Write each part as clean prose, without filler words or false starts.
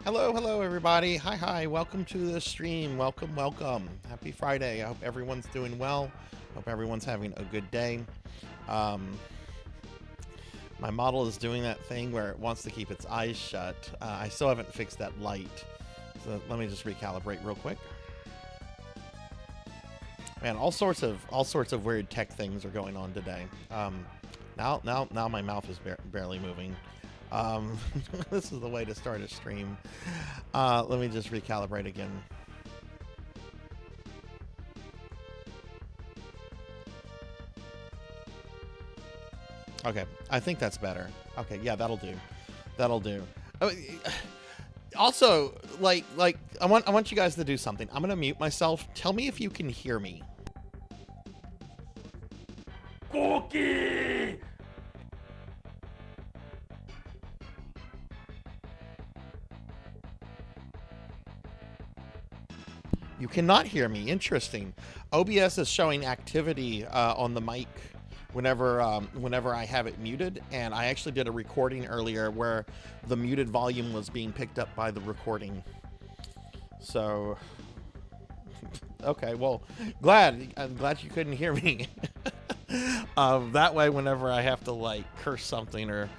Hello, hello, everybody. Hi, hi. Welcome to the stream. Welcome, welcome. Happy Friday. I hope everyone's doing well. Hope everyone's having a good day. My model is doing that thing where it wants to keep its eyes shut. I still haven't fixed that light. So let me just recalibrate real quick. Man, all sorts of weird tech things are going on today. Now my mouth is barely moving. This is the way to start a stream. Let me just recalibrate again. Okay, I think that's better. Okay, yeah, that'll do. That'll do. Also, like I want you guys to do something. I'm gonna mute myself. Tell me if you can hear me. Cookie! You cannot hear me. Interesting. OBS is showing activity on the mic whenever I have it muted, and I actually did a recording earlier where the muted volume was being picked up by the recording. So, okay, well, I'm glad you couldn't hear me. That way, whenever I have to like curse something or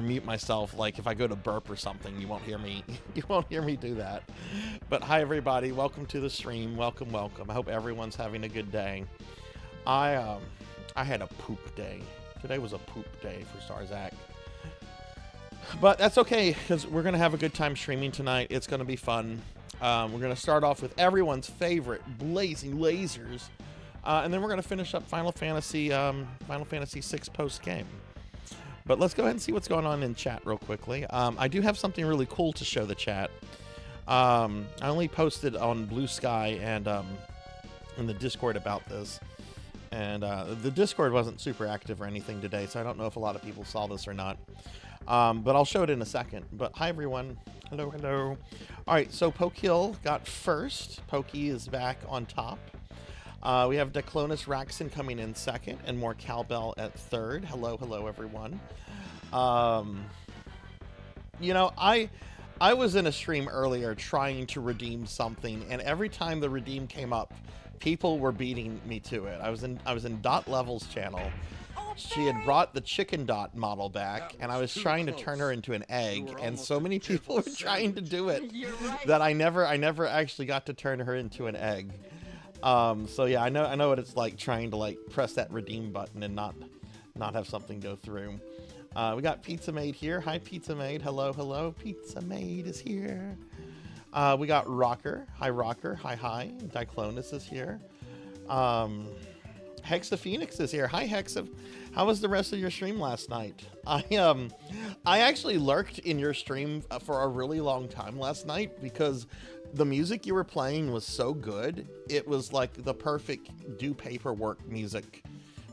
mute myself, like if I go to burp or something, you won't hear me. You won't hear me do that. But hi everybody, welcome to the stream. Welcome, welcome. I hope everyone's having a good day. I had a poop day. Today was a poop day for Sarzac. But that's okay, because we're gonna have a good time streaming tonight. It's gonna be fun. We're gonna start off with everyone's favorite blazing lasers, and then we're gonna finish up Final Fantasy VI post game. But let's go ahead and see what's going on in chat real quickly. I do have something really cool to show the chat. I only posted on Blue Sky and in the Discord about this. And the Discord wasn't super active or anything today, so I don't know if a lot of people saw this or not. But I'll show it in a second. But hi, everyone. Hello, hello. All right, so Pokehill got first. Pokey is back on top. We have Declonus Raxon coming in second, and more Cowbell at third. Hello, hello, everyone. You know, I was in a stream earlier trying to redeem something, and every time the redeem came up, people were beating me to it. I was in Dot Level's channel. She had brought the chicken Dot model back, and I was trying to turn her into an egg, and so many people were trying to do it that I never actually got to turn her into an egg. So yeah, I know what it's like trying to like press that redeem button and not have something go through. We got Pizza Maid here. Hi, Pizza Maid. Hello, hello. Pizza Maid is here. We got Rocker. Hi, Rocker. Hi, hi. Diclonus is here. Hexa Phoenix is here. Hi, Hexa. How was the rest of your stream last night? I actually lurked in your stream for a really long time last night because the music you were playing was so good. It was like the perfect do paperwork music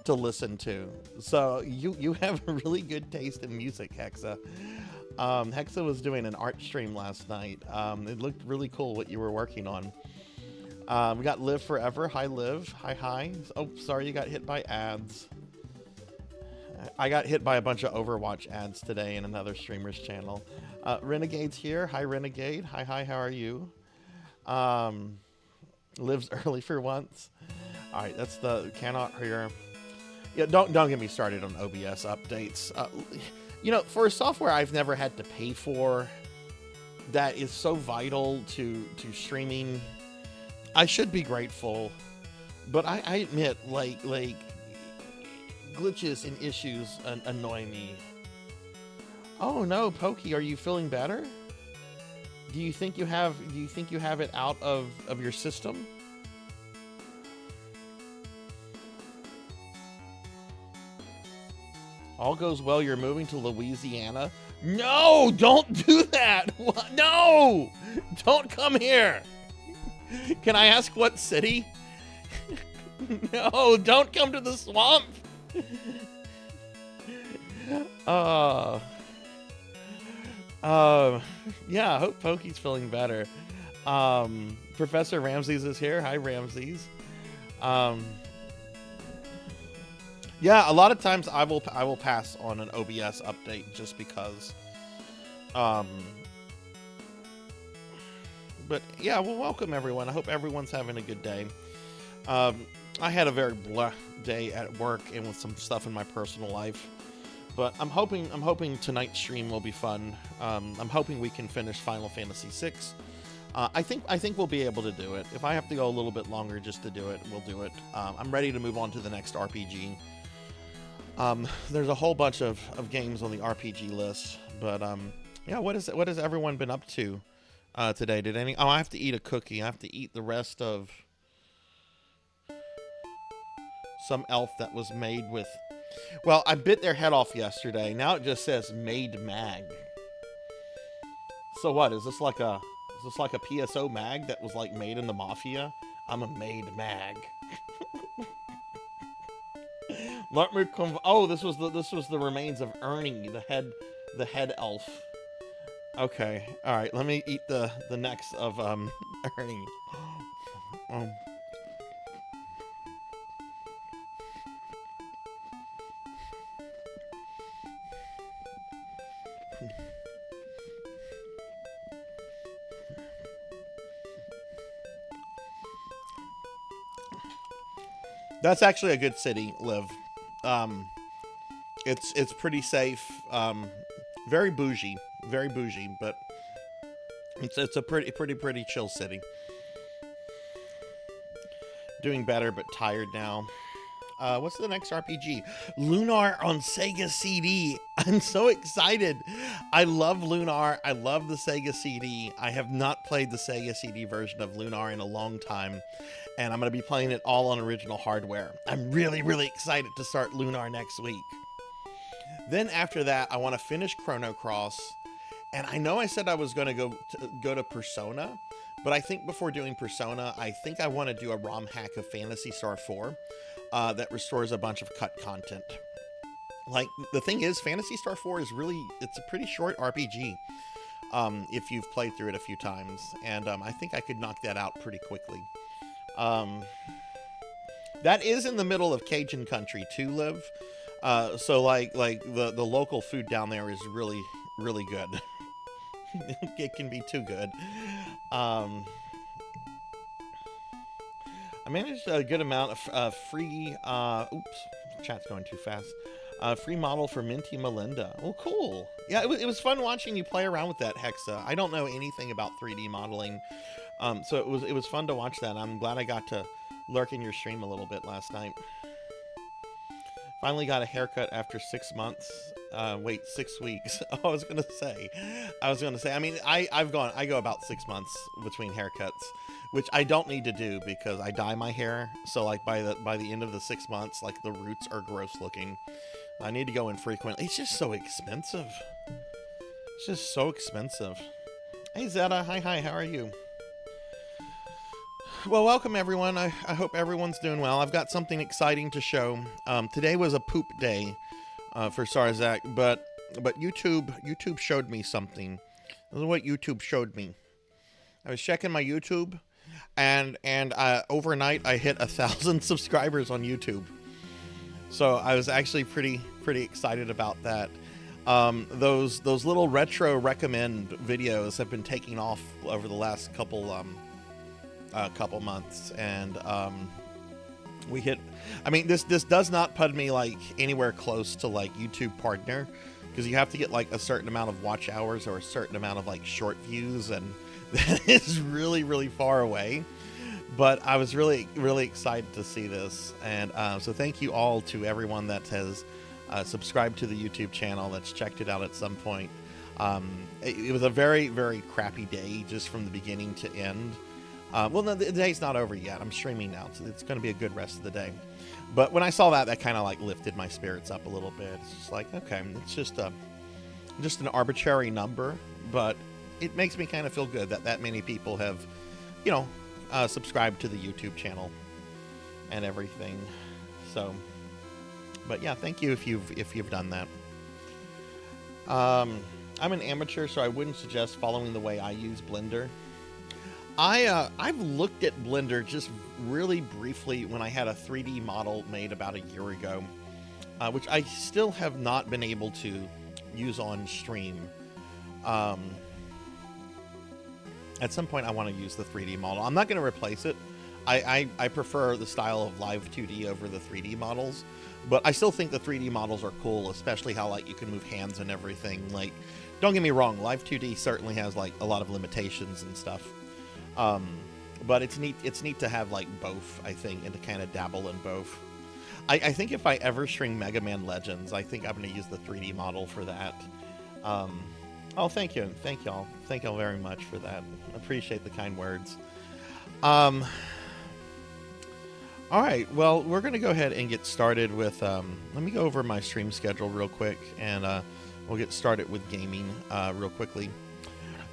to listen to. So you have a really good taste in music, Hexa. Hexa was doing an art stream last night. It looked really cool what you were working on. We got Live Forever. Hi, Liv. Hi, hi. Oh, sorry you got hit by ads. I got hit by a bunch of Overwatch ads today in another streamer's channel. Renegade's here. Hi, Renegade. Hi, hi. How are you? Lives early for once. All right, that's the cannot hear. Yeah, don't get me started on OBS updates. You know, for a software I've never had to pay for, that is so vital to streaming, I should be grateful. But I admit, like glitches and issues annoy me. Oh no, Pokey, are you feeling better? Do you think you have it out of your system? All goes well, you're moving to Louisiana? No, don't do that. No, don't come here. Can I ask what city? No, don't come to the swamp. Yeah, I hope Pokey's feeling better. Professor Ramses is here. Hi, Ramses. Yeah, a lot of times I will pass on an OBS update just because. But yeah, well, welcome everyone. I hope everyone's having a good day. I had a very blah day at work and with some stuff in my personal life, but I'm hoping tonight's stream will be fun. I'm hoping we can finish Final Fantasy VI. I think we'll be able to do it. If I have to go a little bit longer just to do it, we'll do it. I'm ready to move on to the next RPG. There's a whole bunch of games on the RPG list, but yeah, what has everyone been up to today? Oh, I have to eat a cookie. I have to eat the rest of some elf that was made with, well, I bit their head off yesterday. Now it just says made mag. So what, is this like a PSO mag that was like made in the mafia? I'm a made mag. Let me come. Oh, this was the remains of Ernie, the head elf. Okay, all right. Let me eat the necks of Ernie. That's actually a good city, Liv. It's pretty safe. Very bougie, but it's a pretty chill city. Doing better, but tired now. What's the next RPG? Lunar on Sega CD. I'm so excited. I love Lunar. I love the Sega CD. I have not played the Sega CD version of Lunar in a long time, and I'm going to be playing it all on original hardware. I'm really, really excited to start Lunar next week. Then after that, I want to finish Chrono Cross, and I know I said I was going to go to Persona, but I think before doing Persona, I think I want to do a ROM hack of Phantasy Star 4 that restores a bunch of cut content. Like, the thing is, Phantasy Star 4 is it's a pretty short RPG if you've played through it a few times, and I think I could knock that out pretty quickly. That is in the middle of Cajun country too, Liv. So like the local food down there is really, really good. It can be too good. I managed a good amount of free, oops, chat's going too fast. Free model for Minty Melinda. Oh, cool. Yeah, it was fun watching you play around with that, Hexa. I don't know anything about 3D modeling. So it was fun to watch that. I'm glad I got to lurk in your stream a little bit last night. Finally got a haircut after 6 months. Wait, 6 weeks. I was gonna say. I mean, I go about 6 months between haircuts, which I don't need to do because I dye my hair. So like by the end of the 6 months, like the roots are gross looking. I need to go in frequently. It's just so expensive. It's just so expensive. Hey Zeta, hi, how are you? Well, welcome everyone. I hope everyone's doing well. I've got something exciting to show. Today was a poop day for Sarzac, but YouTube showed me something. This is what YouTube showed me. I was checking my YouTube, and overnight I hit 1,000 subscribers on YouTube. So I was actually pretty excited about that. Those little retro recommend videos have been taking off over the last couple months, and we hit. I mean, this does not put me like anywhere close to like YouTube partner, because you have to get like a certain amount of watch hours or a certain amount of like short views, and that is really far away. But I was really excited to see this, and so thank you all to everyone that has subscribed to the YouTube channel, that's checked it out at some point. It was a very crappy day, just from the beginning to end. Well, no, the day's not over yet. I'm streaming now, so it's going to be a good rest of the day. But when I saw that kind of like lifted my spirits up a little bit. It's just like, okay, it's just an arbitrary number, but it makes me kind of feel good that many people have, you know, subscribed to the YouTube channel and everything. So, but yeah, thank you if you've done that. I'm an amateur, so I wouldn't suggest following the way I use Blender. I've looked at Blender just really briefly when I had a 3D model made about a year ago, which I still have not been able to use on stream. At some point I want to use the 3D model. I'm not going to replace it. I prefer the style of live 2D over the 3D models, but I still think the 3D models are cool, especially how like you can move hands and everything. Like, don't get me wrong, live 2D certainly has like a lot of limitations and stuff. But it's neat to have like both, I think, and to kind of dabble in both. I think if I ever stream Mega Man Legends, I think I'm going to use the 3D model for that. Oh, thank you. Thank y'all very much for that. Appreciate the kind words. All right, well, we're going to go ahead and get started with, let me go over my stream schedule real quick, and we'll get started with gaming real quickly.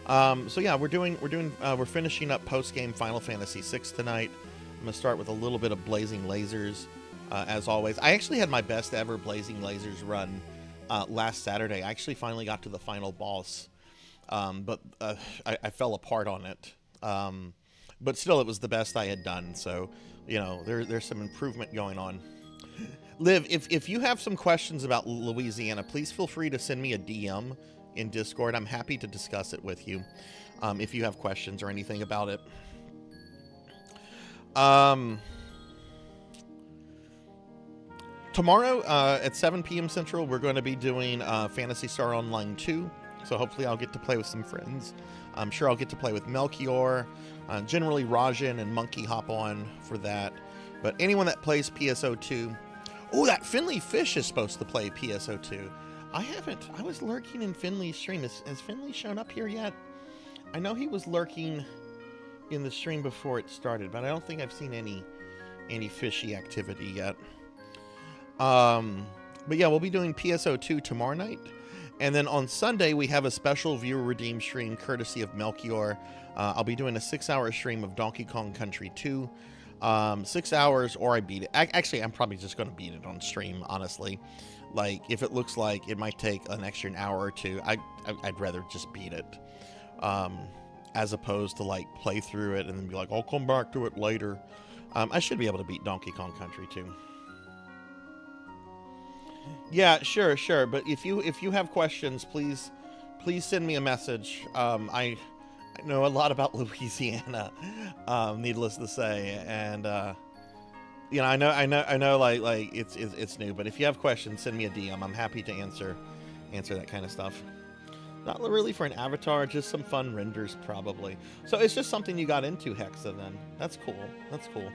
So yeah, we're finishing up post-game Final Fantasy VI tonight. I'm going to start with a little bit of Blazing Lasers, as always. I actually had my best ever Blazing Lasers run last Saturday. I actually finally got to the final boss, but I fell apart on it. But still, it was the best I had done, so, you know, there's some improvement going on. Liv, if you have some questions about Louisiana, please feel free to send me a DM in Discord. I'm happy to discuss it with you, if you have questions or anything about it. Tomorrow at 7 p.m. Central, we're going to be doing Phantasy Star Online 2, so hopefully I'll get to play with some friends. I'm sure I'll get to play with Melchior. Generally, Rajan and Monkey hop on for that. But anyone that plays PSO2... Oh, that Finley Fish is supposed to play PSO2. I haven't. I was lurking in Finley's stream. Has Finley shown up here yet? I know he was lurking in the stream before it started, but I don't think I've seen any fishy activity yet. But yeah, we'll be doing PSO2 tomorrow night. And then on Sunday, we have a special viewer redeem stream courtesy of Melchior. I'll be doing a 6-hour stream of Donkey Kong Country 2. 6 hours, or I beat it. Actually, I'm probably just going to beat it on stream, honestly. Like, if it looks like it might take an extra hour or two, I'd rather just beat it. As opposed to, like, play through it and then be like, I'll come back to it later. I should be able to beat Donkey Kong Country 2. Yeah, sure. But if you have questions, please send me a message. I know a lot about Louisiana, needless to say, and you know, I know, like it's new. But if you have questions, send me a DM. I'm happy to answer that kind of stuff. Not really for an avatar, just some fun renders, probably. So it's just something you got into, Hexa. Then that's cool.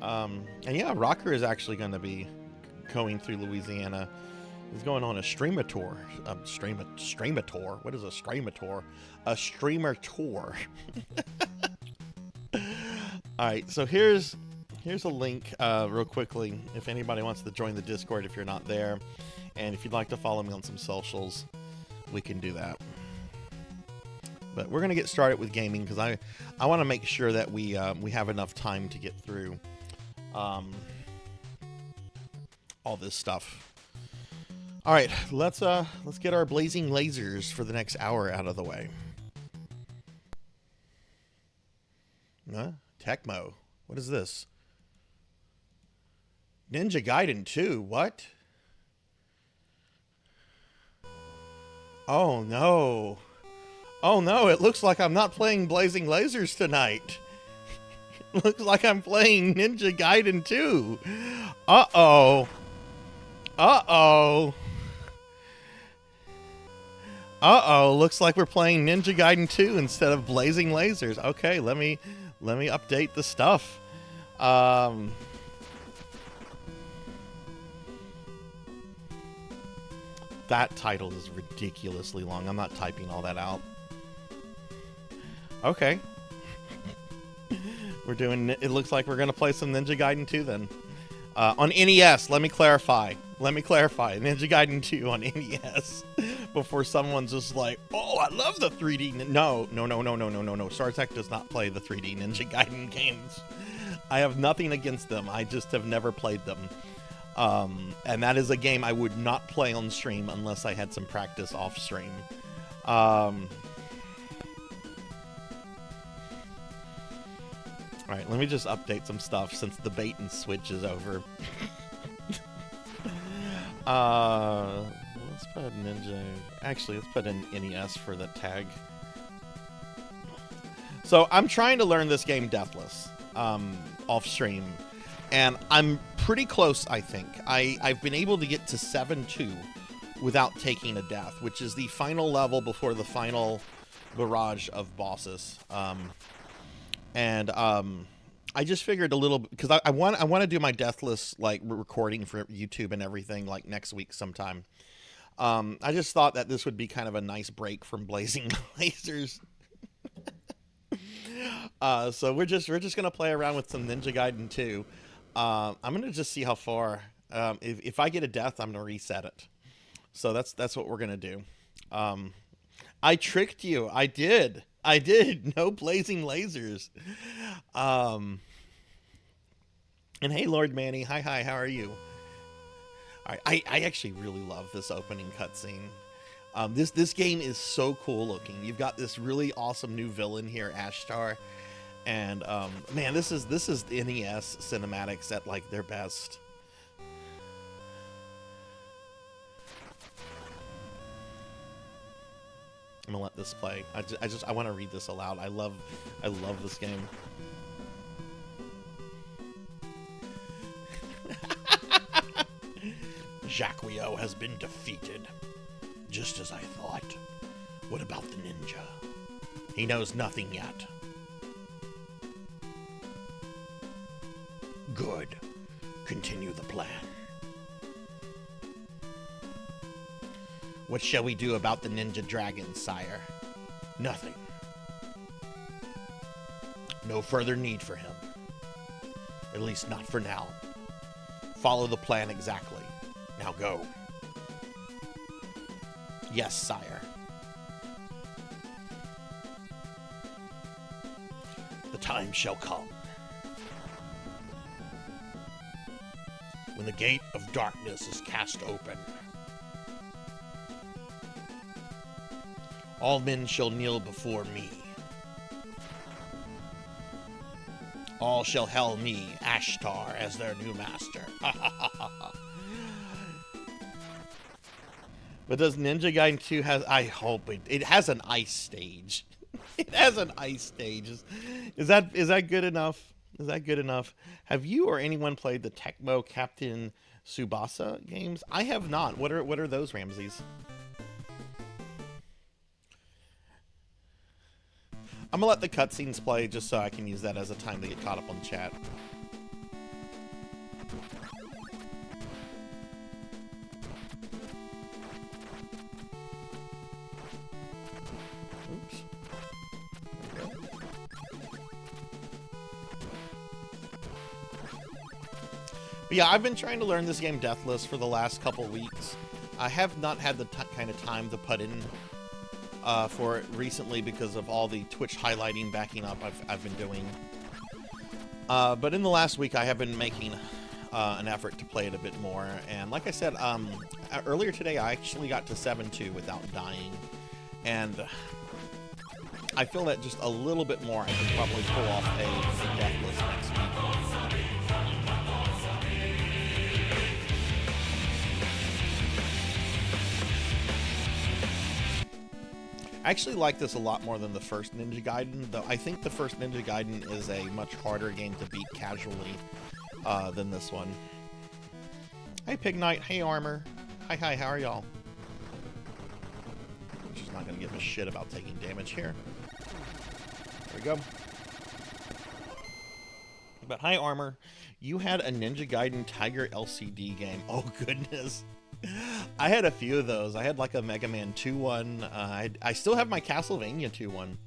And yeah, Rocker is actually going to be going through Louisiana He's going on a streamer tour. Streamer tour? What is a streamer tour? A streamer tour. Alright, so here's a link real quickly if anybody wants to join the Discord if you're not there. And if you'd like to follow me on some socials, we can do that. But we're going to get started with gaming because I want to make sure that we have enough time to get through all this stuff. All right, let's get our blazing lasers for the next hour out of the way. Tecmo. What is this? Ninja Gaiden 2. What? Oh no. Oh no, it looks like I'm not playing Blazing Lasers tonight. It looks like I'm playing Ninja Gaiden 2. Uh-oh. Uh-oh. Uh-oh, looks like we're playing Ninja Gaiden 2 instead of Blazing Lasers. Okay, let me update the stuff. That title is ridiculously long. I'm not typing all that out. Okay. It looks like we're going to play some Ninja Gaiden 2 then. On NES, let me clarify. Ninja Gaiden 2 on NES. Before someone's just like, oh, I love the 3D. No. Sarzac does not play the 3D Ninja Gaiden games. I have nothing against them. I just have never played them. And that is a game I would not play on stream unless I had some practice off stream. Alright, let me just update some stuff since the bait and switch is over. Let's put a Ninja... Actually, let's put an NES for the tag. So, I'm trying to learn this game Deathless, off stream. And I'm pretty close, I think. I've been able to get to 7-2 without taking a death, which is the final level before the final barrage of bosses. I just figured a little, because I want to do my Deathless like recording for YouTube and everything like next week sometime. I just thought that this would be kind of a nice break from Blazing Lasers. So we're just gonna play around with some Ninja Gaiden 2. I'm gonna just see how far. If I get a death, I'm gonna reset it. So that's what we're gonna do. I tricked you. I did. No Blazing Lasers. And hey, Lord Manny. Hi. How are you? All right. I actually really love this opening cutscene. This game is so cool looking. You've got this really awesome new villain here, Ashtar. And man, this is the NES cinematics at like their best. I'm gonna let this play. I want to read this aloud. I love this game. Jacquio has been defeated, just as I thought. What about the ninja? He knows nothing yet. Good. Continue the plan. What shall we do about the ninja dragon, sire? Nothing. No further need for him. At least not for now. Follow the plan exactly. Now go. Yes, sire. The time shall come when the gate of darkness is cast open. All men shall kneel before me. All shall hail me, Ashtar, as their new master. But does Ninja Gaiden 2 has... I hope it has an ice stage. It has an ice stage. Is that good enough? Is that good enough? Have you or anyone played the Tecmo Captain Tsubasa games? I have not. What are those, Ramses? I'm gonna let the cutscenes play just so I can use that as a time to get caught up on chat. But yeah, I've been trying to learn this game Deathless for the last couple weeks. I have not had the kind of time to put in for it recently because of all the Twitch highlighting backing up I've been doing. But in the last week, I have been making an effort to play it a bit more. And like I said, earlier today, I actually got to 7-2 without dying. And I feel that just a little bit more, I can probably pull off a Deathless next week. I actually like this a lot more than the first Ninja Gaiden, though I think the first Ninja Gaiden is a much harder game to beat casually than this one. Hey Pig Knight, hey Armor. Hi, how are y'all? She's not gonna give a shit about taking damage here. There we go. But hi Armor, you had a Ninja Gaiden Tiger LCD game. Oh goodness. I had a few of those. I had like a Mega Man 2 one. I still have my Castlevania 2 one.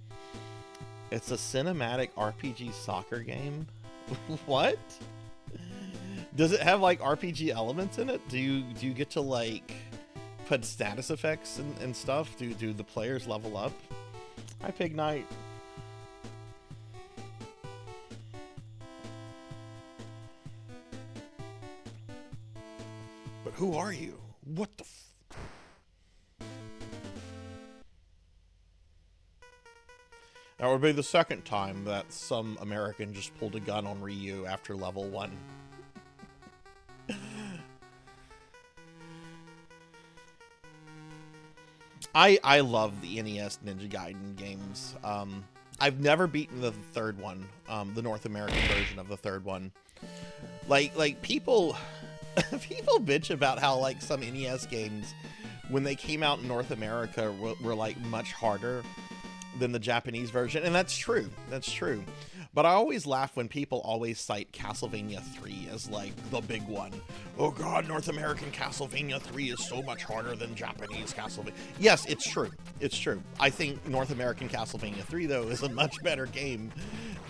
It's a cinematic RPG soccer game. What? Does it have like RPG elements in it? Do you get to like put status effects and stuff? Do the players level up? Hi Pig Knight. But who are you? What the f... That would be the second time that some American just pulled a gun on Ryu after level 1. I love the NES Ninja Gaiden games. I've never beaten the third one, the North American version of the third one. Like people... People bitch about how like some NES games, when they came out in North America, were like much harder than the Japanese version, and that's true. That's true. But I always laugh when people always cite Castlevania 3 as like the big one. Oh god, North American Castlevania 3 is so much harder than Japanese Castlevania. Yes, it's true. It's true. I think North American Castlevania 3 though is a much better game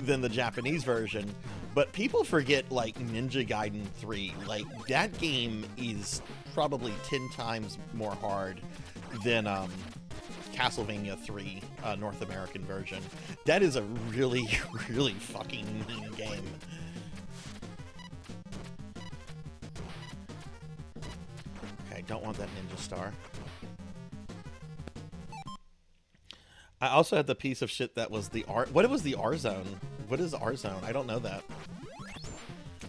than the Japanese version. But people forget like Ninja Gaiden 3. Like that game is probably 10 times more hard than Castlevania 3 North American version. That is a really, really fucking mean game. Okay, don't want that ninja star. I also had the piece of shit that was the R... What was the R zone? What is R zone? I don't know that.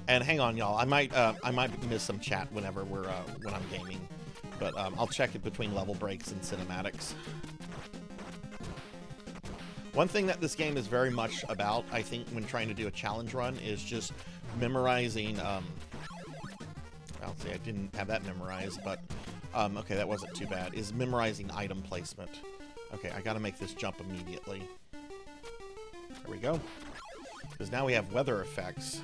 And hang on, y'all. I might miss some chat whenever when I'm gaming, but I'll check it between level breaks and cinematics. One thing that this game is very much about, I think, when trying to do a challenge run, is just memorizing. Well, see, I didn't have that memorized, but okay, that wasn't too bad. Is memorizing item placement. Okay, I got to make this jump immediately. There we go. Because now we have weather effects.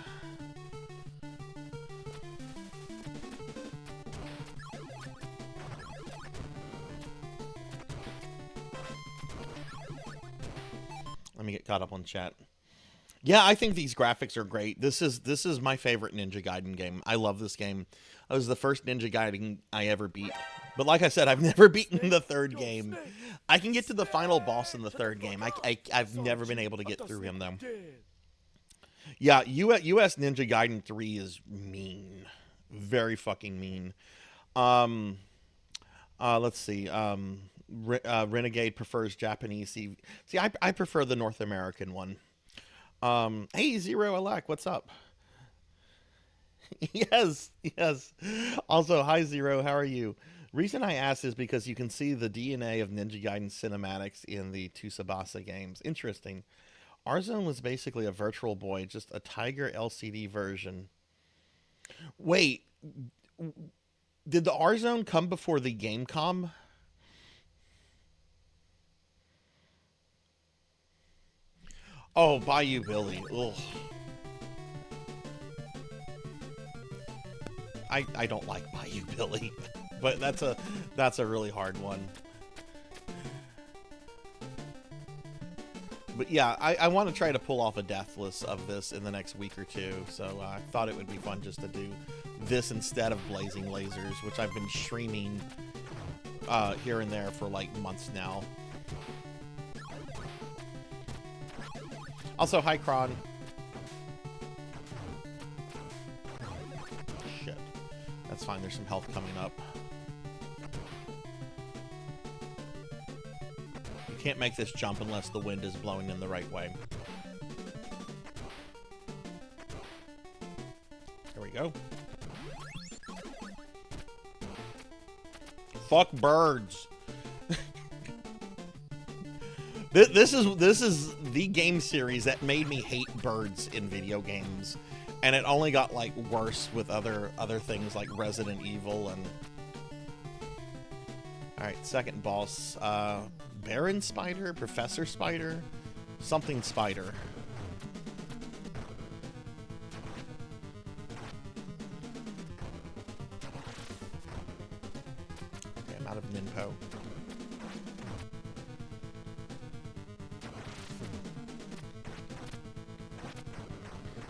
Let me get caught up on chat. Yeah, I think these graphics are great. This is my favorite Ninja Gaiden game. I love this game. It was the first Ninja Gaiden I ever beat. But like I said, I've never beaten the third game. I can get to the final boss in the third game. I've never been able to get through him, though. Yeah, US Ninja Gaiden 3 is mean. Very fucking mean. Let's see. Renegade prefers Japanese. See, I prefer the North American one. Hey, Zero Alak, what's up? Yes. Also, hi, Zero, how are you? Reason I asked is because you can see the DNA of Ninja Gaiden cinematics in the Tsubasa games. Interesting. R-Zone was basically a Virtual Boy, just a Tiger LCD version. Wait, did the R-Zone come before the Gamecom? Oh, Bayou Billy. Ugh. I don't like Bayou Billy, but that's a really hard one. But yeah, I want to try to pull off a deathless of this in the next week or two. So I thought it would be fun just to do this instead of Blazing Lasers, which I've been streaming here and there for like months now. Also, hi, Kron. Shit. That's fine. There's some health coming up. You can't make this jump unless the wind is blowing in the right way. There we go. Fuck birds. This is the game series that made me hate birds in video games, and it only got like worse with other things like Resident Evil and. All right, second boss, Baron Spider, Professor Spider, something Spider. Okay, I'm out of Ninpo.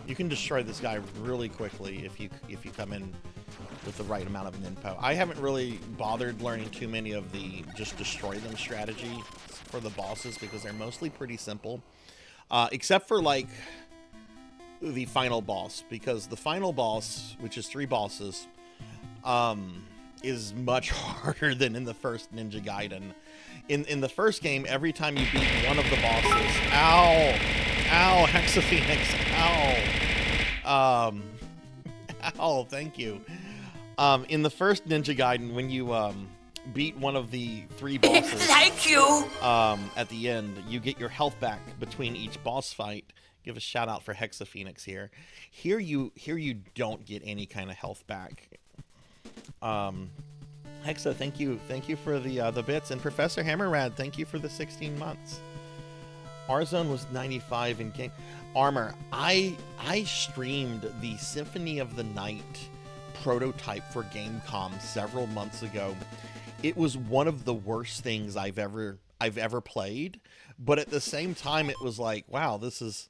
You can destroy this guy really quickly if you come in with the right amount of Ninpo. I haven't really bothered learning too many of the just destroy them strategy for the bosses because they're mostly pretty simple, except for like the final boss, because the final boss, which is 3 bosses, is much harder than in the first Ninja Gaiden. In the first game, every time you beat one of the bosses, ow, Hexaphoenix, ow, ow, thank you. In the first Ninja Gaiden, when you beat one of the 3 bosses, thank you. At the end, you get your health back between each boss fight. Give a shout out for Hexaphoenix here. Here you don't get any kind of health back. Hexa, thank you for the bits, and Professor Hammerrad, thank you for the 16 months. Warzone was 95 in game. Armor, I streamed the Symphony of the Night prototype for Gamecom several months ago. It was one of the worst things I've ever played, but at the same time it was like, wow, this is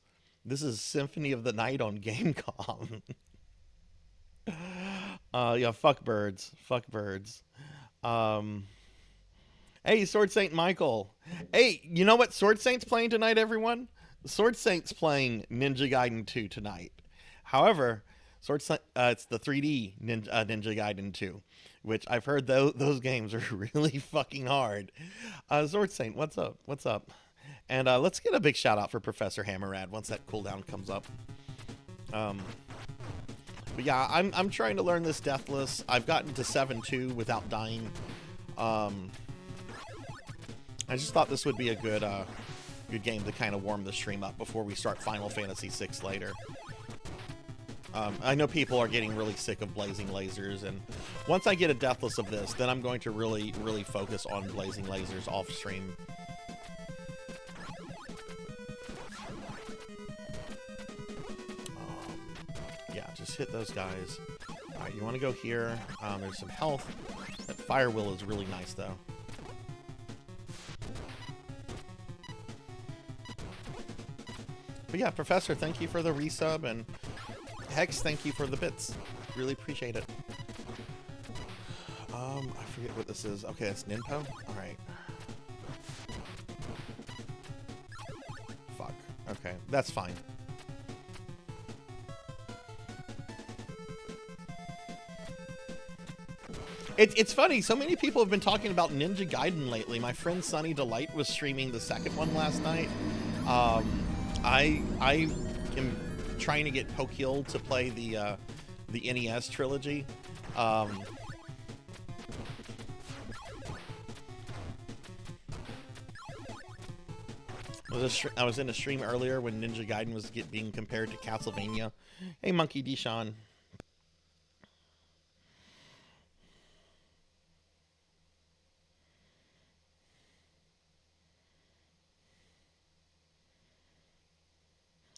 Symphony of the Night on Gamecom. Yeah, fuck birds. Hey, Sword Saint Michael. Hey, you know what Sword Saint's playing tonight, everyone? Sword Saint's playing Ninja Gaiden 2 tonight. However, Sword Saint, it's the 3D Ninja Gaiden 2, which I've heard those games are really fucking hard. Sword Saint, what's up? And let's get a big shout out for Professor Hammerrad once that cooldown comes up. But yeah, I'm trying to learn this Deathless. I've gotten to 7-2 without dying. I just thought this would be a good game to kind of warm the stream up before we start Final Fantasy VI later. I know people are getting really sick of Blazing Lasers, and once I get a Deathless of this, then I'm going to really focus on Blazing Lasers off stream. Yeah, just hit those guys. Alright, you want to go here. There's some health. That fire wheel is really nice, though. But yeah, Professor, thank you for the resub, and Hex, thank you for the bits. Really appreciate it. I forget what this is. Okay, it's Ninpo? Alright. Fuck. Okay, that's fine. It's funny, so many people have been talking about Ninja Gaiden lately. My friend Sunny Delight was streaming the second one last night. I am trying to get Pokil to play the NES trilogy. I was in a stream earlier when Ninja Gaiden was being compared to Castlevania. Hey, Monkey Deshawn.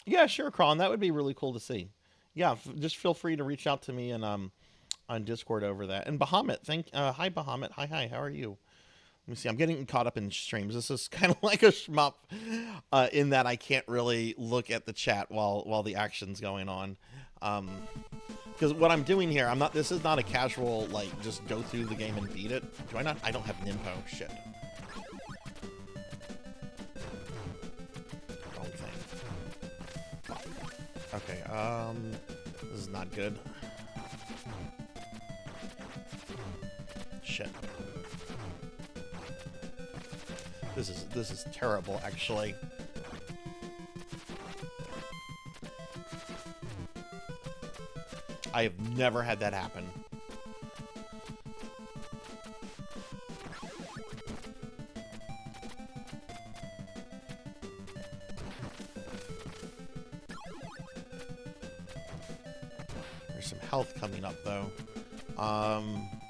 Yeah, sure, Kron. That would be really cool to see. Yeah, just feel free to reach out to me and on Discord over that. And Bahamut, hi Bahamut. Hi, how are you? Let me see. I'm getting caught up in streams. This is kind of like a shmup in that I can't really look at the chat while the action's going on. Because what I'm doing here, this is not a casual, like, just go through the game and beat it. Do I not? I don't have Ninpo. Shit. Wrong thing. Okay, this is not good. Shit. This is terrible, actually. I have never had that happen. There's some health coming up, though.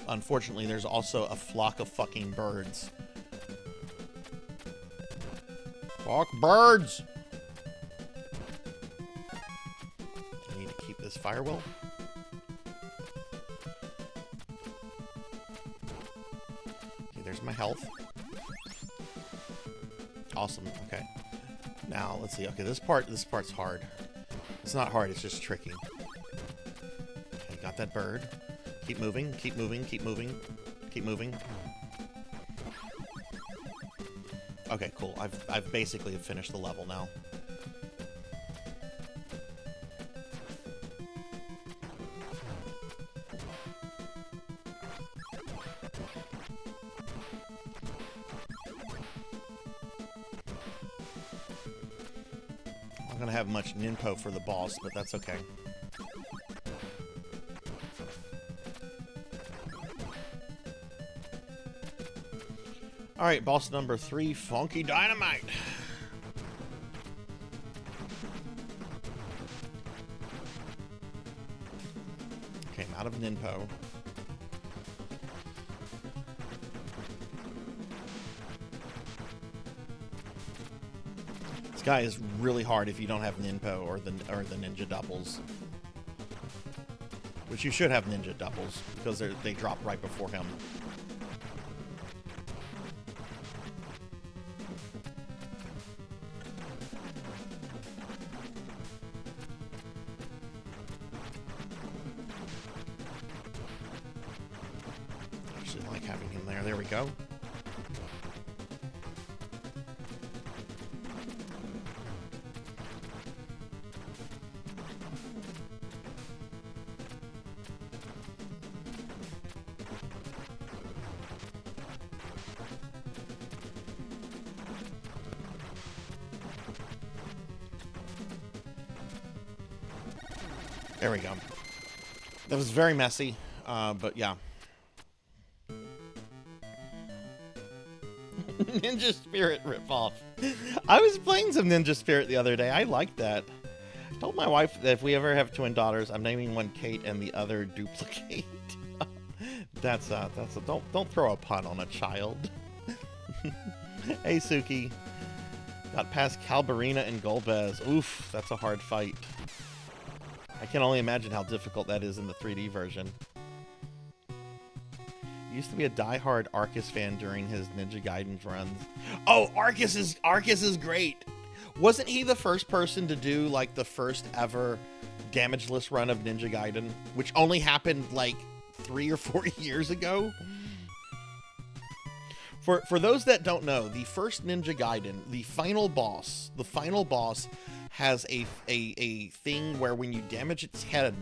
Unfortunately, there's also a flock of fucking birds. Fuck birds! I need to keep this firewall. There's my health. Awesome. Okay. Now let's see. Okay, this part's hard. It's not hard. It's just tricky. Okay, got that bird. Keep moving. Keep moving. Keep moving. Keep moving. Okay, cool. I've basically finished the level now. I'm gonna have much ninpo for the boss, but that's okay. Alright, boss number 3, Funky Dynamite. Okay, I'm out of ninpo. This guy is really hard if you don't have ninpo or the ninja doubles. Which you should have ninja doubles, because they drop right before him. There we go. There we go. That was very messy, but yeah. Ninja Spirit ripoff. I was playing some Ninja Spirit the other day. I liked that. I told my wife that if we ever have twin daughters, I'm naming one Kate and the other Duplicate. That's a don't throw a pun on a child. Hey Suki. Got past Calbarina and Golbez. Oof, that's a hard fight. I can only imagine how difficult that is in the 3D version. Used to be a diehard Arcus fan during his Ninja Gaiden runs. Oh, Arcus is great. Wasn't he the first person to do like the first ever damageless run of Ninja Gaiden, which only happened like 3 or 4 years ago? For those that don't know, the first Ninja Gaiden, the final boss has a thing where when you damage its head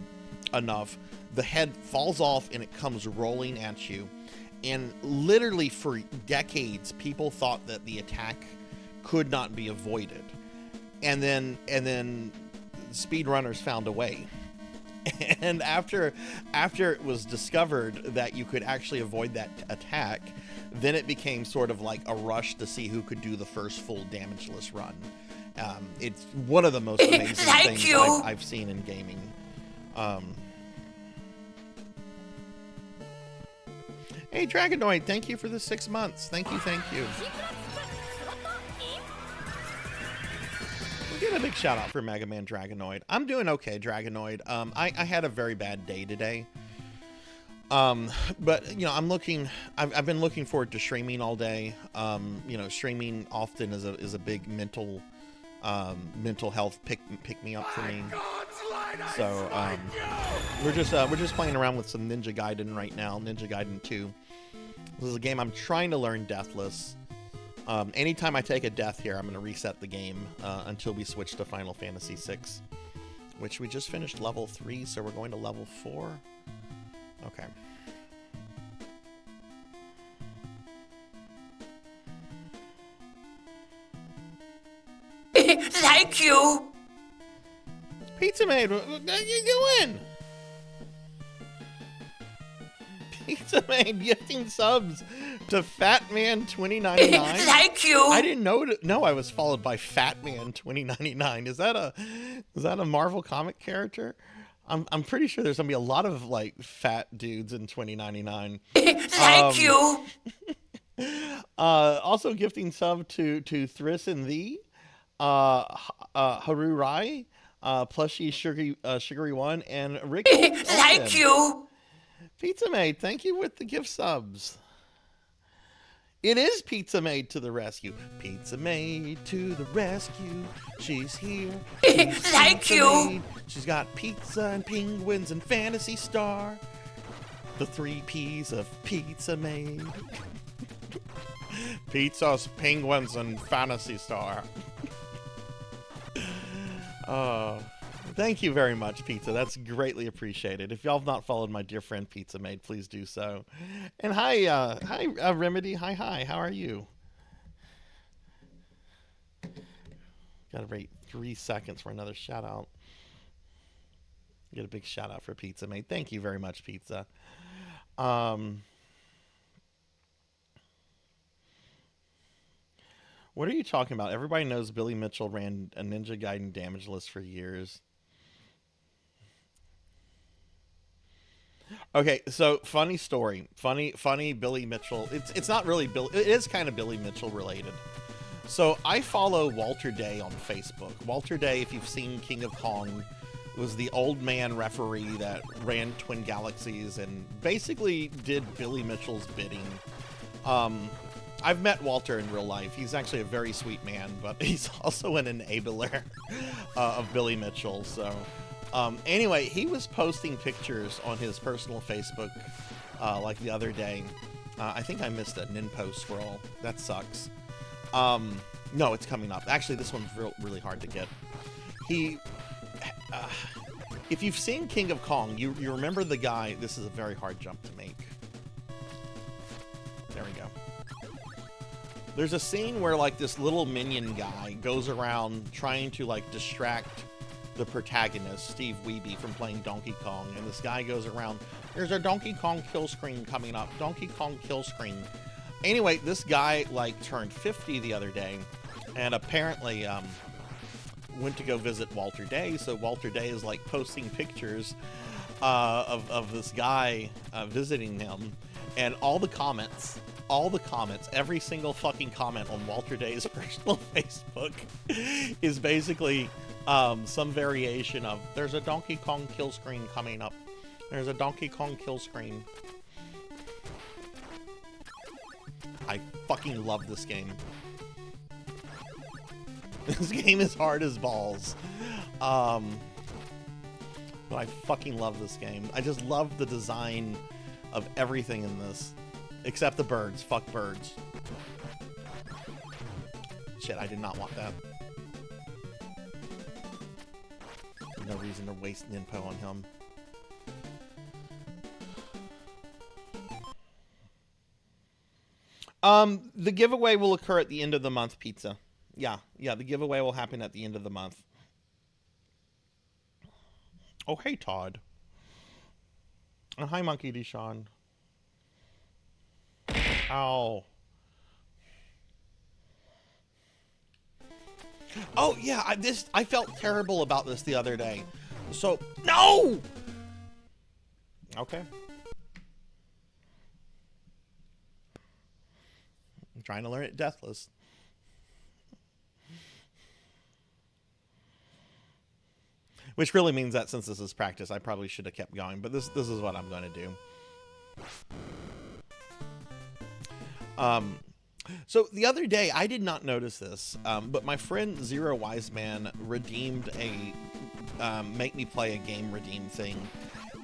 enough, the head falls off and it comes rolling at you. And literally for decades, people thought that the attack could not be avoided. And then speedrunners found a way. And after it was discovered that you could actually avoid that attack, then it became sort of like a rush to see who could do the first full damageless run. It's one of the most amazing things I've seen in gaming. Hey, Dragonoid, thank you for the 6 months. Thank you. We'll get a big shout out for Mega Man Dragonoid. I'm doing okay, Dragonoid. I had a very bad day today. But you know, I've been looking forward to streaming all day. You know, streaming often is a big mental health pick me up for me. So we're just playing around with some Ninja Gaiden right now. Ninja Gaiden 2. This is a game I'm trying to learn deathless. Anytime I take a death here, I'm going to reset the game until we switch to Final Fantasy VI, which we just finished level 3, so we're going to level 4. Okay. Thank you. Pizza Maid, what are you doing? Pizza Maid gifting subs to Fatman2099. Thank you. I didn't know I was followed by Fatman2099. Is that a Marvel comic character? I'm pretty sure there's gonna be a lot of like fat dudes in 2099. Thank you. Also gifting sub to Thriss and Thee, Haru Rai, Plushy Sugary One, and Rick. Thank you. Pizza Maid, thank you with the gift subs. It is Pizza Maid to the rescue. Pizza Maid to the rescue. She's here. She's Thank Pizza you. Maid. She's got pizza and penguins and Fantasy Star. The 3 P's of Pizza Maid. Pizzas, penguins, and Fantasy Star. Thank you very much, Pizza. That's greatly appreciated. If y'all have not followed my dear friend Pizza Maid, please do so. And hi, Remedy. Hi. How are you? Gotta wait 3 seconds for another shout out. Get a big shout out for Pizza Maid. Thank you very much, Pizza. What are you talking about? Everybody knows Billy Mitchell ran a Ninja Gaiden damage list for years. Okay, so funny story. Funny Billy Mitchell. It's not really Billy. It is kind of Billy Mitchell related. So I follow Walter Day on Facebook. Walter Day, if you've seen King of Kong, was the old man referee that ran Twin Galaxies and basically did Billy Mitchell's bidding. I've met Walter in real life. He's actually a very sweet man, but he's also an enabler of Billy Mitchell. So anyway, he was posting pictures on his personal Facebook like the other day. I think I missed a Ninpo scroll. That sucks. No, it's coming up. Actually, this one's really hard to get. If you've seen King of Kong, you remember the guy. This is a very hard jump to make. There we go. There's a scene where like this little minion guy goes around trying to like distract the protagonist, Steve Wiebe, from playing Donkey Kong, and this guy goes around, there's a Donkey Kong kill screen coming up, Donkey Kong kill screen. Anyway, this guy like turned 50 the other day, and apparently went to go visit Walter Day, so Walter Day is like posting pictures of this guy visiting him, and all the comments, every single fucking comment on Walter Day's personal Facebook is basically some variation of, there's a Donkey Kong kill screen coming up. There's a Donkey Kong kill screen. I fucking love this game. This game is hard as balls. But I fucking love this game. I just love the design of everything in this. Except the birds. Fuck birds. Shit, I did not want that. No reason to waste Ninpo on him. The giveaway will occur at the end of the month, Pizza. Yeah, the giveaway will happen at the end of the month. Oh, hey, Todd. And hi, Monkey D. Sean. Ow. Oh, yeah, I felt terrible about this the other day. So, no! Okay. I'm trying to learn it deathless. Which really means that since this is practice, I probably should have kept going, but this is what I'm going to do. So the other day, I did not notice this, but my friend Zero Wise Man redeemed a make me play a game redeem thing,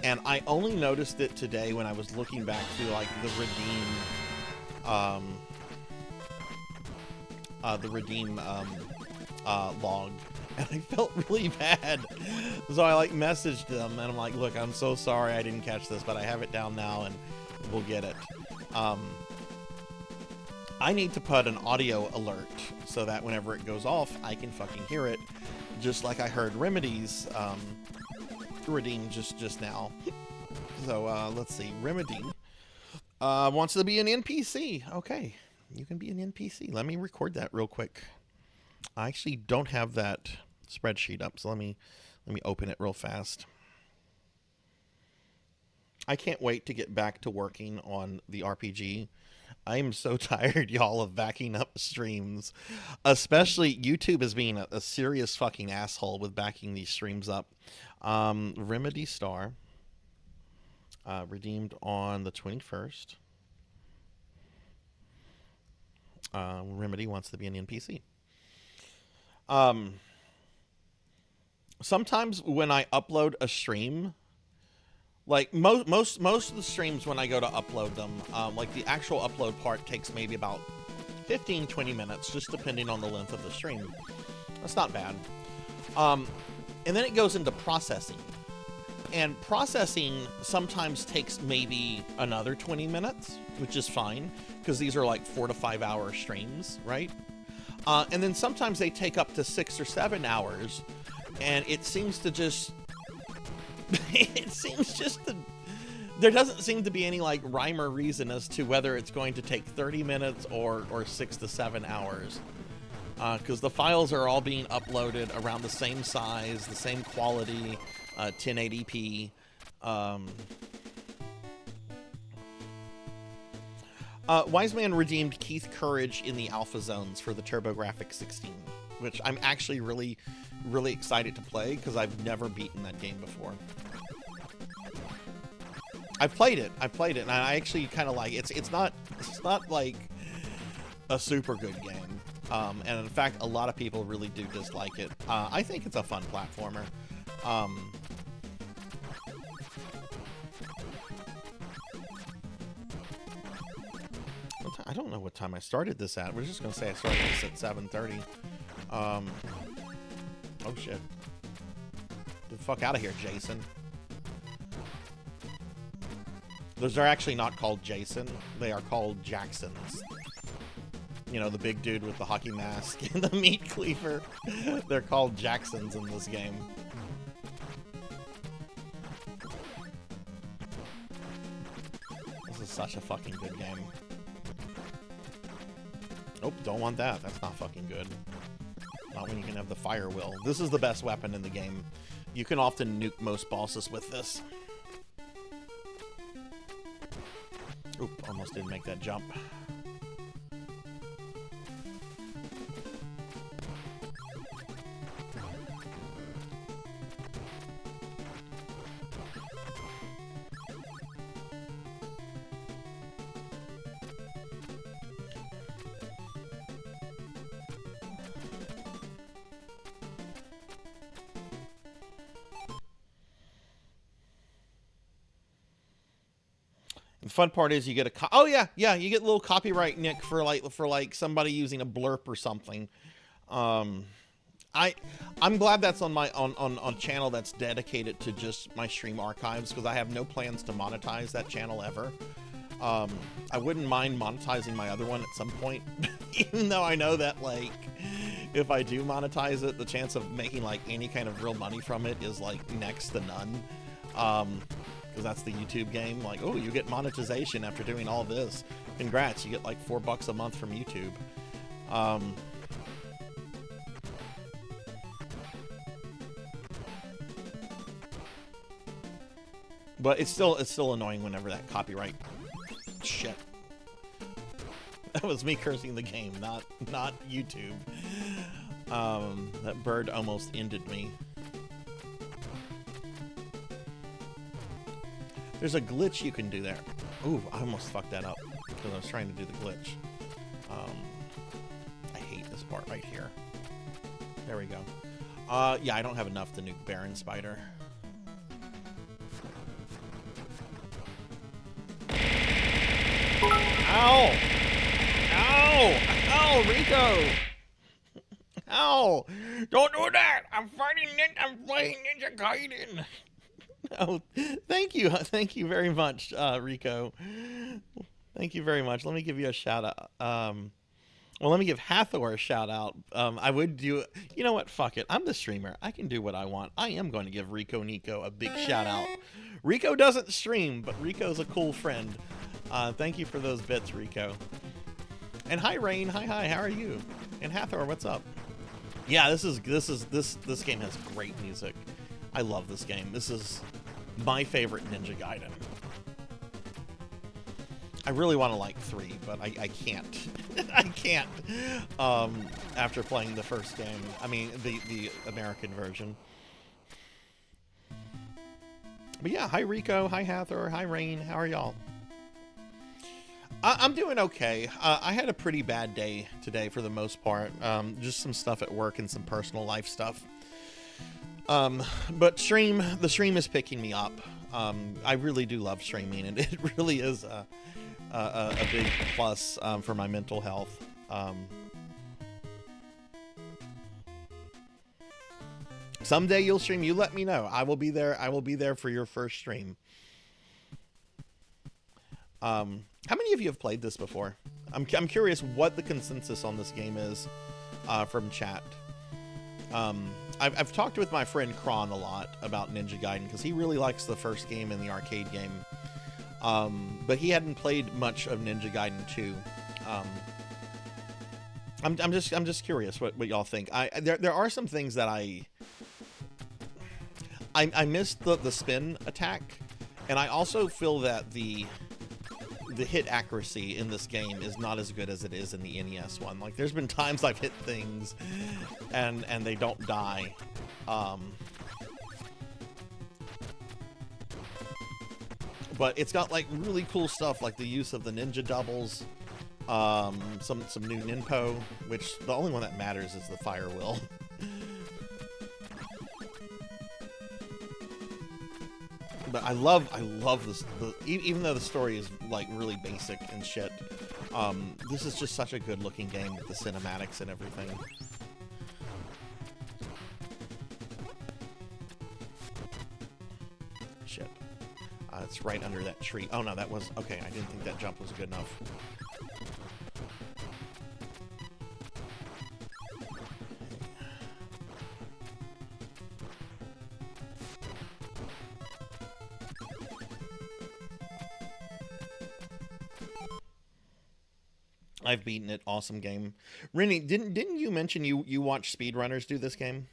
and I only noticed it today when I was looking back to like the redeem log, and I felt really bad. So I like messaged them, and I'm like, "Look, I'm so sorry I didn't catch this, but I have it down now, and we'll get it." I need to put an audio alert so that whenever it goes off, I can fucking hear it, just like I heard Remedy's redeem just now. So let's see, Remedy wants to be an NPC. Okay, you can be an NPC. Let me record that real quick. I actually don't have that spreadsheet up, so let me open it real fast. I can't wait to get back to working on the RPG. I am so tired, y'all, of backing up streams. Especially YouTube is being a serious fucking asshole with backing these streams up. Remedy Star. Redeemed on the 21st. Remedy wants to be an NPC. Sometimes when I upload a stream, like most of the streams when I go to upload them, like the actual upload part takes maybe about 15-20 minutes, just depending on the length of the stream. That's not bad. And then it goes into processing. And processing sometimes takes maybe another 20 minutes, which is fine, because these are like 4 to 5 hour streams, right? And then sometimes they take up to 6 or 7 hours, and it seems to just... there doesn't seem to be any like rhyme or reason as to whether it's going to take 30 minutes or 6 to 7 hours, because the files are all being uploaded around the same size, the same quality, 1080p. Wiseman redeemed Keith Courage in the alpha zones for the TurboGrafx 16, which I'm actually really excited to play because I've never beaten that game before. I played it, and I actually kind of like it. It's not like a super good game, and in fact, a lot of people really do dislike it. I think it's a fun platformer. I don't know what time I started this at. We're just gonna say I started this at 7:30. Oh shit. Get the fuck out of here, Jason. Those are actually not called Jason. They are called Jacksons. You know, the big dude with the hockey mask and the meat cleaver. They're called Jacksons in this game. This is such a fucking good game. Nope, don't want that. That's not fucking good. Not when you can have the fire will. This is the best weapon in the game. You can often nuke most bosses with this. Oop, almost didn't make that jump. The fun part is you get a oh yeah, you get a little copyright nick for like somebody using a blurb or something. I'm glad that's on my on channel that's dedicated to just my stream archives, because I have no plans to monetize that channel ever. I wouldn't mind monetizing my other one at some point, even though I know that like if I do monetize it, the chance of making like any kind of real money from it is like next to none. Because that's the YouTube game. Like, oh, you get monetization after doing all this. Congrats, you get like $4 a month from YouTube. But it's still annoying whenever that copyright shit. That was me cursing the game, not YouTube. That bird almost ended me. There's a glitch you can do there. Ooh, I almost fucked that up because I was trying to do the glitch. I hate this part right here. There we go. Yeah, I don't have enough to nuke Baron Spider. Ow! Ow! Ow, Rico! Ow! Don't do that! I'm playing Ninja Gaiden! Oh, thank you. Thank you very much, Rico. Thank you very much. Let me give you a shout out. Well, let me give Hathor a shout out. I would do, you know what? Fuck it. I'm the streamer. I can do what I want. I am going to give Rico Nico a big shout out. Rico doesn't stream, but Rico's a cool friend. Thank you for those bits, Rico. And hi, Rain. Hi. How are you? And Hathor, what's up? Yeah, this game has great music. I love this game. This is my favorite Ninja Gaiden. I really want to like 3, but I can't. I can't. After playing the first game. I mean, the American version. But yeah, hi Rico, hi Hathor, hi Rain. How are y'all? I'm doing okay. I had a pretty bad day today for the most part. Just some stuff at work and some personal life stuff. But the stream is picking me up. I really do love streaming, and it really is a big plus for my mental health. Someday you'll stream. You let me know. I will be there. I will be there for your first stream. How many of you have played this before? I'm curious what the consensus on this game is from chat. I've talked with my friend Kron a lot about Ninja Gaiden because he really likes the first game in the arcade game. But he hadn't played much of Ninja Gaiden 2. I'm just curious what y'all think. There are some things that I missed the spin attack, and I also feel that the hit accuracy in this game is not as good as it is in the NES one. Like, there's been times I've hit things and they don't die. But it's got like really cool stuff, like the use of the ninja doubles, some new ninpo, which the only one that matters is the fire will. But I love this. Even though the story is like really basic and shit, this is just such a good looking game with the cinematics and everything. Shit. It's right under that tree. Oh no, that was okay. I didn't think that jump was good enough. I've beaten it. Awesome game. Rennie, didn't you mention you watch speedrunners do this game?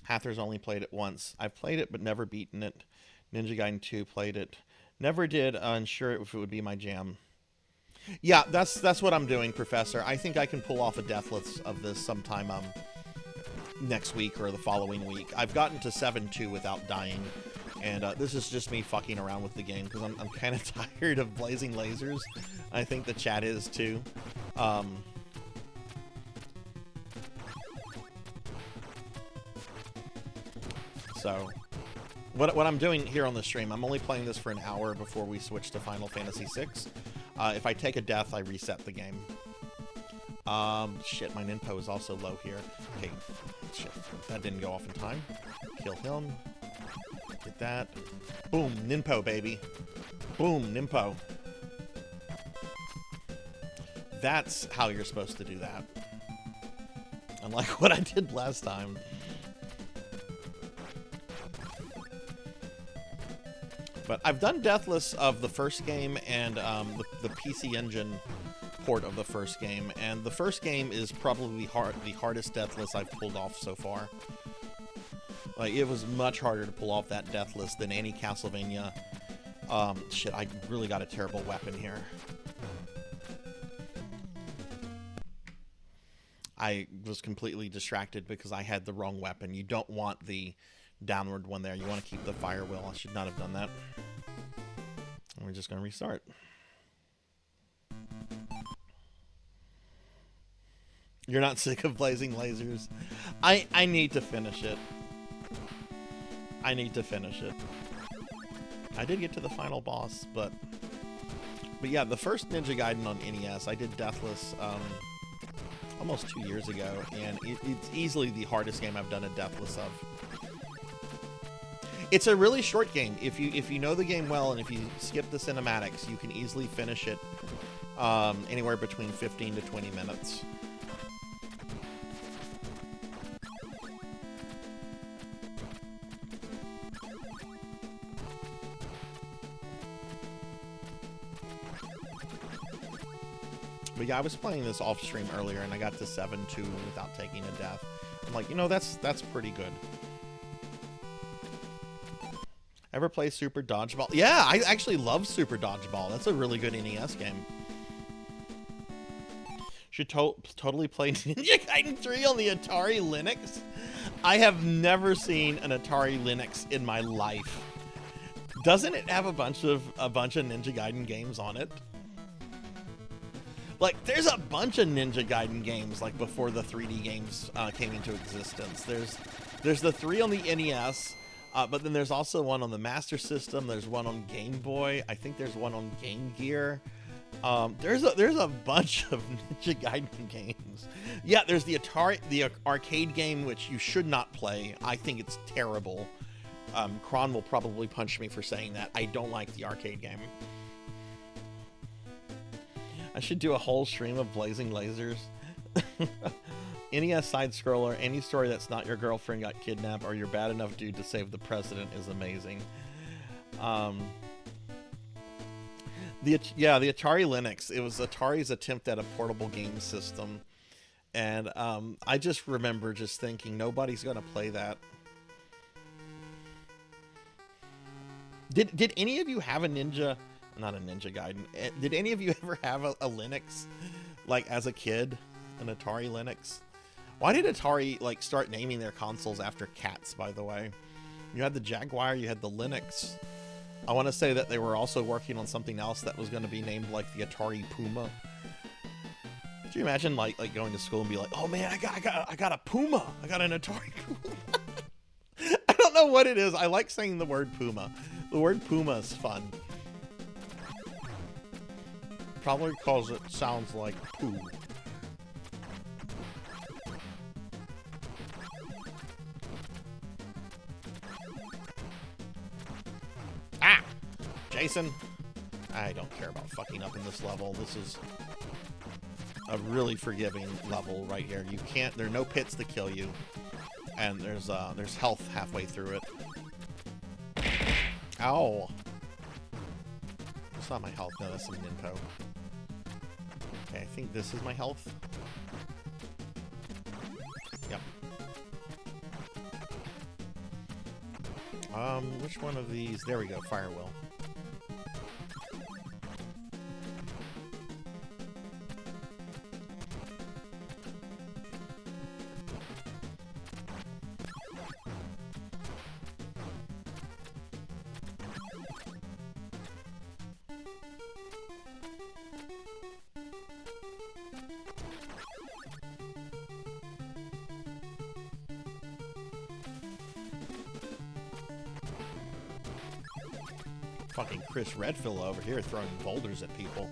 Hathor's only played it once. I've played it but never beaten it. Ninja Gaiden 2 played it. Never did unsure if it would be my jam. Yeah, that's what I'm doing, Professor. I think I can pull off a deathless of this sometime next week or the following week. I've gotten to 7-2 without dying. And this is just me fucking around with the game because I'm kind of tired of blazing lasers. I think the chat is too. So, what I'm doing here on the stream, I'm only playing this for an hour before we switch to Final Fantasy VI. If I take a death, I reset the game. Shit, my ninpo is also low here. Okay, shit, that didn't go off in time. Kill him. Get that. Boom, ninpo, baby. Boom, ninpo. That's how you're supposed to do that. Unlike what I did last time. But I've done Deathless of the first game and the PC Engine port of the first game. And the first game is probably the hardest Deathless I've pulled off so far. Like, it was much harder to pull off that Deathless than any Castlevania. Shit, I really got a terrible weapon here. I was completely distracted because I had the wrong weapon. You don't want the downward one there. You want to keep the fire wheel. I should not have done that. We're just gonna restart. You're not sick of blazing lasers? I need to finish it. I need to finish it. I did get to the final boss, but yeah, the first Ninja Gaiden on NES, I did Deathless almost 2 years ago, and it's easily the hardest game I've done a Deathless of. It's a really short game. If you know the game well and if you skip the cinematics, you can easily finish it anywhere between 15 to 20 minutes. But yeah, I was playing this off stream earlier and I got to 7-2 without taking a death. I'm like, you know, that's pretty good. Ever play Super Dodgeball? Yeah, I actually love Super Dodgeball. That's a really good NES game. Should totally play Ninja Gaiden 3 on the Atari Lynx. I have never seen an Atari Lynx in my life. Doesn't it have a bunch of Ninja Gaiden games on it? Like, there's a bunch of Ninja Gaiden games, like, before the 3D games came into existence. There's the 3 on the NES, but then there's also one on the Master System. There's one on Game Boy. I think there's one on Game Gear. There's a bunch of Ninja Gaiden games. Yeah, there's the arcade game, which you should not play. I think it's terrible. Kron will probably punch me for saying that. I don't like the arcade game. I should do a whole stream of blazing lasers. NES side-scroller, any story that's not your girlfriend got kidnapped or you're bad enough dude to save the president is amazing. The Atari Lynx, it was Atari's attempt at a portable game system. And I just remember just thinking, nobody's going to play that. Did any of you have a Ninja... Not a Ninja Gaiden. Did any of you ever have a Linux, like, as a kid? An Atari Linux? Why did Atari, like, start naming their consoles after cats, by the way? You had the Jaguar, you had the Linux. I want to say that they were also working on something else that was going to be named, like, the Atari Puma. Could you imagine, like going to school and be like, oh, man, I got a Puma. I got an Atari Puma. I don't know what it is. I like saying the word Puma. The word Puma is fun. Probably because it sounds like poo. Ah! Jason! I don't care about fucking up in this level. This is a really forgiving level right here. You can't... There are no pits to kill you. And there's health halfway through it. Ow! That's not my health. No, that's some Ninpo. Okay, I think this is my health. Yep. Which one of these? There we go, Firewheel. Fucking Chris Redfield over here throwing boulders at people.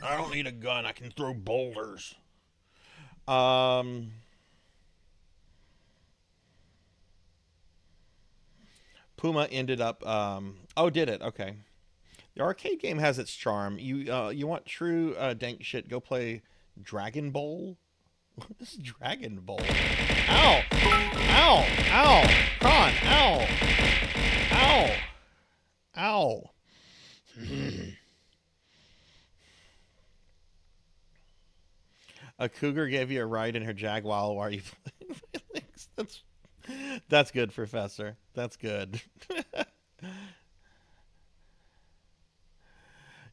I don't need a gun. I can throw boulders. Puma ended up... oh, did it? Okay. The arcade game has its charm. You want true dank shit, go play Dragon Bowl? What is Dragon Bowl? Ow! Ow! Ow! Kron! Ow! Ow! Ow! A cougar gave you a ride in her Jaguar while you played. That's good, Professor. That's good.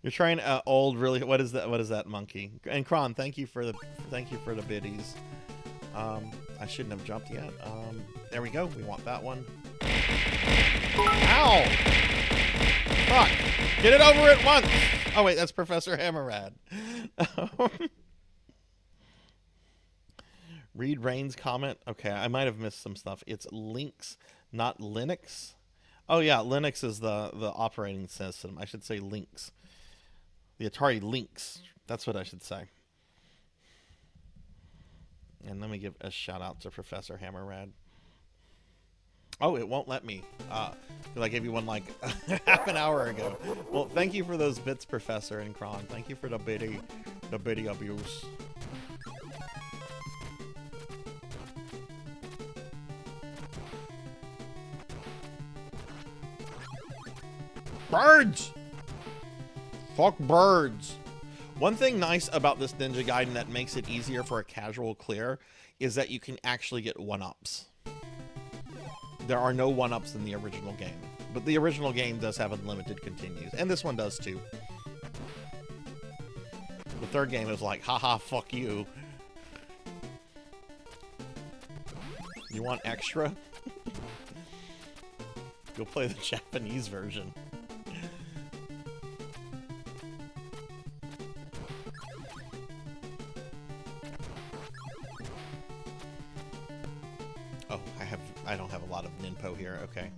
You're trying old really. What is that? What is that monkey? And Kron, thank you for the biddies. I shouldn't have jumped yet. There we go. We want that one. Ow! Fuck. Get it over at once. Oh, wait, that's Professor Hammerrad. Read Rain's comment. Okay, I might have missed some stuff. It's Lynx, not Linux. Oh, yeah, Linux is the operating system. I should say Lynx. The Atari Lynx. That's what I should say. And let me give a shout out to Professor Hammerrad. Oh, it won't let me. Because I gave you one like half an hour ago. Well, thank you for those bits, Professor and Kron. Thank you for the bitty abuse. Birds! Fuck birds. One thing nice about this Ninja Gaiden that makes it easier for a casual clear is that you can actually get 1-ups. There are no 1-ups in the original game, but the original game does have unlimited continues, and this one does too. The third game is like, haha, fuck you. You want extra? Go play the Japanese version. Oh, I don't have a lot of ninpo here. Okay.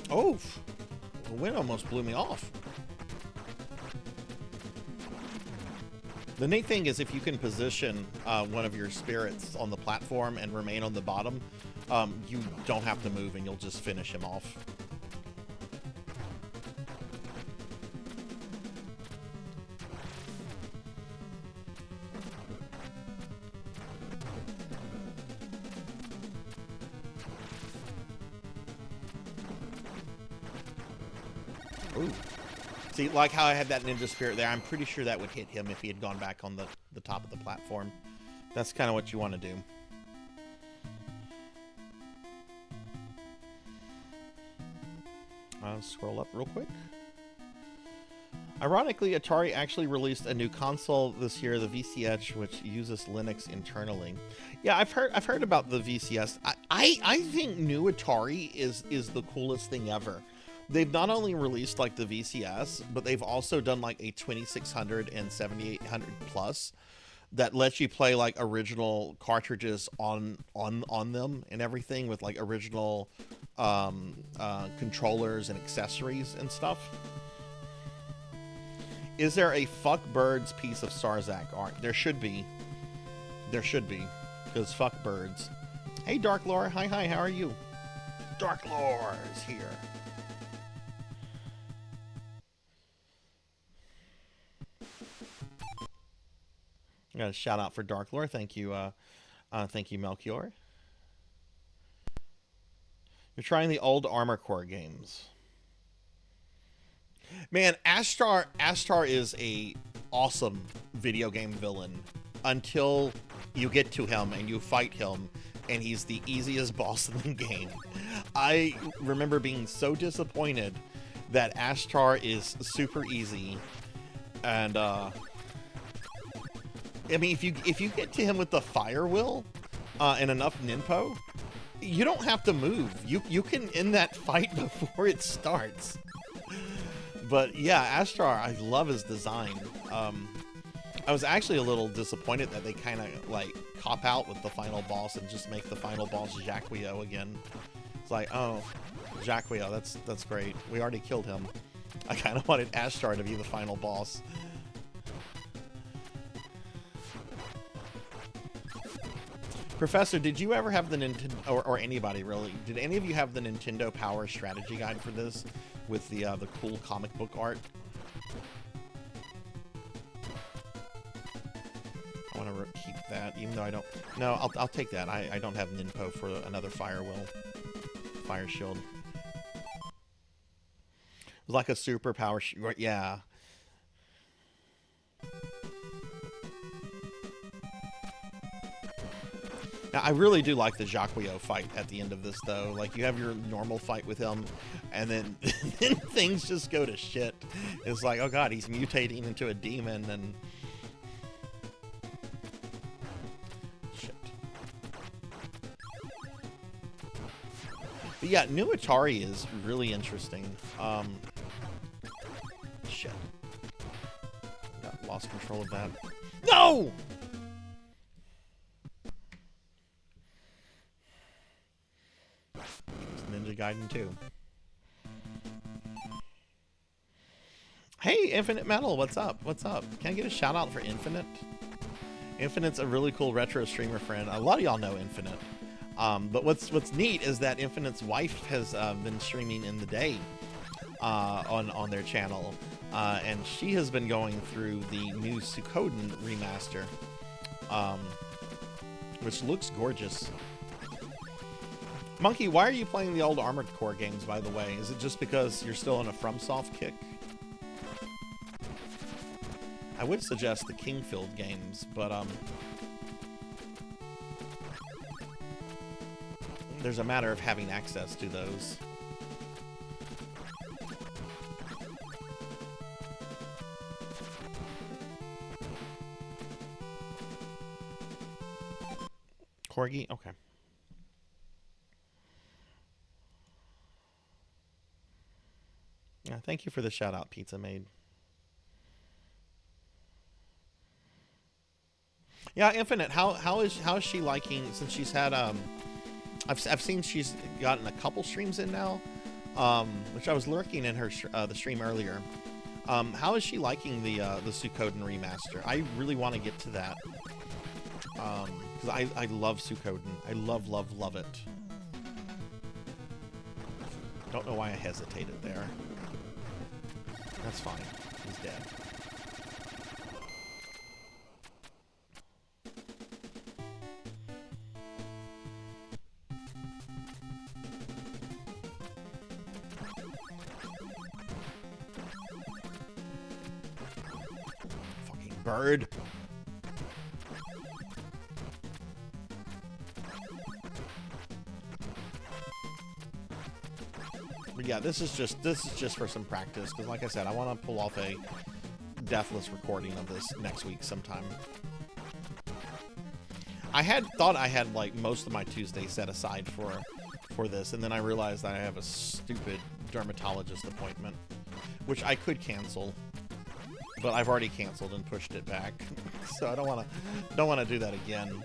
Oh, the wind almost blew me off. The neat thing is if you can position one of your spirits on the platform and remain on the bottom, you don't have to move and you'll just finish him off. Ooh. See, like how I had that ninja spirit there, I'm pretty sure that would hit him if he had gone back on the top of the platform. That's kind of what you want to do. I'll scroll up real quick. Ironically, Atari actually released a new console this year, the VCS, which uses Linux internally. Yeah, I've heard about the VCS. I think new Atari is the coolest thing ever. They've not only released like the VCS, but they've also done like a 2600 and 7800 plus that lets you play like original cartridges on them and everything with like original controllers and accessories and stuff. Is there a fuck birds piece of Sarzac art? There should be. There should be, because fuck birds. Hey, Dark Lore. Hi, how are you? Dark Lore is here. I got a shout out for Dark Lore. Thank you, Melchior. You're trying the old Armor Core games. Man, Ashtar is a awesome video game villain until you get to him and you fight him, and he's the easiest boss in the game. I remember being so disappointed that Ashtar is super easy, and I mean, if you get to him with the fire will and enough ninpo, you don't have to move. You can end that fight before it starts. But yeah, Ashtar, I love his design. I was actually a little disappointed that they kind of like cop out with the final boss and just make the final boss Jacquio again. It's like, oh, Jacquio, that's great. We already killed him. I kind of wanted Ashtar to be the final boss. Professor, did you ever have the Nintendo, or anybody really, did any of you have the Nintendo Power strategy guide for this with the cool comic book art? I want to keep that, even though I don't. No, I'll take that. I don't have Ninpo for another fire shield. It was like a super power, yeah. Now, I really do like the Jacquio fight at the end of this, though. Like, you have your normal fight with him, and then, then things just go to shit. It's like, oh god, he's mutating into a demon, and But yeah, new Atari is really interesting. Shit. Lost control of that. No! It's Ninja Gaiden 2. Hey, Infinite Metal, what's up? What's up? Can I get a shout out for Infinite? Infinite's a really cool retro streamer friend. A lot of y'all know Infinite. But what's neat is that Infinite's wife has been streaming in the day on their channel. And she has been going through the new Suikoden remaster, which looks gorgeous. Monkey, why are you playing the old Armored Core games, by the way? Is it just because you're still on a FromSoft kick? I would suggest the Kingfield games, but there's a matter of having access to those. Corgi? Okay. Yeah, thank you for the shout out, Pizza Maid. Yeah, Infinite, how is she liking, since she's had I've seen she's gotten a couple streams in now, which I was lurking in her the stream earlier. How is she liking the Suikoden remaster? I really want to get to that. Because I love Suikoden. I love it. Don't know why I hesitated there. That's fine. He's dead. Fucking bird. But yeah, this is just for some practice, because like I said, I want to pull off a deathless recording of this next week sometime. I had thought I had like most of my Tuesday set aside for this, and then I realized that I have a stupid dermatologist appointment, which I could cancel, but I've already canceled and pushed it back, so I don't want to do that again.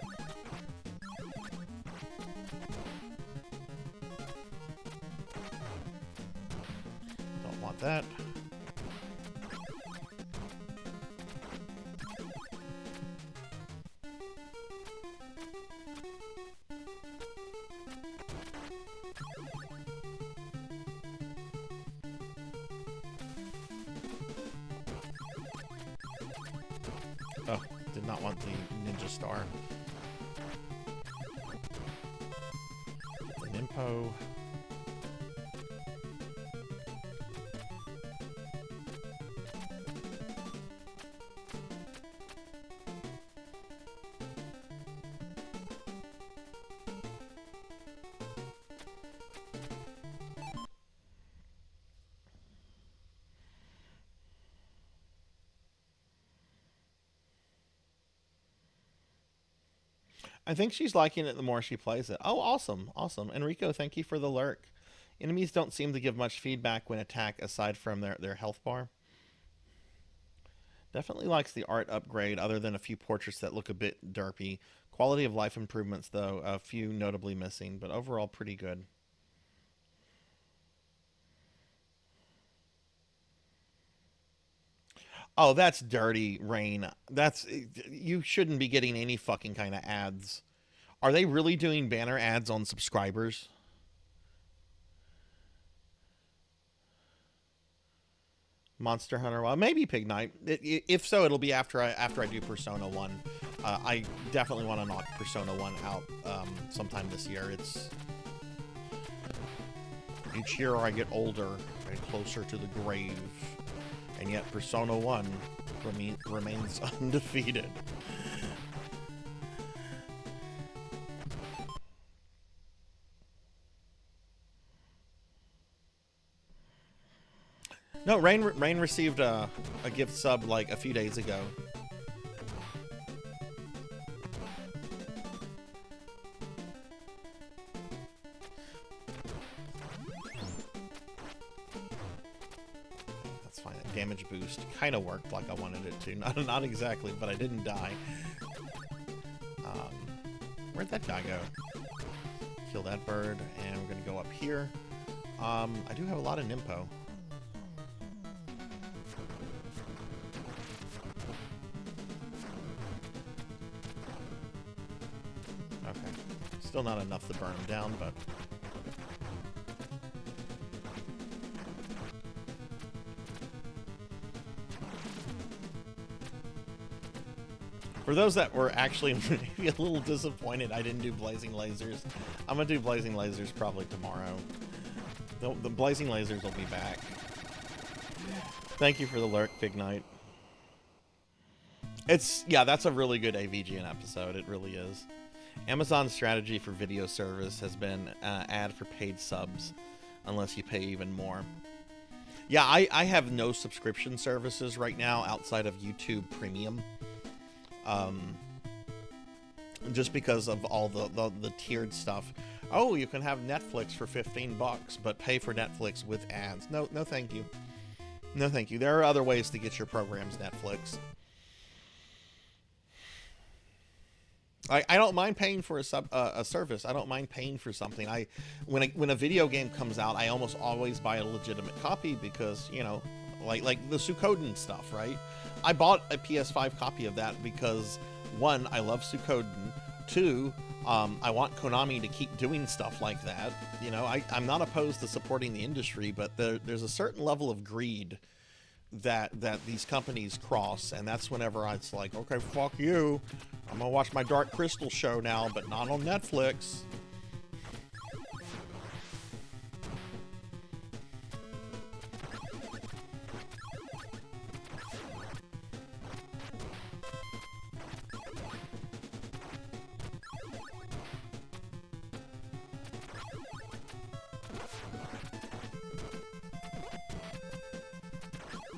That. Oh, did not want the ninja star. The Nimpo. I think she's liking it the more she plays it. Oh, awesome. Awesome. Enrico, thank you for the lurk. Enemies don't seem to give much feedback when attack aside from their health bar. Definitely likes the art upgrade, other than a few portraits that look a bit derpy. Quality of life improvements, though, a few notably missing, but overall pretty good. Oh, that's dirty, Rain. You shouldn't be getting any fucking kind of ads. Are they really doing banner ads on subscribers? Monster Hunter, well, maybe Pig Knight. If so, it'll be after I do Persona 1. I definitely want to knock Persona 1 out sometime this year. Each year I get older and closer to the grave. And yet Persona 1 remains undefeated. No, Rain received a gift sub like a few days ago. damage boost kind of worked like I wanted it to. Not exactly, but I didn't die. Where'd that guy go? Kill that bird, and we're gonna go up here. I do have a lot of Nimpo. Okay. Still not enough to burn him down, but... For those that were actually maybe a little disappointed I didn't do Blazing Lasers, I'm going to do Blazing Lasers probably tomorrow. The Blazing Lasers will be back. Thank you for the lurk, Big Knight. Yeah, that's a really good AVGN episode. It really is. Amazon's strategy for video service has been ad for paid subs, unless you pay even more. Yeah, I have no subscription services right now outside of YouTube Premium. Just because of all the tiered stuff. Oh, you can have Netflix for $15, but pay for Netflix with ads. No, thank you. No, thank you. There are other ways to get your programs Netflix. I don't mind paying for a service. I don't mind paying for something. When a video game comes out, I almost always buy a legitimate copy because, you know, like the Suikoden stuff, right? I bought a PS5 copy of that because, one, I love Suikoden. Two, I want Konami to keep doing stuff like that. You know, I'm not opposed to supporting the industry, but there's a certain level of greed that these companies cross, and that's whenever it's like, okay, fuck you. I'm gonna watch my Dark Crystal show now, but not on Netflix.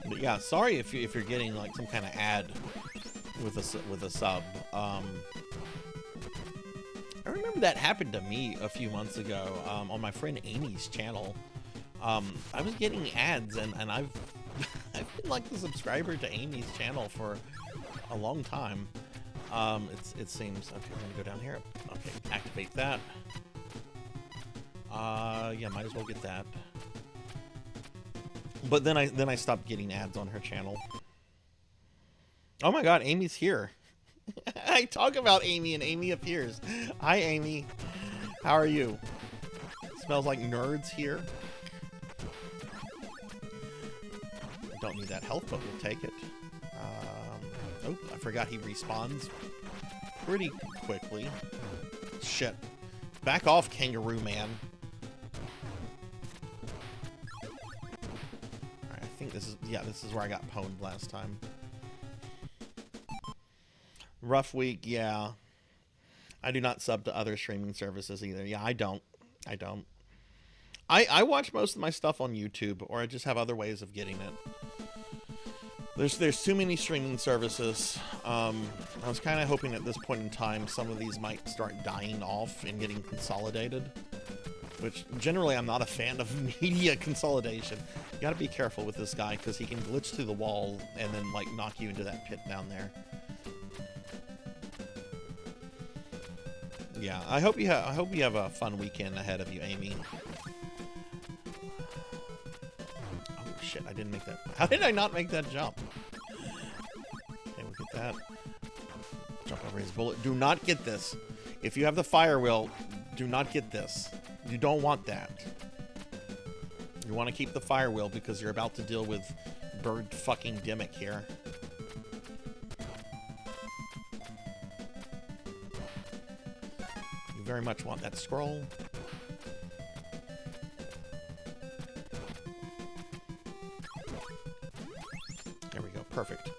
But yeah, sorry if you're getting like some kind of ad with a sub. I remember that happened to me a few months ago on my friend Amy's channel. I was getting ads, and I've I've been like the subscriber to Amy's channel for a long time. It seems. Okay, we're gonna go down here. Okay, activate that. Yeah, might as well get that. But then I stopped getting ads on her channel. Oh my god, Amy's here. I talk about Amy and Amy appears. Hi, Amy. How are you? Smells like nerds here. Don't need that health, but we'll take it. Oh, I forgot he respawns pretty quickly. Shit. Back off, Kangaroo Man. Alright, I think this is where I got pwned last time. Rough week, yeah. I do not sub to other streaming services either. Yeah, I don't. I watch most of my stuff on YouTube, or I just have other ways of getting it. There's too many streaming services. I was kind of hoping at this point in time some of these might start dying off and getting consolidated, which generally I'm not a fan of media consolidation. You gotta be careful with this guy because he can glitch through the wall and then like knock you into that pit down there. Yeah, I hope you have a fun weekend ahead of you, Amy. Oh shit, I didn't make that. How did I not make that jump? Okay, we'll get that. Jump over his bullet. Do not get this. If you have the fire wheel, do not get this. You don't want that. You want to keep the fire wheel because you're about to deal with bird fucking Dimmick here. Very much want that scroll. There we go, perfect.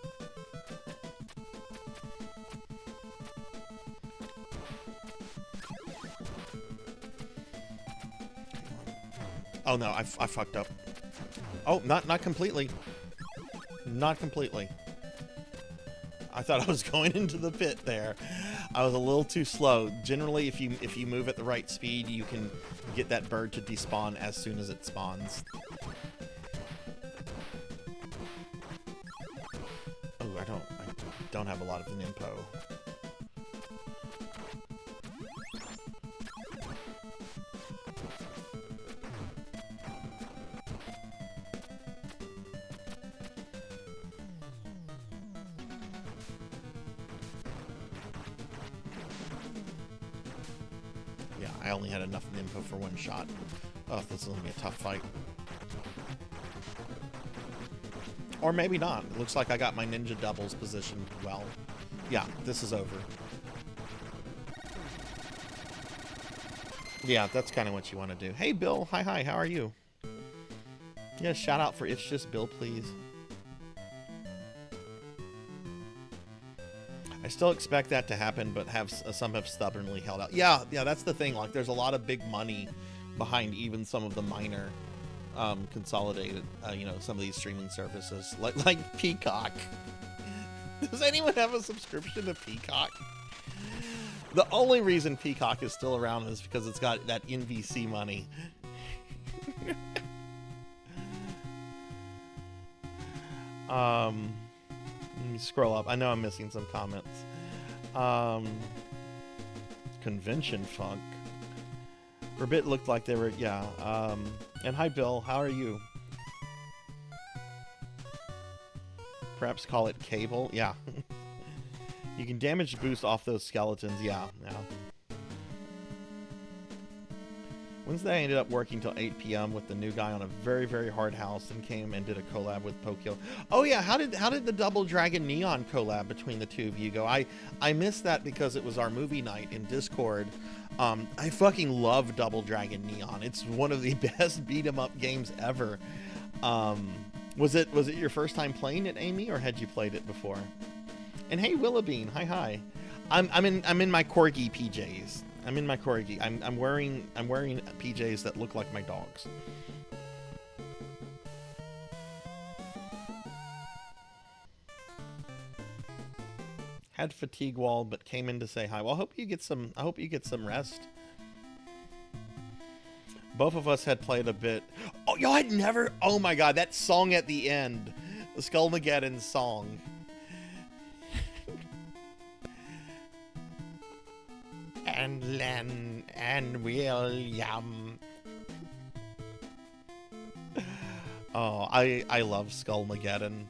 Oh no, I fucked up. Oh, not completely. Not completely. I thought I was going into the pit there. I was a little too slow. Generally, if you move at the right speed, you can get that bird to despawn as soon as it spawns. don't have a lot of an info. Yeah, I only had enough info for one shot. Oh, this is going to be a tough fight. Or maybe not. It looks like I got my ninja doubles positioned well. Yeah, this is over. Yeah, that's kind of what you want to do. Hey, Bill. Hi, how are you? Yeah, shout out for It's Just Bill, please. I still expect that to happen, but some have stubbornly held out. Yeah, that's the thing. Like, there's a lot of big money behind even some of the minor consolidated, you know, some of these streaming services, like Peacock. Does anyone have a subscription to Peacock? The only reason Peacock is still around is because it's got that NVC money. Let me scroll up. I know I'm missing some comments. Convention funk. For a bit, looked like they were, yeah. And hi, Bill. How are you? Perhaps call it cable. Yeah. You can damage boost off those skeletons. Yeah. Wednesday, I ended up working till 8 p.m. with the new guy on a very, very hard house, and came and did a collab with Pokyo. Oh yeah, how did the Double Dragon Neon collab between the two of you go? I missed that because it was our movie night in Discord. I fucking love Double Dragon Neon. It's one of the best beat 'em up games ever. Was it your first time playing it, Amy, or had you played it before? And hey, Willabean, hi. I'm in my corgi PJs. I'm in my corgi. I'm wearing PJs that look like my dog's. Had fatigue wall, but came in to say hi. Well, I hope you get some rest. Both of us had played a bit. Oh, y'all had never. Oh my God, that song at the end, the Skullmageddon song. And Len and William. Oh, I love Skullmageddon.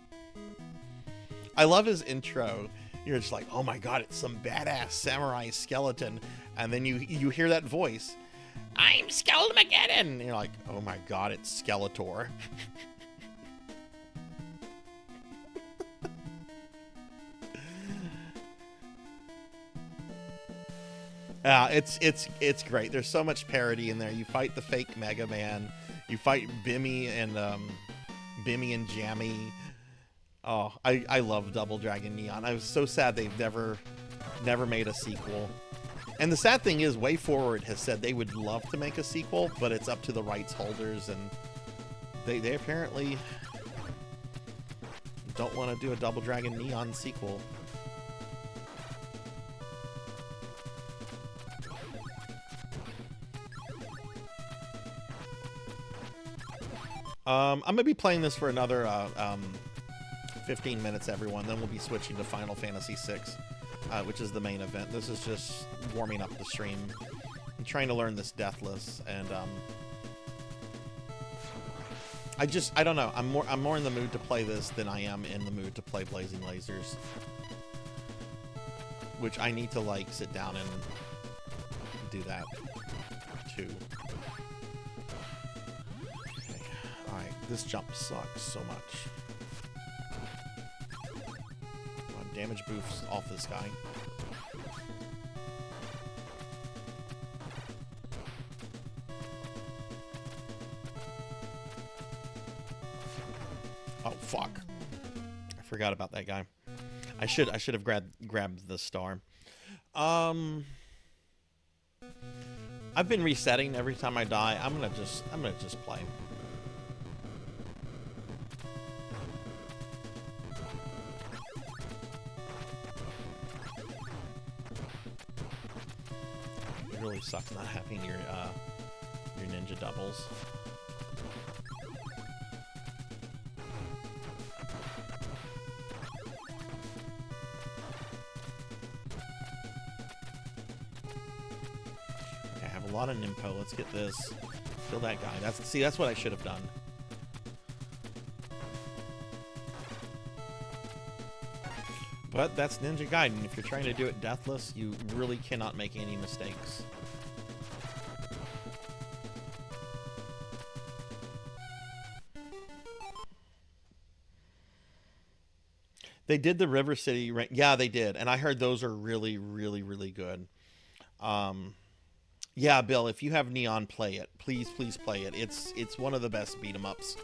I love his intro. You're just like, oh my God, it's some badass samurai skeleton, and then you hear that voice, I'm Skullmageddon, and you're like, oh my God, it's Skeletor. It's great. There's so much parody in there. You fight the fake Mega Man. You fight Bimmy and Jammy. Oh, I love Double Dragon Neon. I was so sad they've never made a sequel. And the sad thing is, Way Forward has said they would love to make a sequel, but it's up to the rights holders, and they apparently don't want to do a Double Dragon Neon sequel. I'm gonna be playing this for another 15 minutes, everyone. Then we'll be switching to Final Fantasy VI, which is the main event. This is just warming up the stream. I'm trying to learn this Deathless, and I don't know. I'm more in the mood to play this than I am in the mood to play Blazing Lasers, which I need to like sit down and do that too. This jump sucks so much. Come on, damage boosts off this guy. Oh fuck! I forgot about that guy. I should have grabbed the star. I've been resetting every time I die. I'm gonna just play. Really sucks not having your ninja doubles. lot of Nimpo. Let's get this. Kill that guy. That's what I should have done. But that's Ninja Gaiden. If you're trying to do it deathless, you really cannot make any mistakes. They did the River City. Yeah, they did. And I heard those are really, really, really good. Yeah, Bill, if you have Neon, play it. Please, please play it. It's one of the best beat 'em ups.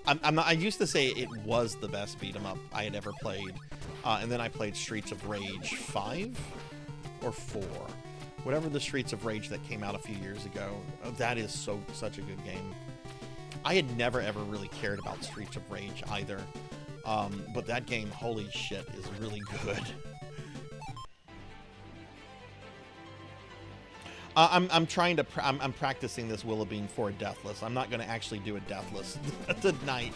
I used to say it was the best beat 'em up I had ever played. And then I played Streets of Rage 5 or 4. Whatever the Streets of Rage that came out a few years ago. That is such a good game. I had never ever really cared about Streets of Rage either. But that game, holy shit, is really good. I'm practicing this Willowbean for a deathless. I'm not going to actually do a deathless tonight.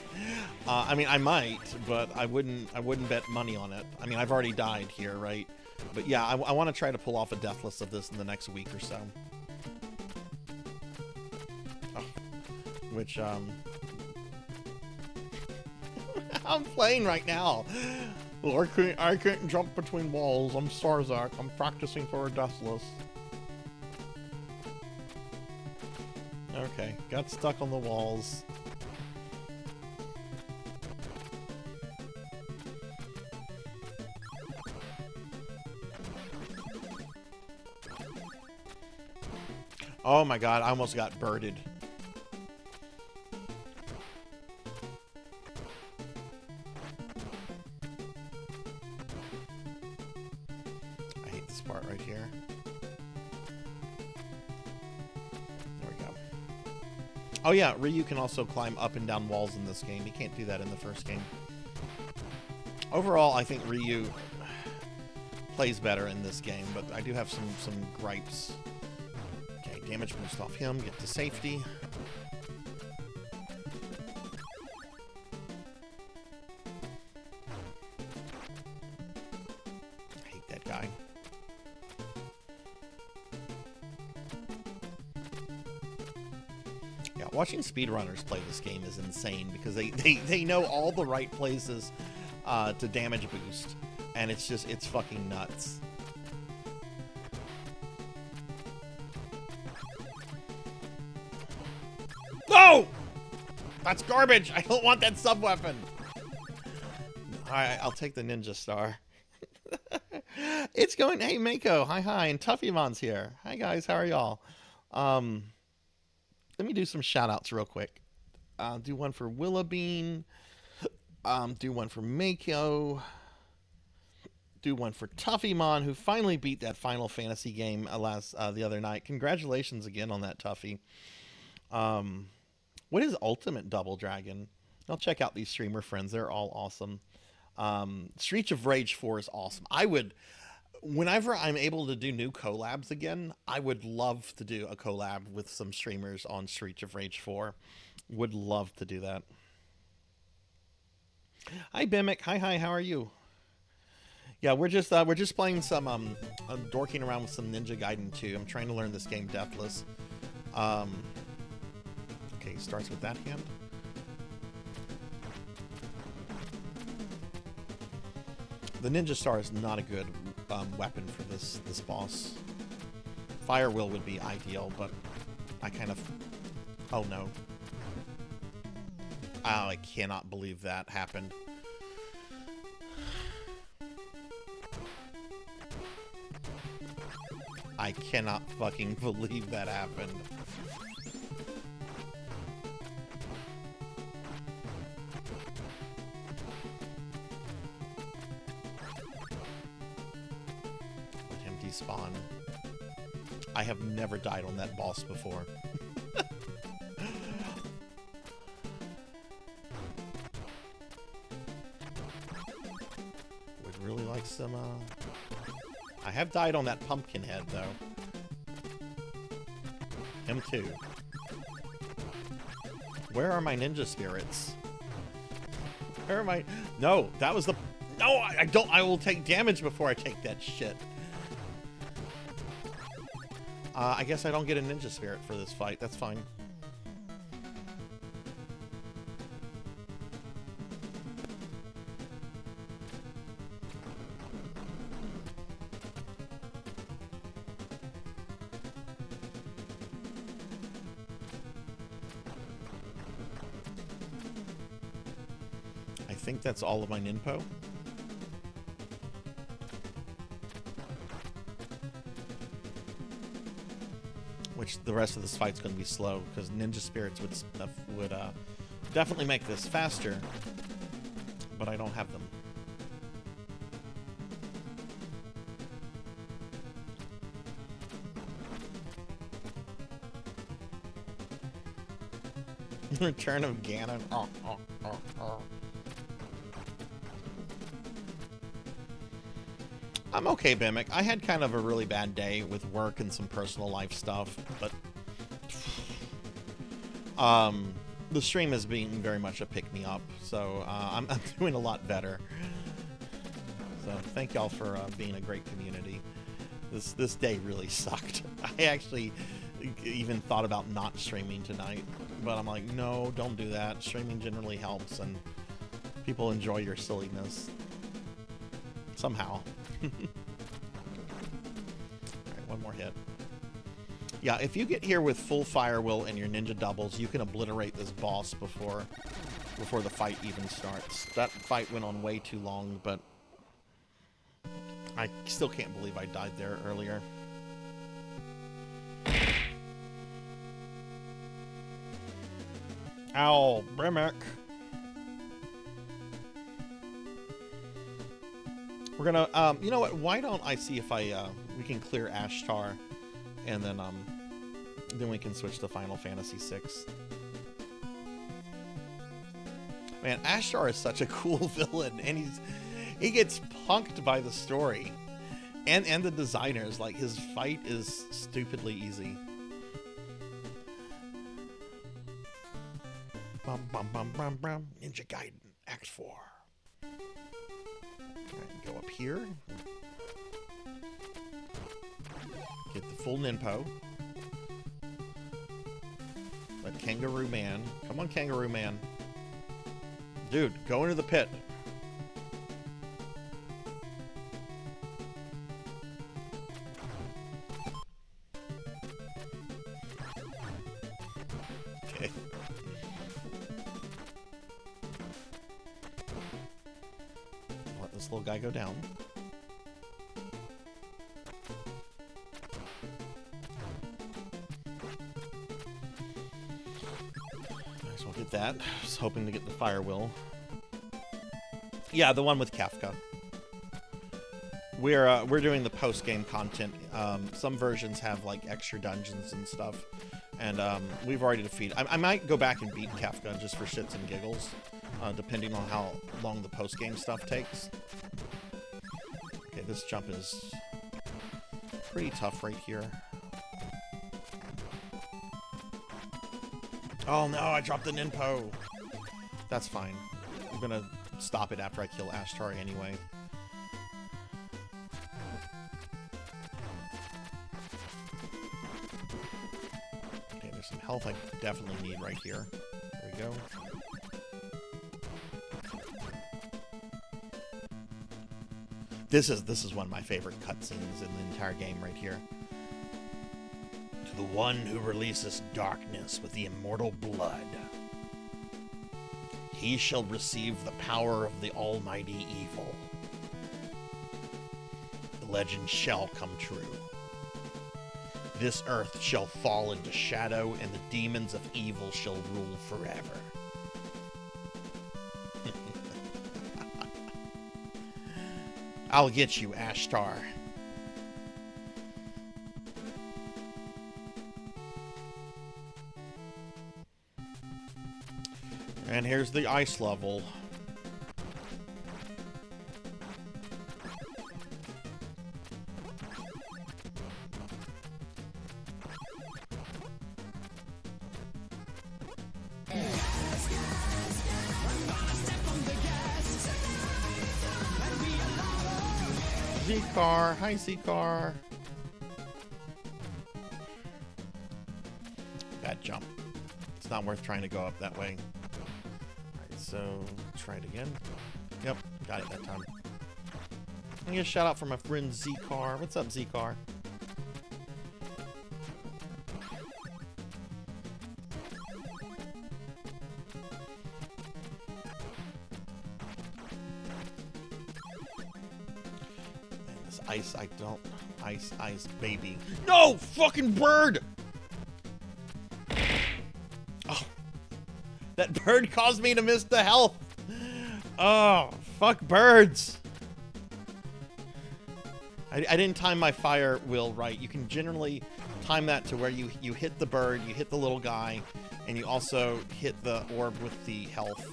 I mean, I might, but I wouldn't bet money on it. I mean, I've already died here, right? But yeah, I want to try to pull off a deathless of this in the next week or so. Oh, which I'm playing right now. Well, I can't jump between walls. I'm Sarzac. I'm practicing for a deathless. Okay, got stuck on the walls. Oh my god, I almost got birded. I hate this part right here. Oh yeah, Ryu can also climb up and down walls in this game. He can't do that in the first game. Overall, I think Ryu plays better in this game, but I do have some gripes. Okay, damage boost off him, get to safety. I hate that guy. Watching speedrunners play this game is insane because they know all the right places to damage boost, and it's fucking nuts. No! That's garbage! I don't want that sub-weapon! Alright, I'll take the ninja star. It's going... Hey, Mako! Hi, and Tuffymon's here. Hi, guys, how are y'all? Let me do some shout-outs real quick. Do one for Willowbean. Do one for Mako. Do one for Tuffymon, who finally beat that Final Fantasy game the other night. Congratulations again on that, Tuffy. What is Ultimate Double Dragon? I'll check out these streamer friends. They're all awesome. Streets of Rage 4 is awesome. Whenever I'm able to do new collabs again, I would love to do a collab with some streamers on Streets of Rage 4. Would love to do that. Hi, Bimic. Hi, how are you? Yeah, we're just playing some, dorking around with some Ninja Gaiden 2. I'm trying to learn this game deathless. Okay, starts with that hand. The Ninja Star is not a good weapon for this boss. Fire Will would be ideal, but I kind of... Oh no. Oh, I cannot believe that happened. I cannot fucking believe that happened. Despawn. I have never died on that boss before. Would really like some, I have died on that pumpkin head, though. Him too. Where are my ninja spirits? Where am I? No, that was the... No, I don't... I will take damage before I take that shit. I guess I don't get a ninja spirit for this fight. That's fine. I think that's all of my ninpo. Which the rest of this fight's going to be slow because ninja spirits would definitely make this faster, but I don't have them. Return of Ganon. Oh, oh, oh, oh. I'm okay, Bimic. I had kind of a really bad day with work and some personal life stuff, but the stream is being very much a pick-me-up, so I'm doing a lot better. So thank y'all for being a great community. This day really sucked. I actually even thought about not streaming tonight, but I'm like, no, don't do that. Streaming generally helps, and people enjoy your silliness somehow. Alright, one more hit. Yeah, if you get here with full fire will and your ninja doubles, you can obliterate this boss before the fight even starts. That fight went on way too long, but I still can't believe I died there earlier. Ow, Brimmick. We're gonna, you know what? Why don't I see if we can clear Ashtar, and then we can switch to Final Fantasy VI. Man, Ashtar is such a cool villain, and he gets punked by the story, and the designers. Like, his fight is stupidly easy. Bum bum bum bum bum. Ninja Gaiden Act 4. Go up here. Get the full ninpo. Let Kangaroo Man. Come on, Kangaroo Man. Dude, go into the pit. Okay. Let this little guy go down. Might as well get that. I was hoping to get the fire will. Yeah, the one with Kafka. We're doing the post-game content. Some versions have like extra dungeons and stuff, and we've already defeated. I might go back and beat Kafka just for shits and giggles, depending on how long the post-game stuff takes. Okay, this jump is pretty tough right here. Oh no, I dropped the ninpo. That's fine. I'm gonna stop it after I kill Ashtar anyway. Okay, there's some health I definitely need right here. There we go. This is one of my favorite cutscenes in the entire game right here. To the one who releases darkness with the immortal blood, he shall receive the power of the almighty evil. The legend shall come true. This earth shall fall into shadow, and the demons of evil shall rule forever. I'll get you, Ashtar. And here's the ice level. Z-Car. Hi, Z-Car. jump. It's not worth trying to go up that way. Alright, so try it again. Yep, got it that time. I'm gonna shout out for my friend Z-Car. What's up, Z-Car? Ice, I don't. Ice, baby. No! Fucking bird! Oh. That bird caused me to miss the health. Oh, fuck birds. I didn't time my fire wheel right. You can generally time that to where you hit the bird, you hit the little guy, and you also hit the orb with the health.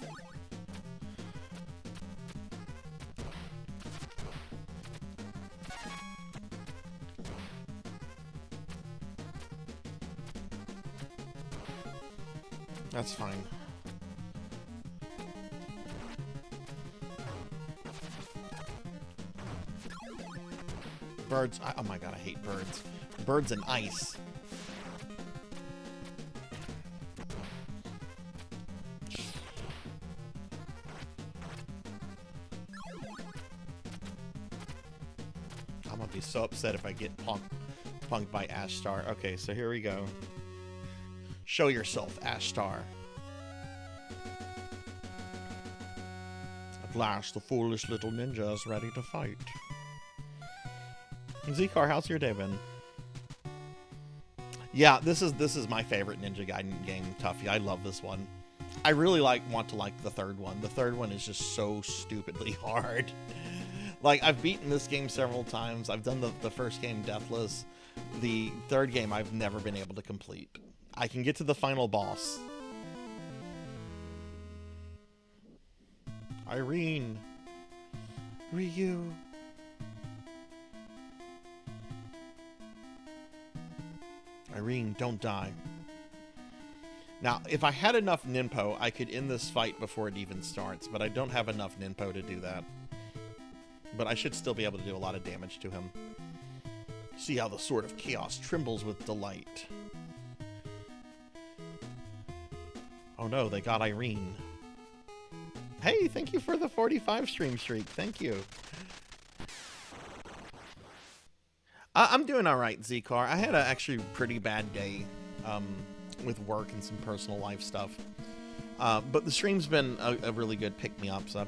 That's fine. Birds. Oh my god, I hate birds. Birds and ice. I'm gonna be so upset if I get punked by Ashtar. Okay, so here we go. Show yourself, Ashtar. At last, the foolish little ninja is ready to fight. Z-Car, how's your day been? Yeah, this is my favorite Ninja Gaiden game, Tuffy. I love this one. I really want to like the third one. The third one is just so stupidly hard. Like, I've beaten this game several times. I've done the first game deathless. The third game I've never been able to complete. I can get to the final boss. Irene. Ryu. Irene, don't die. Now, if I had enough Ninpo, I could end this fight before it even starts, but I don't have enough Ninpo to do that. But I should still be able to do a lot of damage to him. See how the Sword of Chaos trembles with delight. Oh no, they got Irene. Hey, thank you for the 45 stream streak. Thank you. I'm doing alright, Z-Car. I had a actually pretty bad day with work and some personal life stuff. But the stream's been a really good pick-me-up, so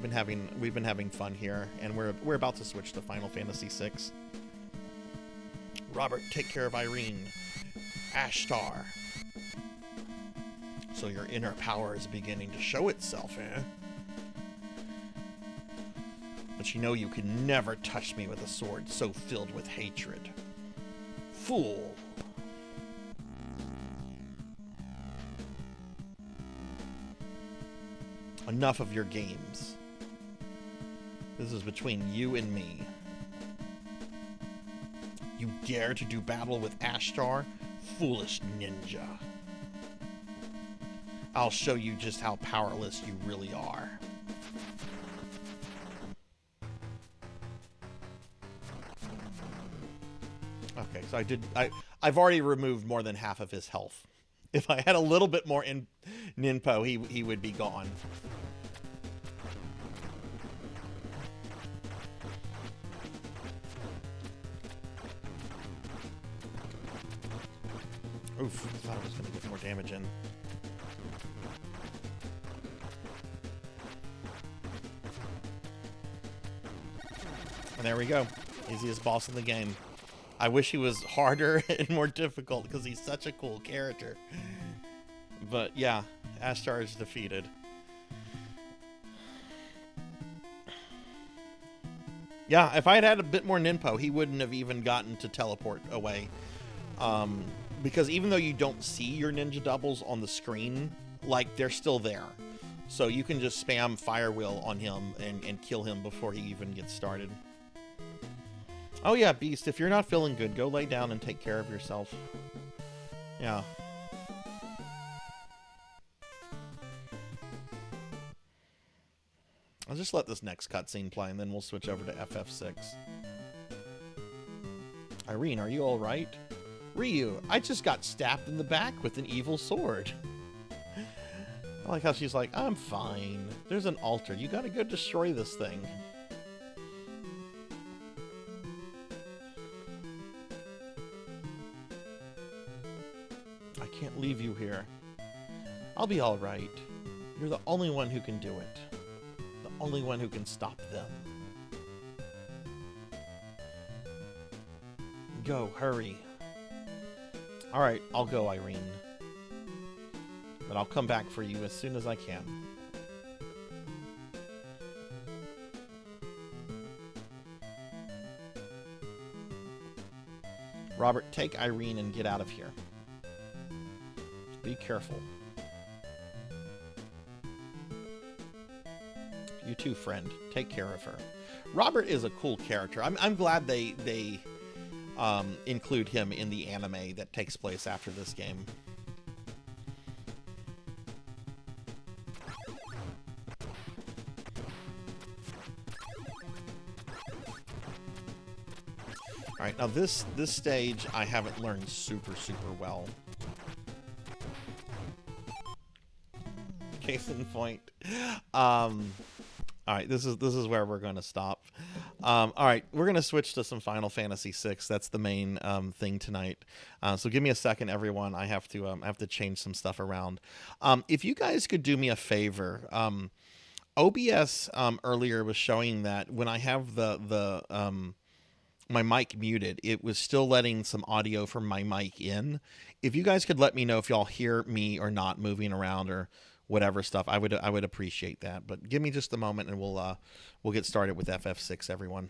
we've been having fun here, and we're about to switch to Final Fantasy VI. Robert, take care of Irene. Ashtar. So your inner power is beginning to show itself, eh? But you know you can never touch me with a sword so filled with hatred. Fool. Enough of your games. This is between you and me. You dare to do battle with Ashtar? Foolish ninja. I'll show you just how powerless you really are. Okay, so I've already removed more than half of his health. If I had a little bit more in Ninpo, he would be gone. Oof, I thought I was going to get more damage in. And there we go. Easiest boss in the game. I wish he was harder and more difficult because he's such a cool character. But yeah, Ashtar is defeated. Yeah, if I had a bit more Ninpo, he wouldn't have even gotten to teleport away. Because even though you don't see your ninja doubles on the screen, like, they're still there. So you can just spam Fire Wheel on him and kill him before he even gets started. Oh yeah, Beast, if you're not feeling good, go lay down and take care of yourself. Yeah. I'll just let this next cutscene play, and then we'll switch over to FF6. Irene, are you alright? Ryu, I just got stabbed in the back with an evil sword. I like how she's like, I'm fine. There's an altar. You gotta go destroy this thing. I can't leave you here. I'll be alright. You're the only one who can do it. The only one who can stop them. Go, hurry. Alright, I'll go, Irene. But I'll come back for you as soon as I can. Robert, take Irene and get out of here. Be careful. You too, friend. Take care of her. Robert is a cool character. I'm glad they include him in the anime that takes place after this game. All right, now this stage I haven't learned super well. Case in point. All right, this is where we're going to stop. All right, we're going to switch to some Final Fantasy VI. That's the main thing tonight. So give me a second, everyone. I have to change some stuff around. If you guys could do me a favor, OBS earlier was showing that when I have the my mic muted, it was still letting some audio from my mic in. If you guys could let me know if y'all hear me or not moving around or whatever stuff, I would appreciate that. But give me just a moment and we'll get started with FF6, everyone.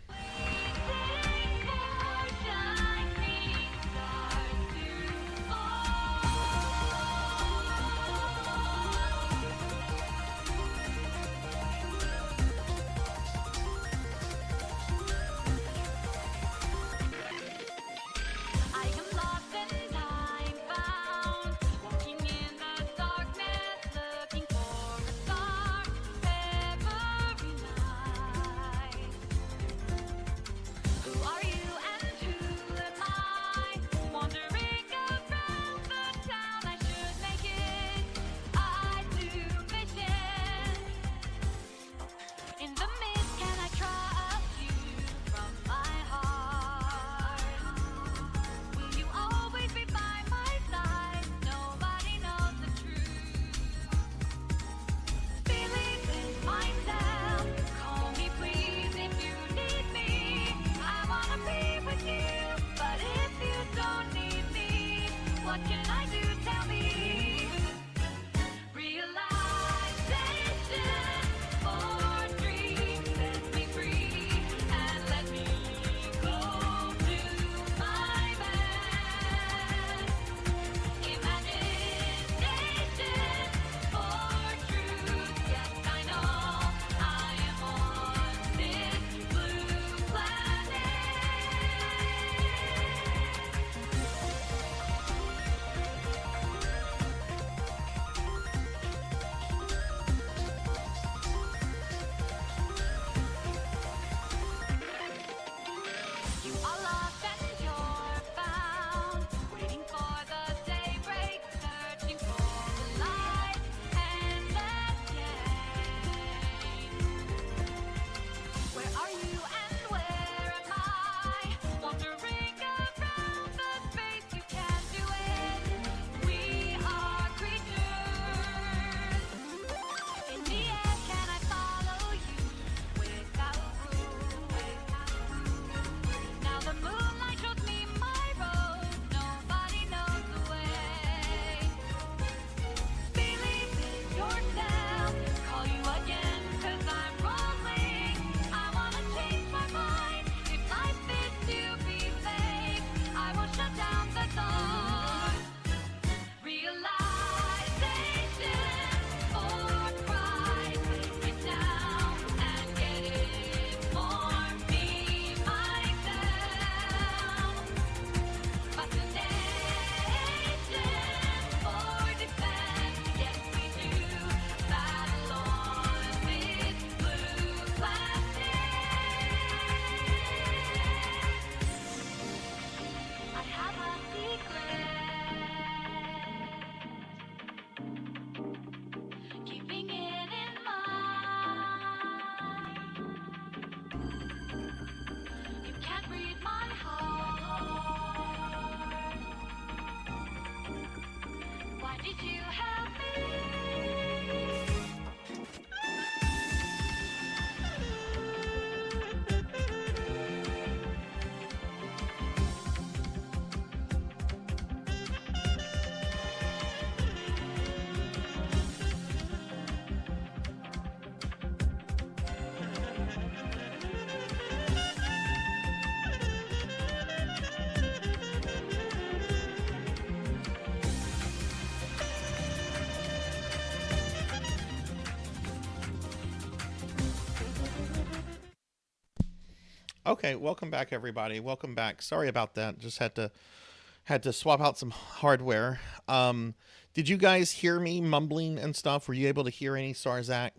Okay, welcome back, everybody. Welcome back. Sorry about that. Just had to swap out some hardware. Did you guys hear me mumbling and stuff? Were you able to hear any Sarzac,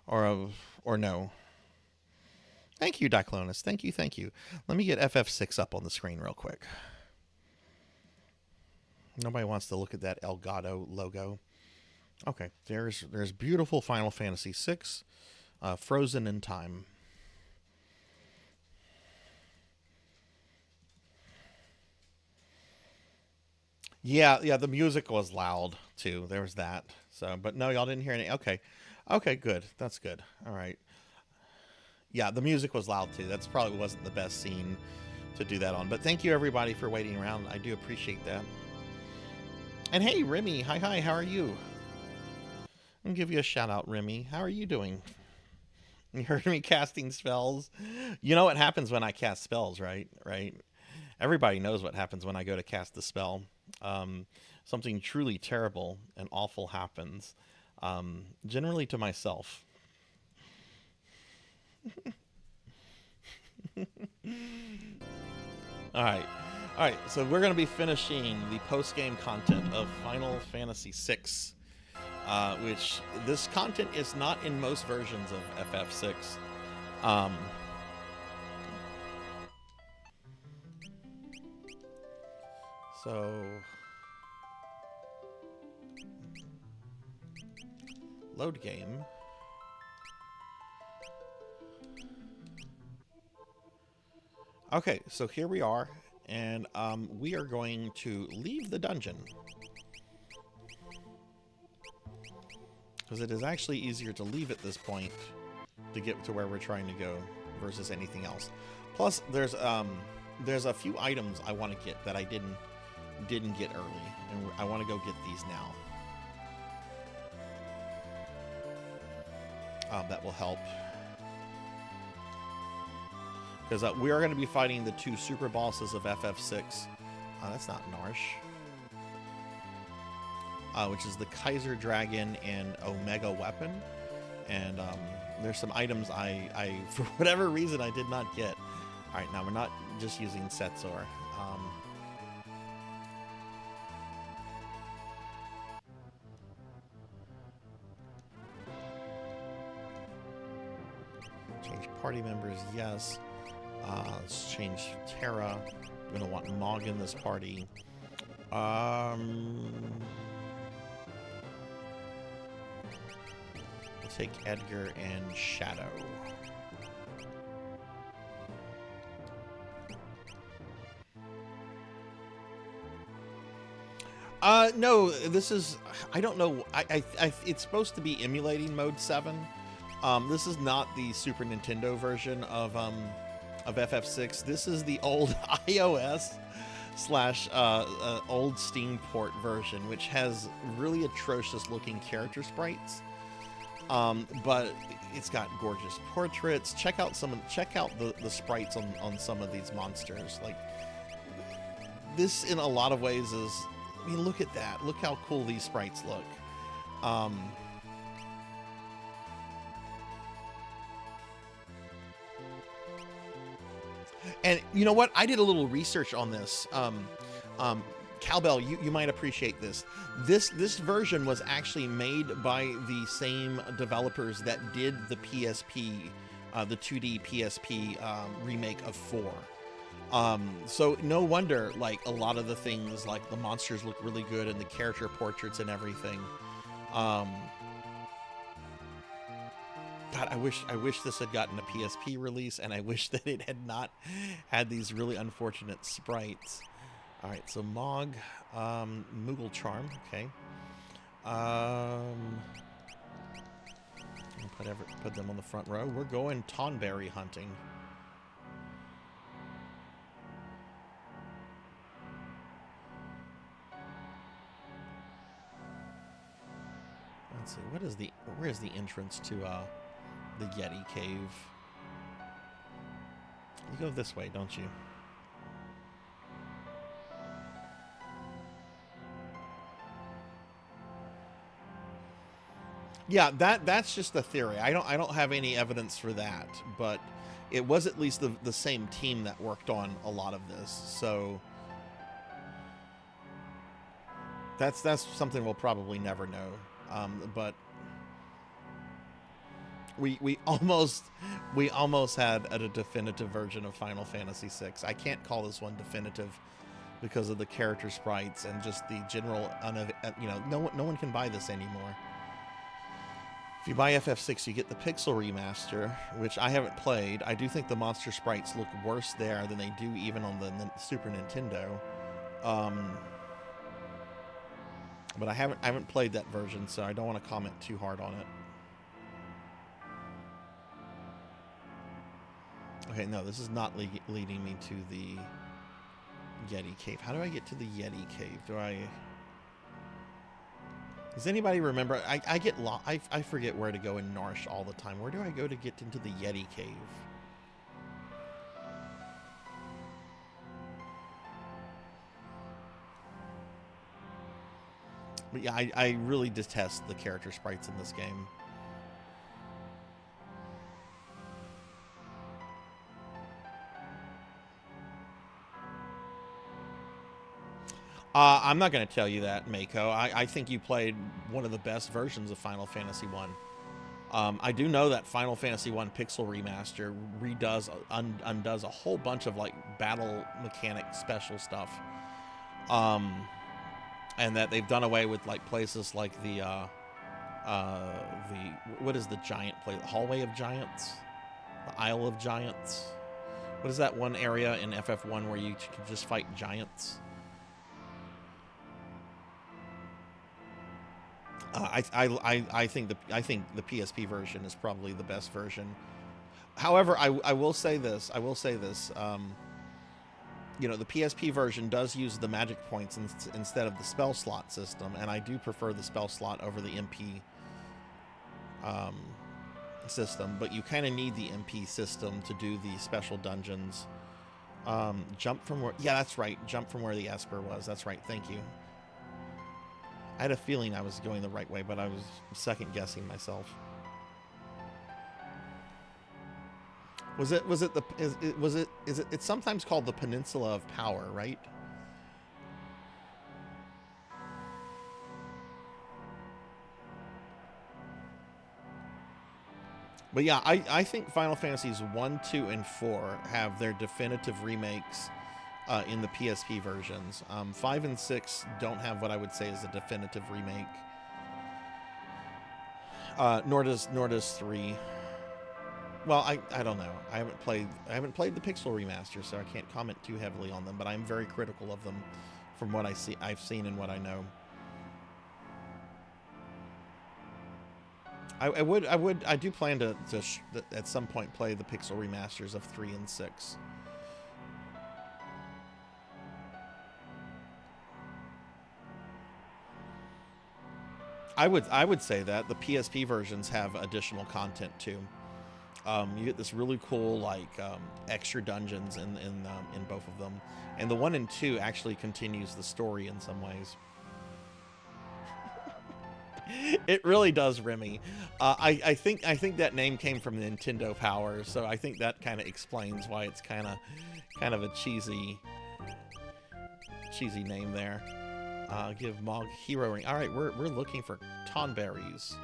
or no? Thank you, Diclonus. Thank you, thank you. Let me get FF6 up on the screen real quick. Nobody wants to look at that Elgato logo. Okay, there's beautiful Final Fantasy VI, frozen in time. Yeah, the music was loud too. There was that. So, but no, y'all didn't hear any. Okay, good. That's good. All right. Yeah, the music was loud too. That's probably wasn't the best scene to do that on. But thank you everybody for waiting around. I do appreciate that. And hey, Remy, hi, how are you? I'll give you a shout out, Remy. How are you doing? You heard me casting spells. You know what happens when I cast spells, right? Right. Everybody knows what happens when I go to cast the spell. Something truly terrible and awful happens. Generally to myself. All right. So we're going to be finishing the post-game content of Final Fantasy VI, which this content is not in most versions of FF6. So load game. Okay, so here we are, and we are going to leave the dungeon. Because it is actually easier to leave at this point to get to where we're trying to go versus anything else. Plus, there's a few items I want to get that I didn't get early, and I want to go get these now. That will help. Because we are going to be fighting the two super bosses of FF6. That's not Narsh. Which is the Kaiser Dragon and Omega Weapon. And there's some items I for whatever reason, I did not get. Alright, now we're not just using Setsor. Change party members, yes. Let's change Terra. We're going to want Mog in this party. We'll take Edgar and Shadow. No, this is, I don't know. It's supposed to be emulating Mode 7. This is not the Super Nintendo version of FF6. This is the old iOS / old Steam port version, which has really atrocious looking character sprites. But it's got gorgeous portraits. Check out the sprites on some of these monsters. Like, this in a lot of ways is, I mean, look at that. Look how cool these sprites look. And you know what? I did a little research on this. Cowbell, you might appreciate this. This version was actually made by the same developers that did the PSP, the 2D PSP remake of 4. So no wonder, like, a lot of the things, like the monsters look really good and the character portraits and everything. God, I wish this had gotten a PSP release, and I wish that it had not had these really unfortunate sprites. All right, so Mog, Moogle Charm, okay. Put them on the front row. We're going Tonberry hunting. Let's see, where's the entrance to the Yeti cave? You go this way, don't you? Yeah, that's just a theory. I don't have any evidence for that, but it was at least the same team that worked on a lot of this. So that's something we'll probably never know. But we almost had a definitive version of Final Fantasy VI. I can't call this one definitive because of the character sprites and just the general no one can buy this anymore. If you buy FF6, you get the Pixel Remaster, which I haven't played. I do think the monster sprites look worse there than they do even on the Super Nintendo. But I haven't played that version, so I don't want to comment too hard on it. Okay, no, this is not leading me to the Yeti Cave. How do I get to the Yeti Cave? Does anybody remember? I get lost. I forget where to go in Narsh all the time. Where do I go to get into the Yeti Cave? But yeah, I really detest the character sprites in this game. I'm not going to tell you that, Mako. I think you played one of the best versions of Final Fantasy 1. I do know that Final Fantasy 1 Pixel Remaster undoes a whole bunch of like battle mechanic special stuff. And that they've done away with like places like the what is the giant place? The Hallway of Giants? The Isle of Giants? What is that one area in FF1 where you can just fight giants? I think the PSP version is probably the best version. However, I will say this. You know, the PSP version does use the magic points instead of the spell slot system, and I do prefer the spell slot over the MP system. But you kind of need the MP system to do the special dungeons. Jump from where? Yeah, that's right. Jump from where the Esper was. That's right. Thank you. I had a feeling I was going the right way, but I was second guessing myself. It's sometimes called the Peninsula of Power, right? But yeah, I think Final Fantasies 1, 2, and 4 have their definitive remakes in the PSP versions. 5 and 6 don't have what I would say is a definitive remake. Nor does 3. Well, I don't know. I haven't played the Pixel Remaster, so I can't comment too heavily on them. But I'm very critical of them, from what I've seen and what I know. I do plan to at some point play the Pixel Remasters of 3 and 6. I would say that the PSP versions have additional content too. You get this really cool like extra dungeons in both of them, and the 1 and 2 actually continues the story in some ways. It really does, Remy. I think that name came from Nintendo Power, so I think that kind of explains why it's kind of a cheesy name there. Give Mog hero ring. All right, we're looking for tonberries.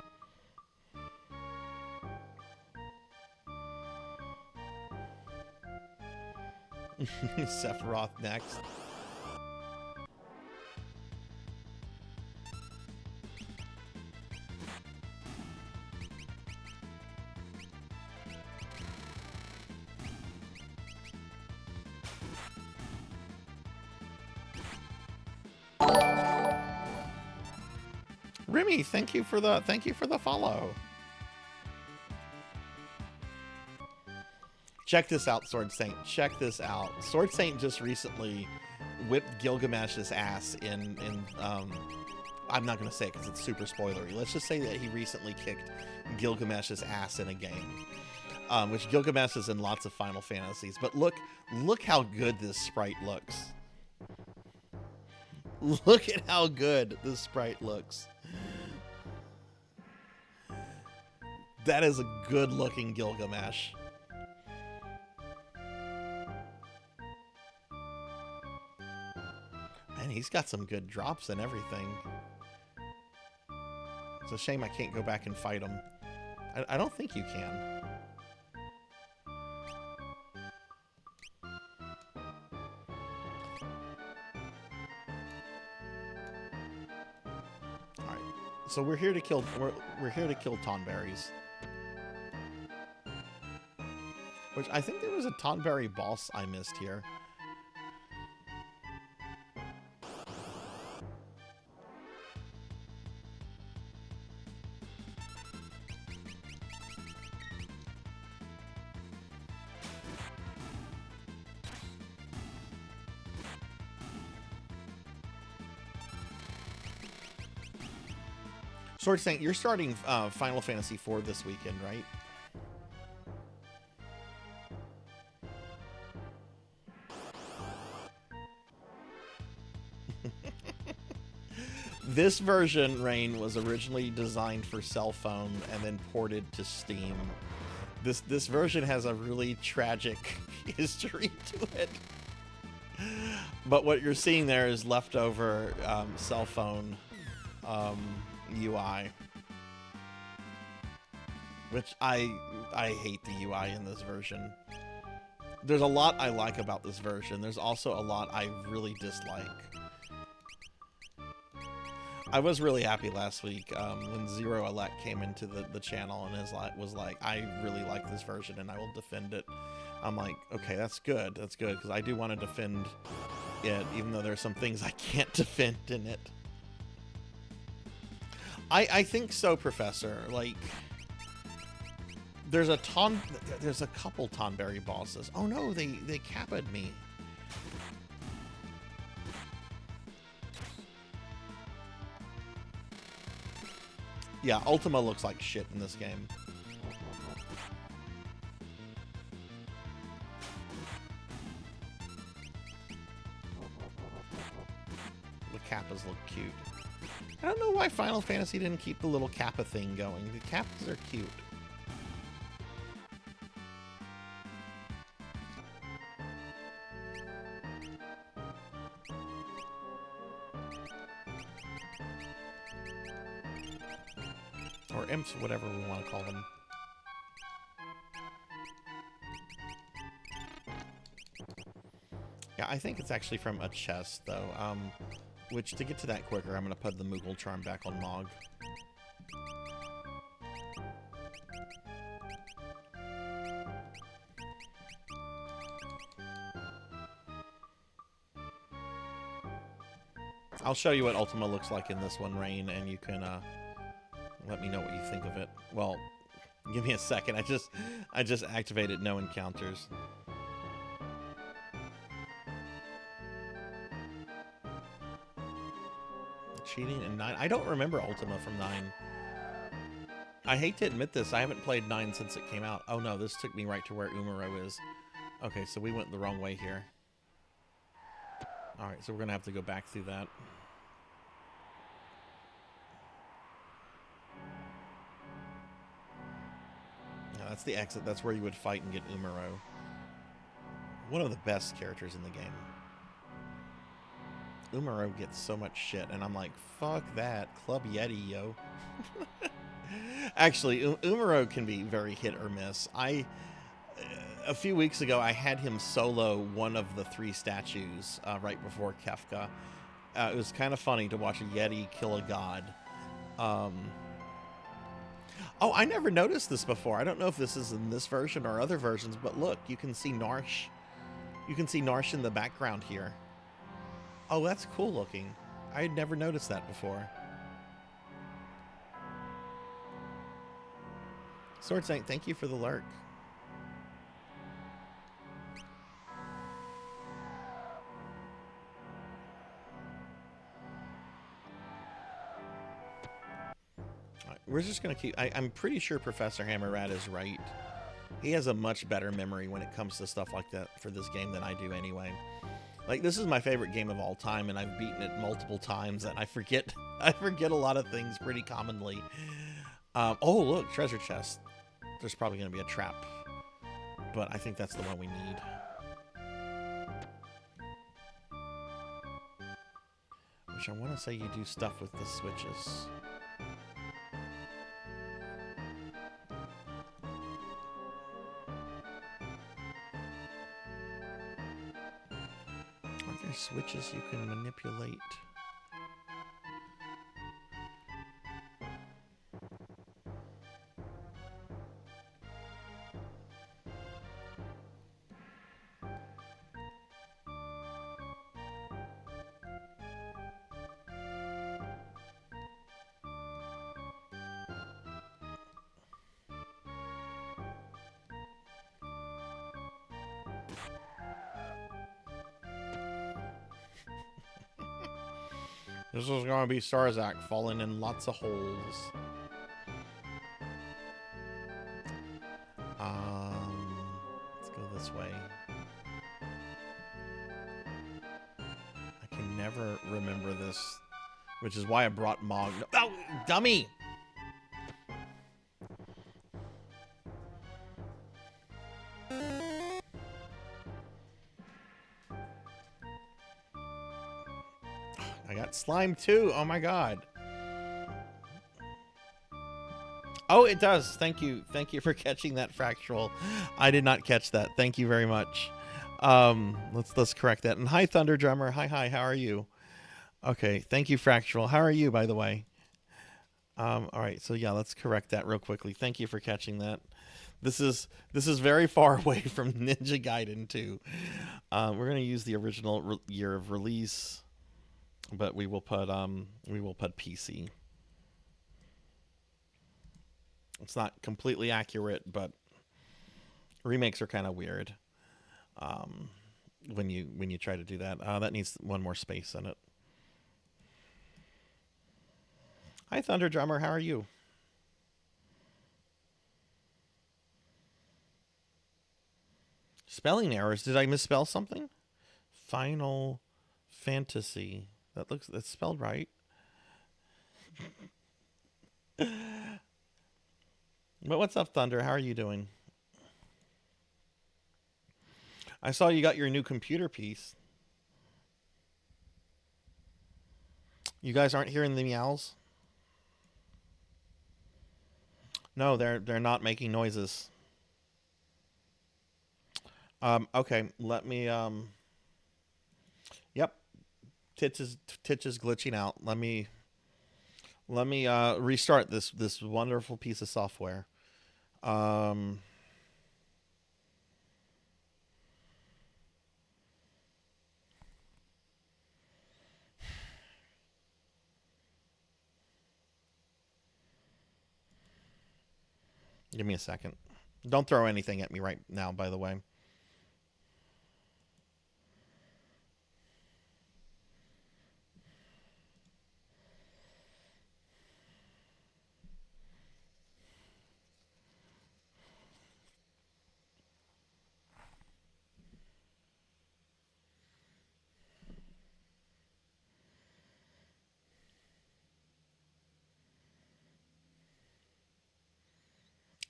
Sephiroth next. Remy, thank you for the follow. Check this out, Sword Saint. Check this out. Sword Saint just recently whipped Gilgamesh's ass in I'm not going to say it because it's super spoilery. Let's just say that he recently kicked Gilgamesh's ass in a game. which Gilgamesh is in lots of Final Fantasies. But look how good this sprite looks. Look at how good this sprite looks. That is a good-looking Gilgamesh. Man, he's got some good drops and everything. It's a shame I can't go back and fight him. I don't think you can. Alright. So we're here to kill Tonberries. Which I think there was a Tonberry boss I missed here. Sword Saint, you're starting Final Fantasy IV this weekend, right? This version, Rain, was originally designed for cell phone and then ported to Steam. This version has a really tragic history to it. But what you're seeing there is leftover cell phone UI, which I hate the UI in this version. There's a lot I like about this version. There's also a lot I really dislike. I was really happy last week when Zero Elect came into the channel and was like, I really like this version and I will defend it. I'm like, okay, that's good, because I do want to defend it, even though there's some things I can't defend in it. I think so, Professor. Like, there's a couple Tonberry bosses. Oh no, they capped me. Yeah, Ultima looks like shit in this game. The Kappas look cute. I don't know why Final Fantasy didn't keep the little Kappa thing going. The Kappas are cute. Or imps, whatever we want to call them. Yeah, I think it's actually from a chest, though. Which, to get to that quicker, I'm going to put the Moogle Charm back on Mog. I'll show you what Ultima looks like in this one, Rain, and you can let me know what you think of it. Well, give me a second. I just activated no encounters. Cheating in 9. I don't remember Ultima from 9. I hate to admit this. I haven't played 9 since it came out. Oh no, this took me right to where Umaro is. Okay, so we went the wrong way here. Alright, so we're going to have to go back through that. No, that's the exit. That's where you would fight and get Umaro. One of the best characters in the game. Umaro gets so much shit, and I'm like, fuck that. Club Yeti, yo. Actually, Umaro can be very hit or miss. A few weeks ago, I had him solo one of the 3 statues right before Kefka. It was kind of funny to watch a Yeti kill a god. Oh, I never noticed this before. I don't know if this is in this version or other versions, but look, you can see Narsh. You can see Narsh in the background here. Oh, that's cool looking. I had never noticed that before. Sword Saint, thank you for the lurk. We're just going to keep... I'm pretty sure Professor Hammerrat is right. He has a much better memory when it comes to stuff like that for this game than I do anyway. Like, this is my favorite game of all time, and I've beaten it multiple times, and I forget I forget a lot of things pretty commonly. Oh, look, treasure chest. There's probably going to be a trap, but I think that's the one we need. Which I want to say you do stuff with the switches. Aren't there switches you can manipulate? This is going to be Sarzac falling in lots of holes. Let's go this way. I can never remember this, which is why I brought Mog. Oh, dummy! I got slime too. Oh my god. Oh, it does. Thank you. Thank you for catching that, Fractual. I did not catch that. Thank you very much. Let's correct that. And hi, Thunder Drummer. Hi. How are you? Okay. Thank you, Fractual. How are you, by the way? All right. So yeah, let's correct that real quickly. Thank you for catching that. This is very far away from Ninja Gaiden 2. We're gonna use the original year of release. But we will put PC. It's not completely accurate, but remakes are kind of weird. When you try to do that, that needs one more space in it. Hi, Thunder Drummer. How are you? Spelling errors. Did I misspell something? Final Fantasy. That's spelled right. But what's up, Thunder? How are you doing? I saw you got your new computer piece. You guys aren't hearing the meows? No, they're not making noises. Okay, let me Yep. Titch is glitching out. Let me restart this wonderful piece of software. Give me a second. Don't throw anything at me right now, by the way.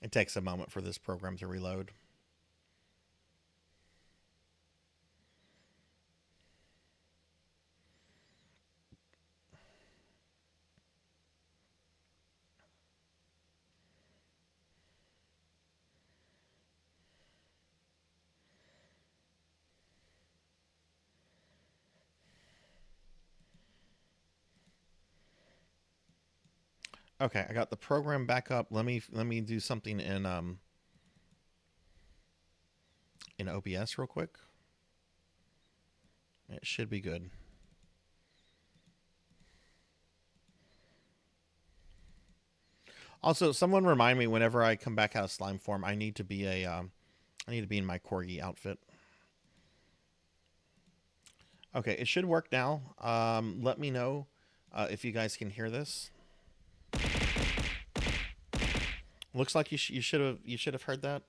It takes a moment for this program to reload. Okay, I got the program back up. Let me do something in OBS real quick. It should be good. Also, someone remind me whenever I come back out of slime form, I need to be in my corgi outfit. Okay, it should work now. Let me know if you guys can hear this. Looks like you should have heard that.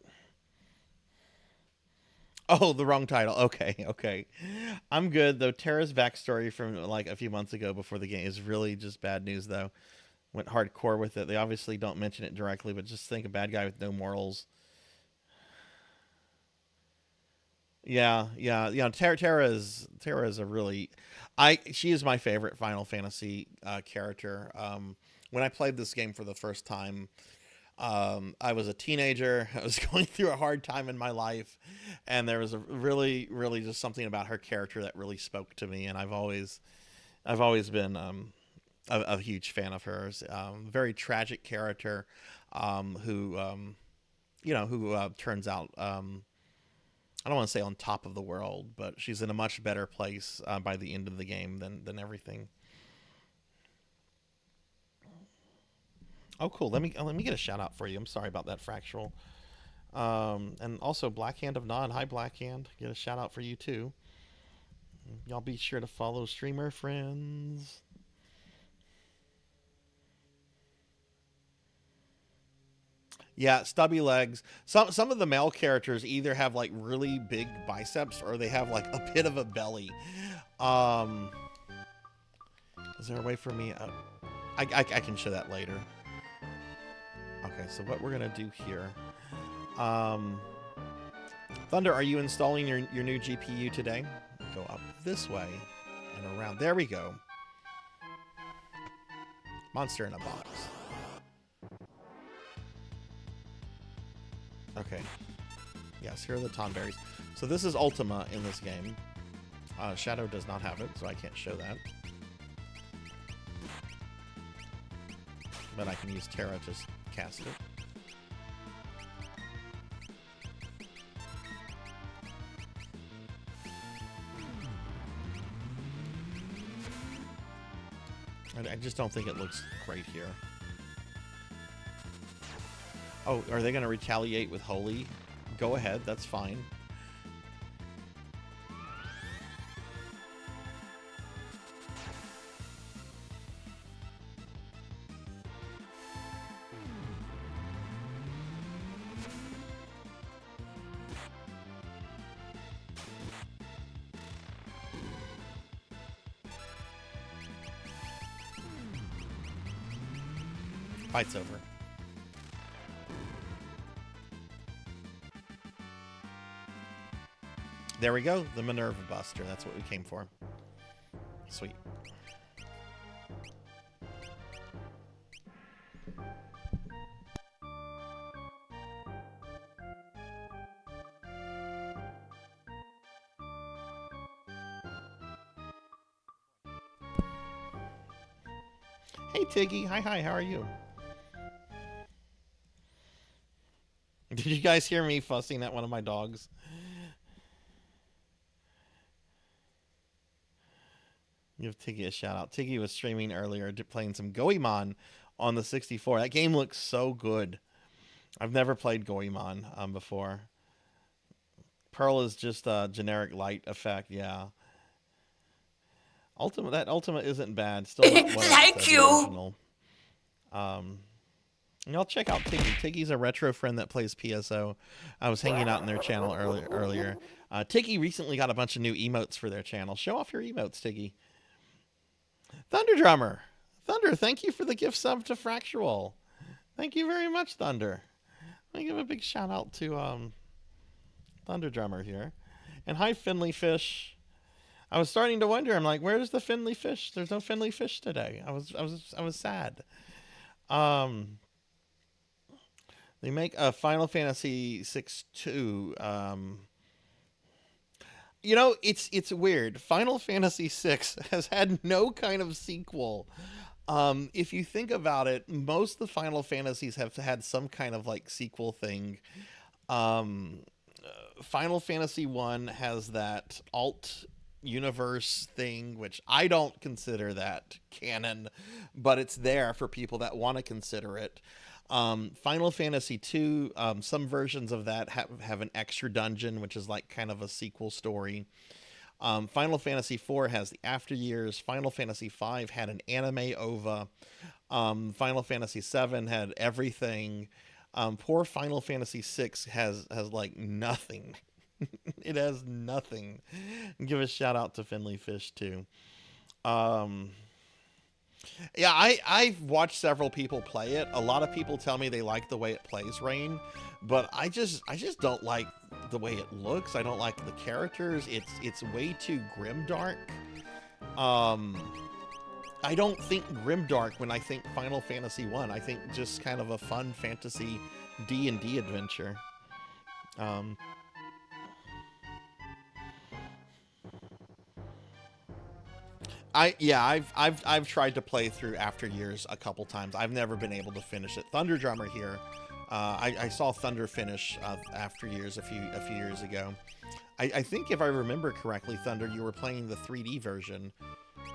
Oh, the wrong title. Okay, okay. I'm good though. Terra's backstory from like a few months ago before the game is really just bad news though. Went hardcore with it. They obviously don't mention it directly, but just think a bad guy with no morals. Yeah, yeah, you know, Terra is a really, I she is my favorite Final Fantasy character. When I played this game for the first time, I was a teenager. I was going through a hard time in my life, and there was a really, really just something about her character that really spoke to me. And I've always been a huge fan of hers. Very tragic character, who who turns out. I don't want to say on top of the world, but she's in a much better place by the end of the game than everything. Oh, cool. Let me get a shout out for you. I'm sorry about that, Fractual. And also Black Hand of Nod. Hi, Black Hand. Get a shout out for you too. Y'all be sure to follow streamer friends. Yeah, stubby legs. Some of the male characters either have like really big biceps or they have like a bit of a belly. Um, is there a way for me? I can show that later. Okay, so what we're gonna do here. Um, Thunder, are you installing your new GPU today? Go up this way and around. There we go. Monster in a box. Okay. Yes, here are the Tonberries. So this is Ultima in this game. Shadow does not have it, so I can't show that. But I can use Terra to cast it. I just don't think it looks great here. Oh, are they going to retaliate with Holy? Go ahead, that's fine. Fight's over. There we go, the Minerva Buster. That's what we came for. Sweet. Hey Tiggy, hi, how are you? Did you guys hear me fussing at one of my dogs? Give Tiggy a shout out. Tiggy was streaming earlier, playing some Goemon on the 64. That game looks so good. I've never played Goemon before. Pearl is just a generic light effect, yeah. Ultima isn't bad. Still not what Thank the you. original. And I'll check out Tiggy. Tiggy's a retro friend that plays PSO. I was hanging out in their channel earlier. Tiggy recently got a bunch of new emotes for their channel. Show off your emotes, Tiggy. Thunder Drummer. Thunder, thank you for the gift sub to Fractual. Thank you very much, Thunder. Let me give a big shout out to Thunder Drummer here. And hi, Finley Fish. I was starting to wonder. I'm like, where's the Finley Fish? There's no Finley Fish today. I was sad. They make a Final Fantasy 6-2. You know, it's weird. Final Fantasy 6 has had no kind of sequel. If you think about it, most of the Final Fantasies have had some kind of like sequel thing. Final Fantasy 1 has that alt universe thing, which I don't consider that canon, but it's there for people that want to consider it. Final Fantasy 2, some versions of that have an extra dungeon, which is like kind of a sequel story. Final Fantasy 4 has the After Years. Final Fantasy 5 had an anime OVA. Final Fantasy 7 had everything. Poor Final Fantasy 6 has like nothing. It has nothing. Give a shout out to Finley Fish too. Um, yeah, I've watched several people play it. A lot of people tell me they like the way it plays, Rain, but I just don't like the way it looks. I don't like the characters. It's way too grimdark. Um, I don't think grimdark when I think Final Fantasy 1. I think just kind of a fun fantasy D&D adventure. Um, I've tried to play through After Years a couple times. I've never been able to finish it. Thunder Drummer here. I saw Thunder finish After Years a few years ago. I think if I remember correctly, Thunder, you were playing the 3D version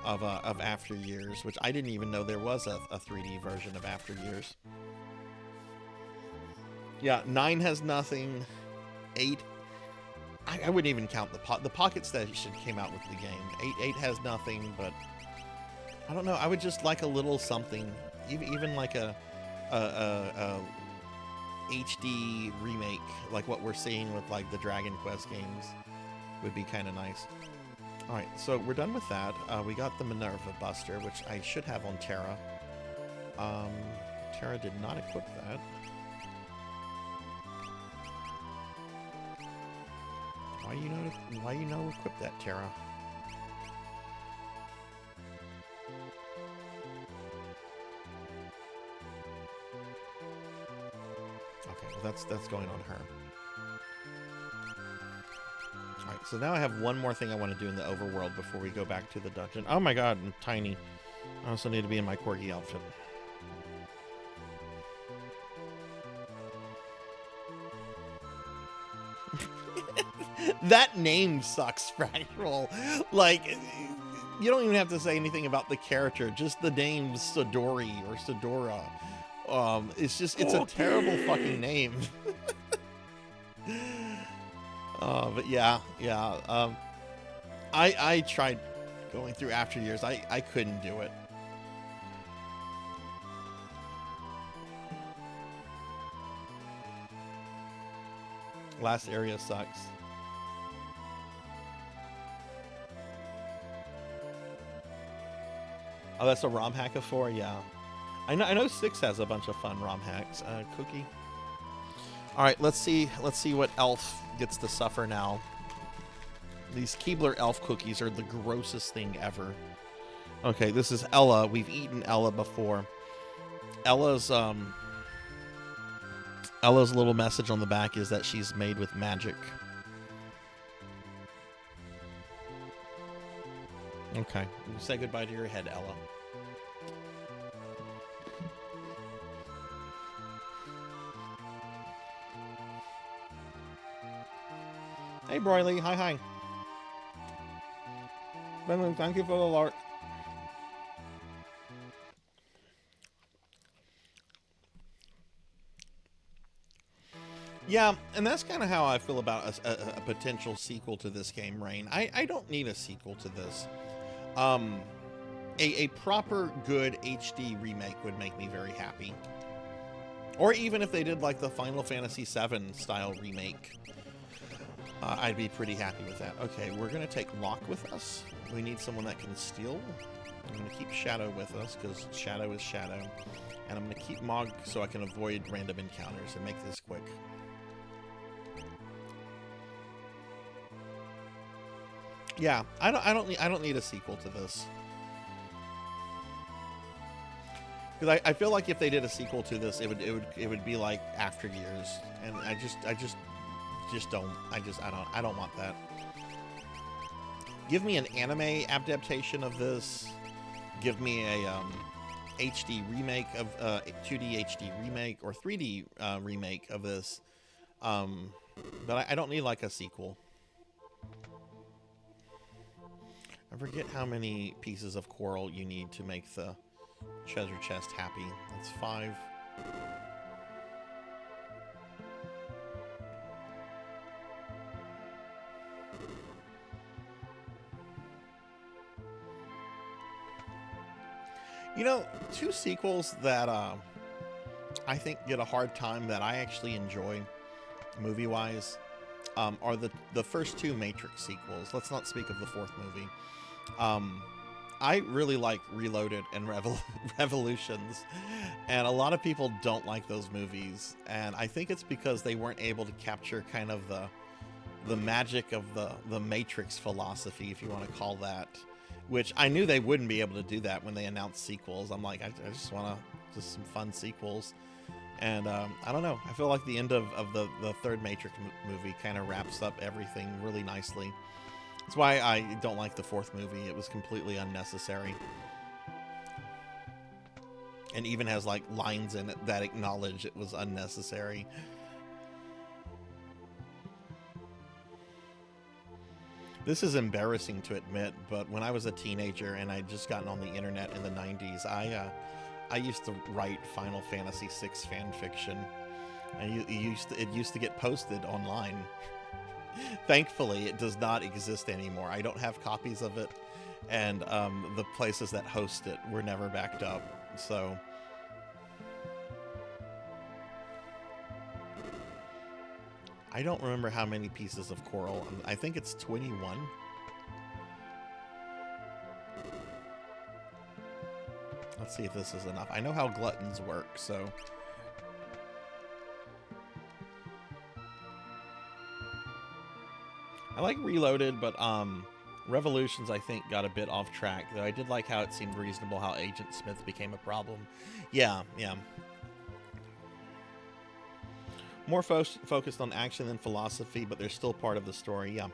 of After Years, which I didn't even know there was a 3D version of After Years. Yeah, 9 has nothing. 8, I wouldn't even count the Pocket Station came out with the game. 8 has nothing, but I don't know. I would just like a little something, even like a HD remake, like what we're seeing with like the Dragon Quest games, would be kind of nice. All right, so we're done with that. We got the Minerva Buster, which I should have on Terra. Terra did not equip that. Why you know equip that, Terra? Okay, well that's going on her. Alright, so now I have one more thing I want to do in the overworld before we go back to the dungeon. Oh my god, I'm tiny. I also need to be in my corgi outfit. That name sucks, Fractal. Like, you don't even have to say anything about the character. Just the name Sidori or Sidora. It's a terrible fucking name. But yeah. I tried going through After Years. I couldn't do it. Last area sucks. Oh, that's a ROM hack of 4? Yeah. I know 6 has a bunch of fun ROM hacks. Cookie. Alright, let's see what elf gets to suffer now. These Keebler elf cookies are the grossest thing ever. Okay, this is Ella. We've eaten Ella before. Ella's little message on the back is that she's made with magic. Okay. Say goodbye to your head, Ella. Hey, Broily. Hi. Benjamin, thank you for the lark. Yeah, and that's kind of how I feel about a potential sequel to this game, Rain. I don't need a sequel to this. A proper good HD remake would make me very happy. Or even if they did like the Final Fantasy VII style remake, I'd be pretty happy with that. Okay, we're going to take Locke with us. We need someone that can steal. I'm going to keep Shadow with us because Shadow is Shadow. And I'm going to keep Mog so I can avoid random encounters and make this quick. Yeah, I don't need a sequel to this. Because I feel like if they did a sequel to this, it would be like After Years, and I don't want that. Give me an anime adaptation of this. Give me a HD remake of 2D HD remake or 3D remake of this. But I don't need like a sequel. I forget how many pieces of coral you need to make the treasure chest happy. That's 5. You know, 2 sequels that I think get a hard time that I actually enjoy movie-wise. are the first two Matrix sequels. Let's not speak of the fourth movie. I really like Reloaded and Revolutions, and a lot of people don't like those movies, and I think it's because they weren't able to capture kind of the magic of the Matrix philosophy, if you want to call that, which I knew they wouldn't be able to do that when they announced sequels. I'm like, I just want just some fun sequels. And I don't know. I feel like the end of the third Matrix movie kind of wraps up everything really nicely. That's why I don't like the fourth movie. It was completely unnecessary. And even has like lines in it that acknowledge it was unnecessary. This is embarrassing to admit, but when I was a teenager and I'd just gotten on the internet in the 90s, I used to write Final Fantasy VI fan fiction. And it used to get posted online. Thankfully, it does not exist anymore. I don't have copies of it, and the places that host it were never backed up. So I don't remember how many pieces of coral. I think it's 21. Let's see if this is enough. I know how gluttons work, so... I like Reloaded, but Revolutions, I think, got a bit off track. Though I did like how it seemed reasonable how Agent Smith became a problem. Yeah. More focused on action than philosophy, but they're still part of the story, yeah.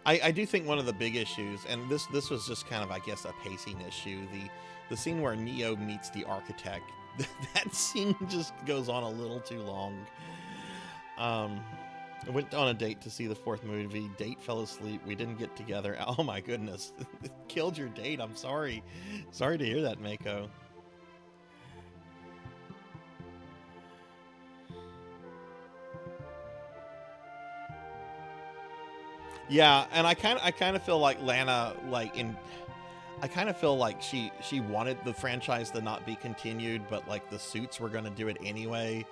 I do think one of the big issues, and this was just kind of, I guess, a pacing issue, the scene where Neo meets the architect, that scene just goes on a little too long. I went on a date to see the fourth movie. Date fell asleep. We didn't get together. Oh my goodness. It killed your date. I'm sorry. Sorry to hear that, Mako. Yeah, and I kind of feel like Lana, I kind of feel like she wanted the franchise to not be continued, but like the suits were going to do it anyway.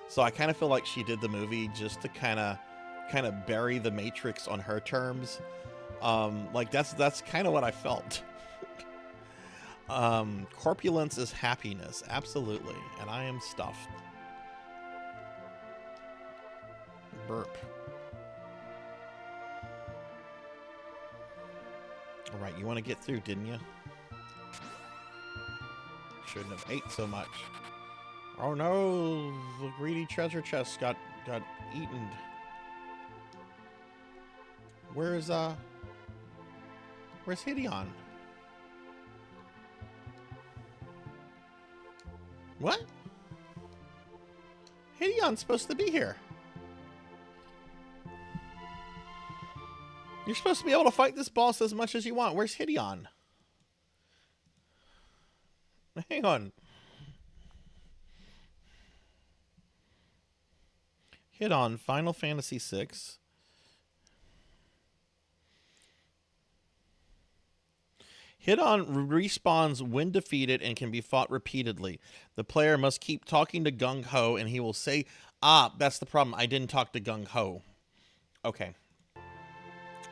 So I kind of feel like she did the movie just to kind of bury the Matrix on her terms. Like that's kind of what I felt. Corpulence is happiness, absolutely, and I am stuffed. Burp. All right, you want to get through, didn't you? Shouldn't have ate so much. Oh no, the greedy treasure chest got eaten. Where's Hideon? What? Hideon's supposed to be here. You're supposed to be able to fight this boss as much as you want. Where's Hideon? Hang on. Hideon, Final Fantasy VI. Hideon respawns when defeated and can be fought repeatedly. The player must keep talking to Gung Ho and he will say, ah, that's the problem. I didn't talk to Gung Ho. Okay.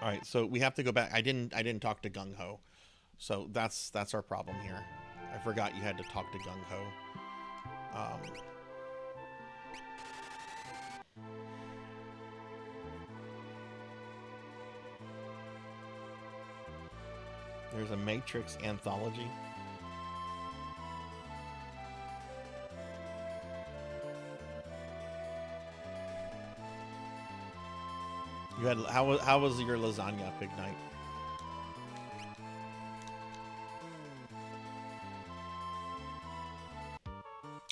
All right, so we have to go back. I didn't talk to Gung Ho, so that's our problem here. I forgot you had to talk to Gung Ho. There's a Matrix anthology. You had how was your lasagna, Pig Knight?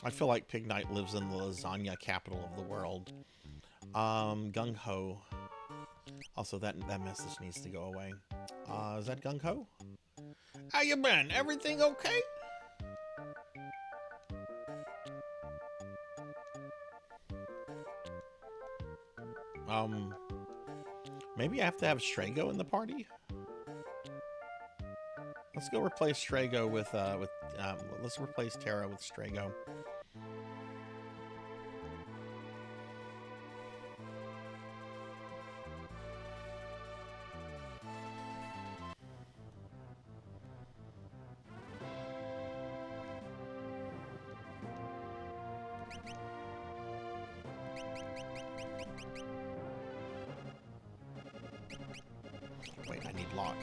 I feel like Pig Knight lives in the lasagna capital of the world. Gung Ho. Also, that message needs to go away. Is that Gung Ho? How you been? Everything okay? Maybe I have to have Strago in the party? Let's go replace Strago with let's replace Terra with Strago. Wait, I need lock.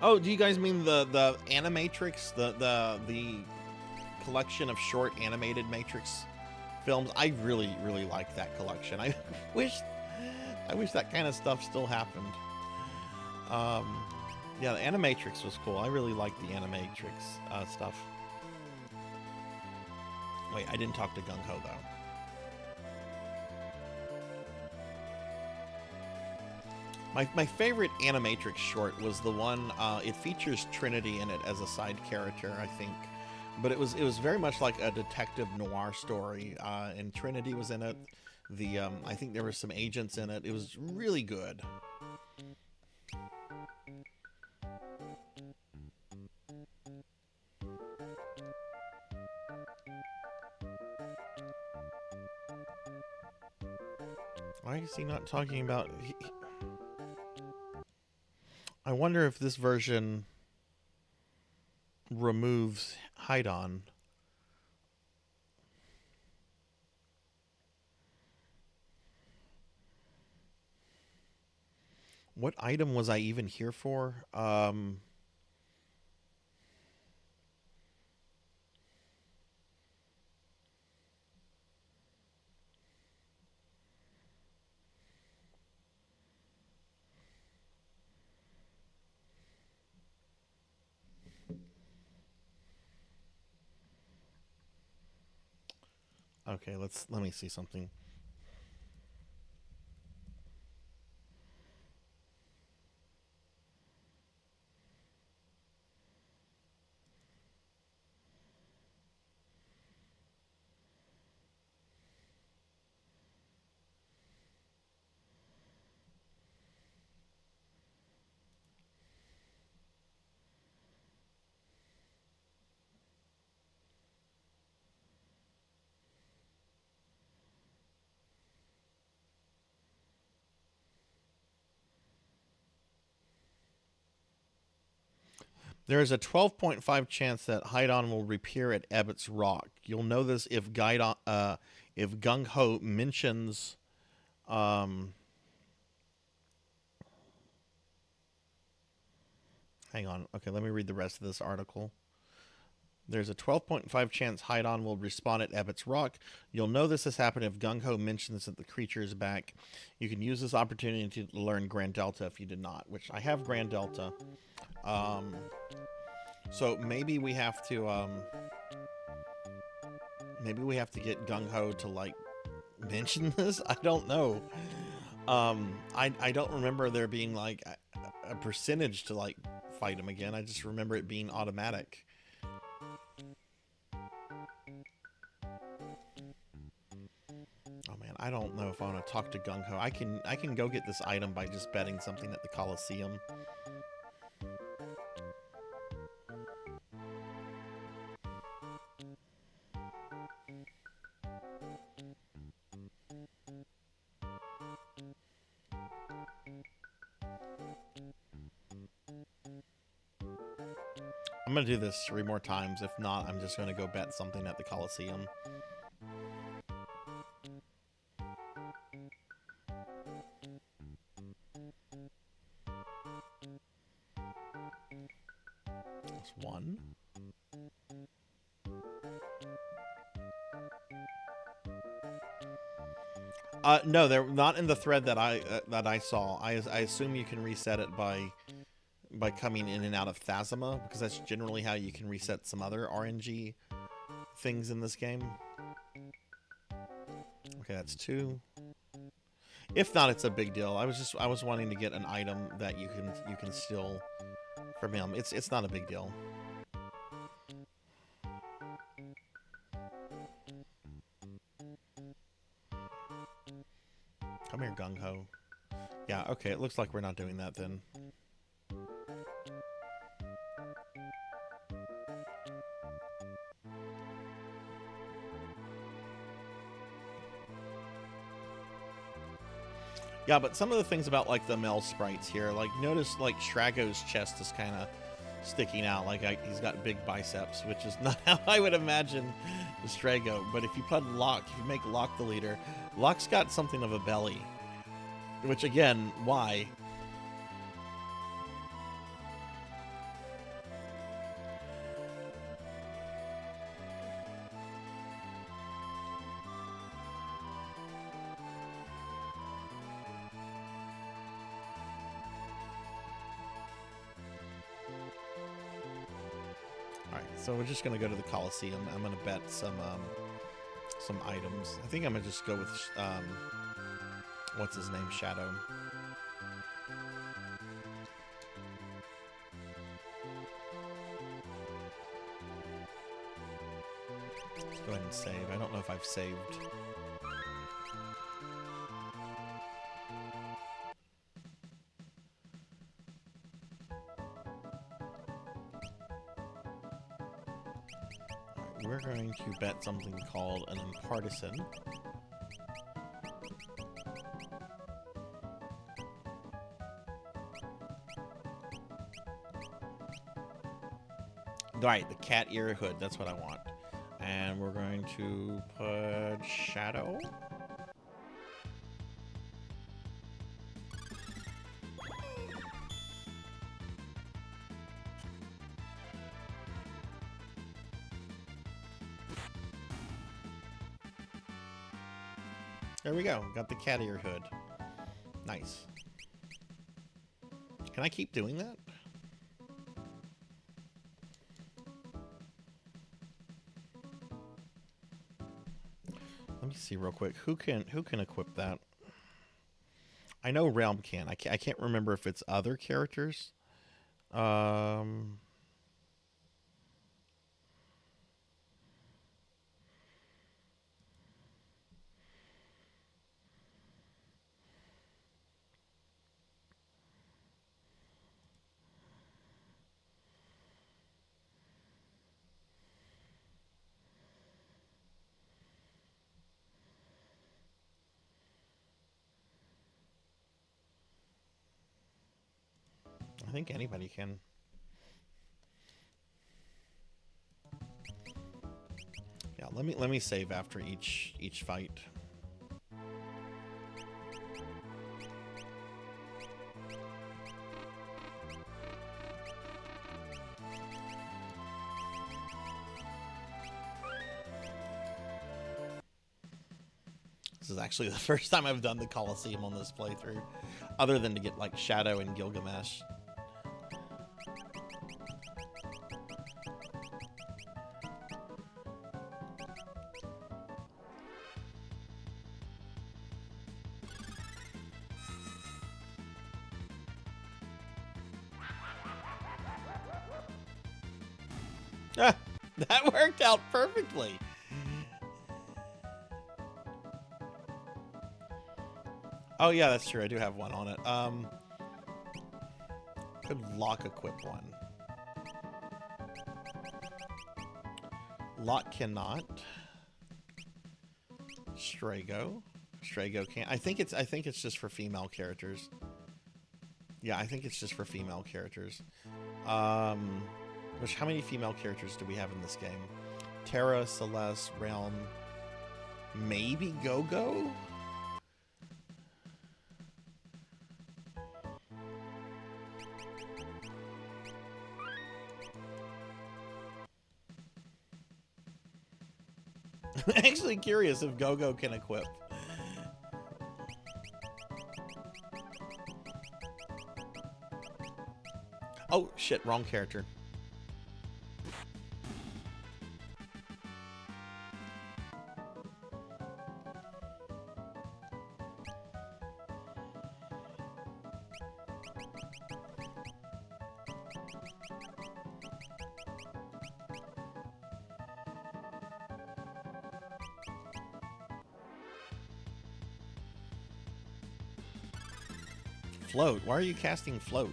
Oh, do you guys mean the Animatrix, the collection of short animated Matrix films? I really like that collection. wish I wish that kind of stuff still happened. Yeah, the Animatrix was cool. I really liked the Animatrix stuff. Wait, I didn't talk to Gung Ho though. My favorite Animatrix short was the one. It features Trinity in it as a side character, I think, but it was very much like a detective noir story, and Trinity was in it. I think there were some agents in it. It was really good. Why is he not talking about? I wonder if this version removes hide-on. What item was I even here for? Okay, let me see something. There is a 12.5 chance that Hydon will reappear at Ebbott's Rock. You'll know this if if Gung Ho mentions. Hang on. Okay, let me read the rest of this article. There's a 12.5 chance Hydon will respawn at Ebbott's Rock. You'll know this has happened if Gung Ho mentions that the creature is back. You can use this opportunity to learn Grand Delta if you did not, which I have Grand Delta. So maybe we have to get Gung Ho to like mention this. I don't know. I don't remember there being like a percentage to like fight him again. I just remember it being automatic. Oh man, I don't know if I want to talk to Gung Ho. I can go get this item by just betting something at the Coliseum. I'm gonna do this 3 more times. If not, I'm just gonna go bet something at the Coliseum. That's 1. No, they're not in the thread that I saw. I assume you can reset it by coming in and out of Phasma, because that's generally how you can reset some other RNG things in this game. Okay, that's 2. If not, it's a big deal. I was wanting to get an item that you can steal from him. It's not a big deal. Come here, Gung Ho. Yeah, okay, it looks like we're not doing that then. Yeah, but some of the things about like the male sprites here, like notice like Shrago's chest is kind of sticking out, like he's got big biceps, which is not how I would imagine the Strago. But if you put Locke, if you make Locke the leader, Locke's got something of a belly, which again, why? So we're just gonna go to the Coliseum. I'm gonna bet some items. I think I'm gonna just go with what's his name, Shadow. Let's go ahead and save. I don't know if I've saved. We're going to bet something called an Impartisan. Right, the cat ear hood, that's what I want. And we're going to put Shadow. There we go. Got the cat ear hood. Nice. Can I keep doing that? Let me see real quick. Who can equip that? I know Realm can. I can't remember if it's other characters. I think anybody can. Yeah, let me save after each fight. This is actually the first time I've done the Coliseum on this playthrough, other than to get like Shadow and Gilgamesh. Ah, that worked out perfectly. Oh yeah, that's true. I do have one on it. Could Lock equip one. Lock cannot. Strago can't. I think it's just for female characters. Yeah, I think it's just for female characters. Which, how many female characters do we have in this game? Terra, Celeste, Realm, maybe Go-Go? I'm actually curious if Go-Go can equip. Oh, shit, wrong character. Float. Why are you casting Float?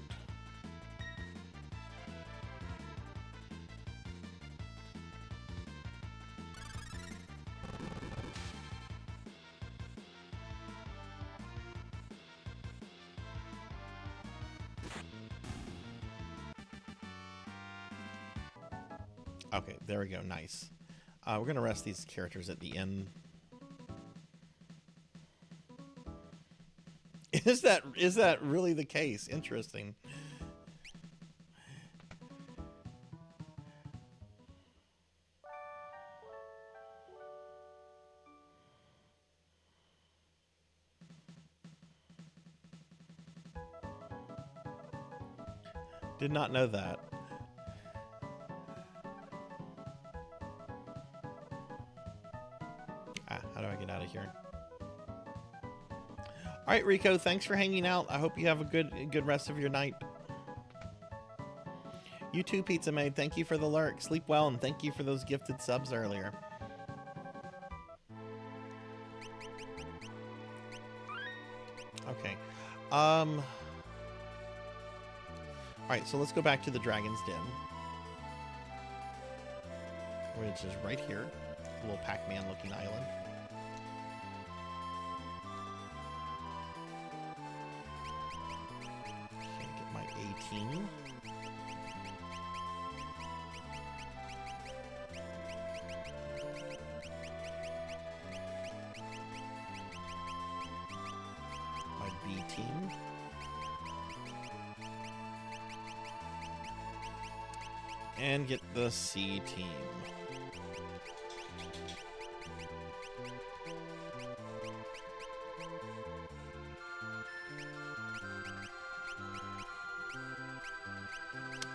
Okay, there we go. Nice. We're gonna rest these characters at the end. Is that really the case? Interesting. Did not know that. How do I get out of here? All right, Rico, thanks for hanging out. I hope you have a good rest of your night. You too, Pizza Maid. Thank you for the lurk. Sleep well, and thank you for those gifted subs earlier. Okay. All right, so let's go back to the Dragon's Den, which is right here. A little Pac-Man looking island. Okay, get my 18. My B team. And get the C team.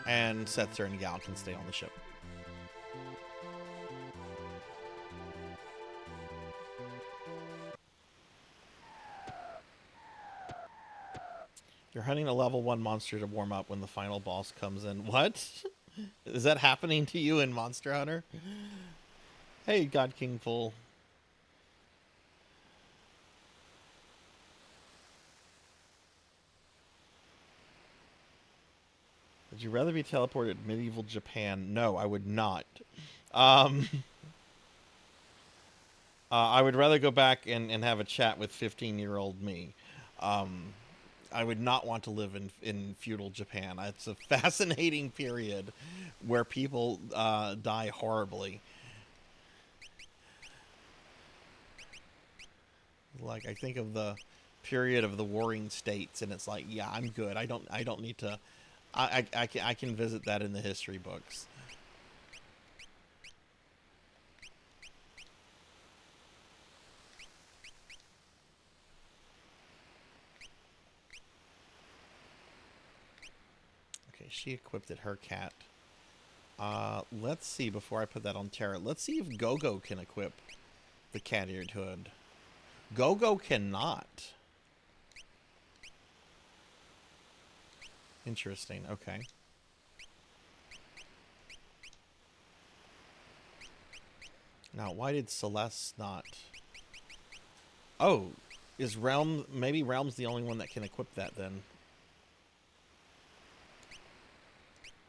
And Setzer and Gal can stay on the ship. You're hunting a level 1 monster to warm up when the final boss comes in. What? Is that happening to you in Monster Hunter? Hey, God King Full. Would you rather be teleported to medieval Japan? No, I would not. I would rather go back and have a chat with 15-year-old me. I would not want to live in feudal Japan. It's a fascinating period where people die horribly. Like, I think of the period of the warring states, and it's like, yeah, I'm good. I don't need to. I can visit that in the history books. Okay, she equipped it, her cat. Let's see, before I put that on Terra, let's see if Gogo can equip the cat-eared hood. Gogo cannot. Interesting, okay. Now, why did Celeste not... Oh, is Realm... Maybe Realm's the only one that can equip that, then.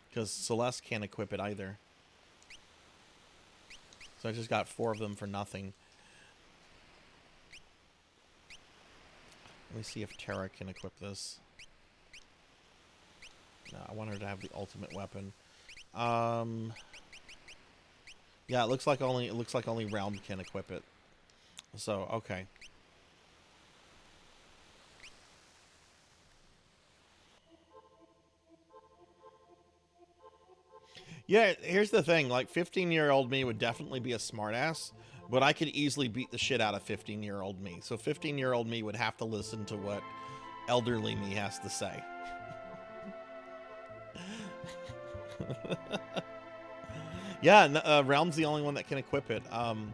Because Celeste can't equip it either. So I just got 4 of them for nothing. Let me see if Terra can equip this. No, I want her to have the ultimate weapon. Yeah, it looks like only Realm can equip it. So, okay. Yeah, here's the thing. Like, 15-year-old me would definitely be a smartass, but I could easily beat the shit out of 15-year-old me. So 15-year-old me would have to listen to what elderly me has to say. Yeah, Realm's the only one that can equip it,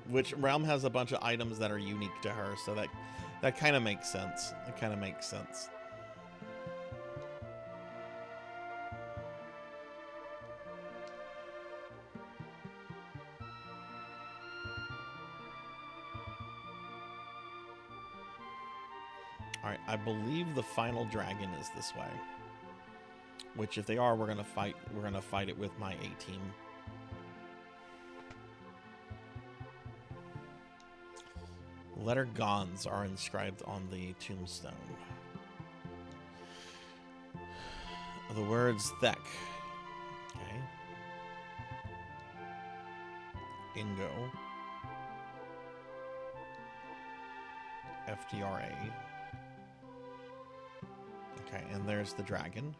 which Realm has a bunch of items that are unique to her, so that kind of makes sense. It kind of makes sense. All right, I believe the final dragon is this way. Which, if they are, we're gonna fight it with my A team. Letter Gons are inscribed on the tombstone. The words Thek. Okay. Ingo. FDRA. Okay, and there's the dragon.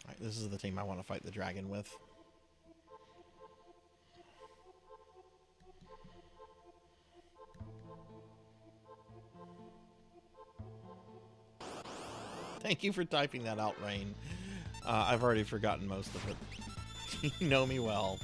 Alright, this is the team I want to fight the dragon with. Thank you for typing that out, Rain. I've already forgotten most of it. You know me well.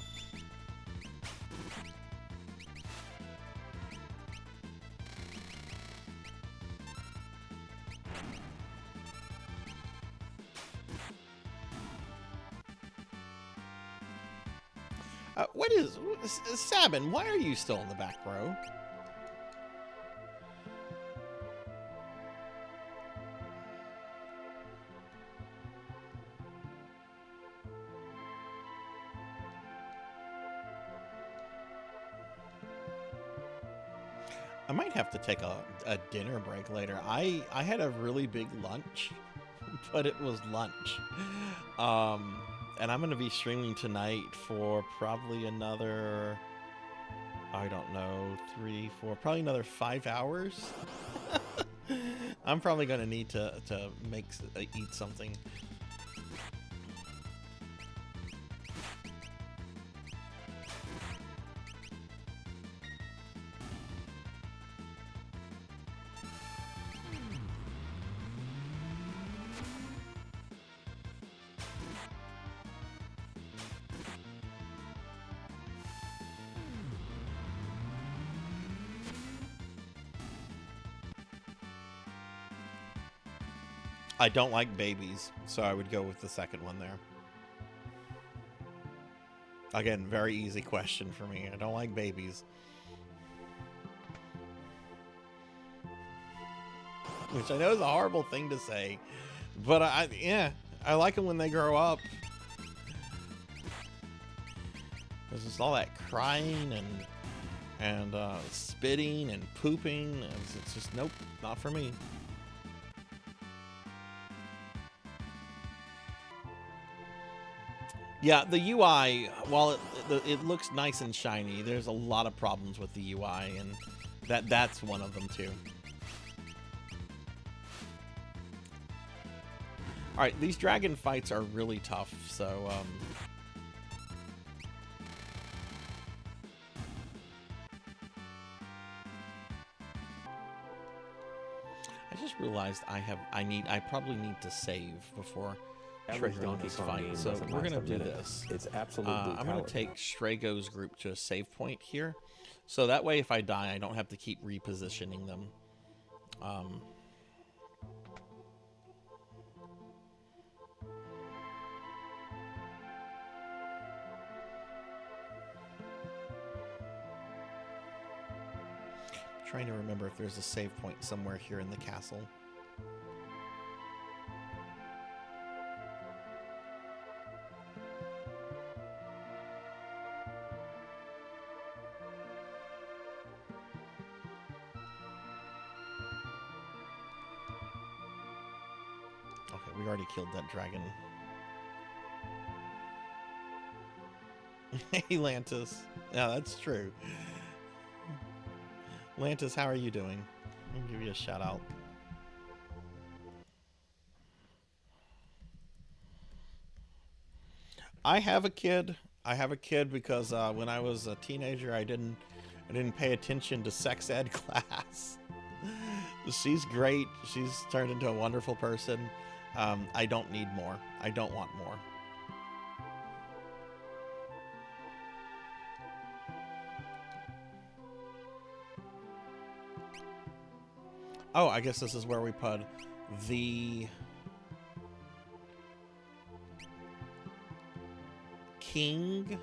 What is... Sabin, why are you still in the back row? I might have to take a dinner break later. I had a really big lunch, but it was lunch. And I'm going to be streaming tonight for probably another, I don't know, 3, 4, probably another 5 hours. I'm probably going to need to eat something. I don't like babies, so I would go with the second one there. Again, very easy question for me. I don't like babies. Which I know is a horrible thing to say, but yeah, I like them when they grow up. There's just all that crying and spitting and pooping. It's just, nope, not for me. Yeah, the UI, while it looks nice and shiny, there's a lot of problems with the UI, and that's one of them too. All right, these dragon fights are really tough, so I just realized I probably need to save before triggering this fight, so we're gonna do this. It's absolutely I'm gonna take Strago's group to a save point here, so that way if I die, I don't have to keep repositioning them. Trying to remember if there's a save point somewhere here in the castle. Okay, we already killed that dragon. Hey, Lantis. Yeah, that's true. Lantis, how are you doing? I'll give you a shout out. I have a kid. I have a kid because when I was a teenager, I didn't pay attention to sex ed class. She's great. She's turned into a wonderful person. I don't need more. I don't want more. Oh, I guess this is where we put the king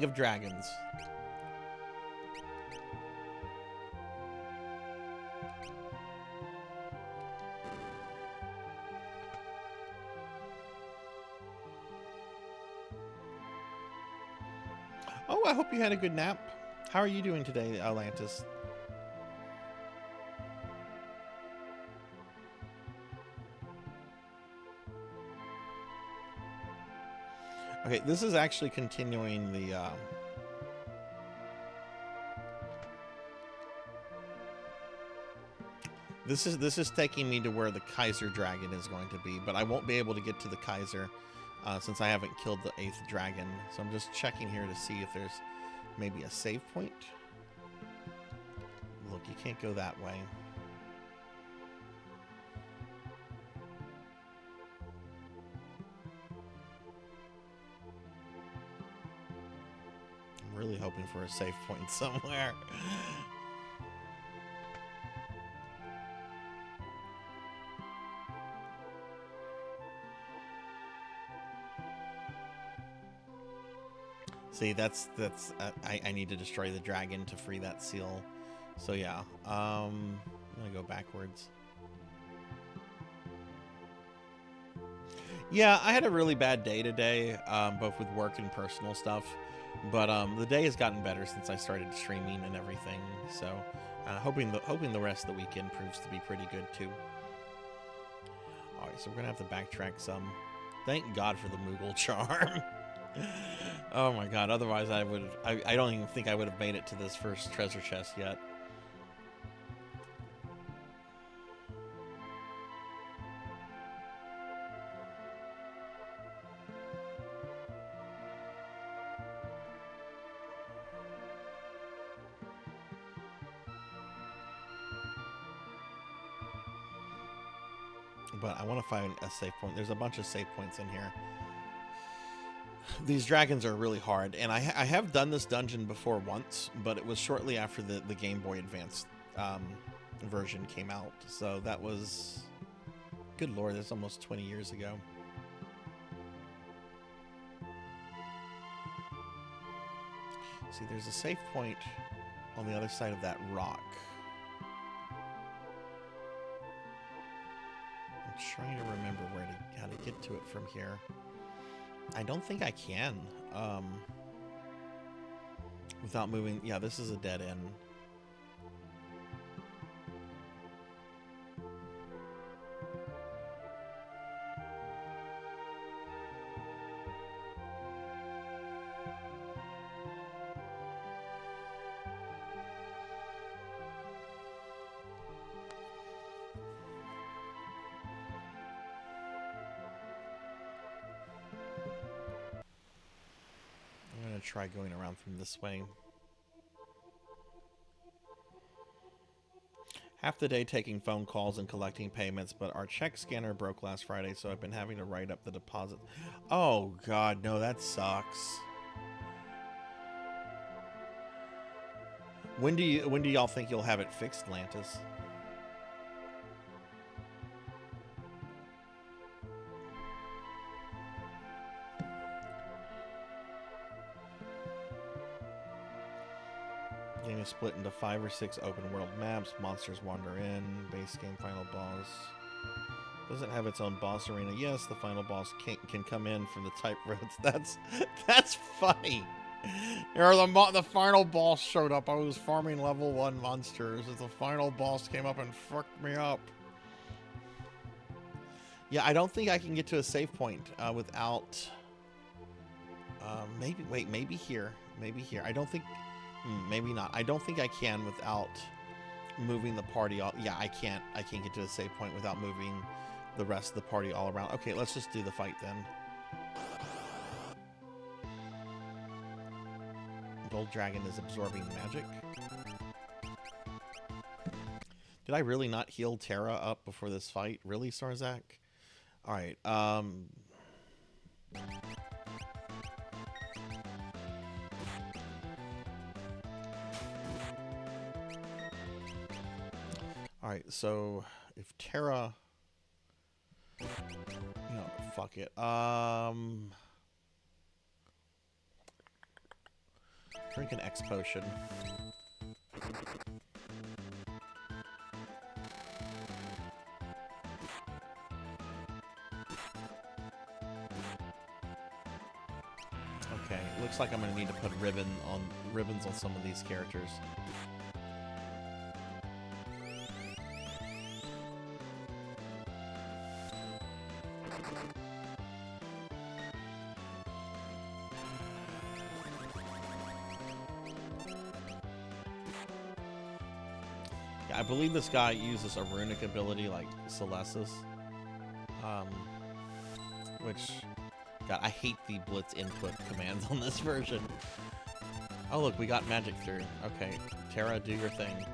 of dragons. Oh, I hope you had a good nap. How are you doing today, Atlantis? Okay, this is actually continuing the this is taking me to where the Kaiser dragon is going to be, but I won't be able to get to the Kaiser since I haven't killed the 8th dragon. So I'm just checking here to see if there's maybe a save point. Look, you can't go that way. I'm really hoping for a save point somewhere. See, that's I need to destroy the dragon to free that seal. So yeah, I'm gonna go backwards. Yeah, I had a really bad day today, both with work and personal stuff. But the day has gotten better since I started streaming and everything. So hoping the rest of the weekend proves to be pretty good too. All right, so we're gonna have to backtrack some. Thank God for the Moogle charm. Oh my God! Otherwise, I don't even think I would have made it to this first treasure chest yet. But I want to find a save point. There's a bunch of save points in here. These dragons are really hard, and I have done this dungeon before once, but it was shortly after the Game Boy Advance version came out. So that was, good lord, that's almost 20 years ago. See, there's a save point on the other side of that rock. I'm trying to remember how to get to it from here. I don't think I can without moving. Yeah, this is a dead end. Try going around from this way. Half the day taking phone calls and collecting payments, but our check scanner broke last Friday, so I've been having to write up the deposit. Oh God, no, that sucks. When do y'all think you'll have it fixed, Atlantis? Game is split into 5 or 6 open world maps. Monsters wander in. Base game final boss. Doesn't have its own boss arena. Yes, the final boss can come in from the type roads. That's funny. Or the final boss showed up. I was farming level 1 monsters as the final boss came up and fucked me up. Yeah, I don't think I can get to a save point without. Maybe here. Maybe here. I don't think. Maybe not. I don't think I can without moving the party all. Yeah, I can't. I can't get to a save point without moving the rest of the party all around. Okay, let's just do the fight then. Gold dragon is absorbing magic. Did I really not heal Terra up before this fight? Really, Sarzac? All right. All right, so if Terra, fuck it. Drink an X potion. Okay, looks like I'm gonna need to put ribbons on some of these characters. Yeah, I believe this guy uses a runic ability like Celestis. Which, God, I hate the blitz input commands on this version. Oh, look, we got magic through. Okay, Terra, do your thing.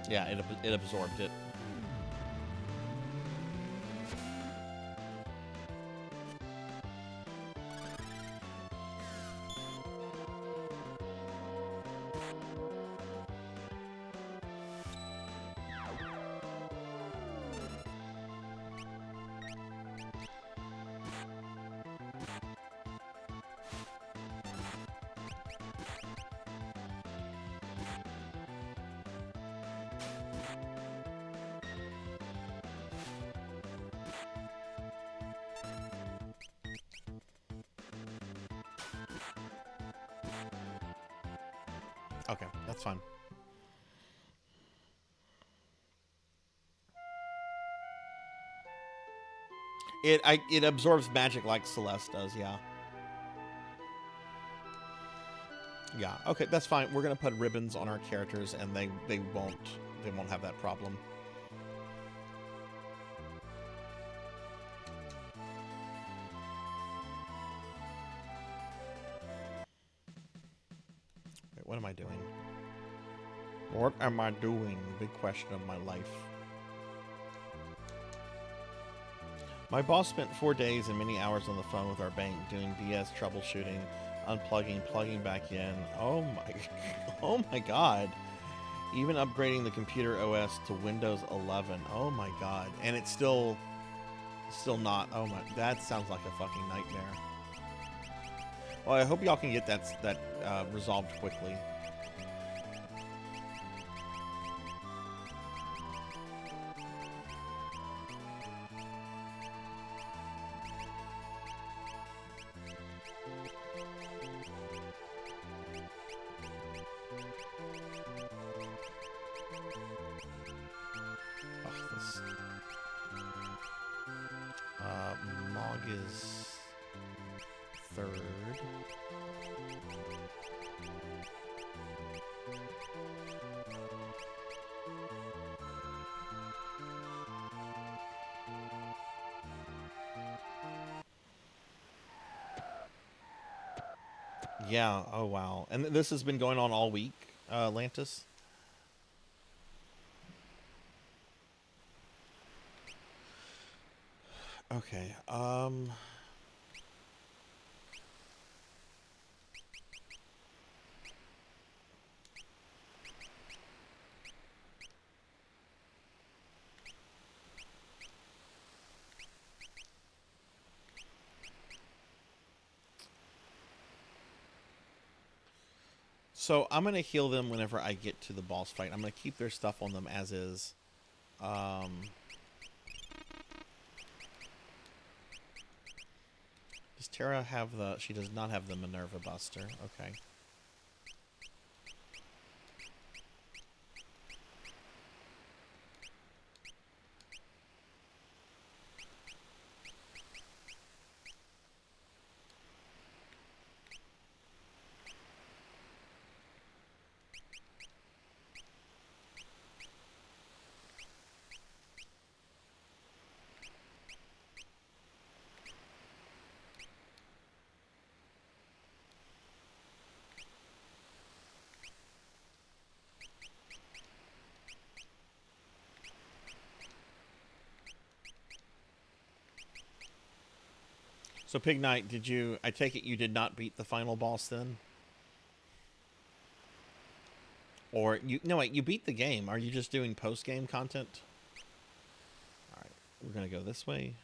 Yeah, it absorbed it. Okay, that's fine. It absorbs magic like Celeste does, yeah. Yeah, okay, that's fine. We're gonna put ribbons on our characters, and they won't have that problem. Wait, what am I doing? What am I doing? Big question of my life. My boss spent 4 days and many hours on the phone with our bank doing BS troubleshooting, unplugging, plugging back in. Oh my, oh my God. Even upgrading the computer OS to Windows 11. Oh my God. And it's still not. Oh my, that sounds like a fucking nightmare. Well, I hope y'all can get that resolved quickly. Mog is third. Yeah, oh wow. And this has been going on all week, Lantis? Okay, so I'm going to heal them whenever I get to the boss fight. I'm going to keep their stuff on them as is. Does Terra have the... She does not have the Minerva Buster. Okay. So, Pig Knight, did you... I take it you did not beat the final boss then? Or you... No, wait, you beat the game. Are you just doing post-game content? We're gonna go this way.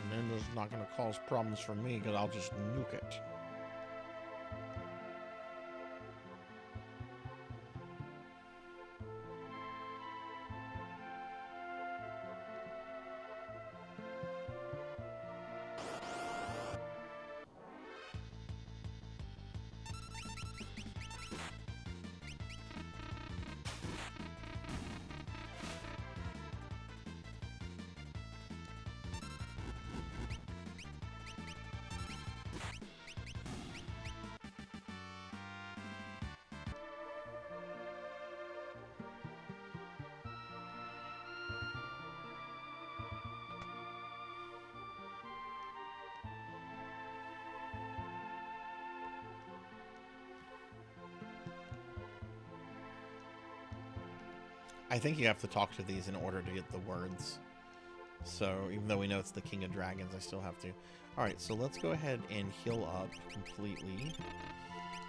And then this is not going to cause problems for me because I'll just nuke it. I think you have to talk to these in order to get the words. So even though we know it's the King of Dragons, I still have to. Alright, so let's go ahead and heal up completely.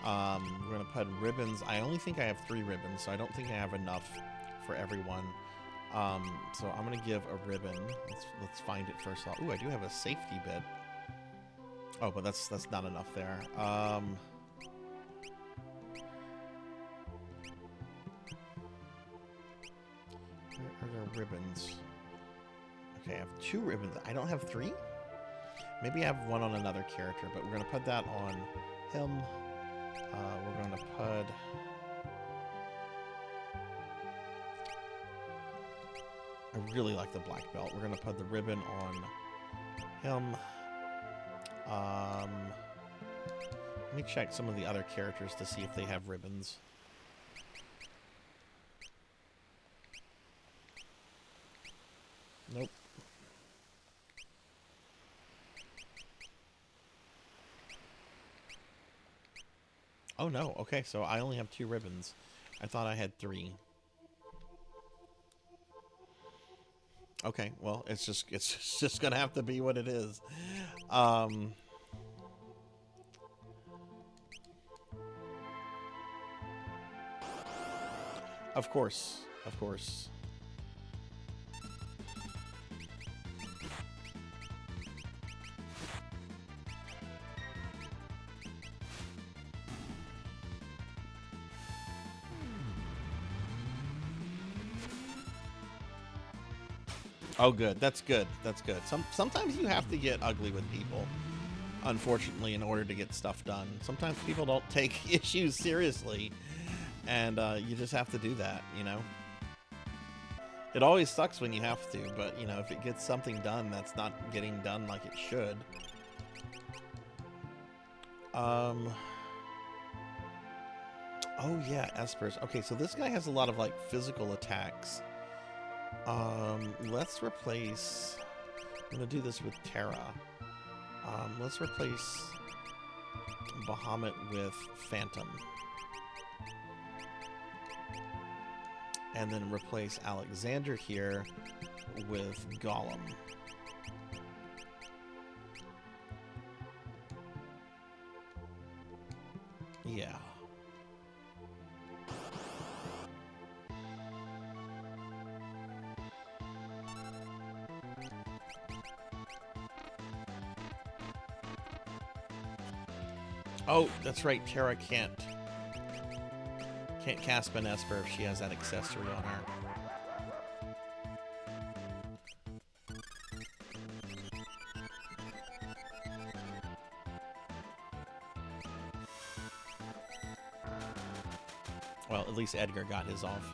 We're going to put ribbons. I only think I have 3 ribbons, so I don't think I have enough for everyone. So I'm going to give a ribbon. Let's find it first off. Ooh, I do have a safety bit. Oh, but that's not enough there. Where are there ribbons? Okay, I have 2 ribbons. I don't have 3? Maybe I have 1 on another character, but we're going to put that on him. We're going to put... I really like the black belt. We're going to put the ribbon on him. Let me check some of the other characters to see if they have ribbons. Nope. Oh no, okay, so I only have 2 ribbons. I thought I had 3. Okay, well, it's just gonna have to be what it is. Of course, of course. Oh, good. That's good. That's good. Sometimes you have to get ugly with people, unfortunately, in order to get stuff done. Sometimes people don't take issues seriously, and you just have to do that, you know? It always sucks when you have to, but, you know, if it gets something done that's not getting done like it should. Oh, yeah, Espers. Okay, so this guy has a lot of, like, physical attacks. Let's replace... I'm gonna do this with Terra. Let's replace Bahamut with Phantom. And then replace Alexander here with Gollum. Yeah. Oh, that's right. Terra can't cast an Esper if she has that accessory on her. Well, at least Edgar got his off.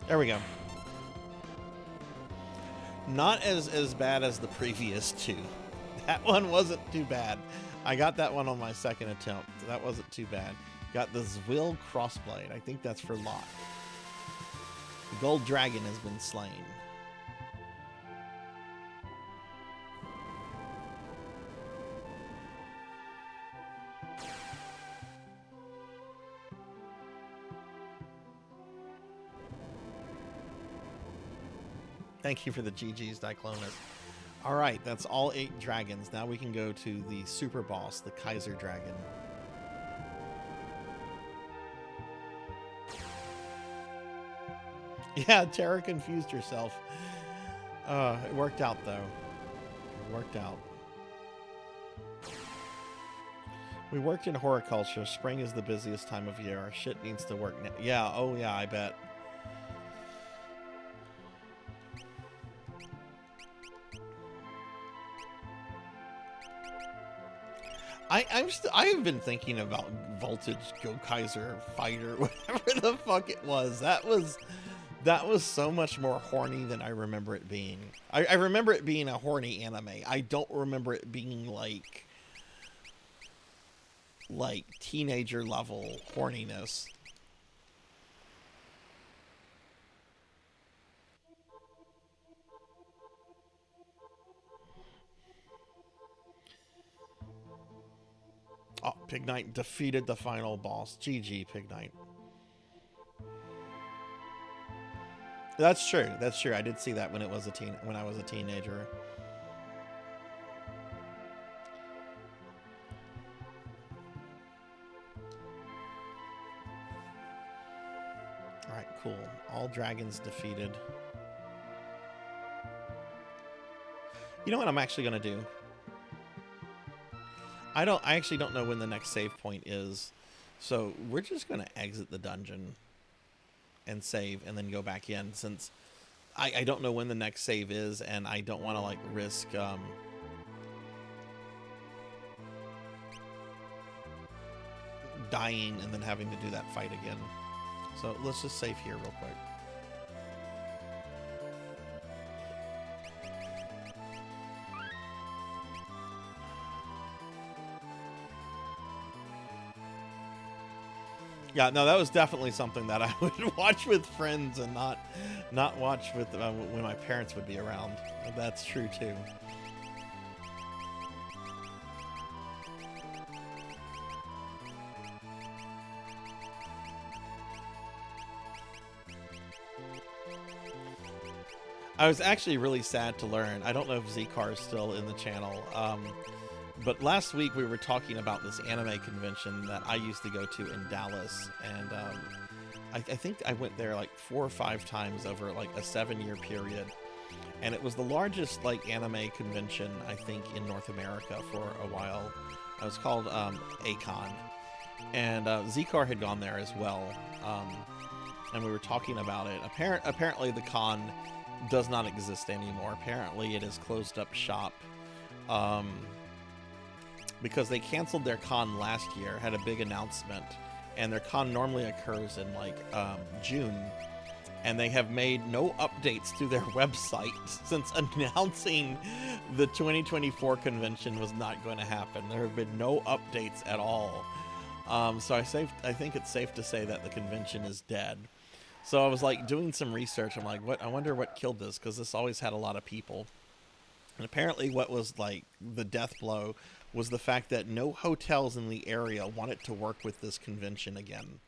There we go. Not as bad as the previous two. That one wasn't too bad. I got that one on my second attempt. That wasn't too bad. Got the Zwill Crossblade. I think that's for Lot. The gold dragon has been slain. Thank you for the GG's, Diclonus. All right, that's all 8 dragons. Now we can go to the super boss, the Kaiser Dragon. Yeah, Tara confused herself. It worked out, though. It worked out. We worked in horticulture. Spring is the busiest time of year. Our shit needs to work now. Yeah, oh yeah, I bet. I've been thinking about Voltage Go Kaiser Fighter, whatever the fuck it was. That was so much more horny than I remember it being. I remember it being a horny anime. I don't remember it being like teenager level horniness. Oh, Pig Knight defeated the final boss. GG, Pig Knight. That's true. That's true. I did see that when I was a teenager. All right, cool. All dragons defeated. You know what I'm actually going to do? I actually don't know when the next save point is. So we're just going to exit the dungeon and save and then go back in, since I don't know when the next save is, and I don't want to like risk dying and then having to do that fight again. So let's just save here real quick. Yeah, no, that was definitely something that I would watch with friends and not watch with when my parents would be around. That's true too. I was actually really sad to learn. I don't know if Z-Car is still in the channel. But last week we were talking about this anime convention that I used to go to in Dallas, and I think I went there like 4 or 5 times over like a 7-year period, and it was the largest like anime convention I think in North America for a while. It was called Acon, and Z-Car had gone there as well, and we were talking about it. Apparently the con does not exist anymore. Apparently it is closed up shop. Because they canceled their con last year, had a big announcement, and their con normally occurs in like June, and they have made no updates to their website since announcing the 2024 convention was not going to happen. There have been no updates at all. So I think it's safe to say that the convention is dead. So I was like doing some research. I'm like, I wonder what killed this, because this always had a lot of people. And apparently what was like the death blow was the fact that no hotels in the area wanted to work with this convention again.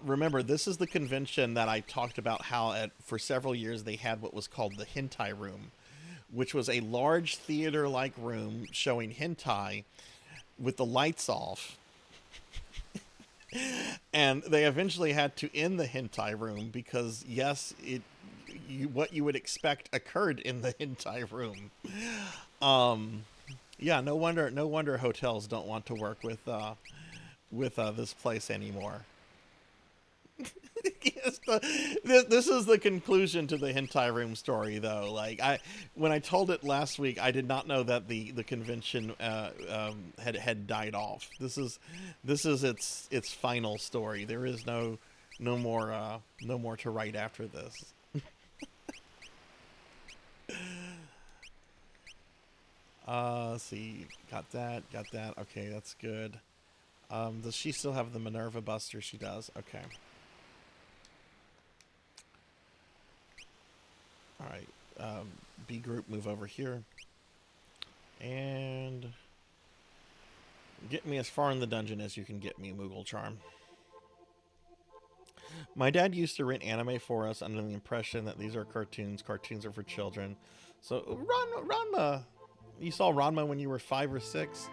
Remember, this is the convention that I talked about how for several years they had what was called the hentai room, which was a large theater-like room showing hentai with the lights off. And they eventually had to end the hentai room because, yes, what you would expect occurred in the hentai room. Yeah, no wonder hotels don't want to work with this place anymore. Yes, this is the conclusion to the hentai room story, though. Like when I told it last week, I did not know that the convention had died off. This is its final story. There is no no more to write after this. Let's see. Got that. Got that. Okay, that's good. Does she still have the Minerva Buster? She does. Okay. All right. B group, move over here. And get me as far in the dungeon as you can get me, Moogle Charm. My dad used to rent anime for us under the impression that these are cartoons. Cartoons are for children. So, Ranma. You saw Ranma when you were 5 or 6?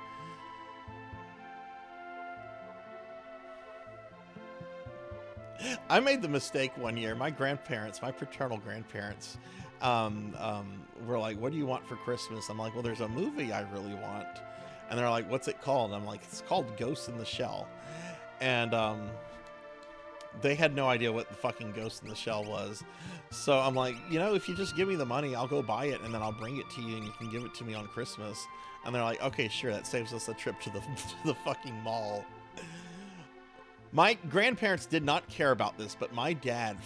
I made the mistake one year. My grandparents, my paternal grandparents, were like, "What do you want for Christmas?" I'm like, "Well, there's a movie I really want." And they're like, "What's it called?" And I'm like, "It's called Ghost in the Shell." And they had no idea what the fucking Ghost in the Shell was. So I'm like, you know, if you just give me the money, I'll go buy it and then I'll bring it to you and you can give it to me on Christmas. And they're like, okay, sure, that saves us a trip to the to the fucking mall. My grandparents did not care about this, but my dad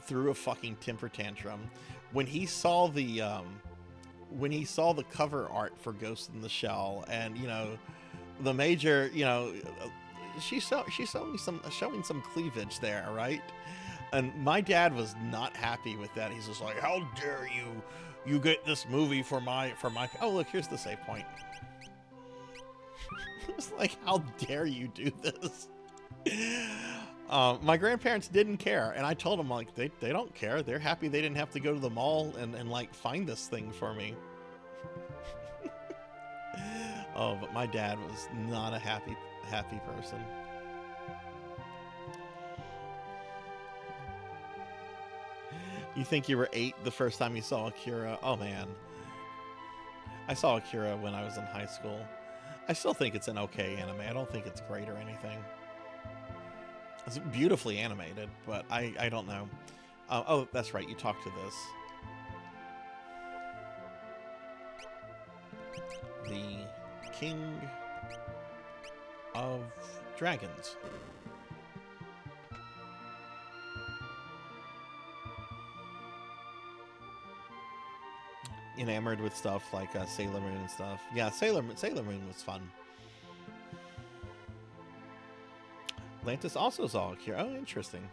threw a fucking temper tantrum when he saw the cover art for Ghost in the Shell, and you know, the major, you know, she's showing some cleavage there, right? And my dad was not happy with that. He's just like, "How dare you get this movie for my oh, look, here's the save point." It's like, how dare you do this? My grandparents didn't care, and I told them, like, they don't care. They're happy they didn't have to go to the mall and like find this thing for me. Oh, but my dad was not a happy person. You think you were 8 the first time you saw Akira? Oh man, I saw Akira when I was in high school. I still think it's an okay anime. I don't think it's great or anything. It's beautifully animated, but I don't know. Oh, that's right. You talked to this. The King of Dragons. Enamored with stuff like Sailor Moon and stuff. Yeah, Sailor Moon was fun. Atlantis also saw Akira. Oh, interesting.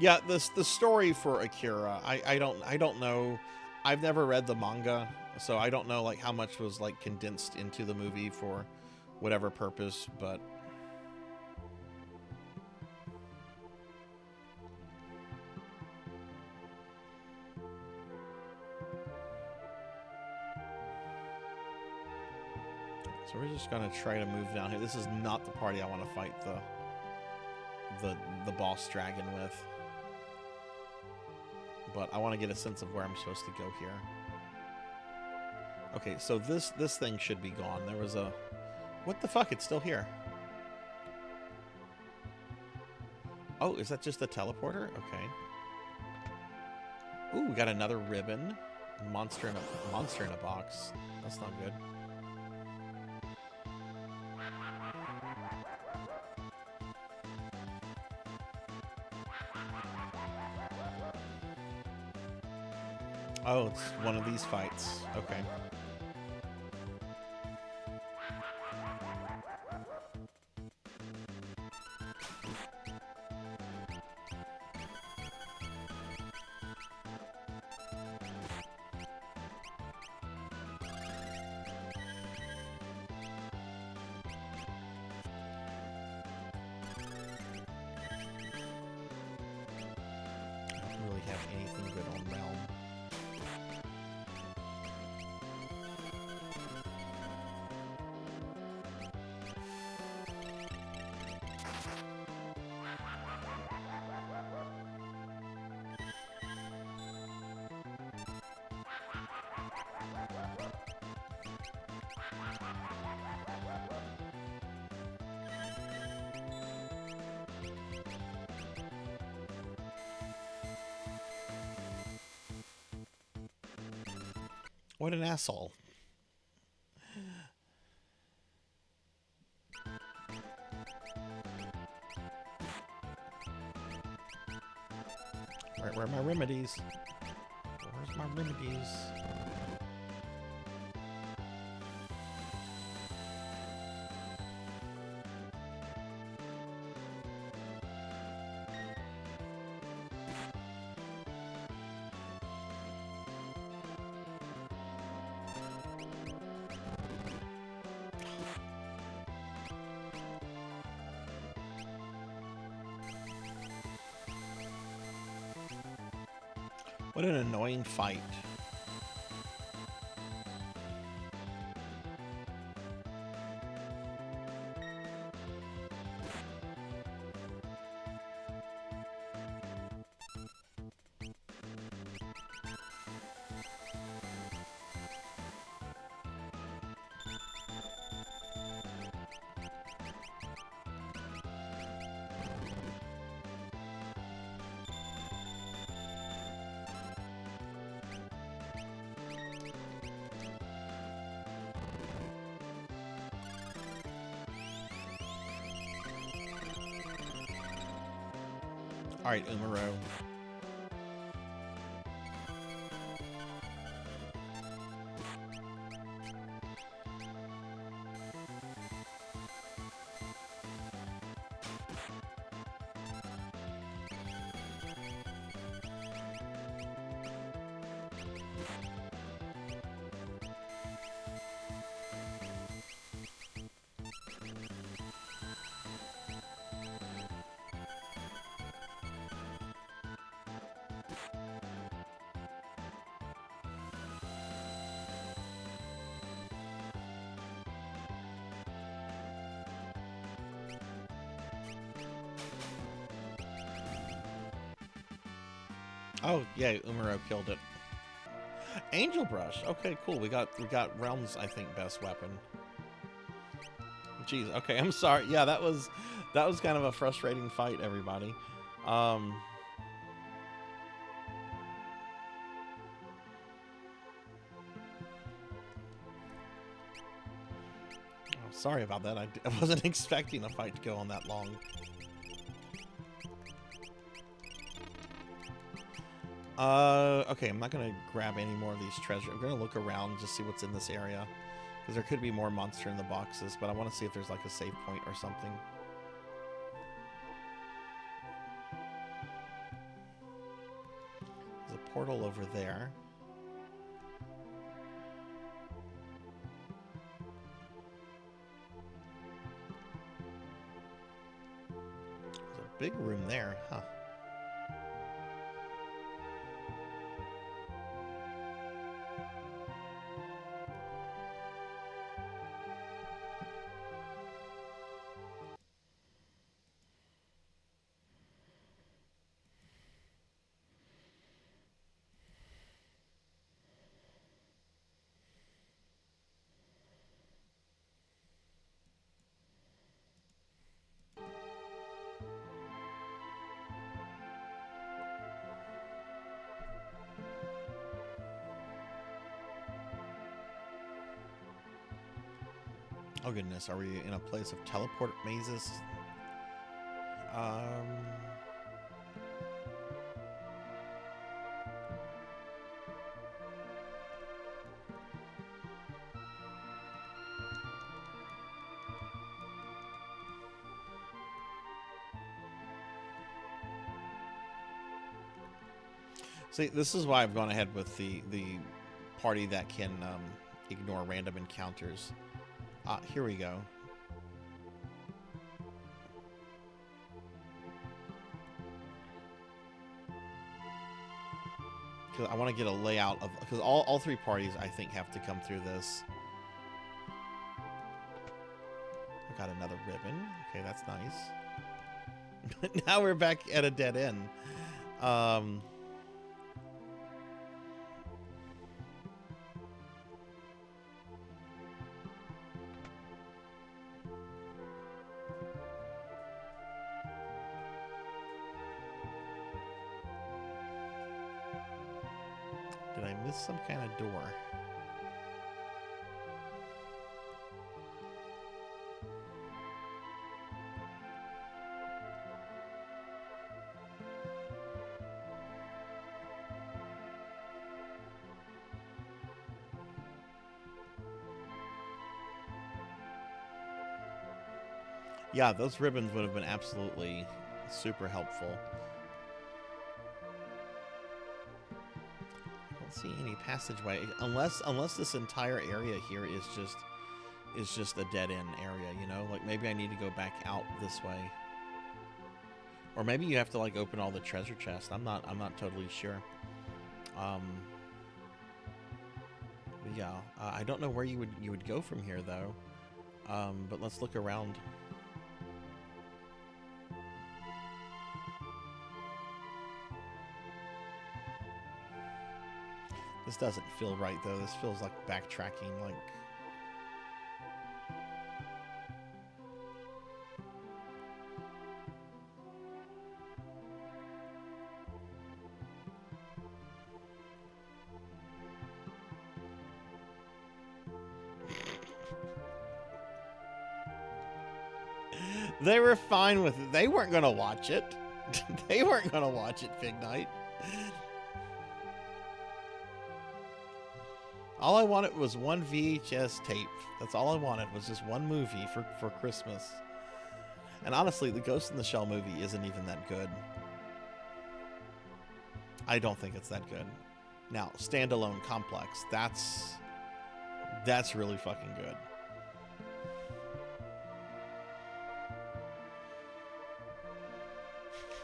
Yeah, the story for Akira, I don't know. I've never read the manga, so I don't know like how much was like condensed into the movie for whatever purpose, but so we're just gonna try to move down here. This is not the party I want to fight the boss dragon with. But I want to get a sense of where I'm supposed to go here. Okay, so this thing should be gone. There was a... What the fuck? It's still here. Oh, is that just a teleporter? Okay. Ooh, we got another ribbon. Monster in a box. That's not good. Oh, it's one of these fights. Okay. I don't really have anything good on Realm. What an asshole. Where are my remedies? Where's my remedies? What an annoying fight. All right, Umaro. Oh yeah, Umaro killed it. Angel Brush. Okay, cool. We got Realm's, I think, best weapon. Jeez. Okay, I'm sorry. Yeah, that was kind of a frustrating fight, everybody. Oh, sorry about that. I wasn't expecting a fight to go on that long. Okay, I'm not gonna grab any more of these treasures. I'm gonna look around, just see what's in this area, because there could be more monster in the boxes, but I want to see if there's like a save point or something. There's a portal over there. There's a big room there, huh? Oh goodness, are we in a place of teleport mazes? See, this is why I've gone ahead with the party that can ignore random encounters. Here we go. Because I want to get a layout of, because all three parties I think have to come through this. I got another ribbon. Okay, that's nice. Now we're back at a dead end. Did I miss some kind of door? Yeah, those ribbons would have been absolutely super helpful. I don't see any passageway unless this entire area here is just a dead end area, you know? Like maybe I need to go back out this way. Or maybe you have to like open all the treasure chests. I'm not totally sure. Yeah, I don't know where you would go from here though. But let's look around. This doesn't feel right though. This feels like backtracking, like they were fine with it. They weren't gonna watch it. They weren't gonna watch it, Fig Knight. All I wanted was one VHS tape. That's all I wanted was just one movie for Christmas. And honestly, the Ghost in the Shell movie isn't even that good. I don't think it's that good. Now, Standalone Complex, that's really fucking good.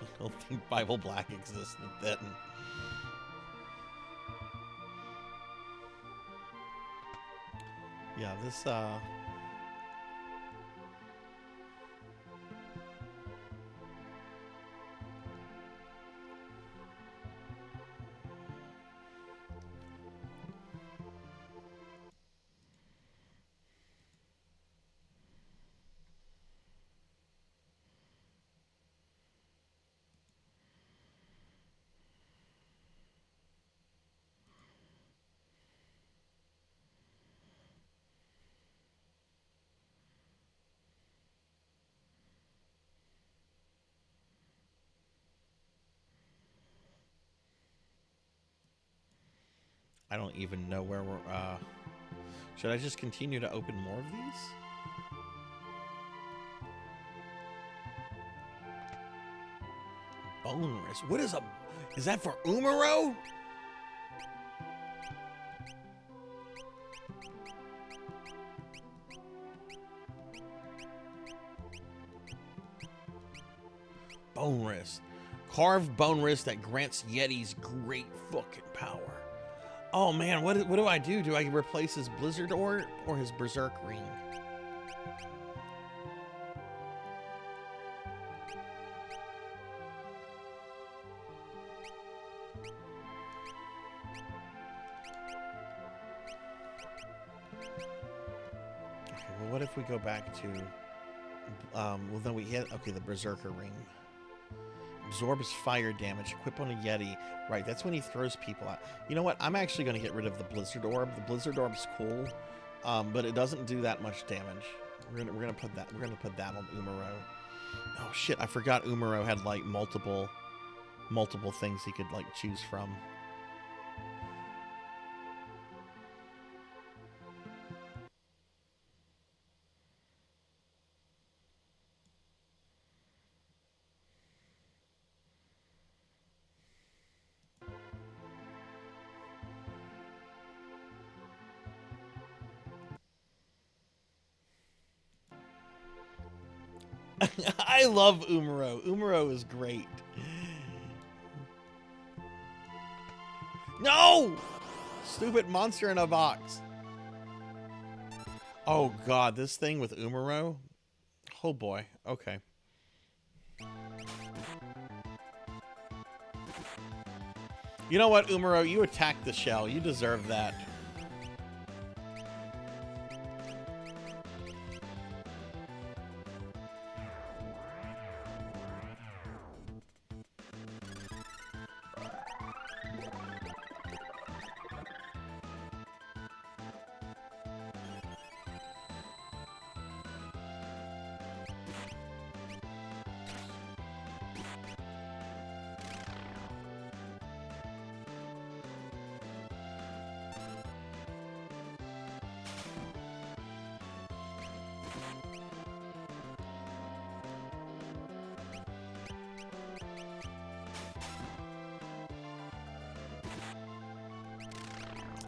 I don't think Bible Black existed then. Yeah, this I don't even know where we're should I just continue to open more of these? Bone wrist. What is is that for Umaro? Bone wrist. Carved bone wrist that grants Yetis great fucking power. Oh man, what do I do? Do I replace his Blizzard Orb or his Berserk Ring? Okay, well, what if we go back to well then we hit the Berserker Ring. Absorbs fire damage. Equip on a Yeti. Right, that's when he throws people out. You know what? I'm actually going to get rid of the Blizzard Orb. The Blizzard Orb's cool, but it doesn't do that much damage. We're gonna put that on Umaro. Oh shit! I forgot Umaro had like multiple things he could like choose from. I love Umaro. Umaro is great. No! Stupid monster in a box. Oh god, this thing with Umaro? Oh boy, okay. You know what, Umaro? You attacked the shell. You deserve that.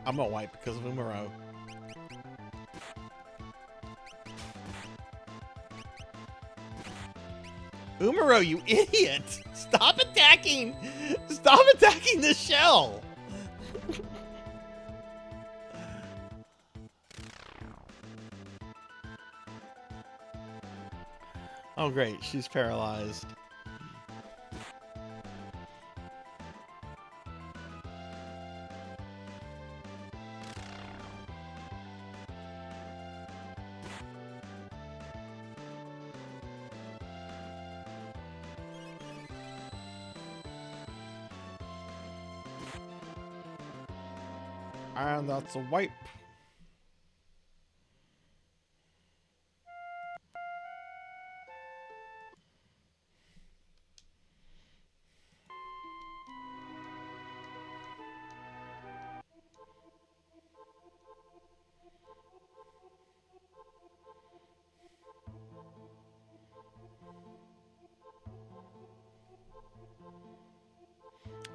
I'm gonna wipe because of Umaro. Umaro, you idiot! Stop attacking! Stop attacking the shell! Oh great, she's paralyzed. And that's a wipe.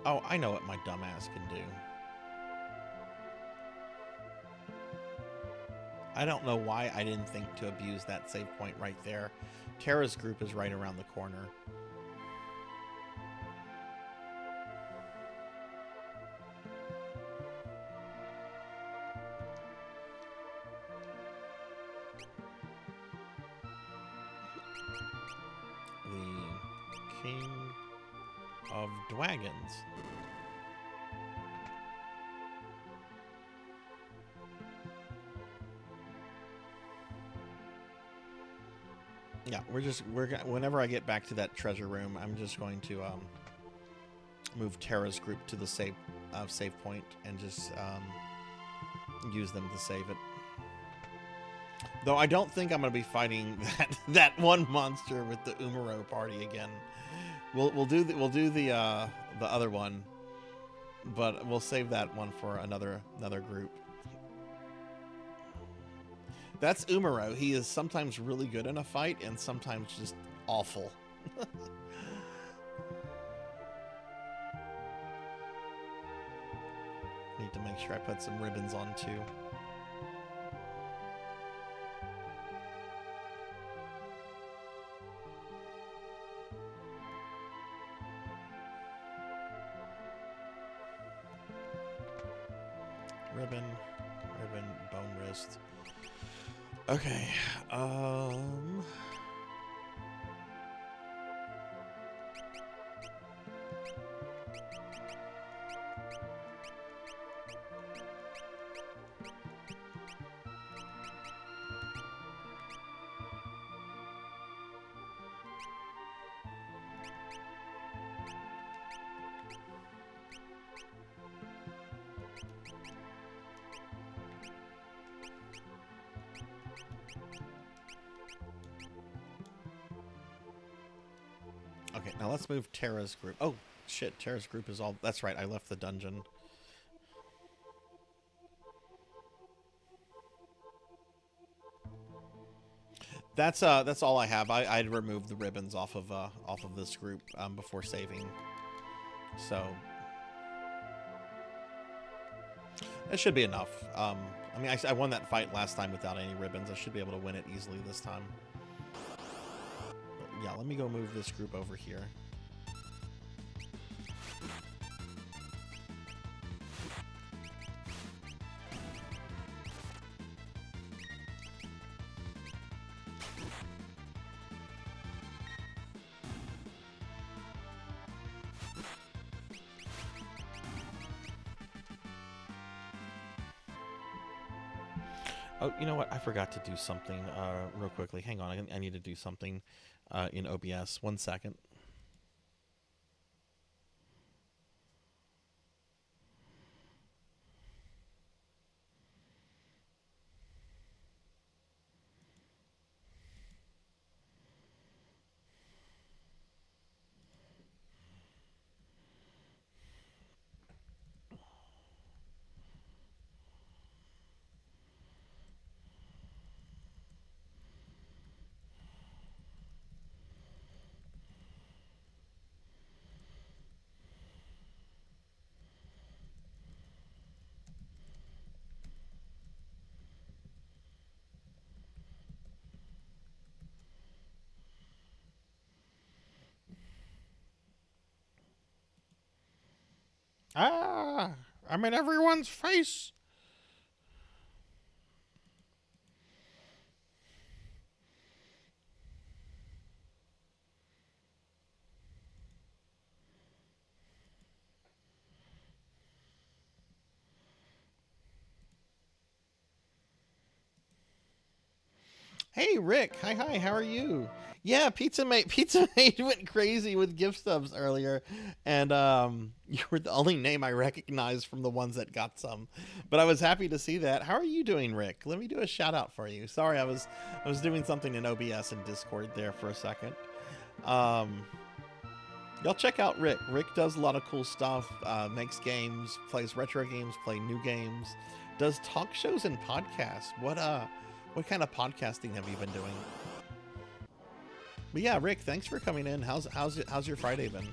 Oh, I know what my dumbass can do. I don't know why I didn't think to abuse that save point right there. Tara's group is right around the corner. The King of Dragons. Yeah, whenever I get back to that treasure room, I'm just going to move Tara's group to the save point and just use them to save it. Though I don't think I'm going to be fighting that one monster with the Umaro party again. We'll do the other one, but we'll save that one for another group. That's Umaro. He is sometimes really good in a fight and sometimes just awful. Need to make sure I put some ribbons on too. Ribbon, bone wrist. Okay, okay, now let's move Tara's group. Oh, shit, Tara's group is all... That's right, I left the dungeon. That's all I have. I'd removed the ribbons off of this group before saving. So... that should be enough. I mean, I won that fight last time without any ribbons. I should be able to win it easily this time. But yeah, let me go move this group over here. Oh, you know what? I forgot to do something real quickly. Hang on. I need to do something in OBS. 1 second. Ah, I'm in everyone's face. Hey Rick, hi, how are you? Yeah, Pizza Mate Pizza Mate went crazy with gift subs earlier, and you were the only name I recognized from the ones that got some. But I was happy to see that. How are you doing, Rick? Let me do a shout out for you. Sorry, I was doing something in OBS and Discord there for a second. Um, y'all check out Rick. Rick does a lot of cool stuff. Makes games, plays retro games, play new games, does talk shows and podcasts. What kind of podcasting have you been doing? But yeah, Rick, thanks for coming in. How's your Friday been?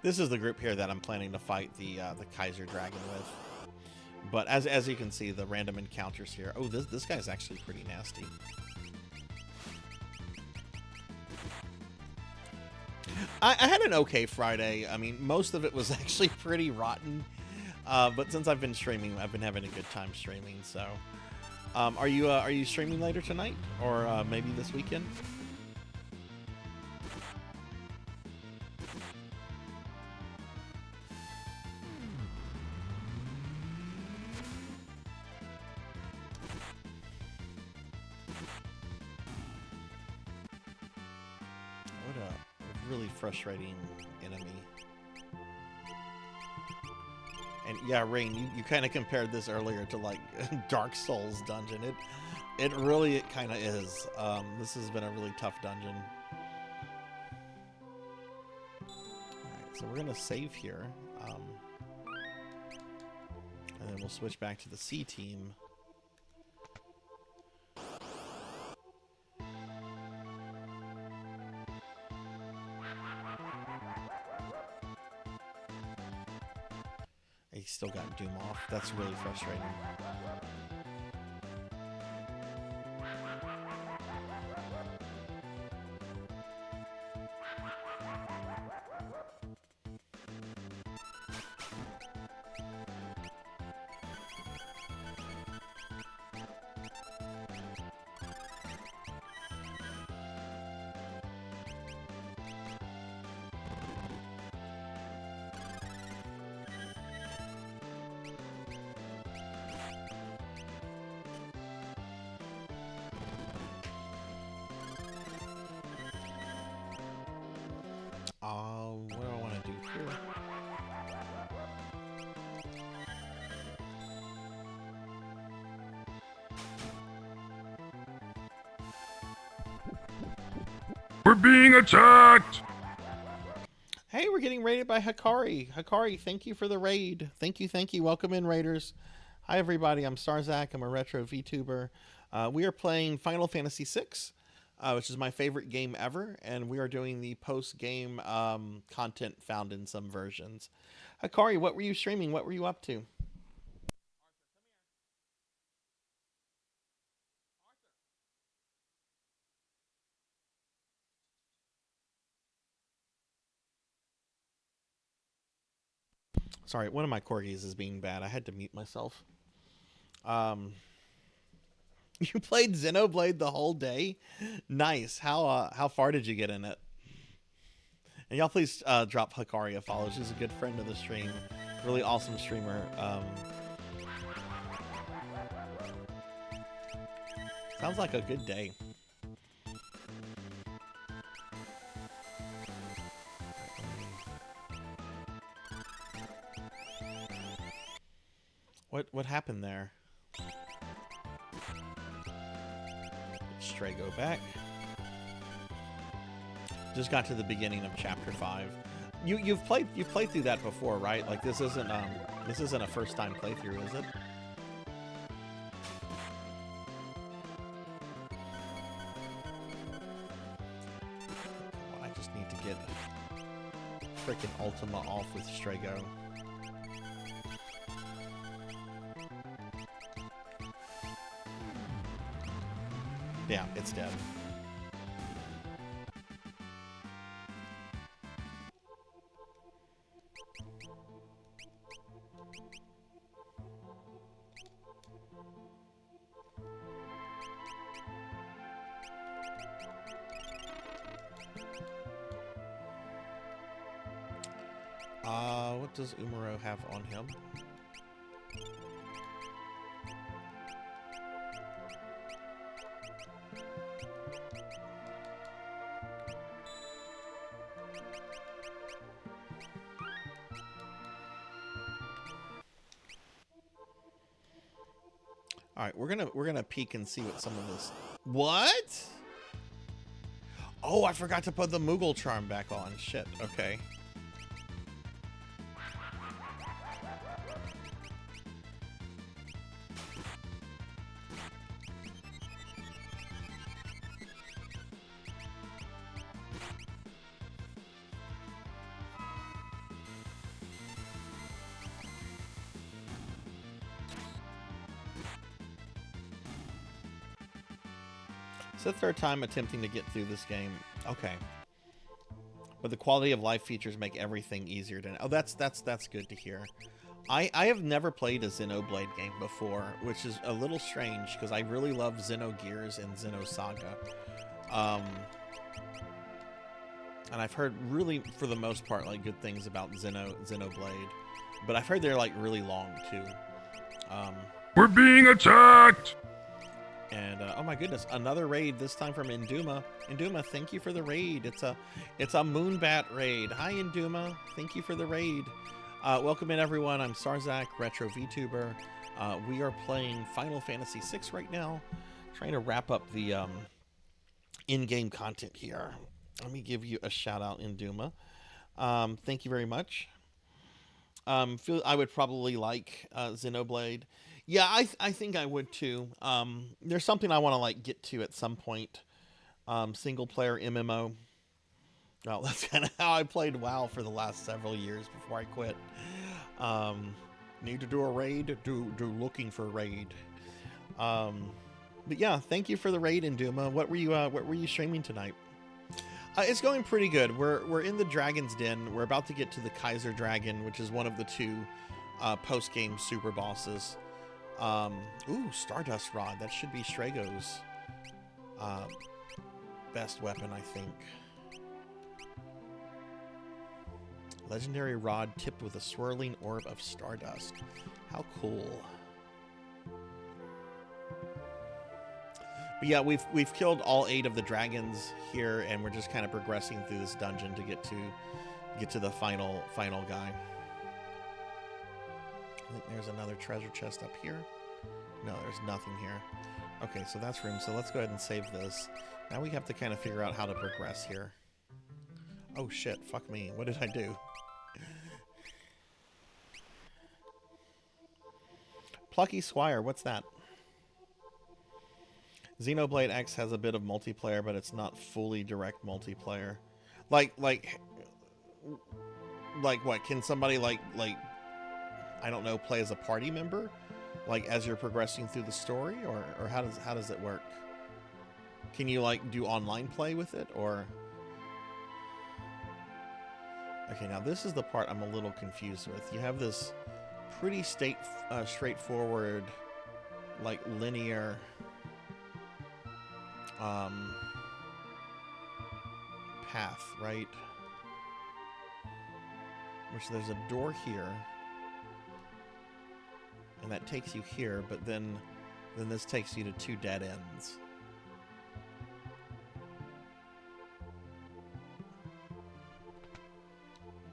This is the group here that I'm planning to fight the Kaiser Dragon with. But as you can see, the random encounters here. Oh, this guy's actually pretty nasty. I had an okay Friday. I mean, most of it was actually pretty rotten. But since I've been streaming, I've been having a good time streaming. So, are you streaming later tonight, or maybe this weekend? What a really frustrating enemy. And yeah, Rain, you kind of compared this earlier to like Dark Souls dungeon. It really kind of is. This has been a really tough dungeon. Alright, so we're gonna save here. And then we'll switch back to the C team. He still got Doom off. That's really frustrating. What do I want to do here? We're being attacked! Hey, we're getting raided by Hikari. Hikari, thank you for the raid. Thank you. Welcome in, raiders. Hi, everybody. I'm Sarzac. I'm a retro VTuber. We are playing Final Fantasy VI, which is my favorite game ever, and we are doing the post-game content found in some versions. Hikari, what were you streaming? What were you up to? Sorry, one of my corgis is being bad. I had to mute myself. You played Xenoblade the whole day? Nice. How far did you get in it? And y'all please drop Hikari a follow. She's a good friend of the stream. Really awesome streamer. Sounds like a good day. What happened there? Stray, go back. Just got to the beginning of chapter 5. You've played through that before, right? Like this isn't a first time playthrough, is it? get freaking Ultima off with Strago. Yeah, it's dead. What does Umaro have on him? All right, we're gonna peek and see what some of this. What? Oh, I forgot to put the Moogle charm back on. Shit. Okay. It's the third time attempting to get through this game. Okay. But the quality of life features make everything easier to... Oh, that's good to hear. I have never played a Xenoblade game before, which is a little strange because I really love Xenogears and Xenosaga. And I've heard really, for the most part, like good things about Xenoblade. But I've heard they're like really long too. We're being attacked! And oh my goodness, another raid, this time from Induma. Induma, thank you for the raid. It's a Moonbat raid. Hi Induma, thank you for the raid. Welcome in everyone. I'm Sarzac, Retro VTuber. We are playing Final Fantasy VI right now, trying to wrap up the in-game content here. Let me give you a shout out, Induma. Thank you very much. I would probably like Xenoblade. Yeah, I think I would too. There's something I want to like get to at some point. Single player MMO. Well, that's kind of how I played WoW for the last several years before I quit. Need to do a raid? Do looking for a raid. But yeah, thank you for the raid, Induma. What were you streaming tonight? It's going pretty good. We're in the Dragon's Den. We're about to get to the Kaiser Dragon, which is one of the two post-game super bosses. Ooh, Stardust Rod. That should be Strago's best weapon, I think. Legendary rod tipped with a swirling orb of stardust. How cool. But yeah, we've killed all 8 of the dragons here, and we're just kind of progressing through this dungeon to get to the final guy. I think there's another treasure chest up here. No, there's nothing here. Okay, so that's room. So let's go ahead and save this. Now we have to kind of figure out how to progress here. Oh shit, fuck me. What did I do? Plucky Squire, what's that? Xenoblade X has a bit of multiplayer, but it's not fully direct multiplayer. Like what? Can somebody like I don't know, play as a party member, like as you're progressing through the story, or how does it work? Can you like do online play with it, or? Okay, now this is the part I'm a little confused with. You have this pretty straightforward, like linear path, right? Which there's a door here, and that takes you here, but then this takes you to 2 dead ends.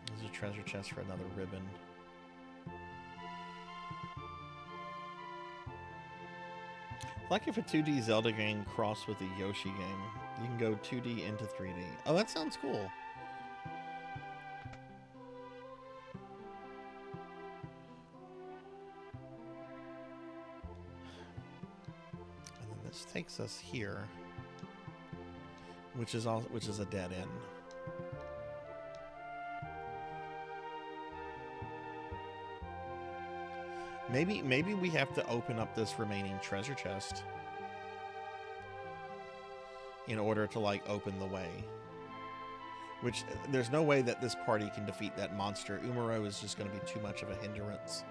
There's a treasure chest for another ribbon. Like if a 2D Zelda game crossed with a Yoshi game, you can go 2D into 3D. Oh, that sounds cool. And then this takes us here, which is a dead end. Maybe we have to open up this remaining treasure chest in order to like open the way. Which there's no way that this party can defeat that monster. Umaro is just going to be too much of a hindrance.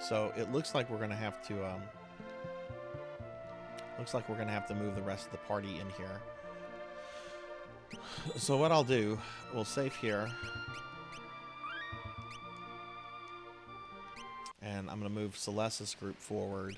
So it looks like we're going to have to move the rest of the party in here. So what I'll do, we'll save here. And I'm going to move Celeste's group forward.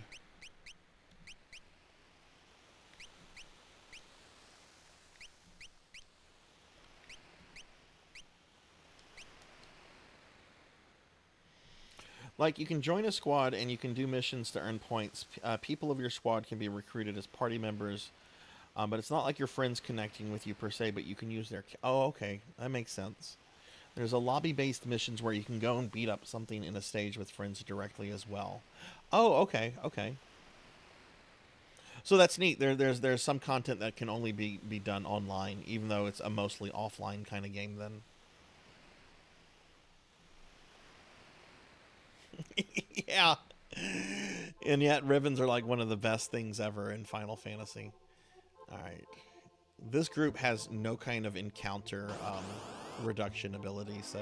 Like, you can join a squad and you can do missions to earn points. People of your squad can be recruited as party members. But it's not like your friends connecting with you per se, but you can use their... Oh, okay. That makes sense. There's a lobby-based missions where you can go and beat up something in a stage with friends directly as well. Oh, okay, okay. So that's neat. There's some content that can only be done online, even though it's a mostly offline kind of game then. Yeah. And yet ribbons are like one of the best things ever in Final Fantasy. Alright. This group has no kind of encounter reduction ability, so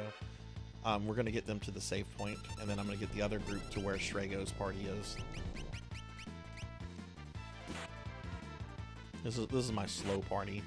we're going to get them to the save point, and then I'm going to get the other group to where Strago's party is. This is my slow party.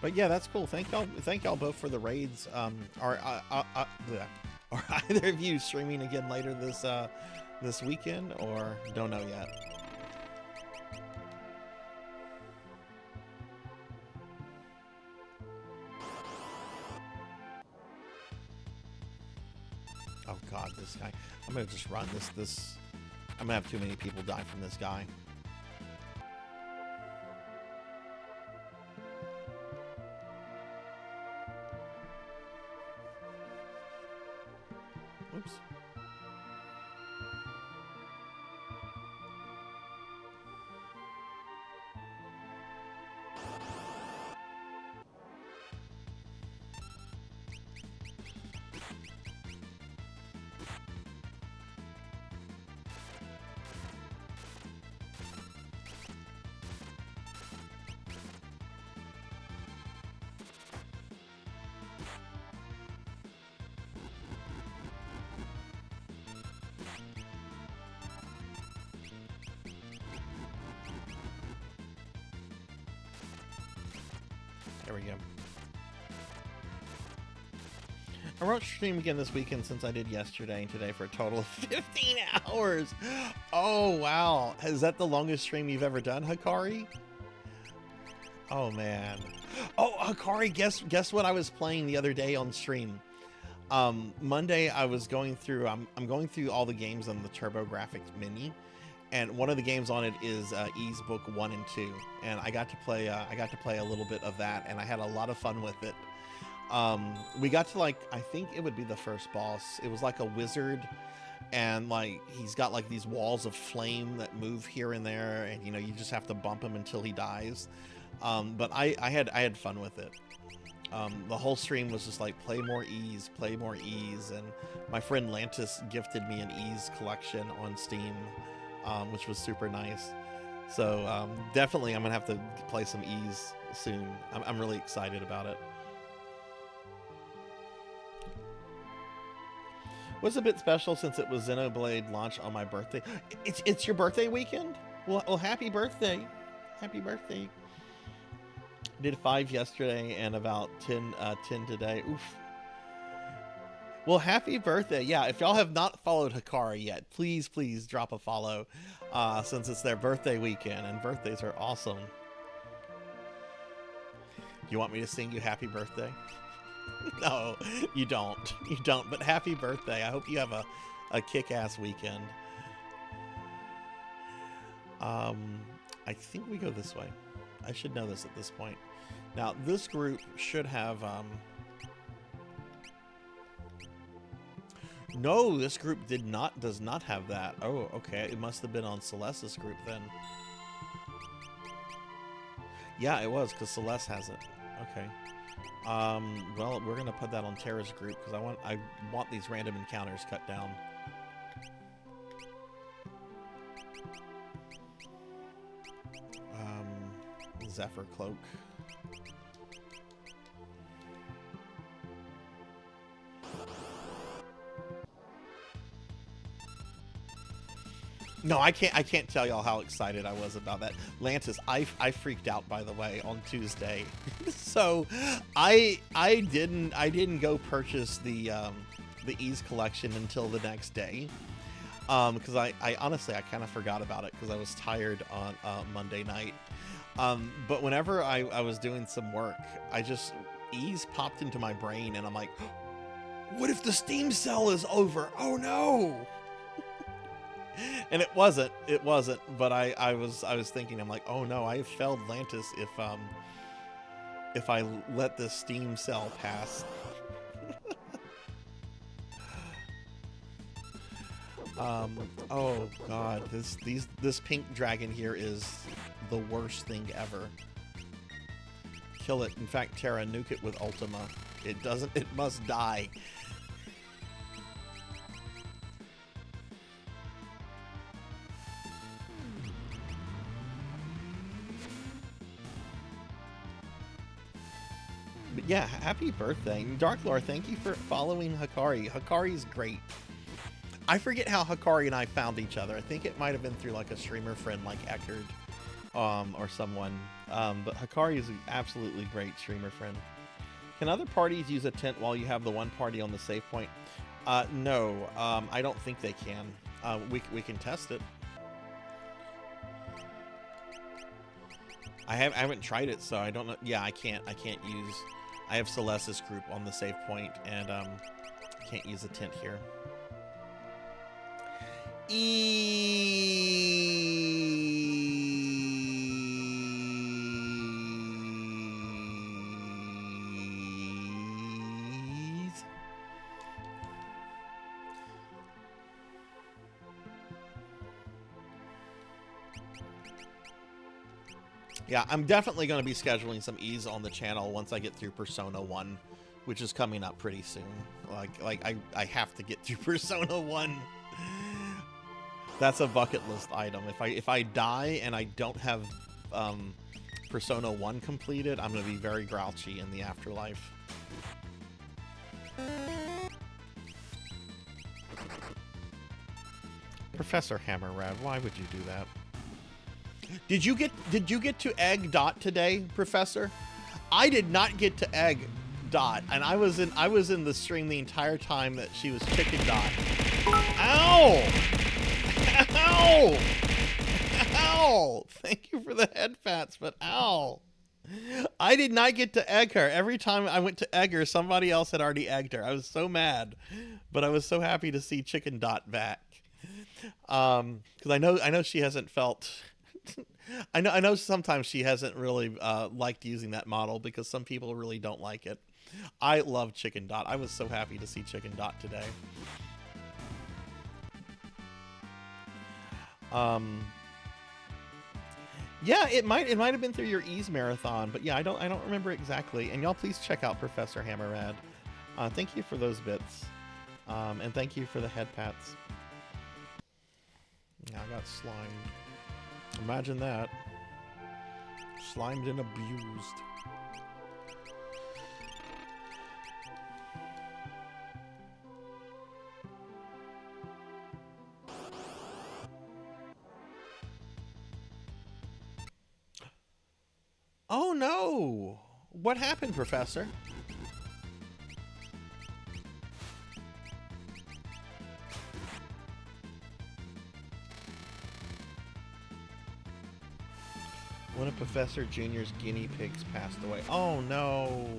But yeah, that's cool. Thank y'all both for the raids. Are either of you streaming again later this weekend, or don't know yet? Oh God, this guy! I'm gonna just run this. I'm gonna have too many people die from this guy. Oops. There we go. I won't stream again this weekend since I did yesterday and today for a total of 15 hours. Oh, wow. Is that the longest stream you've ever done, Hikari? Oh, man. Oh, Hikari, guess what I was playing the other day on stream? Monday, I was going through, I'm going through all the games on the TurboGrafx Mini. And one of the games on it is Ys Book 1 and 2, and I got to play a little bit of that, and I had a lot of fun with it. We got to, like, I think it would be the first boss. It was like a wizard, and like he's got like these walls of flame that move here and there, and you know you just have to bump him until he dies. But I had fun with it. The whole stream was just like play more Ys, and my friend Lantis gifted me an Ys collection on Steam. Which was super nice. So definitely I'm gonna have to play some Ys soon. I'm really excited about it. Was a bit special since it was Xenoblade launch on my birthday. It's your birthday weekend? Well, happy birthday. Happy birthday. Did 5 yesterday and about 10 today. Oof. Well, happy birthday. Yeah, if y'all have not followed Hikari yet, please drop a follow since it's their birthday weekend, and birthdays are awesome. You want me to sing you happy birthday? No, you don't. You don't. But happy birthday. I hope you have a kick-ass weekend. I think we go this way. I should know this at this point. Now, this group should have... No, this group does not have that. Oh, okay. It must have been on Celeste's group then. Yeah, it was, because Celeste has it. Okay. Well, we're gonna put that on Tara's group because I want these random encounters cut down. Zephyr cloak. No, I can't tell y'all how excited I was about that. Lantis, I freaked out, by the way, on Tuesday. So I didn't go purchase the Ease collection until the next day. Because I honestly kind of forgot about it because I was tired on Monday night. But whenever I was doing some work, Ease popped into my brain and I'm like, what if the Steam sale is over? Oh no! And it wasn't, but I was thinking, I'm like, oh no, I have failed Lantis if I let this Steam sale pass. Oh god, this pink dragon here is the worst thing ever. Kill it. In fact, Tara, nuke it with Ultima. It must die. But yeah, happy birthday. Darklore, thank you for following Hikari. Hikari's great. I forget how Hikari and I found each other. I think it might have been through like a streamer friend like Eckerd or someone. But Hikari is an absolutely great streamer friend. Can other parties use a tent while you have the one party on the save point? No, I don't think they can. We can test it. I haven't tried it, so I don't know. Yeah, I can't use. I have Celeste's group on the save point, and can't use a tent here. Yeah, I'm definitely going to be scheduling some Ease on the channel once I get through Persona 1, which is coming up pretty soon. I have to get through Persona 1. That's a bucket list item. If I die and I don't have Persona 1 completed, I'm going to be very grouchy in the afterlife. Professor Hammerrad, why would you do that? Did you get to egg Dot today, Professor? I did not get to egg Dot, and I was in the stream the entire time that she was chicken Dot. Ow! Ow! Ow! Thank you for the head pats, but ow! I did not get to egg her. Every time I went to egg her, somebody else had already egged her. I was so mad, but I was so happy to see Chicken Dot back. Because I know she hasn't felt. I know sometimes she hasn't really liked using that model because some people really don't like it. I love Chicken Dot. I was so happy to see Chicken Dot today. Yeah, it might have been through your Ease marathon, but yeah, I don't remember exactly. And y'all please check out Professor Hammerrad. Thank you for those bits. And thank you for the head pats. Yeah, I got slimed. Imagine that. Slimed and abused. Oh no! What happened, Professor? One of Professor Junior's guinea pigs passed away. Oh no.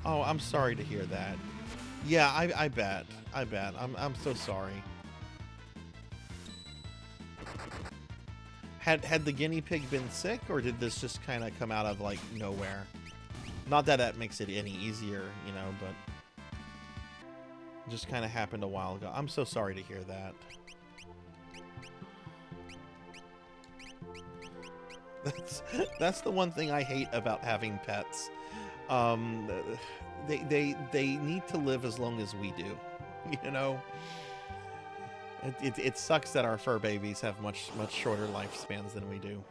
Oh, I'm sorry to hear that. Yeah, I bet. I bet. I'm so sorry. Had the guinea pig been sick, or did this just kind of come out of like nowhere? Not that that makes it any easier, you know, but it just kind of happened a while ago. I'm so sorry to hear that. That's the one thing I hate about having pets. They need to live as long as we do, you know. It sucks that our fur babies have much shorter lifespans than we do.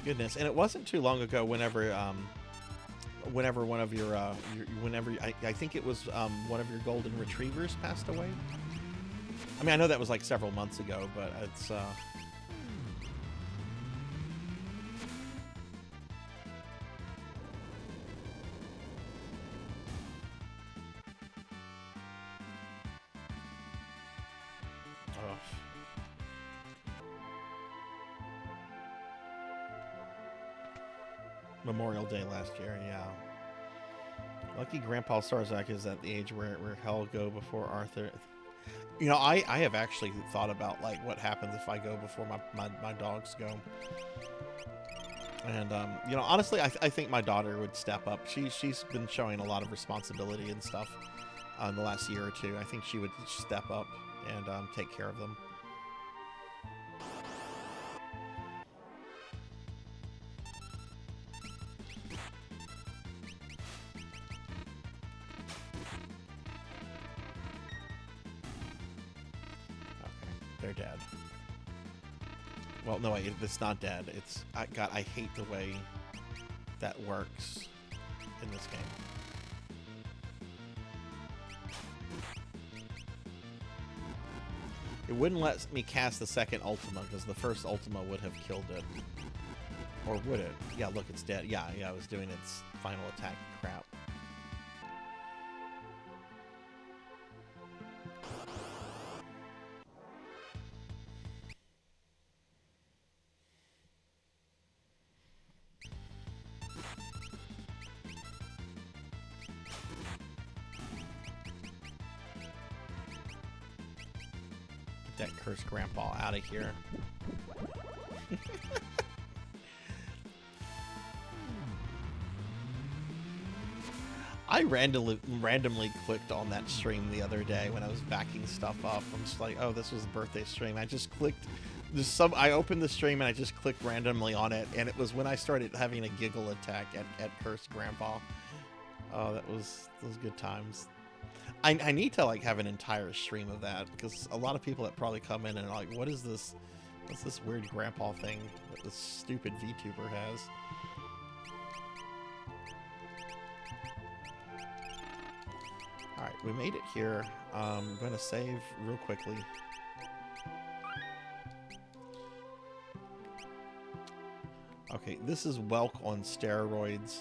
Goodness, and it wasn't too long ago whenever one of your I think it was one of your golden retrievers passed away. I mean, I know that was like several months ago, but it's oh. Memorial Day last year, yeah. Lucky Grandpa Sarzac is at the age where hell go before Arthur. You know, I have actually thought about like what happens if I go before my dogs go. And you know, honestly, I think my daughter would step up. She's been showing a lot of responsibility and stuff in the last year or two. I think she would step up and take care of them. They're dead. Well, no, it's not dead. It's God. I hate the way that works in this game. It wouldn't let me cast the second Ultima because the first Ultima would have killed it, or would it? Yeah, look, it's dead. Yeah, it was doing its final attack crap. That cursed grandpa out of here. I randomly clicked on that stream the other day when I was backing stuff up. I'm just like, oh, this was a birthday stream. I just clicked. I opened the stream and I just clicked randomly on it, and it was when I started having a giggle attack at cursed grandpa. Oh, those good times. I need to like have an entire stream of that because a lot of people that probably come in and are like, what is this? What's this weird grandpa thing that this stupid VTuber has? All right, we made it here. I'm going to save real quickly. Okay, this is Welk on steroids.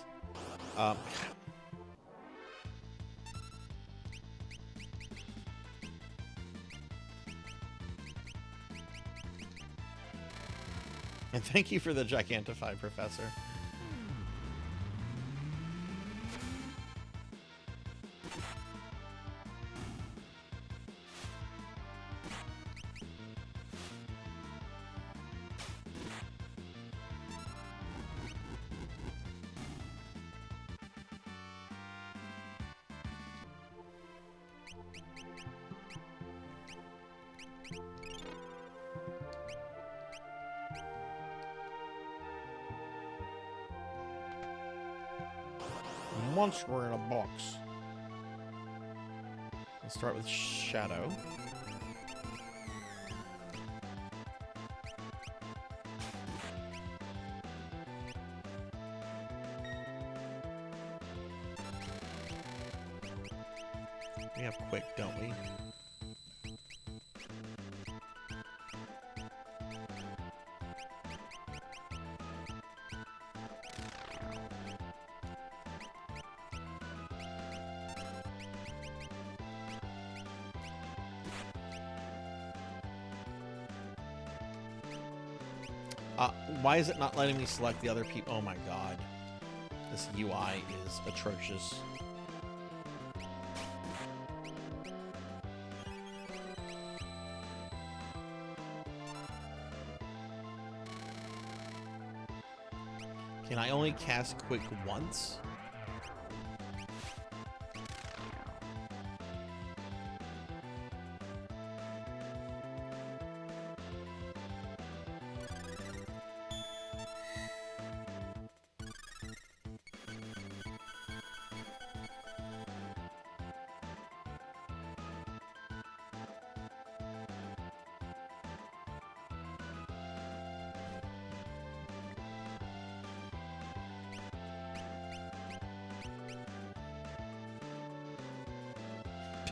And thank you for the Gigantify, Professor. Monster in a box. Let's start with Shadow. We have Quick, don't we? Why is it not letting me select the other people? Oh my god. This UI is atrocious. Can I only cast quick once?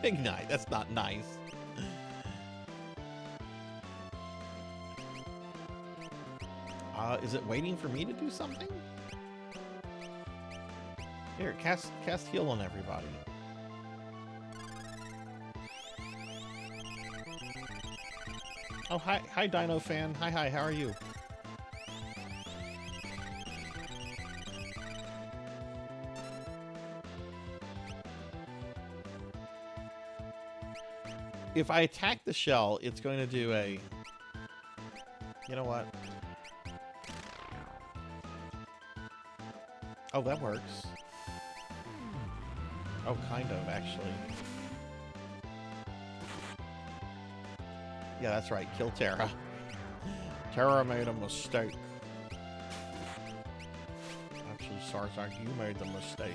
Big night. That's not nice. Is it waiting for me to do something? Here, cast heal on everybody. Oh, hi, Dino fan. Hi, how are you? If I attack the shell, it's going to do a... You know what? Oh, that works. Oh, kind of, actually. Yeah, that's right. Kill Terra. Terra made a mistake. Actually, Sarzac, you made the mistake.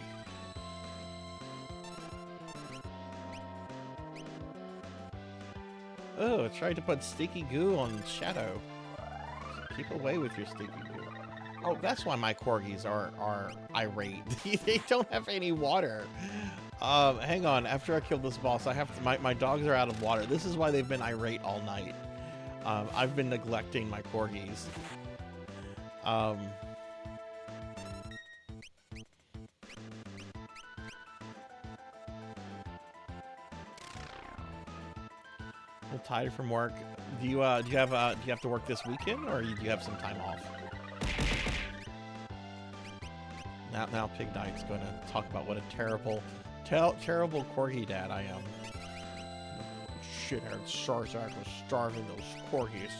Oh, I tried to put sticky goo on Shadow. Keep away with your sticky goo. Oh, that's why my corgis are irate. They don't have any water. Hang on. After I kill this boss, I have to, my dogs are out of water. This is why they've been irate all night. I've been neglecting my corgis. Tired from work. Do you have to work this weekend, or do you have some time off? Now Pig Knight's going to talk about what a terrible corgi dad I am. Shithead Sarzac was starving those corgis.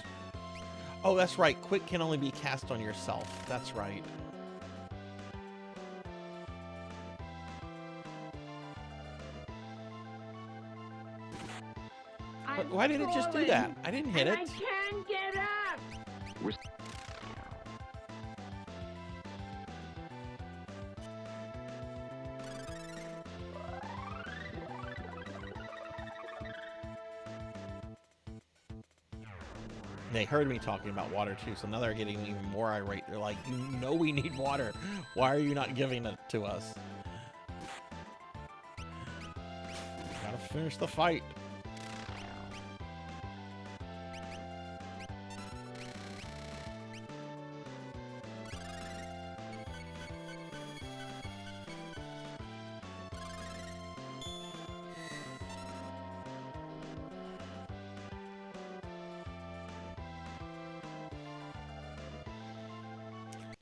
Oh, that's right. Quick can only be cast on yourself. That's right. Why did it just do that? I didn't hit it. I can't get up. They heard me talking about water too, so now they're getting even more irate. They're like, you know we need water. Why are you not giving it to us? Gotta finish the fight.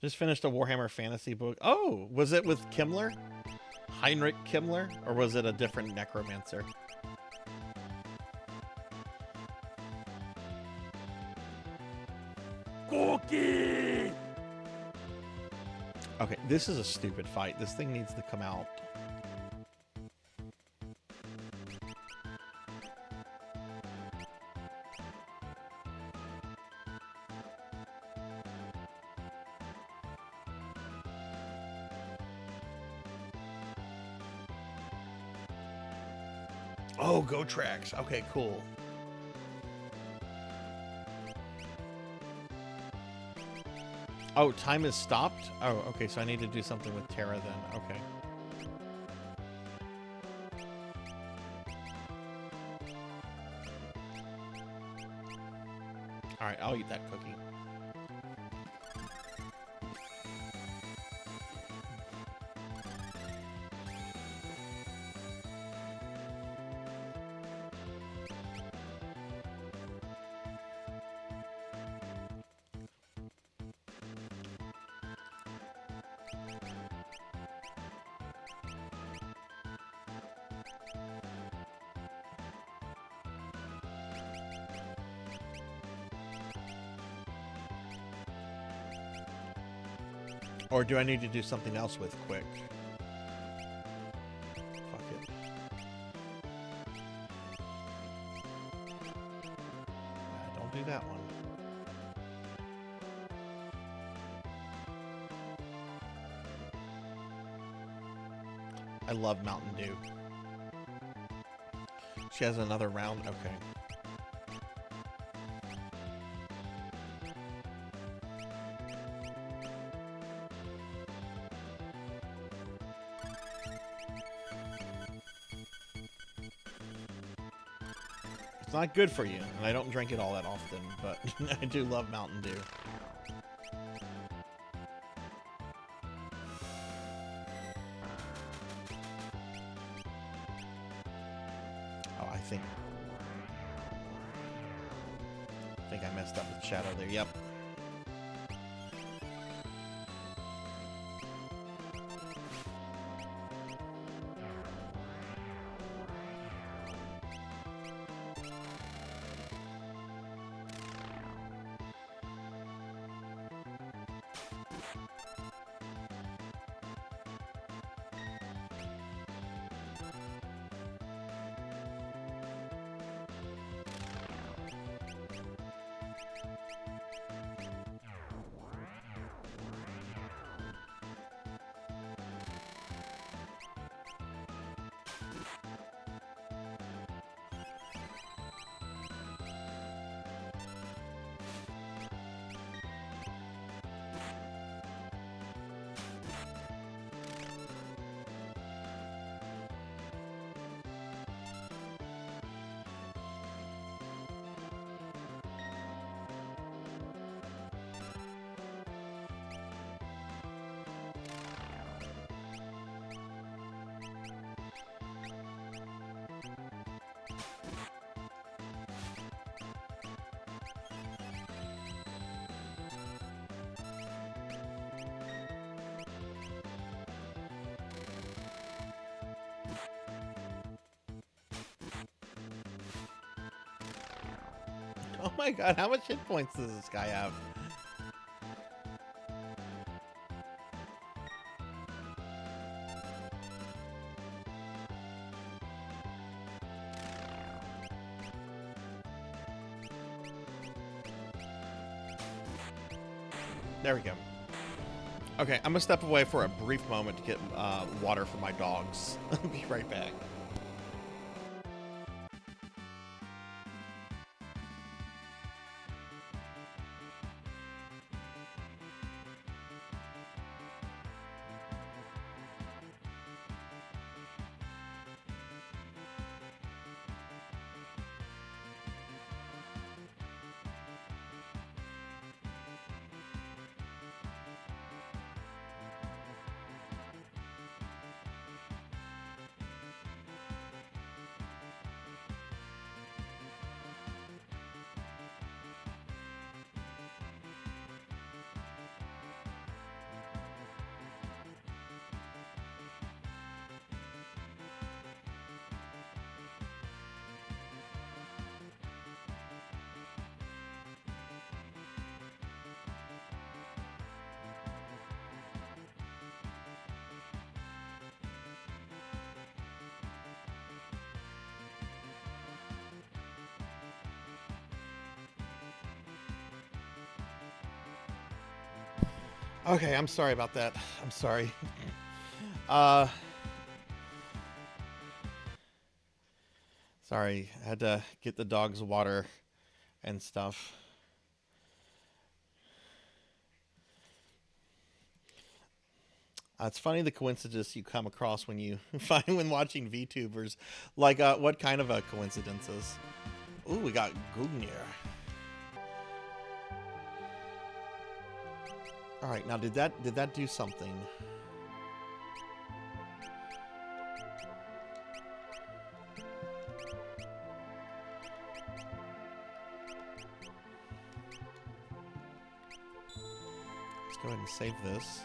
Just finished a Warhammer Fantasy book. Oh, was it with Kimmler? Heinrich Kimmler? Or was it a different necromancer? Cookie! Okay, this is a stupid fight. This thing needs to come out. Oh, go tracks. Okay, cool. Oh, time is stopped? Oh, okay, so I need to do something with Terra then. Okay. Alright, I'll eat that cookie. Or do I need to do something else with quick? Fuck it. Don't do that one. I love Mountain Dew. She has another round? Okay. It's not good for you, and I don't drink it all that often, but I do love Mountain Dew. Oh, I think I messed up with Shadow there. Yep. Oh my god, how much hit points does this guy have? There we go. Okay, I'm gonna step away for a brief moment to get water for my dogs. I'll be right back. Okay, I'm sorry about that. I'm sorry. Sorry, I had to get the dogs water and stuff. It's funny the coincidences you come across when you find when watching VTubers. Like, what kind of coincidences? Ooh, we got Gugnir. All right, now did that do something? Let's go ahead and save this.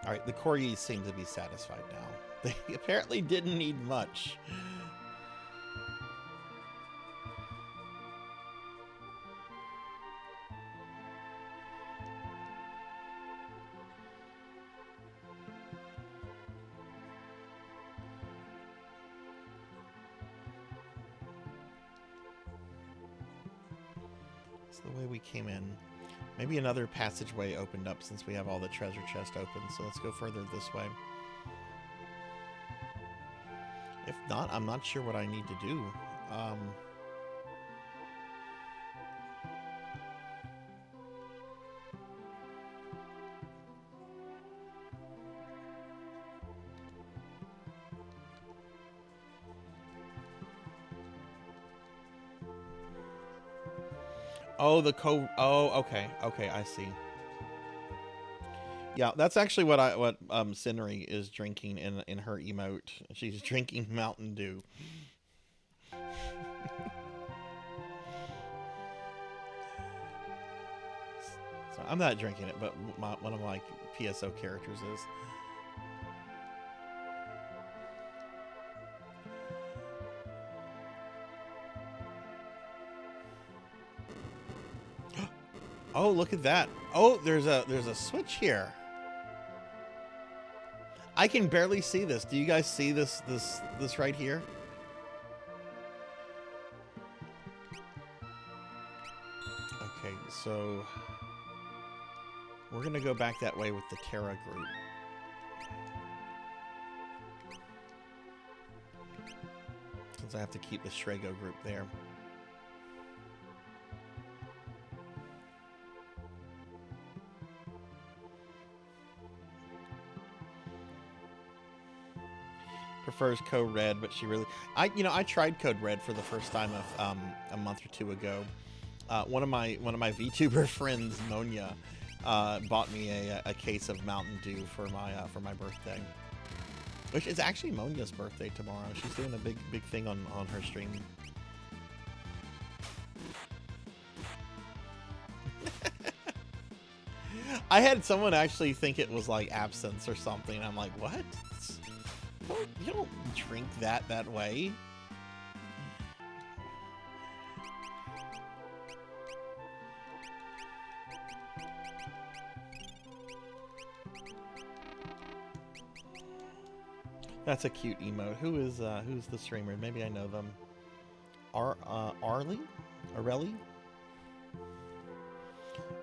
All right, the Corgis seem to be satisfied now. They apparently didn't need much. the way we came in. Maybe another passageway opened up since we have all the treasure chest open, so let's go further this way. If not, I'm not sure what I need to do. Oh, oh, okay, I see. Yeah, that's actually what Cindery is drinking in her emote. She's drinking Mountain Dew. So I'm not drinking it, but one of my PSO characters is. Oh, look at that. Oh, there's a switch here. I can barely see this. Do you guys see this right here? Okay, so we're gonna go back that way with the Terra group. Since I have to keep the Strago group there. Prefers Code Red, but she really, I tried Code Red for the first time a month or two ago. One of my VTuber friends, Monia, bought me a case of Mountain Dew for my birthday, which is actually Monia's birthday tomorrow. She's doing a big thing on her stream. I had someone actually think it was like absinthe or something. I'm like, what? You don't drink that way. That's a cute emote. Who's the streamer? Maybe I know them. Arlie?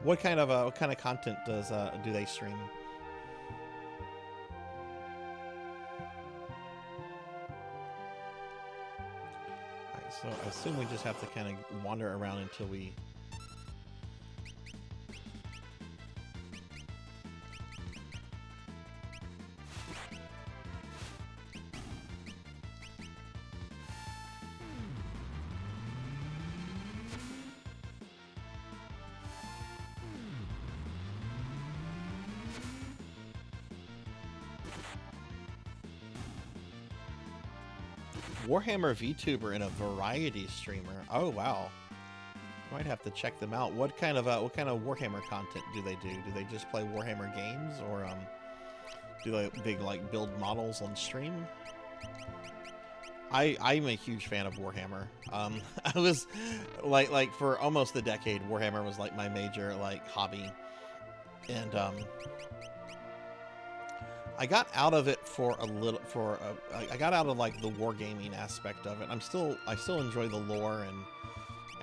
What kind of content do they stream? Alright, so I assume we just have to kind of wander around until we. Warhammer VTuber and a variety streamer. Oh wow, might have to check them out. What kind of Warhammer content do they do? Do they just play Warhammer games, or do they like build models on stream? I'm a huge fan of Warhammer. I was like for almost a decade, Warhammer was like my major hobby, and I got out of it I got out of like the wargaming aspect of it. I still enjoy the lore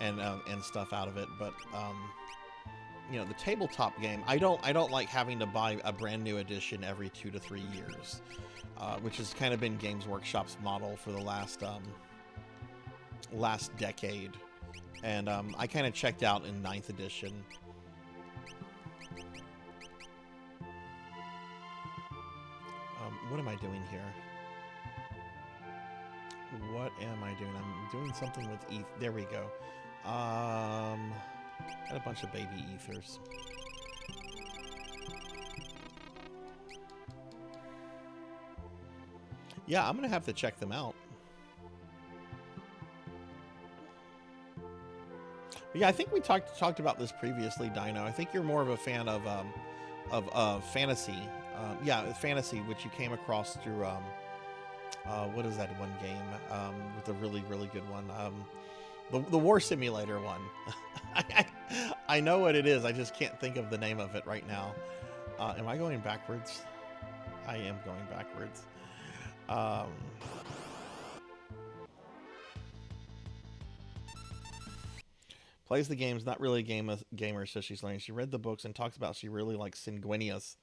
and stuff out of it, but the tabletop game, I don't like having to buy a brand new edition every 2 to 3 years, which has kind of been Games Workshop's model for the last decade, and I kind of checked out in 9th edition. What am I doing here? What am I doing? I'm doing something with ETH. There we go. Got a bunch of baby ethers. Yeah, I'm gonna have to check them out. But yeah, I think we talked about this previously, Dino. I think you're more of a fan of fantasy. Yeah, fantasy, which you came across through what is that one game with a really good one, the War Simulator one. I know what it is, I just can't think of the name of it right now. Am I going backwards? I am going backwards. Plays the games, not really a gamer, so she's learning. She read the books and talks about she really likes Sanguinius.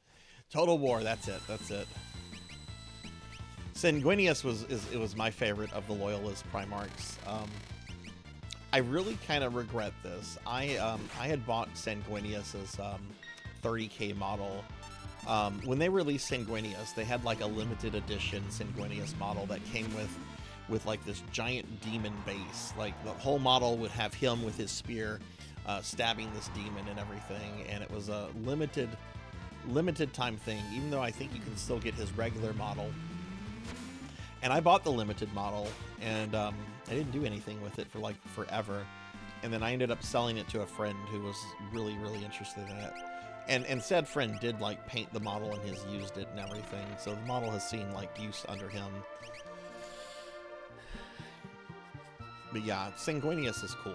Total War, that's it. Sanguinius was my favorite of the Loyalist Primarchs. I really kind of regret this. I had bought Sanguinius's 30k model. When they released Sanguinius, they had like a limited edition Sanguinius model that came with like this giant demon base. Like the whole model would have him with his spear stabbing this demon and everything, and it was a limited time thing, even though I think you can still get his regular model. And I bought the limited model, and I didn't do anything with it for like forever. And then I ended up selling it to a friend who was really interested in it. And said friend did like paint the model and has used it and everything, so the model has seen like use under him. But yeah, Sanguinius is cool.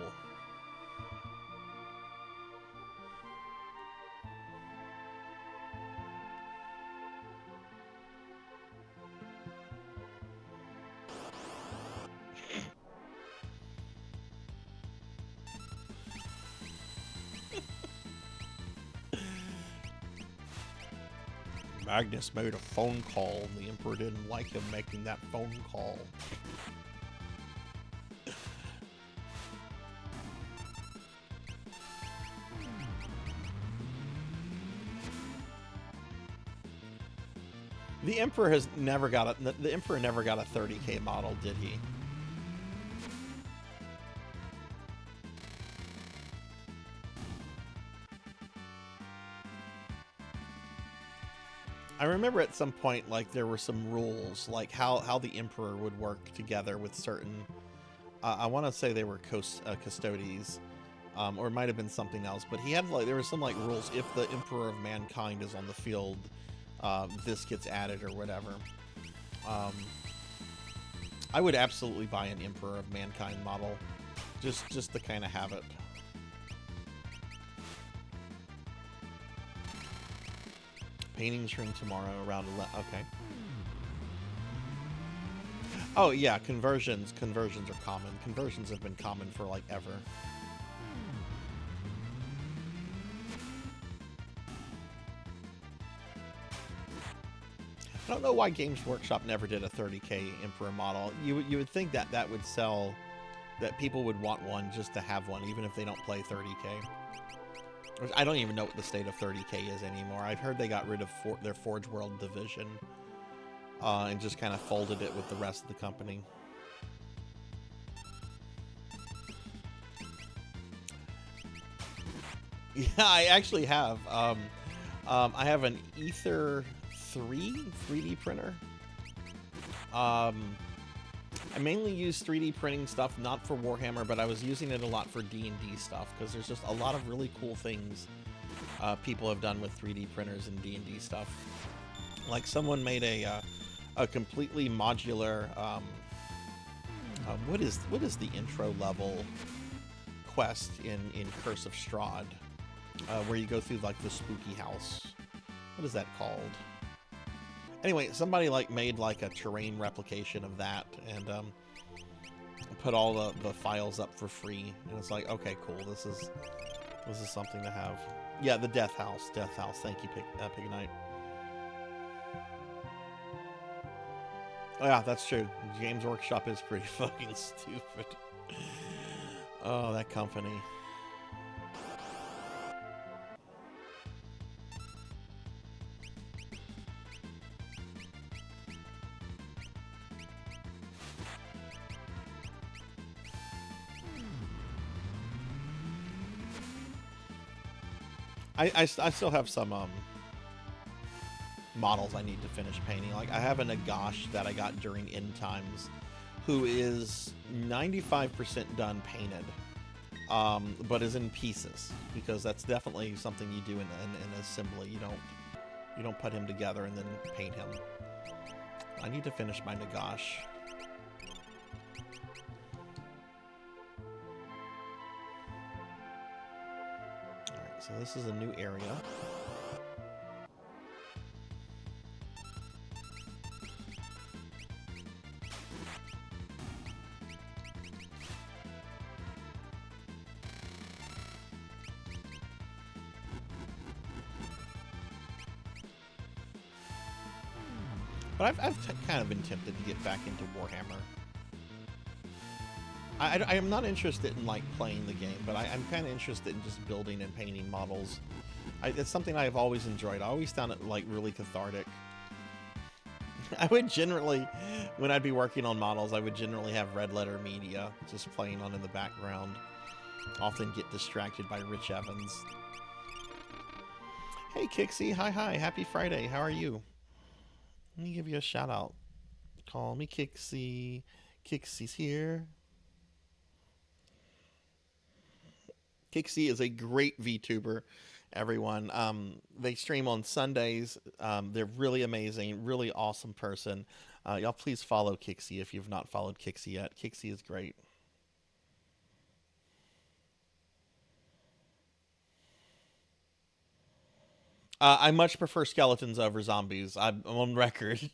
Magnus made a phone call, and the Emperor didn't like him making that phone call. The Emperor has never got a the Emperor never got a 30k model, did he? I remember at some point, like, there were some rules, like how the Emperor would work together with certain, I want to say they were custodies, or it might have been something else, but he had, like, there were some, like, rules. If the Emperor of Mankind is on the field, this gets added or whatever. I would absolutely buy an Emperor of Mankind model, just to kind of have it. Paintings room tomorrow around 11. Okay. Oh yeah, conversions are common. Conversions have been common for like ever. I don't know why Games Workshop never did a 30k Emperor model. You would think that that would sell, that people would want one just to have one, even if they don't play 30k. I don't even know what the state of 30k is anymore. I've heard they got rid of their Forge World division and just kind of folded it with the rest of the company. Yeah, I actually have. I have an Ether 3D printer. I mainly use 3D printing stuff, not for Warhammer, but I was using it a lot for D&D stuff, because there's just a lot of really cool things people have done with 3D printers and D&D stuff. Like, someone made a completely modular, what is the intro level quest in Curse of Strahd, where you go through, like, the spooky house. What is that called? Anyway, somebody like made like a terrain replication of that and put all the files up for free, and it's like, okay, cool, this is something to have. Yeah, the Death House. Thank you, Pignite. Oh yeah, that's true. Games Workshop is pretty fucking stupid. Oh, that company. I still have some models I need to finish painting. Like, I have a Nagash that I got during End Times, who is 95% done painted, but is in pieces, because that's definitely something you do in assembly. You don't put him together and then paint him. I need to finish my Nagash. So this is a new area. But I've kind of been tempted to get back into Warhammer. I am not interested in like playing the game, but I'm kind of interested in just building and painting models. It's something I've always enjoyed. I always found it like really cathartic. I would generally, when I'd be working on models, I would generally have Red Letter Media just playing on in the background. Often get distracted by Rich Evans. Hey Kixie, hi, happy Friday, how are you? Let me give you a shout out. Call me Kixie. Kixie's here. Kixie is a great VTuber, everyone. They stream on Sundays. They're really amazing, really awesome person. Y'all please follow Kixie if you've not followed Kixie yet. Kixie is great. I much prefer skeletons over zombies. I'm on record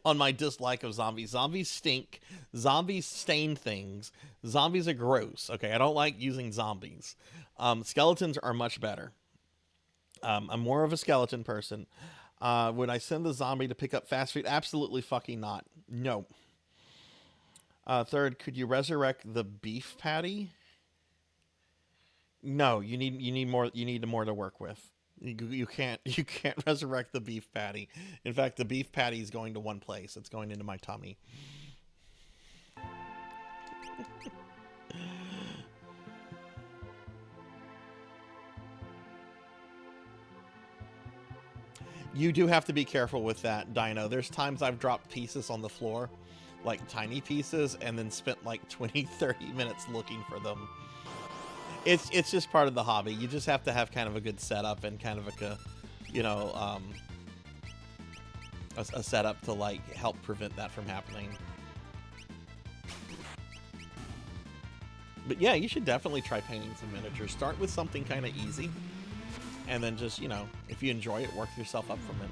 on my dislike of zombies. Zombies stink. Zombies stain things. Zombies are gross. Okay, I don't like using zombies. Skeletons are much better. I'm more of a skeleton person. Would I send the zombie to pick up fast food? Absolutely fucking not. No. Third, could you resurrect the beef patty? No, you need more. You need more to work with. You can't resurrect the beef patty. In fact, the beef patty is going to one place. It's going into my tummy. You do have to be careful with that, Dino. There's times I've dropped pieces on the floor, like tiny pieces, and then spent like 20, 30 minutes looking for them. It's just part of the hobby. You just have to have kind of a good setup and kind of a, you know, a setup to like help prevent that from happening. But yeah, you should definitely try painting some miniatures. Start with something kind of easy, and then just, you know, if you enjoy it, work yourself up from it.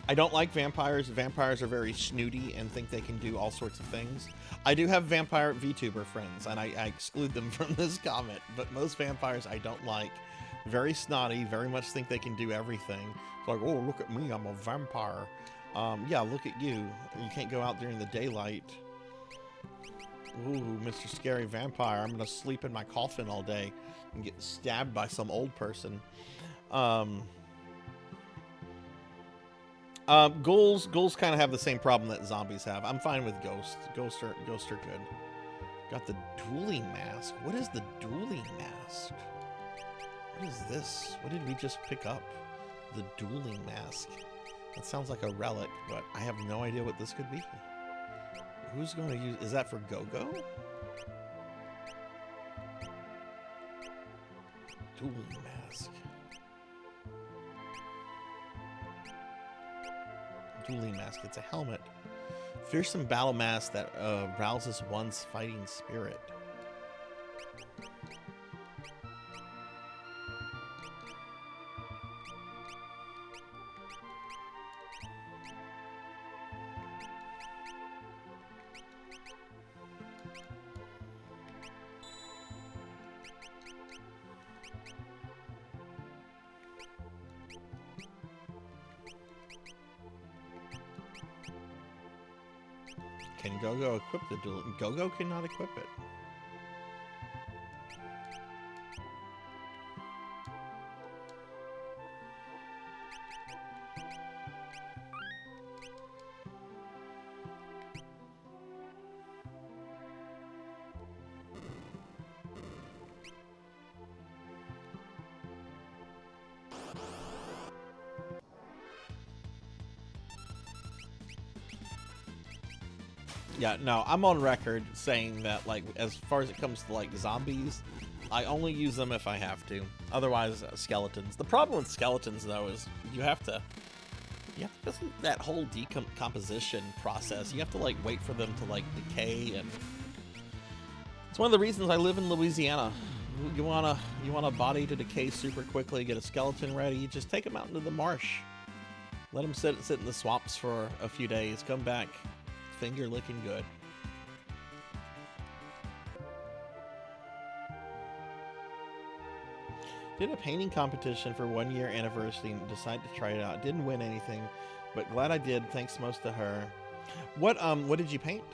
I don't like vampires. Vampires are very snooty and think they can do all sorts of things. I do have vampire VTuber friends, and I exclude them from this comment, but most vampires I don't like. Very snotty, very much think they can do everything. It's like, oh, look at me, I'm a vampire. Yeah, look at you. You can't go out during the daylight. Ooh, Mr. Scary Vampire, I'm gonna sleep in my coffin all day and get stabbed by some old person. Ghouls kind of have the same problem that zombies have. I'm fine with ghosts. Ghosts are good. Got the dueling mask. What is the dueling mask? What is this? What did we just pick up? The dueling mask. That sounds like a relic, but I have no idea what this could be. Who's going to use... Is that for Go-Go? Dueling mask. Dueling mask. It's a helmet. Fearsome battle mask that rouses one's fighting spirit. Can Go-Go equip the duel? Go-Go cannot equip it. Yeah, no, I'm on record saying that, like, as far as it comes to, like, zombies, I only use them if I have to. Otherwise, skeletons. The problem with skeletons, though, is you have to go through that whole decomposition process. You have to, like, wait for them to, like, decay, and it's one of the reasons I live in Louisiana. You want a body to decay super quickly, get a skeleton ready, you just take them out into the marsh. Let them sit in the swamps for a few days, come back, finger licking good. Did a painting competition for 1 year anniversary and decided to try it out. Didn't win anything, but glad I did. Thanks most to her. What did you paint?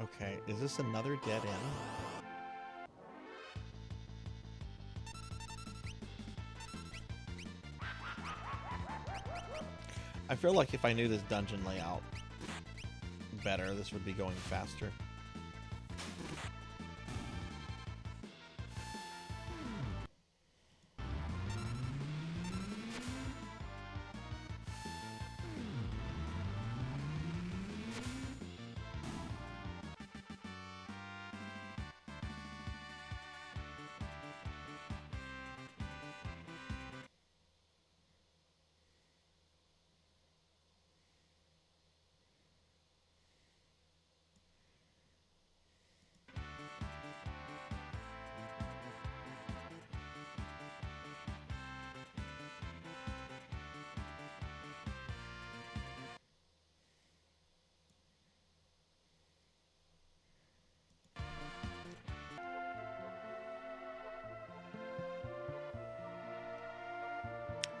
Okay, is this another dead end? I feel like if I knew this dungeon layout better, this would be going faster.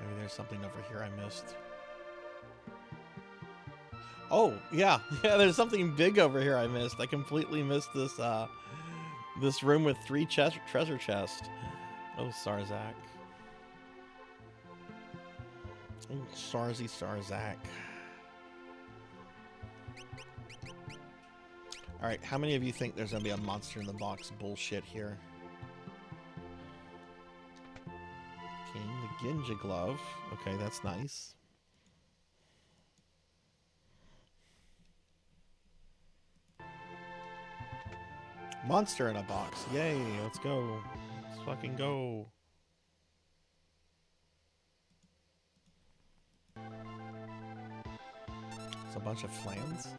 Maybe there's something over here I missed. Oh, yeah. Yeah, there's something big over here I missed. I completely missed this this room with 3 treasure chests. Oh, Sarzac. Oh, Sarzac. Alright, how many of you think there's gonna be a monster in the box bullshit here? King, the Ginja glove. Okay, that's nice. Monster in a box. Yay, let's go. Let's fucking go. It's a bunch of flans.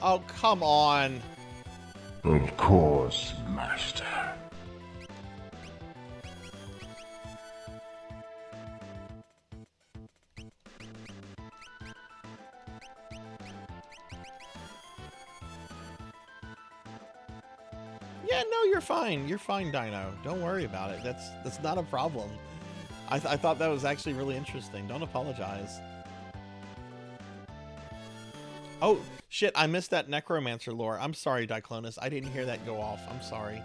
Oh, come on. Of course, master. Yeah, no, you're fine. You're fine, Dino. Don't worry about it. That's not a problem. I thought that was actually really interesting. Don't apologize. Oh, shit, I missed that necromancer lore. I'm sorry, Diclonus. I didn't hear that go off. I'm sorry.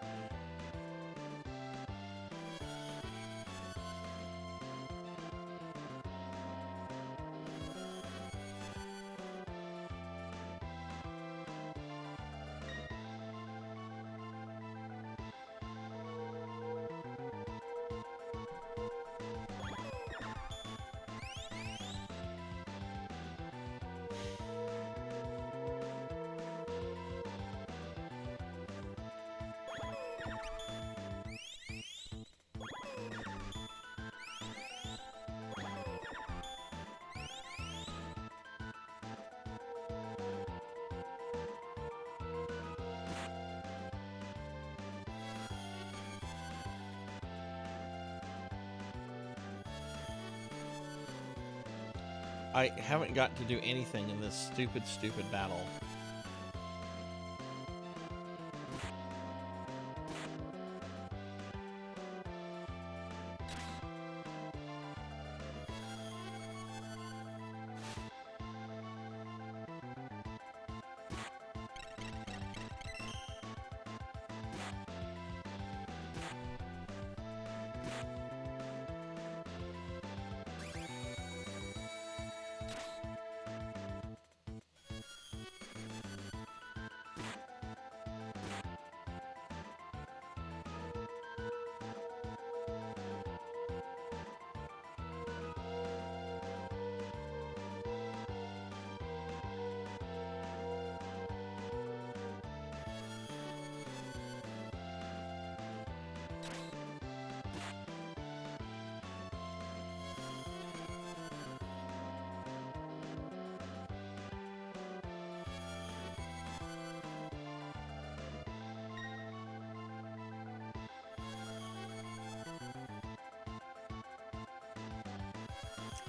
I haven't got to do anything in this stupid battle.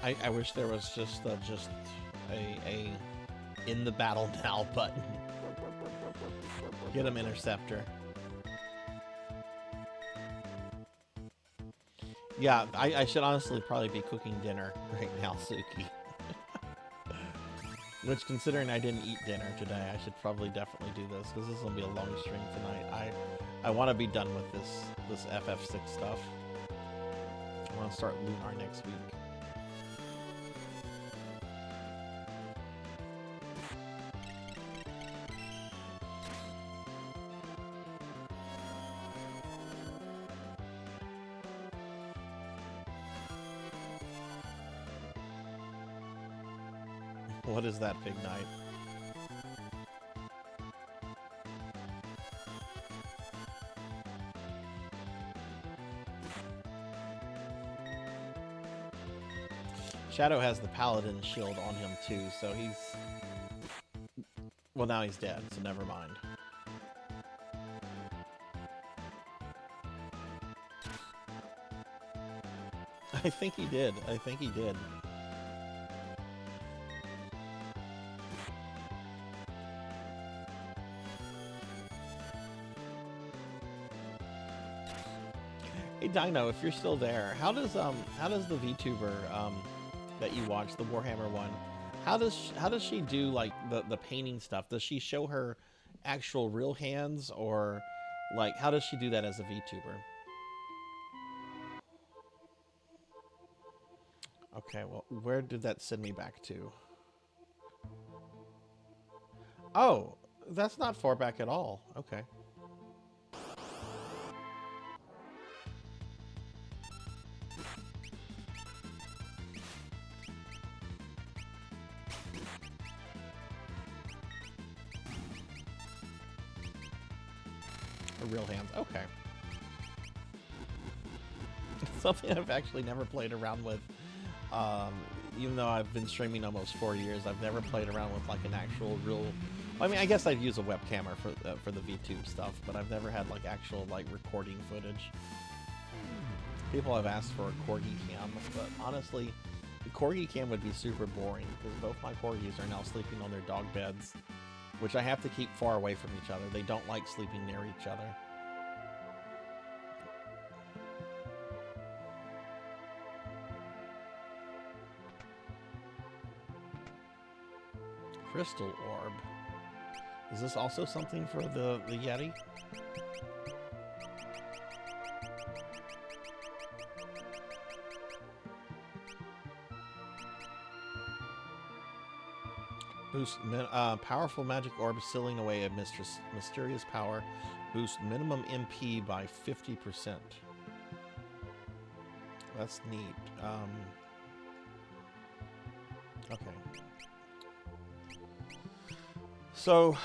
I wish there was just a in the battle now button. Get him, Interceptor. Yeah, I should honestly probably be cooking dinner right now, Suki. Which, considering I didn't eat dinner today, I should probably definitely do this, because this is going to be a long stream tonight. I want to be done with this FF6 stuff. I want to start Lunar next week. What is that, Big Night? Shadow has the Paladin shield on him too, so he's... Well, now he's dead, so never mind. I think he did. I think he did. Hey Dino, if you're still there, how does the VTuber that you watch, the Warhammer one, how does she do like the painting stuff? Does she show her actual real hands, or like how does she do that as a VTuber? Okay, well, where did that send me back to? Oh, that's not far back at all. Okay. Real hands. Okay. Something I've actually never played around with. Even though I've been streaming almost 4 years, I've never played around with like an actual real... I mean, I guess I'd use a webcam for the VTube stuff, but I've never had like actual like recording footage. People have asked for a corgi cam, but honestly, the corgi cam would be super boring because both my corgis are now sleeping on their dog beds, which I have to keep far away from each other. They don't like sleeping near each other. Crystal orb. Is this also something for the Yeti? Boost powerful magic orb sealing away a mysterious power. Boost minimum MP by 50%. That's neat. Okay. So,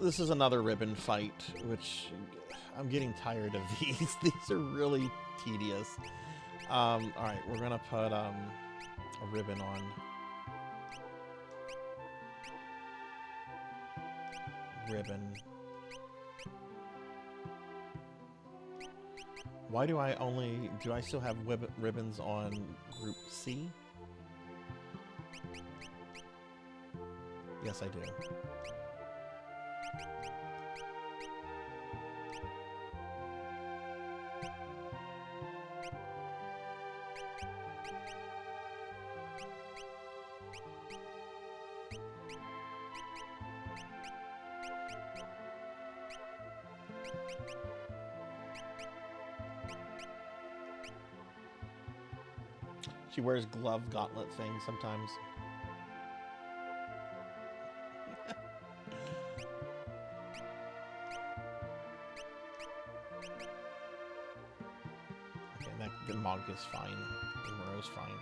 this is another ribbon fight, which I'm getting tired of these. These are really tedious. Alright, we're gonna put a ribbon on. Ribbon. Why do I still have ribbons on Group C? Yes, I do. She wears glove gauntlet things sometimes. Okay, the Monk is fine. The Moreau's fine.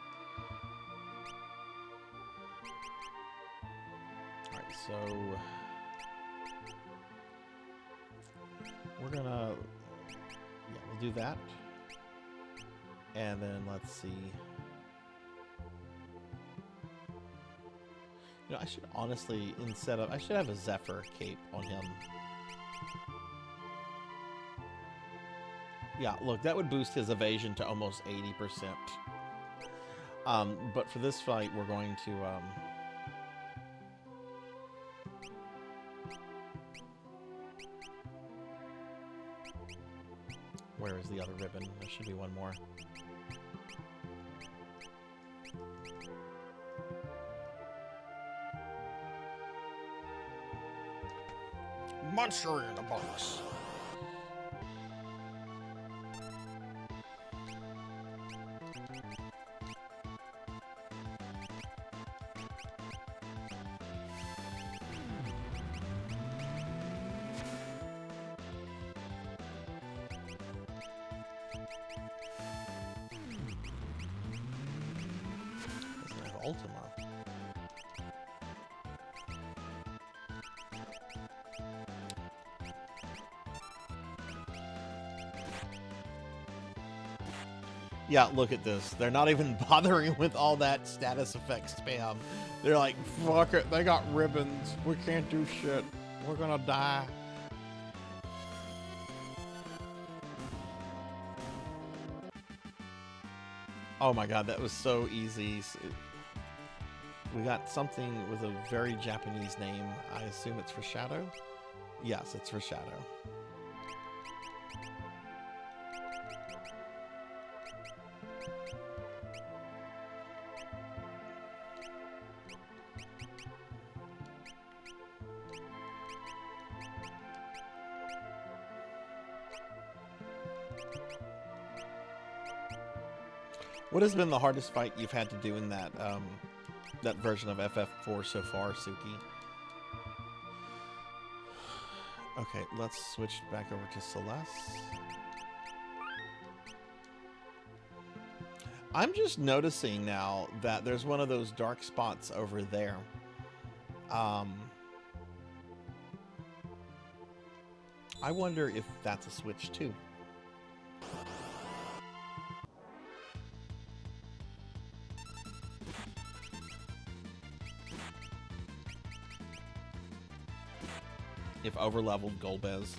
Alright, so we're gonna we'll do that. And then let's see. You know, I should honestly, I should have a Zephyr cape on him. Yeah, look, that would boost his evasion to almost 80%. But for this fight, we're going to where is the other ribbon? There should be one more. Monster in a box. Doesn't have Ultima. Yeah, look at this. They're not even bothering with all that status effect spam. They're like, fuck it, they got ribbons. We can't do shit. We're gonna die. Oh my god, that was so easy. We got something with a very Japanese name. I assume it's for Shadow? Yes, it's for Shadow. What has been the hardest fight you've had to do in that that version of FF4 so far, Suki? Okay, let's switch back over to Celeste. I'm just noticing now that there's one of those dark spots over there. I wonder if that's a switch too. If overleveled Golbez.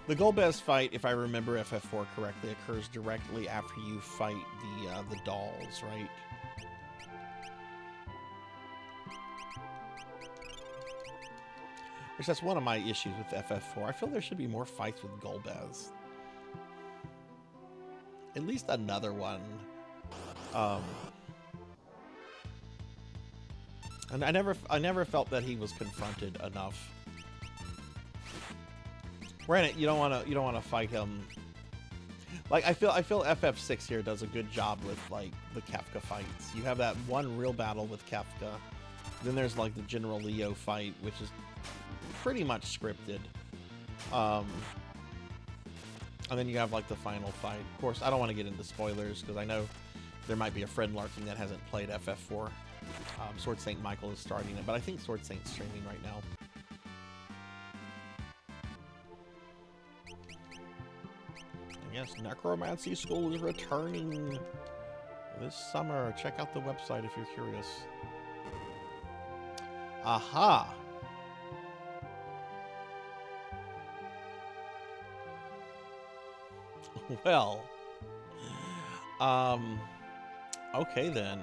The Golbez fight, if I remember FF4 correctly, occurs directly after you fight the dolls, right? Which that's one of my issues with FF4. I feel there should be more fights with Golbez. At least another one. And I never felt that he was confronted enough. Granted, you don't want to fight him. Like I feel FF6 here does a good job with like the Kefka fights. You have that one real battle with Kefka. Then there's like the General Leo fight, which is pretty much scripted. And then you have like the final fight. Of course, I don't want to get into spoilers because I know there might be a friend lurking that hasn't played FF4. Sword Saint Michael is starting it, but I think Sword Saint's streaming right now. Yes, Necromancy School is returning this summer. Check out the website if you're curious. Aha! Well, okay then.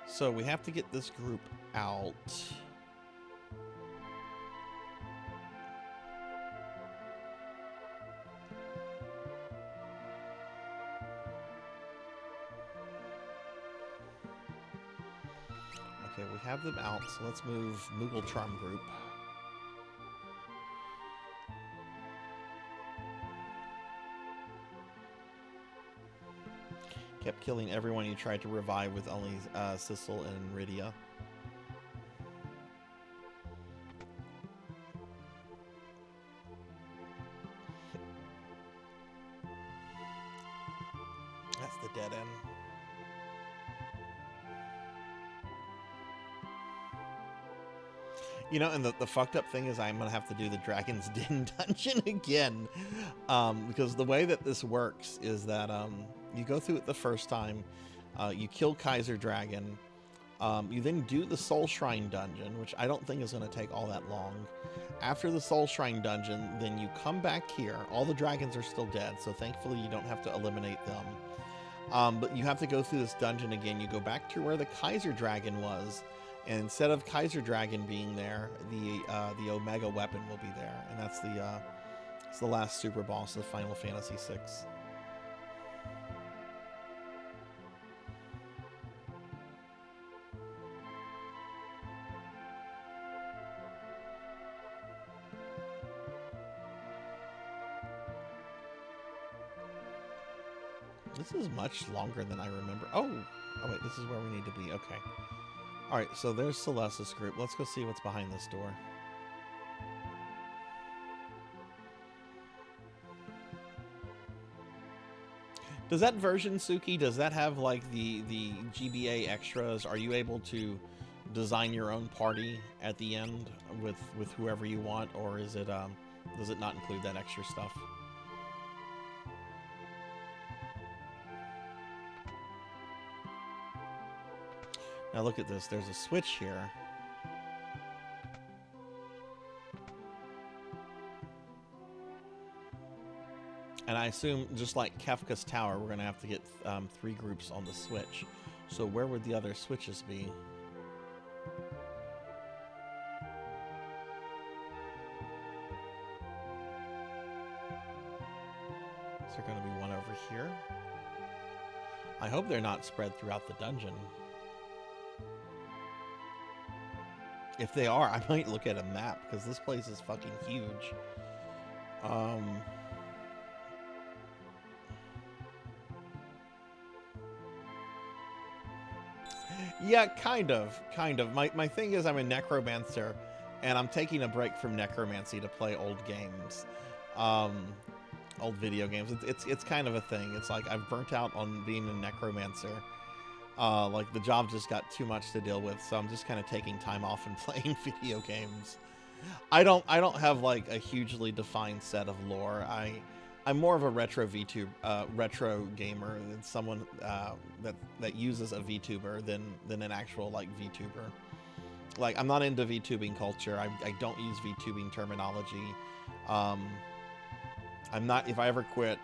So we have to get this group out. Okay, we have them out, so let's move Moogle Charm Group. Kept killing everyone you tried to revive with only Sissel and Rydia. dead end. You know, and the fucked up thing is I'm going to have to do the Dragon's Den dungeon again. Because the way that this works is that you go through it the first time, you kill Kaiser Dragon, you then do the Soul Shrine dungeon, which I don't think is going to take all that long. After the Soul Shrine dungeon, then you come back here. All the dragons are still dead, so thankfully you don't have to eliminate them. But you have to go through this dungeon again. You go back to where the Kaiser Dragon was, and instead of Kaiser Dragon being there, the Omega weapon will be there, and that's it's the last super boss of Final Fantasy VI. This is much longer than I remember. Oh wait, this is where we need to be. Okay. All right, so there's Celeste's group. Let's go see what's behind this door. Does that version, Suki, does that have like the GBA extras? Are you able to design your own party at the end with whoever you want, or is it does it not include that extra stuff? Now look at this, there's a switch here. And I assume, just like Kefka's Tower, we're going to have to get 3 groups on the switch. So where would the other switches be? Is there going to be one over here? I hope they're not spread throughout the dungeon. If they are, I might look at a map, because this place is fucking huge. Yeah, kind of. My thing is I'm a necromancer, and I'm taking a break from necromancy to play old games. Old video games. It's kind of a thing. It's like I've burnt out on being a necromancer. Like the job just got too much to deal with, so I'm just kind of taking time off and playing video games. I don't have like a hugely defined set of lore. I'm more of a retro retro gamer than someone that uses a VTuber than an actual like VTuber. Like I'm not into VTubing culture. I don't use VTubing terminology. I'm not. If I ever quit,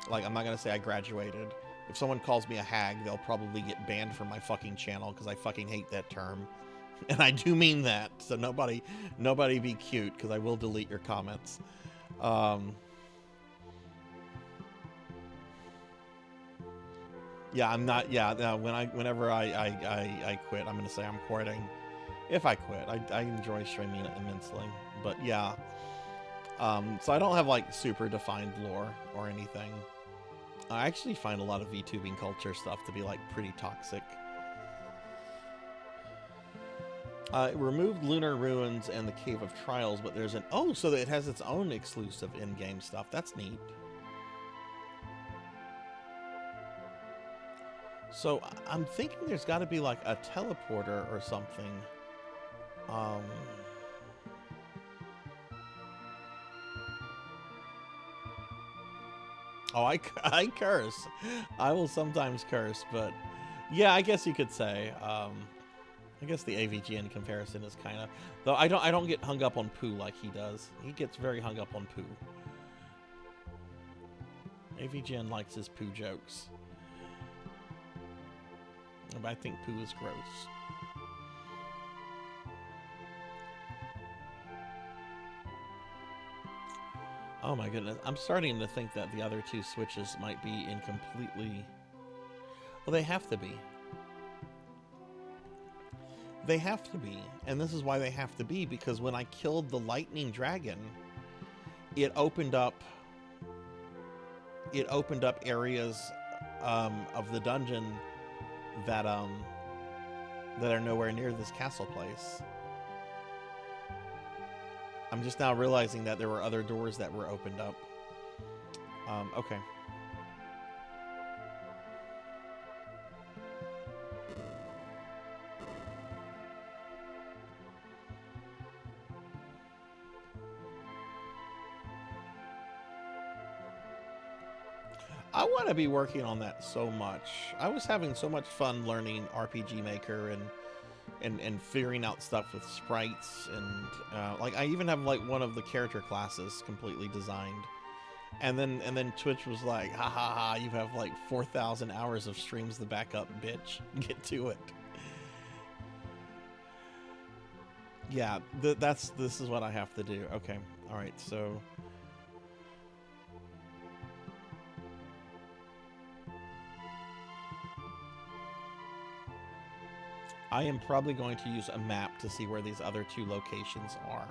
like I'm not gonna say I graduated. If someone calls me a hag, they'll probably get banned from my fucking channel because I fucking hate that term. And I do mean that. So nobody be cute, because I will delete your comments. Yeah, I'm not. Yeah, no, whenever I quit, I'm gonna say I'm quitting. If I quit, I enjoy streaming it immensely. But yeah, so I don't have like super defined lore or anything. I actually find a lot of VTubing culture stuff to be like pretty toxic. It removed Lunar Ruins and the Cave of Trials, but there's an... Oh, so it has its own exclusive in-game stuff. That's neat. So I'm thinking there's got to be like a teleporter or something. Oh, I curse. I will sometimes curse, but yeah, I guess you could say. I guess the AVGN comparison is kind of... Though I don't get hung up on poo like he does. He gets very hung up on poo. AVGN likes his poo jokes. But I think poo is gross. Oh my goodness. I'm starting to think that the other 2 switches might be incompletely... Well, they have to be. They have to be. And this is why they have to be, because when I killed the lightning dragon, it opened up areas of the dungeon that are nowhere near this castle place. I'm just now realizing that there were other doors that were opened up. Okay. I want to be working on that so much. I was having so much fun learning RPG Maker and figuring out stuff with sprites and like I even have like one of the character classes completely designed. And then Twitch was like, ha ha ha, you have like 4,000 hours of streams to back up, bitch. Get to it. Yeah, this is what I have to do. Okay. All right. So I am probably going to use a map to see where these other two locations are.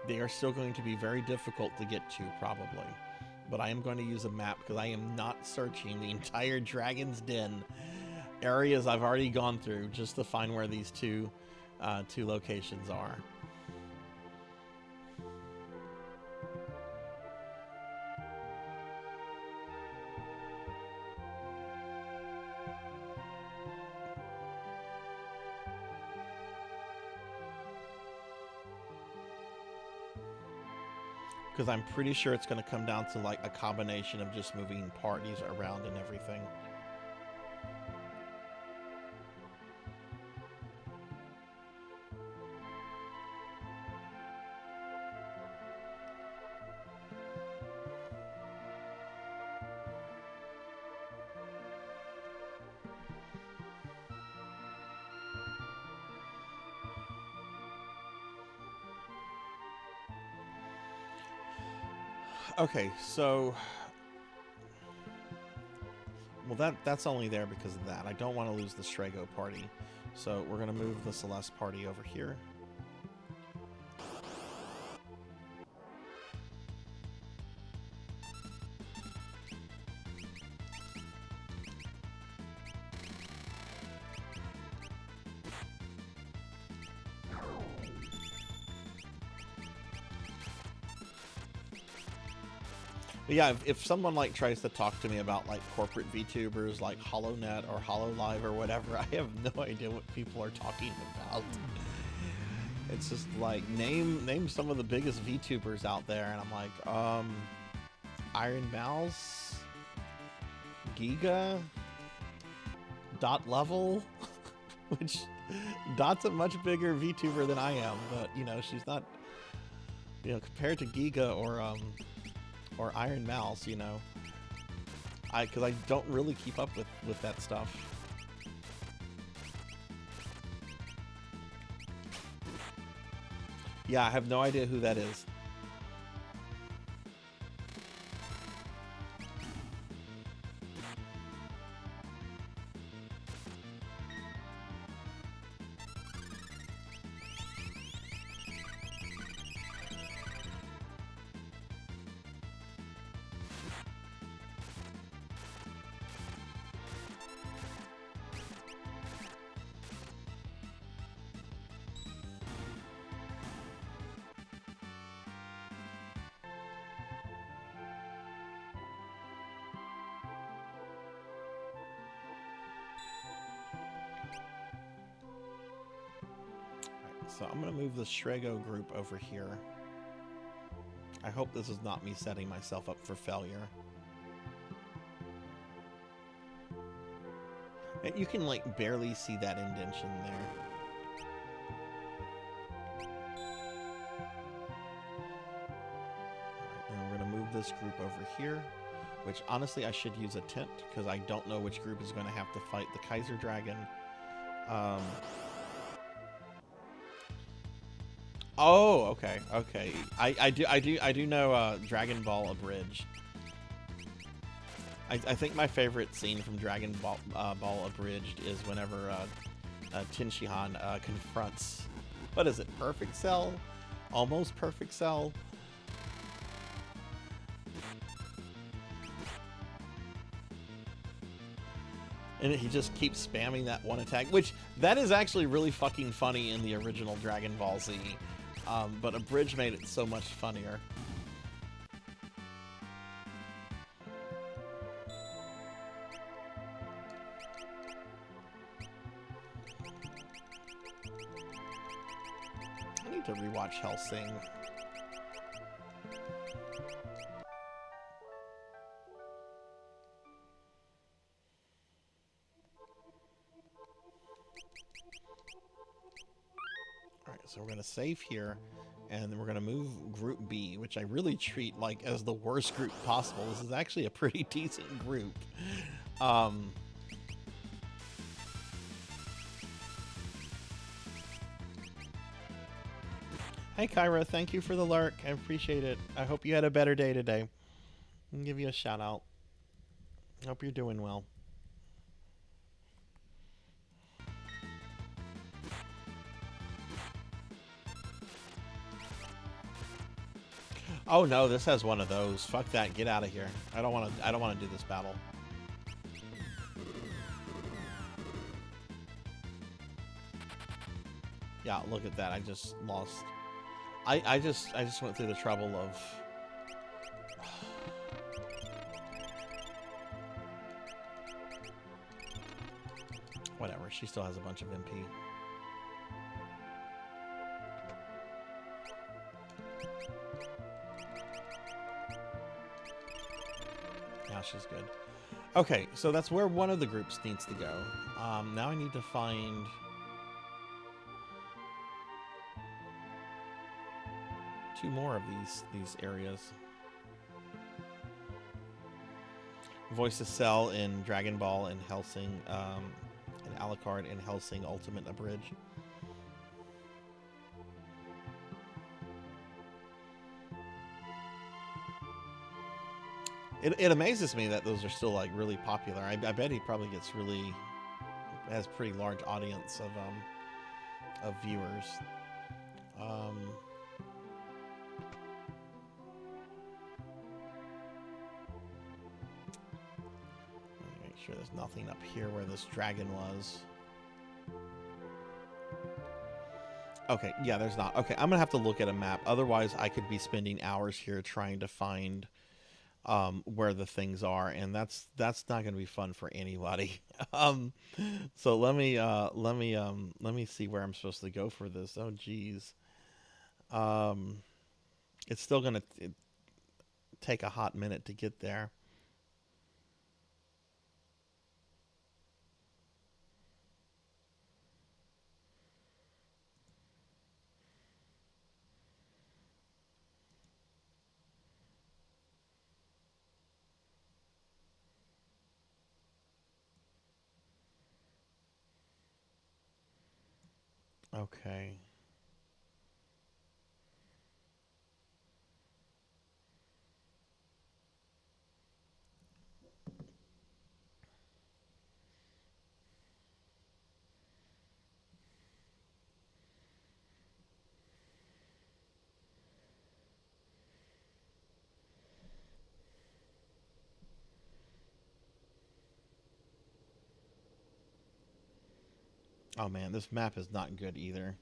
They are still going to be very difficult to get to, probably. But I am going to use a map because I am not searching the entire Dragon's Den areas I've already gone through just to find where these two locations are. Because I'm pretty sure it's going to come down to like a combination of just moving parties around and everything. Okay, so well that's only there because of that. I don't want to lose the Strago party, so we're gonna move the Celeste party over here. But yeah, if someone like tries to talk to me about like corporate VTubers like HoloNet or HoloLive or whatever, I have no idea what people are talking about. It's just like name some of the biggest VTubers out there, and I'm like, Iron Mouse, Giga, Dot Level, which Dot's a much bigger VTuber than I am, but you know she's not, you know, compared to Giga or Iron Mouse, you know, because I don't really keep up with that stuff. Yeah, I have no idea who that is. So I'm going to move the Strago group over here. I hope this is not me setting myself up for failure. And you can like barely see that indentation there. Alright, and we're going to move this group over here, which honestly I should use a tent because I don't know which group is going to have to fight the Kaiser Dragon. Oh, okay, okay. I do know Dragon Ball Abridged. I think my favorite scene from Dragon Ball Abridged is whenever Tenshinhan confronts, what is it, Perfect Cell? Almost Perfect Cell? And he just keeps spamming that one attack, which that is actually really fucking funny in the original Dragon Ball Z. But Abridged made it so much funnier. I need to rewatch Hellsing. So we're gonna save here, and then we're gonna move Group B, which I really treat like as the worst group possible. This is actually a pretty decent group. Hi Kyra, thank you for the lurk. I appreciate it. I hope you had a better day today. I'll give you a shout out. Hope you're doing well. Oh no, this has one of those. Fuck that. Get out of here. I don't want to do this battle. Yeah, look at that. I just lost. I just went through the trouble of whatever. She still has a bunch of MP. Now she's good. Okay, so that's where one of the groups needs to go. Now I need to find two more of these areas. Voice to Cell in Dragon Ball and Helsing, and Alucard in Helsing Ultimate Abridged. It amazes me that those are still like really popular. I bet he probably has pretty large audience of viewers. Let me make sure there's nothing up here where this dragon was. Okay, yeah, there's not. Okay, I'm gonna have to look at a map. Otherwise, I could be spending hours here trying to find where the things are, and that's not going to be fun for anybody. So let me see where I'm supposed to go for this. Oh geez. It's still going to take a hot minute to get there. Okay. Oh man, this map is not good either.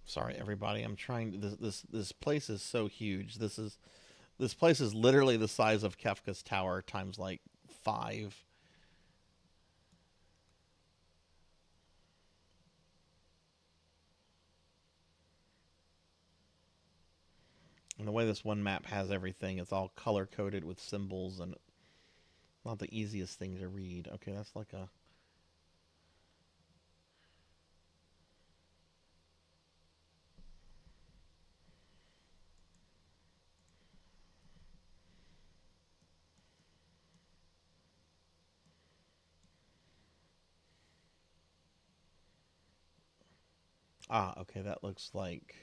Sorry everybody, I'm trying this place is so huge. This place is literally the size of Kefka's tower times like 5. And the way this one map has everything, it's all color coded with symbols and not the easiest thing to read. Okay, that's like a... Ah, okay, that looks like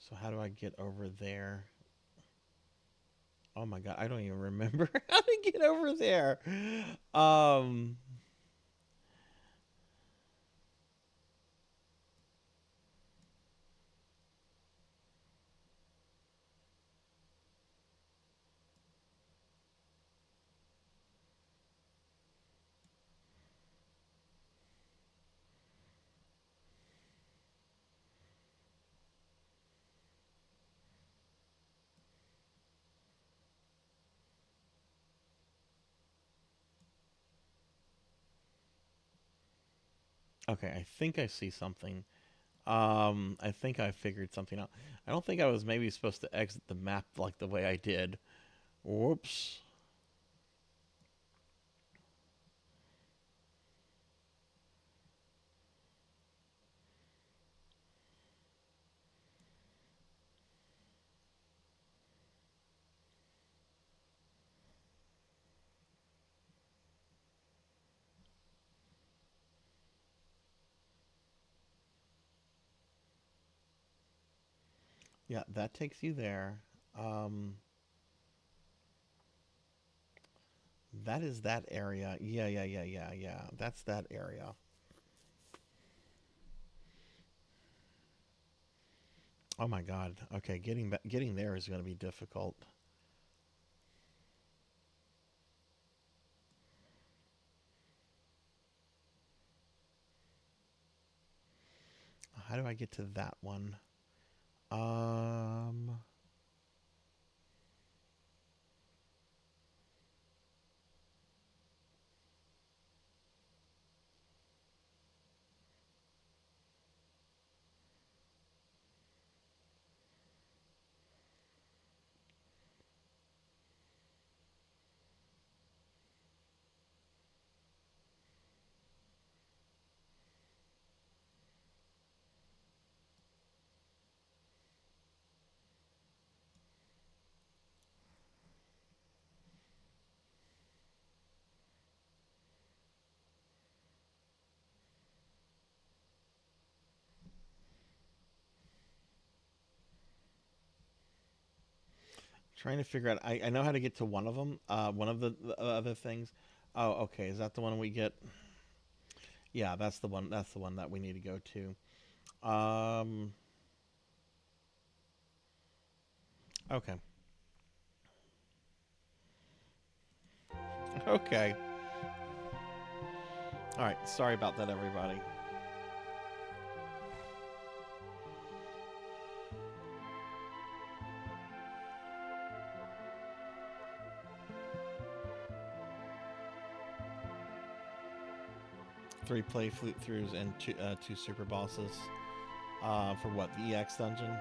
So how do I get over there? Oh my god, I don't even remember how to get over there. Um okay, I think I see something. I think I figured something out. I don't think I was maybe supposed to exit the map like the way I did. Whoops. Yeah, that takes you there. Um, that is that area. Yeah. That's that area. Oh my god. Okay, getting there is going to be difficult. How do I get to that one? Um, trying to figure out. I know how to get to one of them. One of the other things. Oh, okay. Is that the one we get? Yeah, that's the one. That's the one that we need to go to. Okay. Okay. All right. Sorry about that, everybody. Three play flute throughs and two super bosses. For what, the EX dungeon?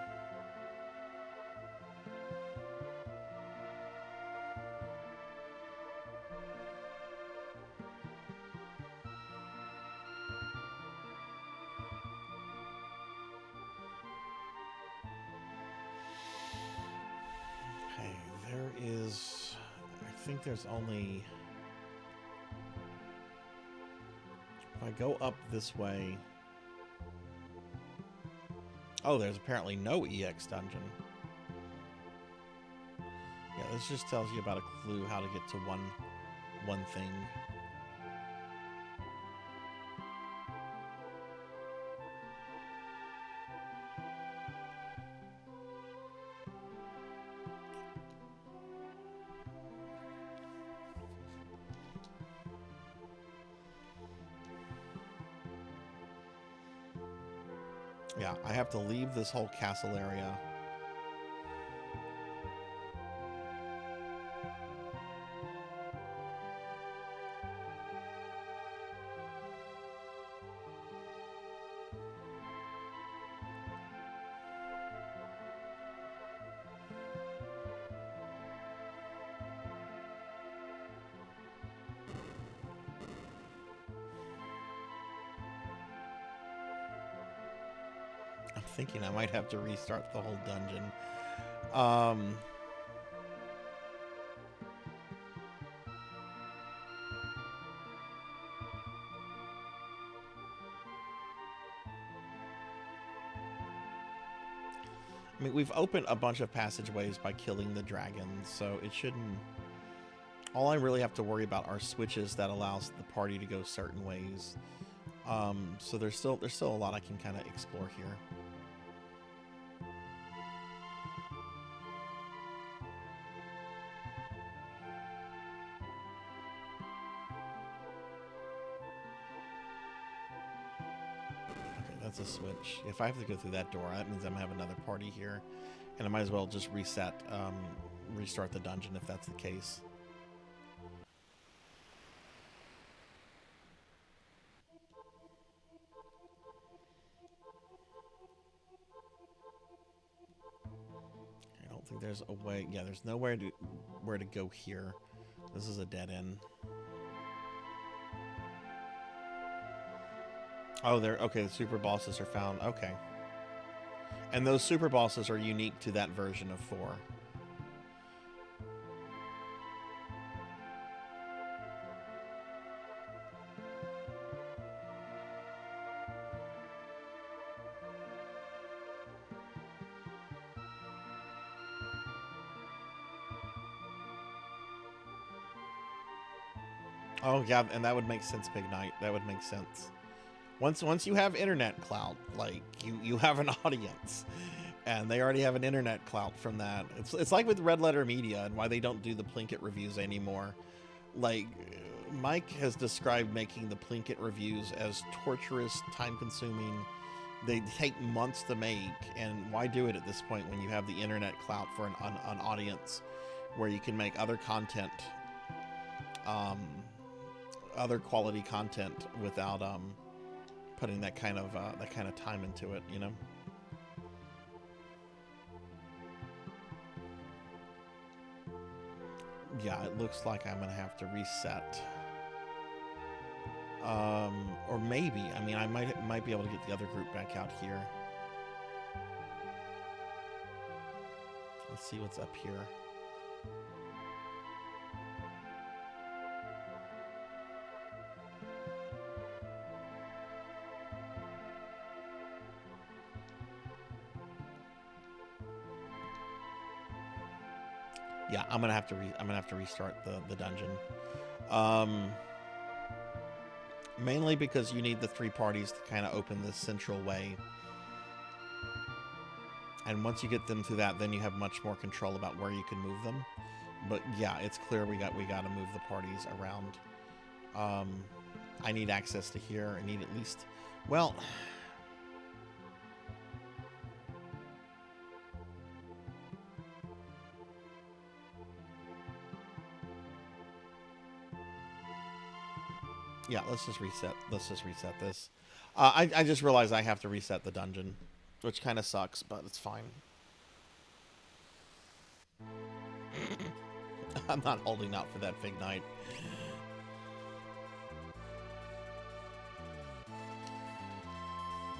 Okay, there is. I think there's only. If I go up this way. Oh, there's apparently no EX dungeon. Yeah, this just tells you about a clue how to get to one thing. Yeah, I have to leave this whole castle area. I'm thinking I might have to restart the whole dungeon. Um, I mean, we've opened a bunch of passageways by killing the dragons, so it shouldn't... All I really have to worry about are switches that allows the party to go certain ways. So there's still a lot I can kind of explore here. Okay, that's a switch. If I have to go through that door, that means I'm gonna have another party here, and I might as well just reset, restart the dungeon if that's the case. I don't think there's a way. Yeah, there's nowhere to where to go here. This is a dead end. Oh, there. Okay, the super bosses are found. Okay, and those super bosses are unique to that version of 4. Oh yeah, and that would make sense, Big Knight. That would make sense. Once you have internet clout, like you have an audience, and they already have an internet clout from that. It's like with Red Letter Media and why they don't do the Plinkett reviews anymore. Like Mike has described making the Plinkett reviews as torturous, time-consuming. They take months to make, and why do it at this point when you have the internet clout for an audience where you can make other content, other quality content without putting that kind of time into it, you know? Yeah, it looks like I'm gonna have to reset. Or maybe, I mean, I might be able to get the other group back out here. Let's see what's up here. Yeah, I'm gonna have to restart the dungeon. Mainly because you need the 3 parties to kind of open this central way. And once you get them through that, then you have much more control about where you can move them. But yeah, it's clear we got to move the parties around. I need access to here. I need at least, well, yeah, let's just reset this. I just realized I have to reset the dungeon, which kind of sucks, but it's fine. I'm not holding out for that Big Knight.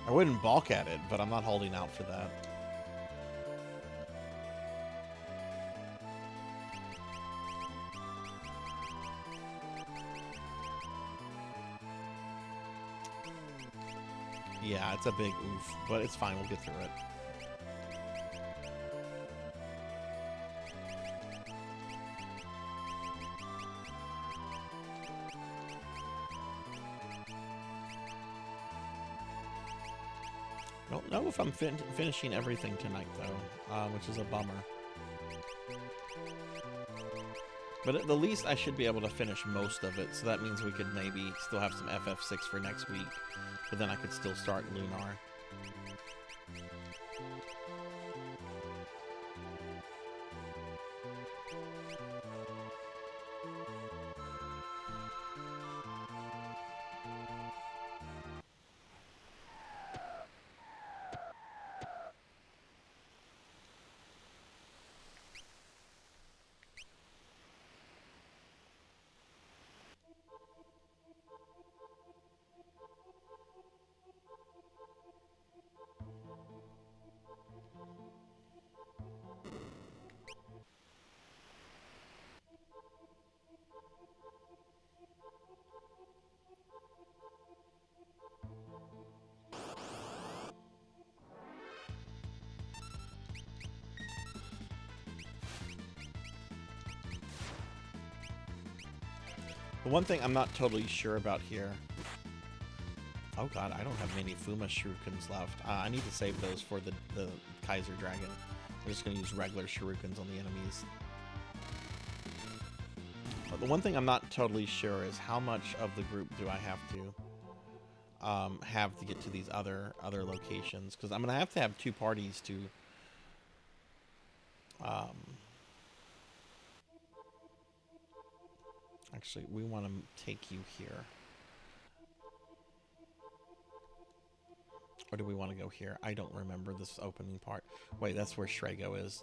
I wouldn't balk at it, but I'm not holding out for that. Yeah, it's a big oof, but it's fine. We'll get through it. I don't know if I'm finishing everything tonight, though, which is a bummer. But at the least, I should be able to finish most of it, so that means we could maybe still have some FF6 for next week, but then I could still start Lunar. The one thing I'm not totally sure about here. Oh god, I don't have many Fuma Shurikens left. I need to save those for the Kaiser Dragon. I'm just going to use regular Shurikens on the enemies. But the one thing I'm not totally sure is how much of the group do I have to get to these other locations, because I'm going to have 2 parties to actually, we want to take you here. Or do we want to go here? I don't remember this opening part. Wait, that's where Shrego is.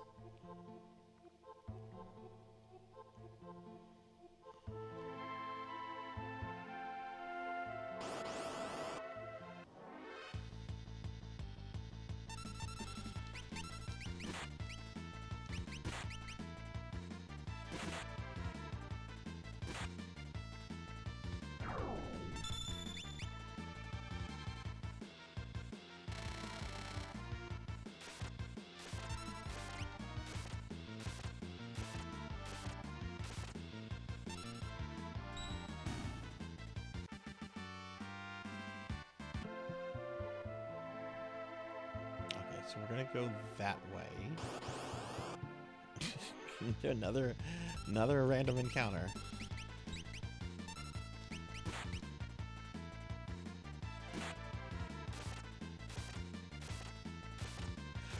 So we're gonna go that way. another random encounter.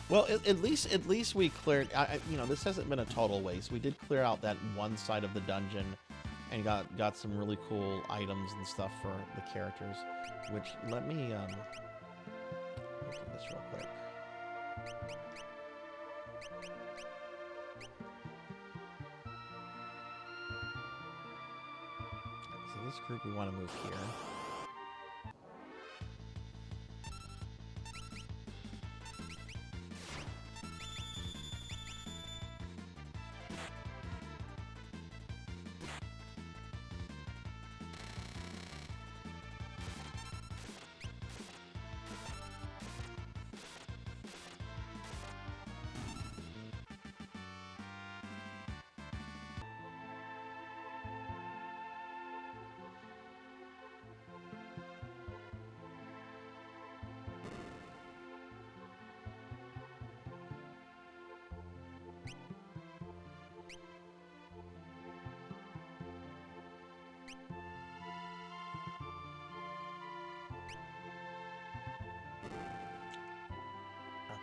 Well, at least we cleared. You know, this hasn't been a total waste. We did clear out that one side of the dungeon, and got some really cool items and stuff for the characters. Which let me do this real quick. So this group, we want to move here.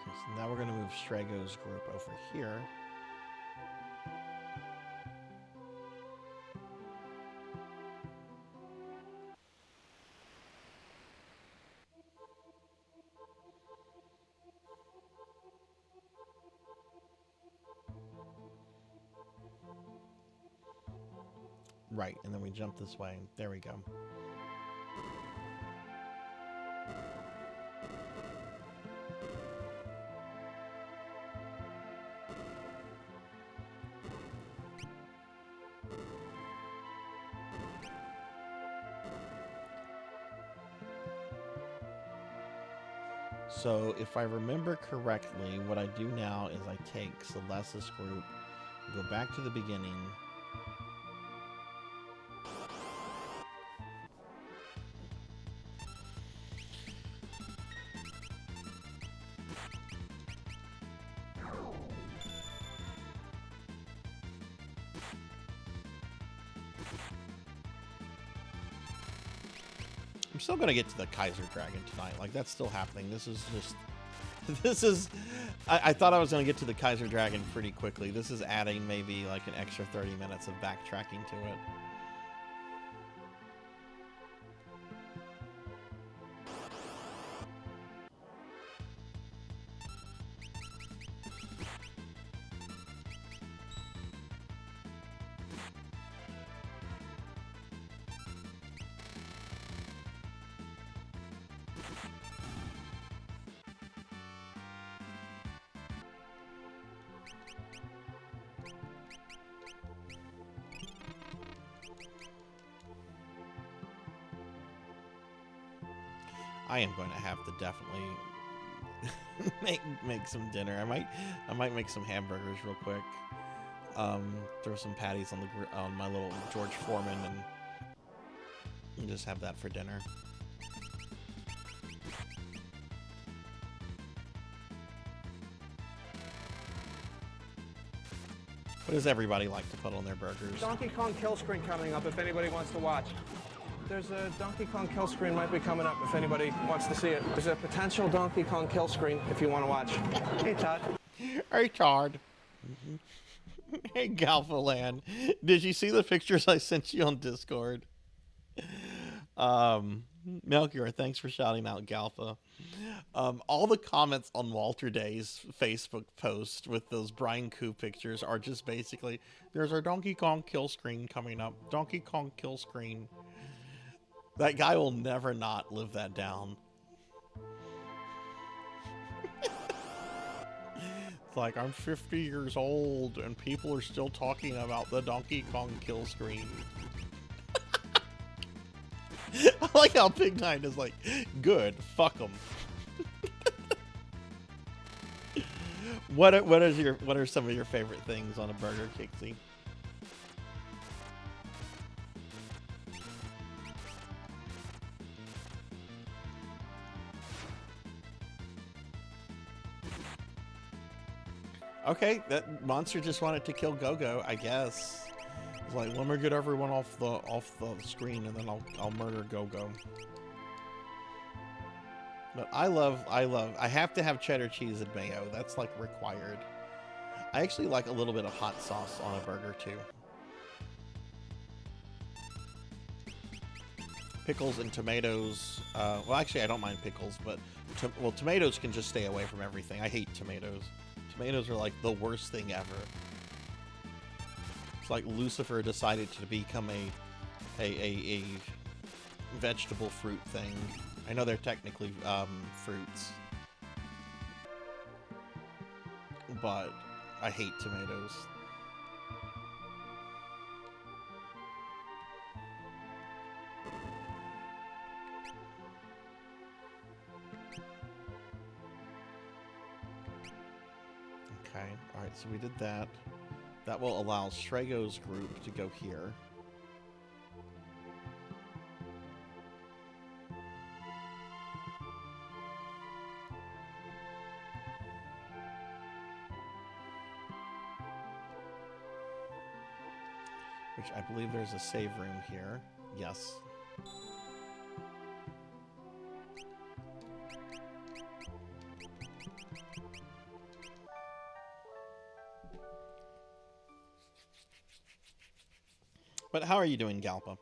So now we're going to move Strego's group over here. Right, and then we jump this way. There we go. So, if I remember correctly, what I do now is I take Celeste's group, go back to the beginning. I'm still going to get to the Kaiser Dragon tonight. Like, that's still happening. This is just... I thought I was going to get to the Kaiser Dragon pretty quickly. This is adding maybe like an extra 30 minutes of backtracking to it. I am going to have to definitely make some dinner. I might make some hamburgers real quick. Throw some patties on my little George Foreman and And just have that for dinner. What does everybody like to put on their burgers? Donkey Kong kill screen coming up if anybody wants to watch. There's a Donkey Kong kill screen might be coming up if anybody wants to see it. There's a potential Donkey Kong kill screen if you want to watch. Hey, Todd. Hey, Todd. Hey, Galfaland. Did you see the pictures I sent you on Discord? Melchior, thanks for shouting out Galfa. All the comments on Walter Day's Facebook post with those Brian Koo pictures are just basically, there's our Donkey Kong kill screen coming up. Donkey Kong kill screen. That guy will never not live that down. It's like, I'm 50 years old and people are still talking about the Donkey Kong kill screen. I like how Pig Knight is like, good, fuck them. What are some of your favorite things on a burger, Kixie? Okay, that monster just wanted to kill Go-Go, I guess. It's like, let me get everyone off the screen, and then I'll murder Go-Go. But I have to have cheddar cheese and mayo. That's like required. I actually like a little bit of hot sauce on a burger too. Pickles and tomatoes. Well, actually, I don't mind pickles, but tomatoes can just stay away from everything. I hate tomatoes. Tomatoes are like the worst thing ever. It's like Lucifer decided to become a vegetable fruit thing. I know they're technically fruits, but I hate tomatoes. Okay, alright, so we did that. That will allow Strago's group to go here. Which I believe there's a save room here. Yes. But how are you doing, Galpa?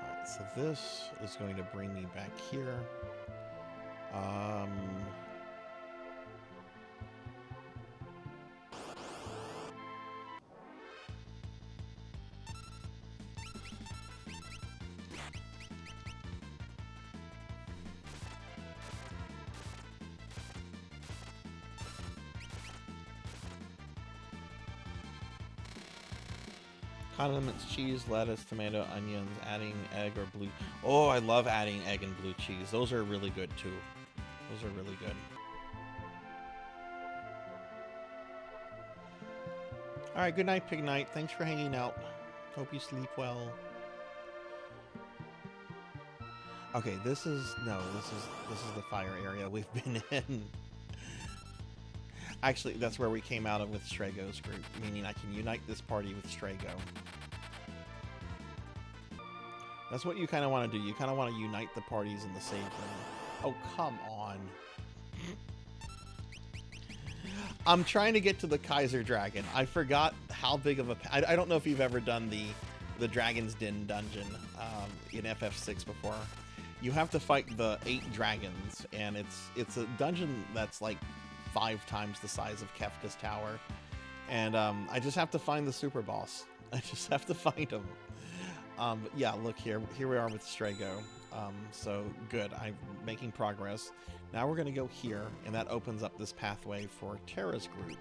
Alright, so this is going to bring me back here. Condiments, cheese, lettuce, tomato, onions, adding egg or blue. Oh, I love adding egg and blue cheese. Those are really good too. Those are really good. All right, good night, Pig Knight. Thanks for hanging out. Hope you sleep well. Okay, this is the fire area we've been in. Actually, that's where we came out of with Strago's group, meaning I can unite this party with Strago. That's what you kind of want to do. You kind of want to unite the parties in the save room. Oh, come on. I'm trying to get to the Kaiser Dragon. I forgot how big of a... I don't know if you've ever done the Dragon's Den dungeon in FF6 before. You have to fight the 8 dragons, and it's a dungeon that's like 5 times the size of Kefka's tower, and I just have to find the super boss. I just have to find him. But yeah, look here we are with Strago. So good, I'm making progress. Now we're gonna go here, and that opens up this pathway for Terra's group,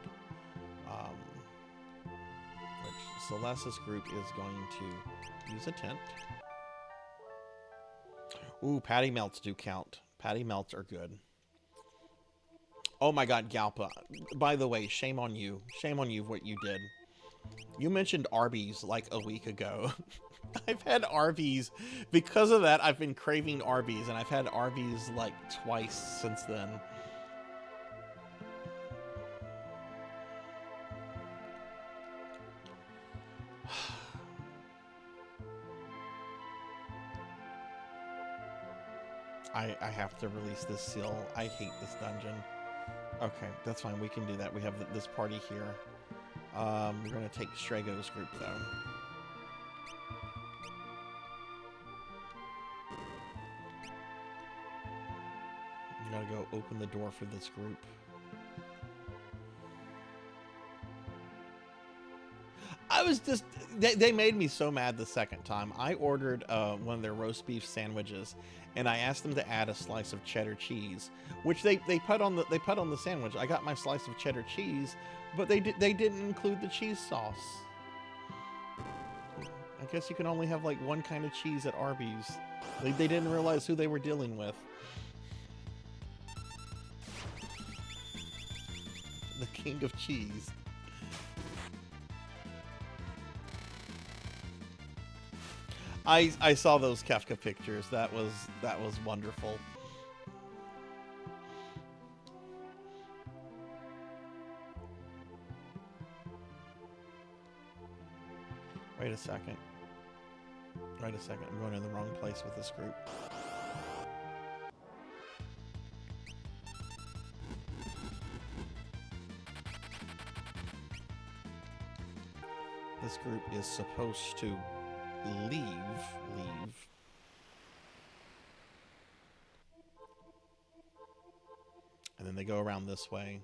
which Celeste's group is going to use a tent. Ooh, patty melts do count. Patty melts are good. Oh my god, Galpa. By the way, shame on you. Shame on you what you did. You mentioned Arby's like a week ago. I've had Arby's. Because of that, I've been craving Arby's, and I've had Arby's like twice since then. I have to release this seal. I hate this dungeon. Okay, that's fine. We can do that. We have this party here. We're going to take Strago's group, though. I'm going to go open the door for this group. I was just... They made me so mad the second time. I ordered one of their roast beef sandwiches, and I asked them to add a slice of cheddar cheese, which they put on the sandwich. I got my slice of cheddar cheese, but they didn't include the cheese sauce. I guess you can only have like one kind of cheese at Arby's. They didn't realize who they were dealing with. The king of cheese. I saw those Kefka pictures. That was wonderful. Wait a second. Wait a second. I'm going in the wrong place with this group. This group is supposed to leave. And then they go around this way.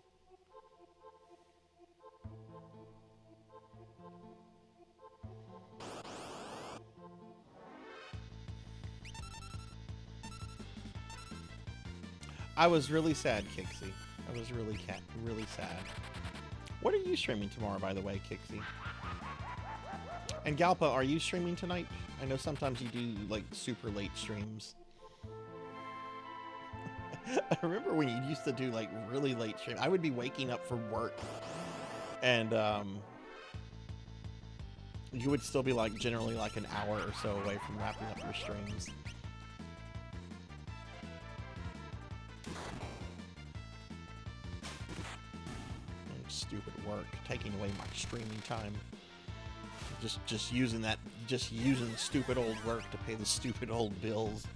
I was really sad, Kixie. I was really sad. What are you streaming tomorrow, by the way, Kixie? And Galpa, are you streaming tonight? I know sometimes you do, like, super late streams. I remember when you used to do, like, really late streams. I would be waking up for work. And, you would still be, like, generally, like, an hour or so away from wrapping up your streams. Stupid work. Taking away my streaming time. Just using stupid old work to pay the stupid old bills.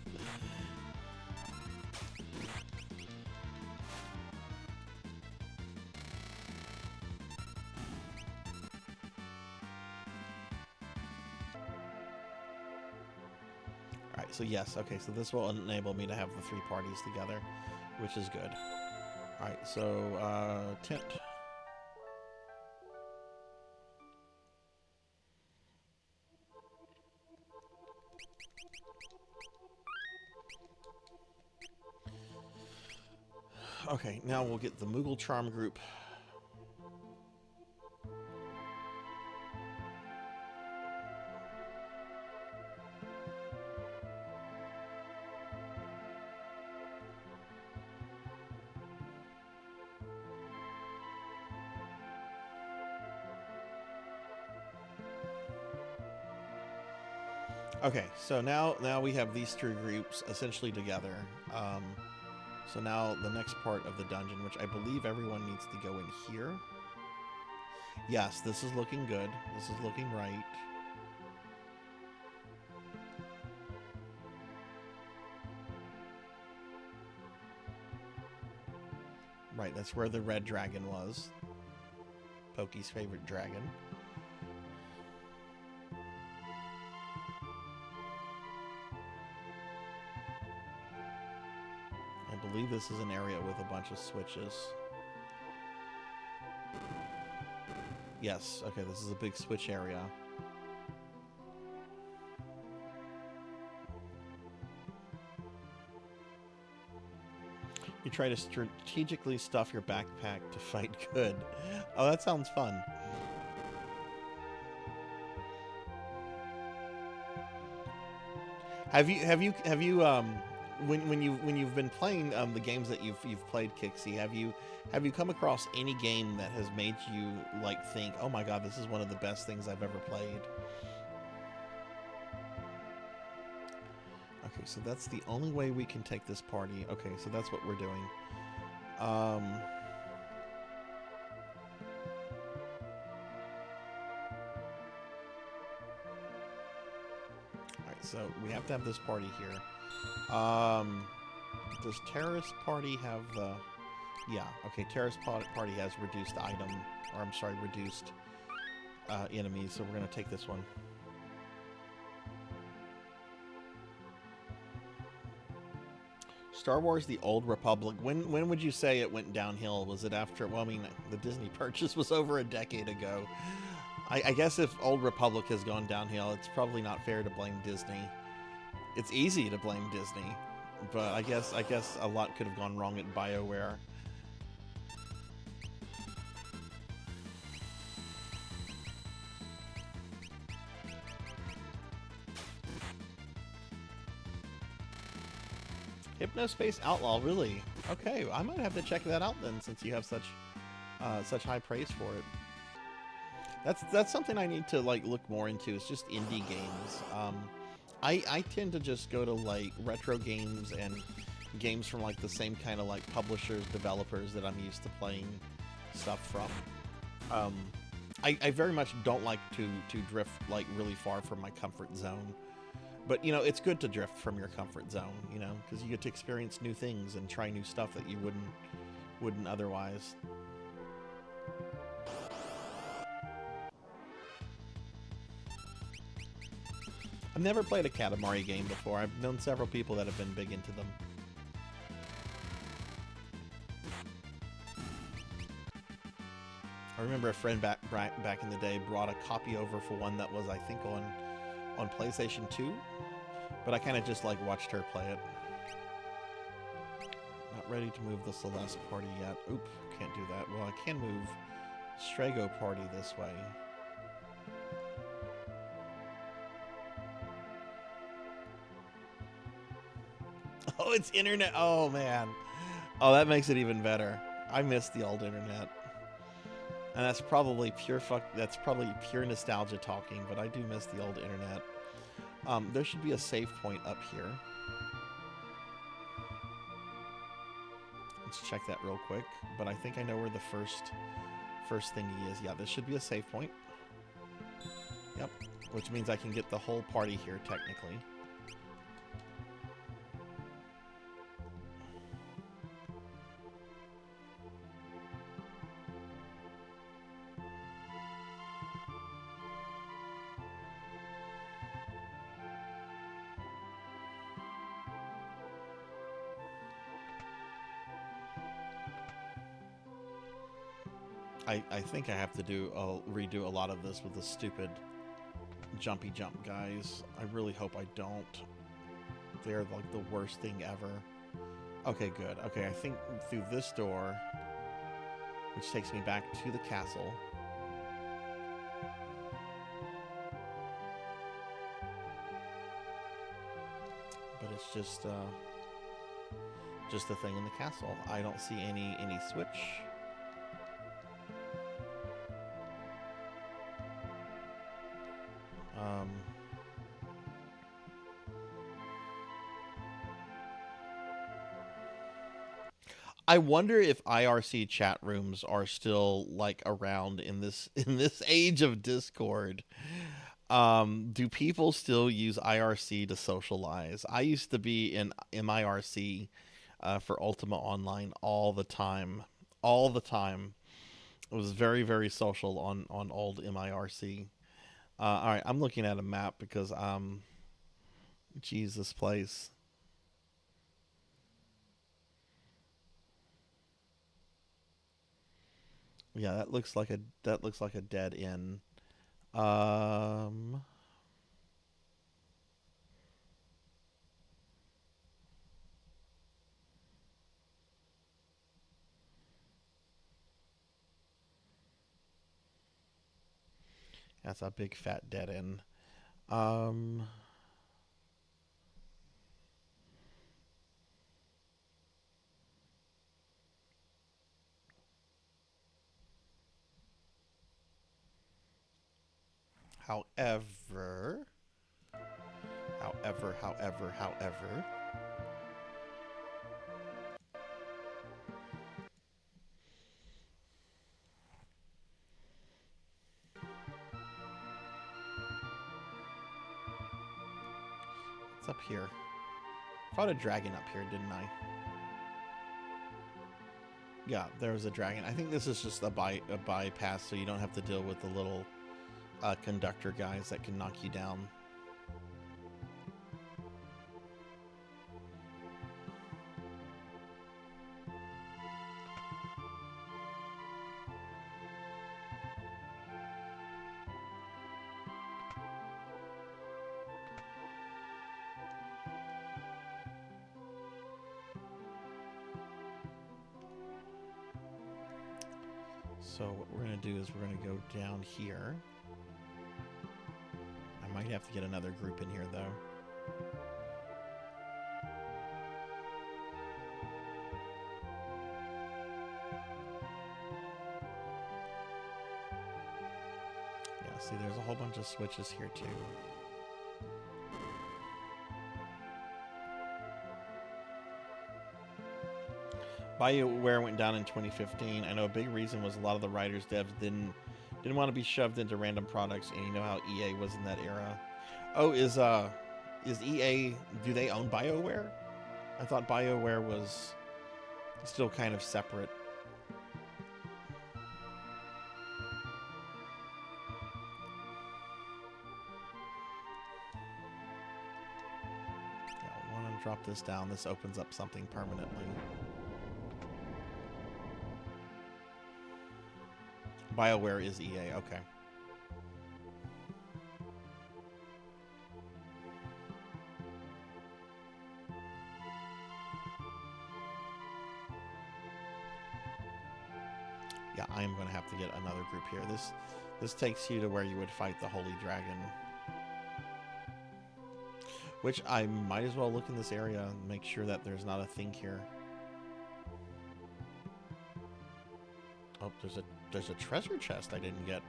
Alright, so yes, okay, so this will enable me to have the 3 parties together, which is good. Alright, so, tent. Okay, now we'll get the Moogle Charm group. Okay, so now we have these 3 groups essentially together. So now the next part of the dungeon, which I believe everyone needs to go in here. Yes, this is looking good. This is looking right. Right, that's where the red dragon was. Pokey's favorite dragon. I believe this is an area with a bunch of switches. Yes, okay, this is a big switch area. You try to strategically stuff your backpack to fight good. Oh, that sounds fun. when you've been playing the games that you've played, Kixie, have you come across any game that has made you like think, oh my god, this is one of the best things I've ever played? Okay, so that's the only way we can take this party. Okay, so that's what we're doing. Alright, so we have to have this party here. Does Terrorist Party have the... Yeah, okay, Terrorist Party has reduced item, or I'm sorry, reduced enemies, so we're going to take this one. Star Wars The Old Republic, when would you say it went downhill? Was it after, well, I mean, the Disney purchase was over a decade ago. I guess if Old Republic has gone downhill, it's probably not fair to blame Disney. It's easy to blame Disney, but I guess a lot could have gone wrong at BioWare. Hypnospace Outlaw, really? Okay, I might have to check that out then, since you have such high praise for it. That's something I need to like look more into. It's just indie games. I tend to just go to like retro games and games from like the same kind of like publishers, developers that I'm used to playing stuff from. I very much don't like to drift like really far from my comfort zone. But, you know, it's good to drift from your comfort zone, you know, because you get to experience new things and try new stuff that you wouldn't otherwise. I've never played a Katamari game before. I've known several people that have been big into them. I remember a friend back in the day brought a copy over for one that was, I think, on PlayStation 2. But I kind of just like watched her play it. Not ready to move the Celeste party yet. Oop, can't do that. Well, I can move Strago party this way. Oh, it's internet. Oh, man. Oh, that makes it even better. I miss the old internet. And that's probably that's probably pure nostalgia talking, but I do miss the old internet. There should be a save point up here. Let's check that real quick. But I think I know where the first thingy is. Yeah, this should be a save point. Yep, which means I can get the whole party here technically. I think I have to redo a lot of this with the stupid jumpy jump guys. I really hope I don't. They're like the worst thing ever. Okay, good. Okay, I think through this door, which takes me back to the castle. But it's just a thing in the castle. I don't see any switch. I wonder if IRC chat rooms are still like around in this age of Discord. Do people still use IRC to socialize? I used to be in MIRC for Ultima Online all the time. All the time. It was very, very social on old MIRC. All right, I'm looking at a map because geez, this place. Yeah, that looks like a dead end. That's a big fat dead end. However, it's up here. I fought a dragon up here, didn't I? Yeah, there was a dragon. I think this is just a bypass, so you don't have to deal with the little conductor guys that can knock you down. So what we're going to do is we're going to go down here. I might have to get another group in here, though. Yeah, see, there's a whole bunch of switches here, too. BioWare went down in 2015. I know a big reason was a lot of the writers, devs didn't want to be shoved into random products, and you know how EA was in that era. Oh, is EA, do they own BioWare? I thought BioWare was still kind of separate. Yeah, I want to drop this down. This opens up something permanently. BioWare is EA, okay. Yeah, I am going to have to get another group here. This takes you to where you would fight the Holy Dragon. Which I might as well look in this area and make sure that there's not a thing here. Oh, there's a treasure chest I didn't get.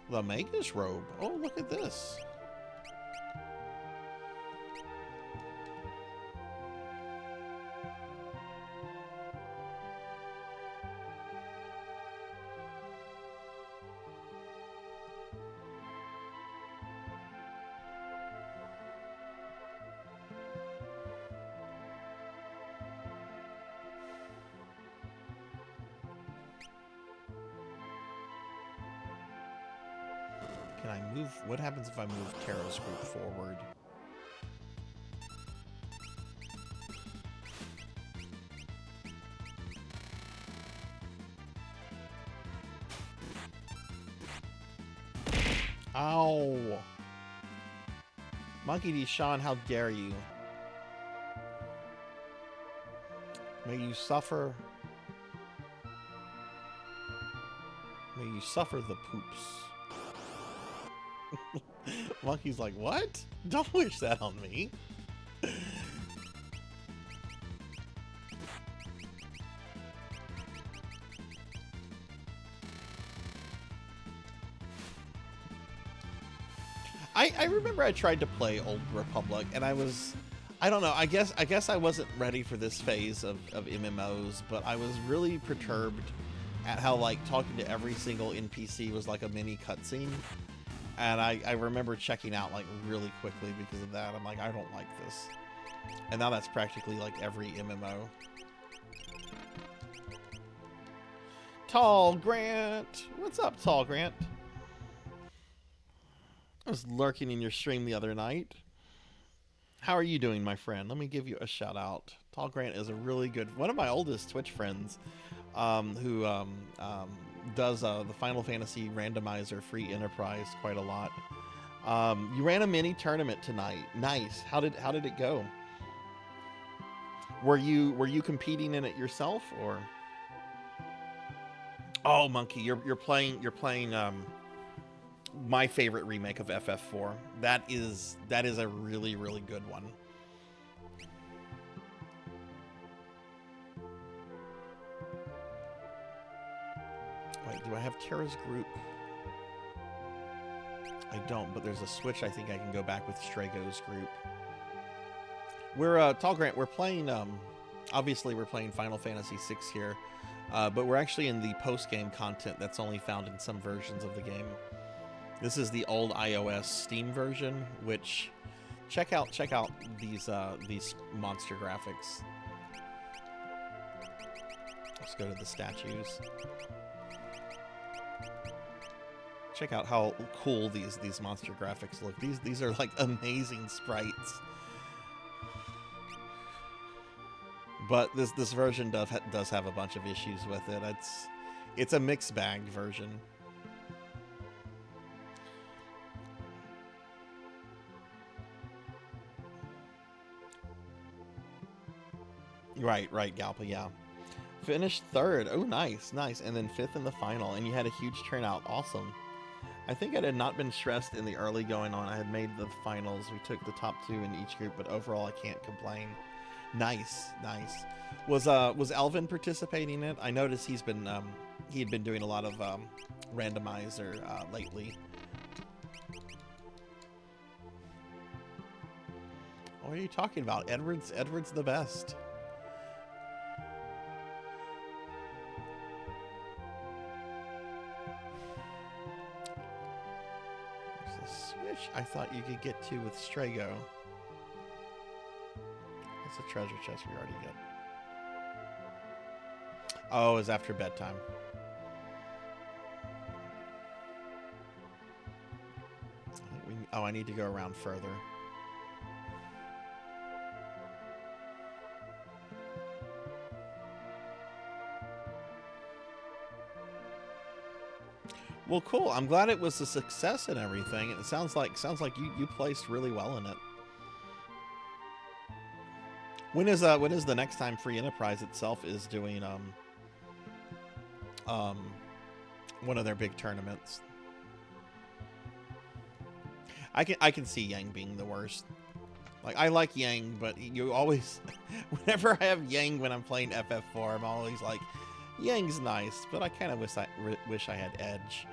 The Magus robe. Oh, look at this. Can I move? What happens if I move Tara's group forward? Ow! Monkey D. Sean, how dare you? May you suffer. May you suffer the poops. Monkey's like, what? Don't wish that on me. I remember I tried to play Old Republic, and I don't know, I guess I wasn't ready for this phase of MMOs, but I was really perturbed at how, like, talking to every single NPC was like a mini cutscene. And I remember checking out, like, really quickly because of that. I'm like, I don't like this. And now that's practically like every MMO. Tall Grant! What's up, Tall Grant? I was lurking in your stream the other night. How are you doing, my friend? Let me give you a shout out. Tall Grant is a really good, one of my oldest Twitch friends, who does the Final Fantasy randomizer free enterprise quite a lot. You ran a mini tournament tonight. Nice. How did it go? Were you competing in it yourself, or? Oh, Monkey, you're playing my favorite remake of FF4. That is a really, really good one. Wait, do I have Tara's group? I don't, but there's a switch I think I can go back with Strago's group. We're, Tall Grant, we're playing, obviously we're playing Final Fantasy VI here, but we're actually in the post-game content that's only found in some versions of the game. This is the old iOS Steam version, which, check out these monster graphics. Let's go to the statues. Check out how cool these monster graphics look. These are like amazing sprites. But this version does have a bunch of issues with it. It's a mixed bag version. Right, Galpa, yeah. Finished third. Oh, nice. And then fifth in the final, and you had a huge turnout. Awesome. I think I had not been stressed in the early going on. I had made the finals. We took the top 2 in each group, but overall I can't complain. Nice. Was Alvin participating in it? I noticed he had been doing a lot of randomizer lately. What are you talking about? Edward's the best. I thought you could get to with Strago. That's a treasure chest we already get. Oh, it's after bedtime. I need to go around further. Well, cool. I'm glad it was a success and everything. It sounds like you placed really well in it. When is the next time Free Enterprise itself is doing one of their big tournaments? I can see Yang being the worst. Like, I like Yang, but you always whenever I have Yang when I'm playing FF4, I'm always like, Yang's nice, but I kind of wish I had Edge.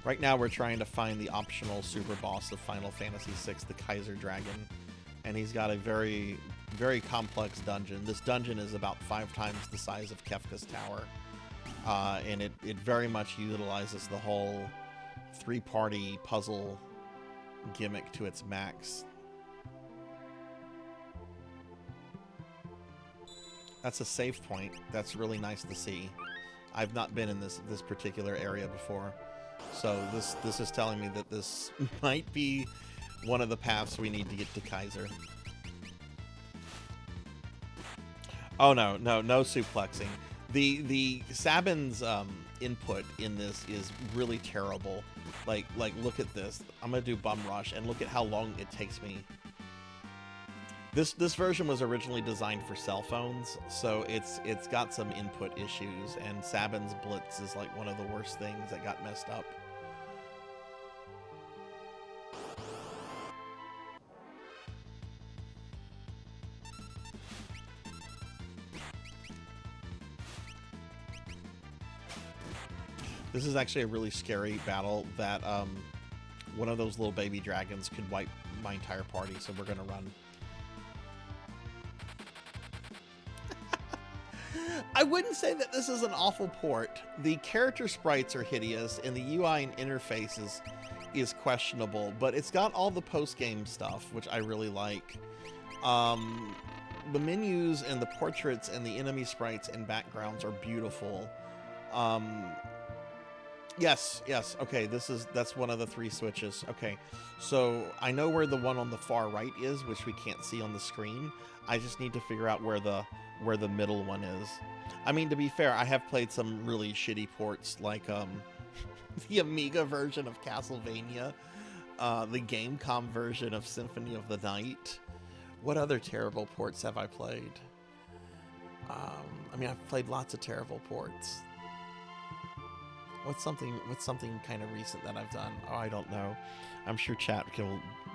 Right now we're trying to find the optional super boss of Final Fantasy VI, the Kaiser Dragon, and he's got a very, very complex dungeon. This dungeon is about 5 times the size of Kefka's Tower, and it very much utilizes the whole 3-party puzzle gimmick to its max. That's a save point. That's really nice to see. I've not been in this particular area before, so this is telling me that this might be one of the paths we need to get to Kaiser. Oh no suplexing. The Sabin's input in this is really terrible. Like look at this. I'm gonna do Bum Rush and look at how long it takes me. This version was originally designed for cell phones, so it's got some input issues, and Sabin's Blitz is like one of the worst things that got messed up. This is actually a really scary battle that one of those little baby dragons could wipe my entire party, so we're gonna run. I wouldn't say that this is an awful port. The character sprites are hideous, and the UI and interface is questionable, but it's got all the post-game stuff, which I really like. The menus and the portraits and the enemy sprites and backgrounds are beautiful. Yes, okay, that's one of the 3 switches. Okay, so I know where the one on the far right is, which we can't see on the screen. I just need to figure out where the middle one is. I mean, to be fair, I have played some really shitty ports, like the Amiga version of Castlevania, the Gamecom version of Symphony of the Night. What other terrible ports have I played? I mean, I've played lots of terrible ports. What's something kind of recent that I've done? Oh, I don't know. I'm sure chat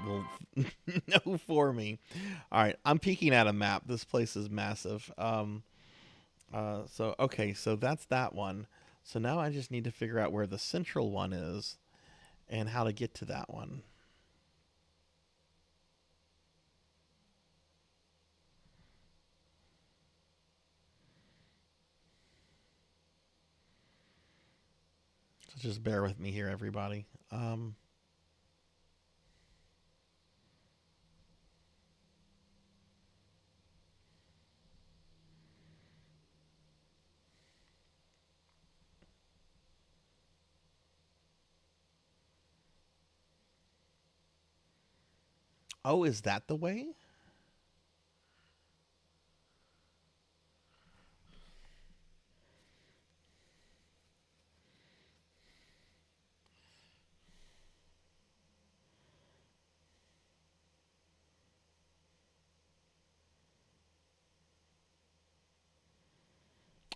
will know for me. All right, I'm peeking at a map. This place is massive. So okay, so that's that one. So now I just need to figure out where the central one is and how to get to that one. So just bear with me here, everybody. Oh, is that the way?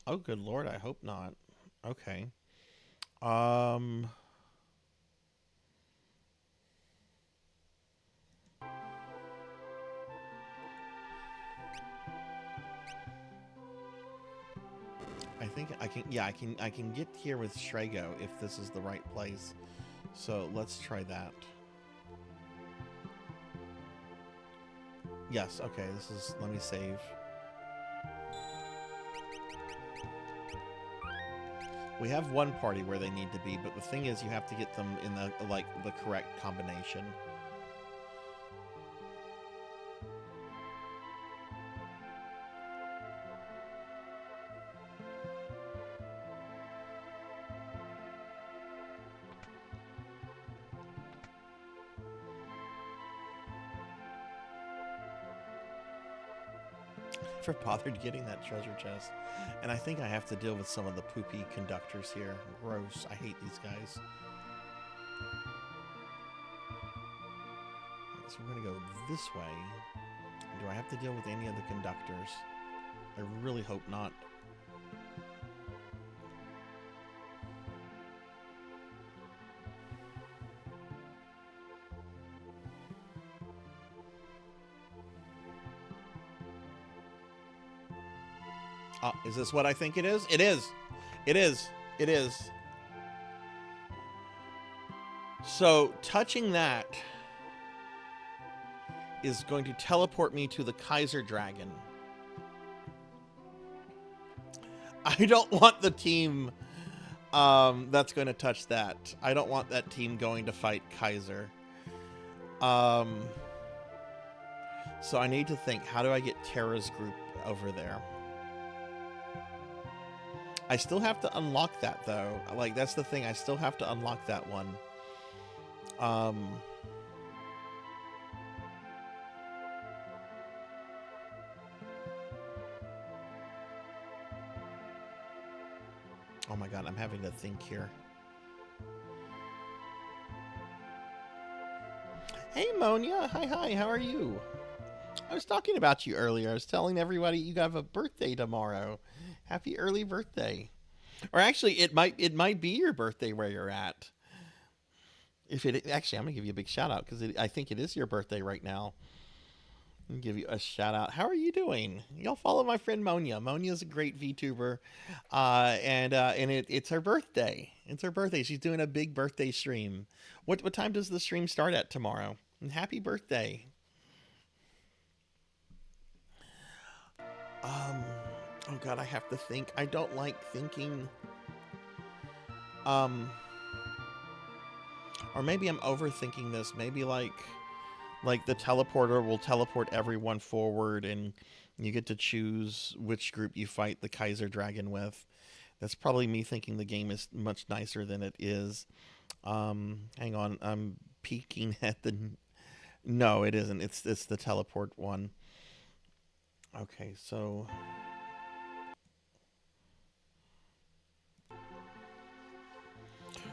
Oh, good Lord, I hope not. Okay. Um, I think I can. Yeah, I can get here with Strago if this is the right place. So let's try that. Yes. Okay. This is. Let me save. We have one party where they need to be, but the thing is, you have to get them in the the correct combination. Never bothered getting that treasure chest, and I think I have to deal with some of the poopy conductors here. Gross. I hate these guys. So we're gonna go this way. Do I have to deal with any of the conductors? I really hope not. Oh, is this what I think it is? It is. It is. It is. So touching that is going to teleport me to the Kaiser Dragon. I don't want the team that's going to touch that. I don't want that team going to fight Kaiser. So I need to think, how do I get Terra's group over there? I still have to unlock that, though. Like, that's the thing. I still have to unlock that one. Oh my god, I'm having to think here. Hey, Monia. Hi, how are you? I was talking about you earlier. I was telling everybody you have a birthday tomorrow. Happy early birthday. Or actually, it might be your birthday where you're at. If it actually, I'm gonna give you a big shout out because I think it is your birthday right now. And give you a shout out. How are you doing? Y'all follow my friend Monia. Monia's a great VTuber, and it's her birthday. It's her birthday. She's doing a big birthday stream. What time does the stream start at tomorrow? And happy birthday. Oh god, I have to think. I don't like thinking. Or maybe I'm overthinking this. Maybe like the teleporter will teleport everyone forward and you get to choose which group you fight the Kaiser Dragon with. That's probably me thinking the game is much nicer than it is. Hang on, I'm peeking at the... No, it isn't. It's the teleport one. Okay, so...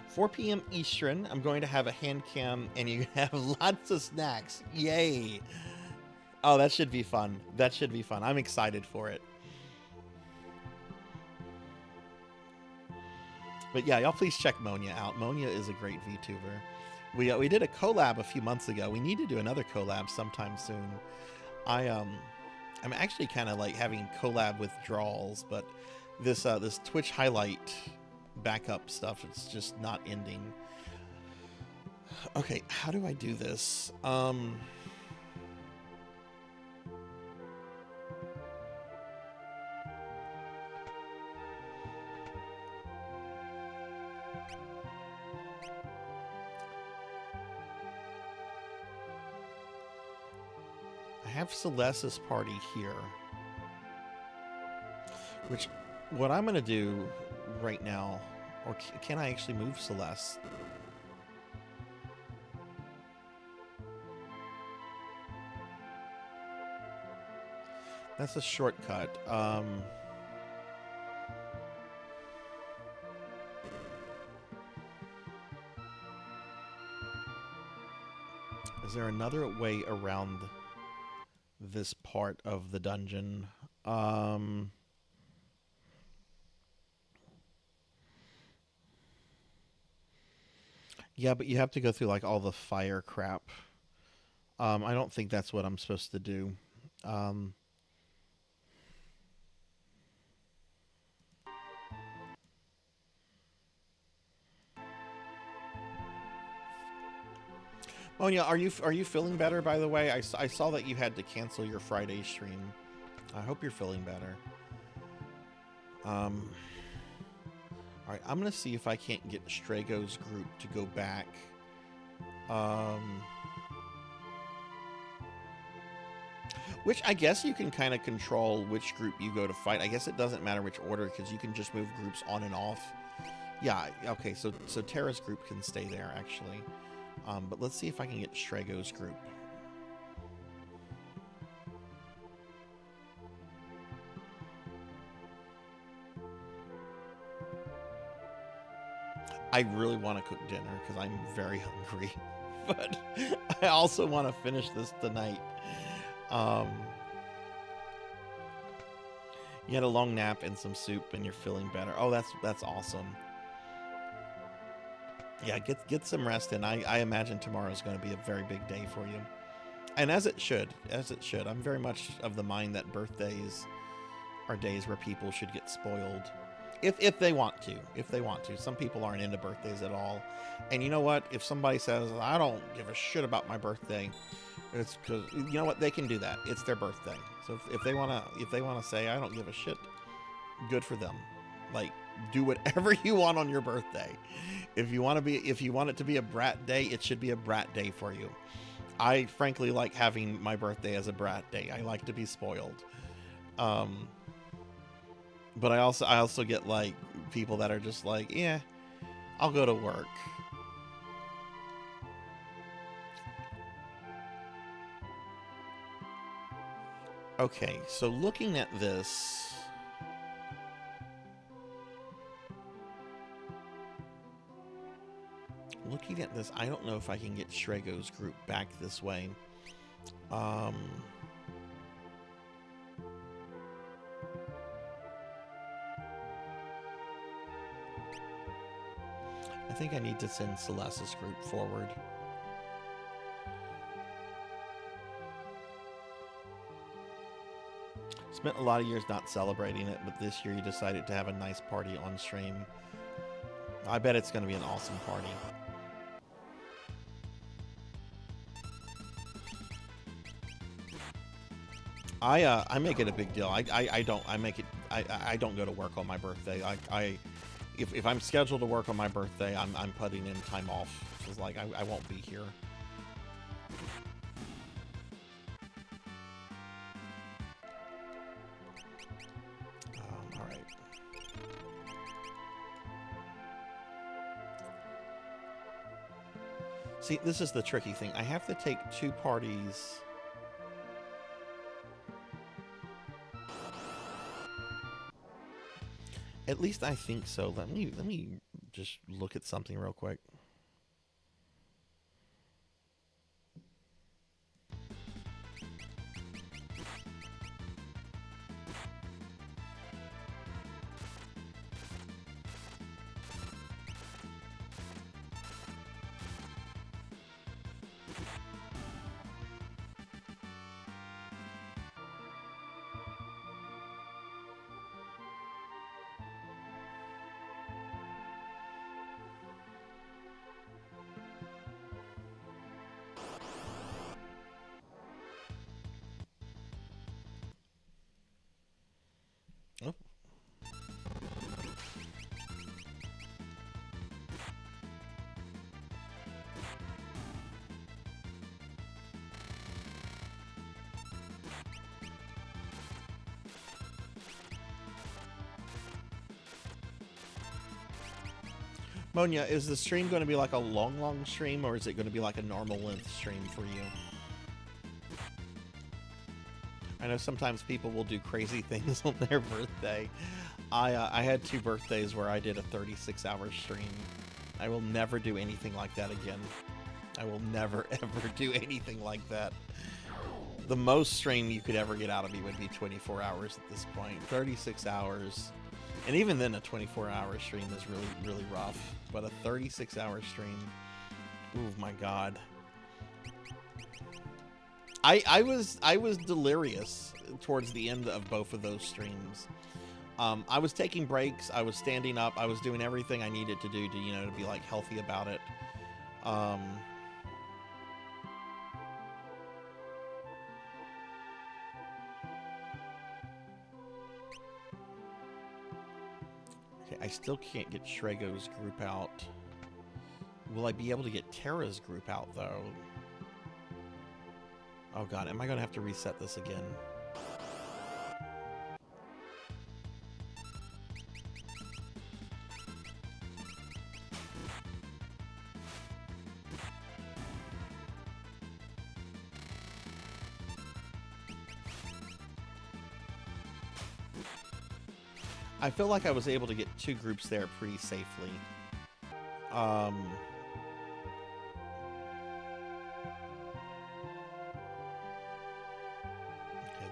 4 p.m. Eastern, I'm going to have a hand cam, and you have lots of snacks. Yay! Oh, that should be fun. That should be fun. I'm excited for it. But yeah, y'all please check Monia out. Monia is a great VTuber. We did a collab a few months ago. We need to do another collab sometime soon. I'm actually kind of like having collab withdrawals, but this Twitch highlight backup stuff, it's just not ending. Okay, how do I do this? I have Celeste's party here, which what I'm going to do right now, or can I actually move Celeste? That's a shortcut. Is there another way around this part of the dungeon? Yeah, but you have to go through like all the fire crap. I don't think that's what I'm supposed to do. Oh yeah, are you feeling better? By the way, I saw that you had to cancel your Friday stream. I hope you're feeling better. All right, I'm gonna see if I can't get Strago's group to go back. Which I guess you can kind of control which group you go to fight. I guess it doesn't matter which order because you can just move groups on and off. Yeah. Okay. So Terra's group can stay there actually. But let's see if I can get Strago's group. I really want to cook dinner because I'm very hungry, but I also want to finish this tonight. You had a long nap and some soup and you're feeling better. Oh, that's awesome. Yeah, get some rest in. I imagine tomorrow's going to be a very big day for you. And as it should. I'm very much of the mind that birthdays are days where people should get spoiled. If they want to. Some people aren't into birthdays at all. And you know what? If somebody says, I don't give a shit about my birthday, it's because, you know what? They can do that. It's their birthday. So if they want to say, I don't give a shit, good for them. Like, do whatever you want on your birthday. If you want it to be a brat day, it should be a brat day for you. I frankly like having my birthday as a brat day. I like to be spoiled. But I also get like people that are just like, yeah, I'll go to work. Okay, so looking at this, I don't know if I can get Strago's group back this way. I think I need to send Celeste's group forward. Spent a lot of years not celebrating it, but this year you decided to have a nice party on stream. I bet it's going to be an awesome party. I make it a big deal. I don't go to work on my birthday. If I'm scheduled to work on my birthday, I'm putting in time off. It's like I won't be here. All right. See, this is the tricky thing. I have to take two parties. At least I think so. Let me just look at something real quick. Monia, is the stream going to be like a long stream, or is it going to be like a normal length stream for you? I know sometimes people will do crazy things on their birthday. I had 2 birthdays where I did a 36-hour stream. I will never do anything like that again. I will never, ever do anything like that. The most stream you could ever get out of me would be 24 hours at this point. 36 hours. And even then, a 24-hour stream is really, really rough. But a 36-hour stream, ooh, my God. I was delirious towards the end of both of those streams. I was taking breaks. I was standing up. I was doing everything I needed to do to, you know, to be like healthy about it. Okay, I still can't get Shrego's group out. Will I be able to get Terra's group out though? Oh God, am I gonna have to reset this again? I feel like I was able to get 2 groups there pretty safely. Okay,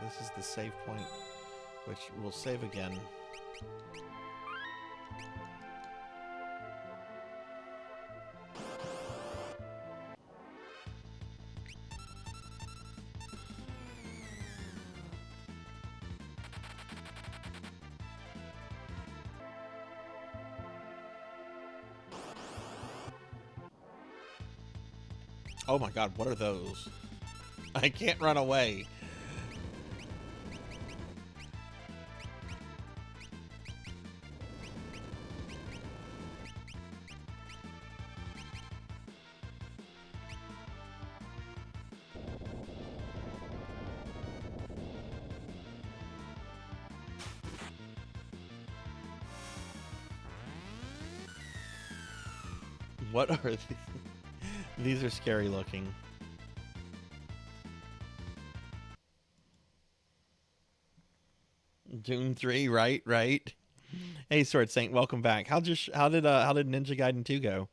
this is the save point, which we'll save again. Oh my God, what are those? I can't run away. What are these? These are scary looking. Dune 3, right. Hey, Sword Saint, welcome back. How did Ninja Gaiden 2 go?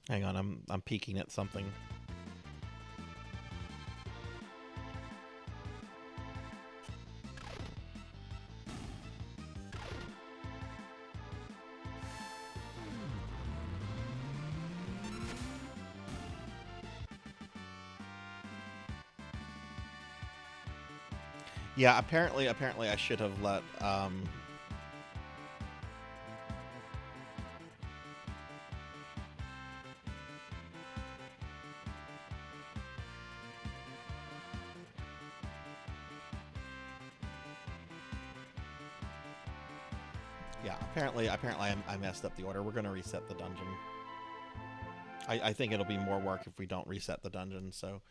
Hang on, I'm peeking at something. Yeah, apparently I should have let yeah, apparently I messed up the order. We're gonna reset the dungeon. I think it'll be more work if we don't reset the dungeon, so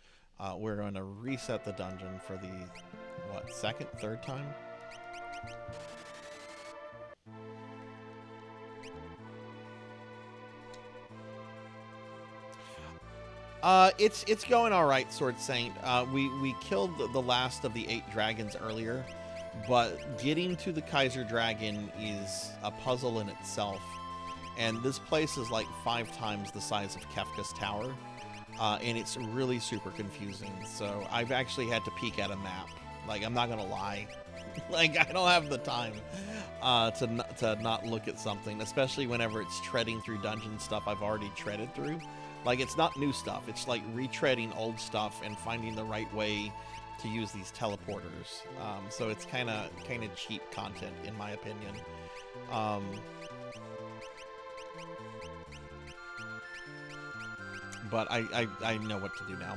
we're going to reset the dungeon for the, what, second, third time? It's going all right, Sword Saint. We killed the last of the 8 dragons earlier, but getting to the Kaiser Dragon is a puzzle in itself. And this place is like 5 times the size of Kefka's Tower, and it's really super confusing. So I've actually had to peek at a map. Like, I'm not gonna lie, like I don't have the time to not look at something, especially whenever it's treading through dungeon stuff I've already treaded through. Like, it's not new stuff; it's like retreading old stuff and finding the right way to use these teleporters. So it's kind of cheap content, in my opinion. But I know what to do now.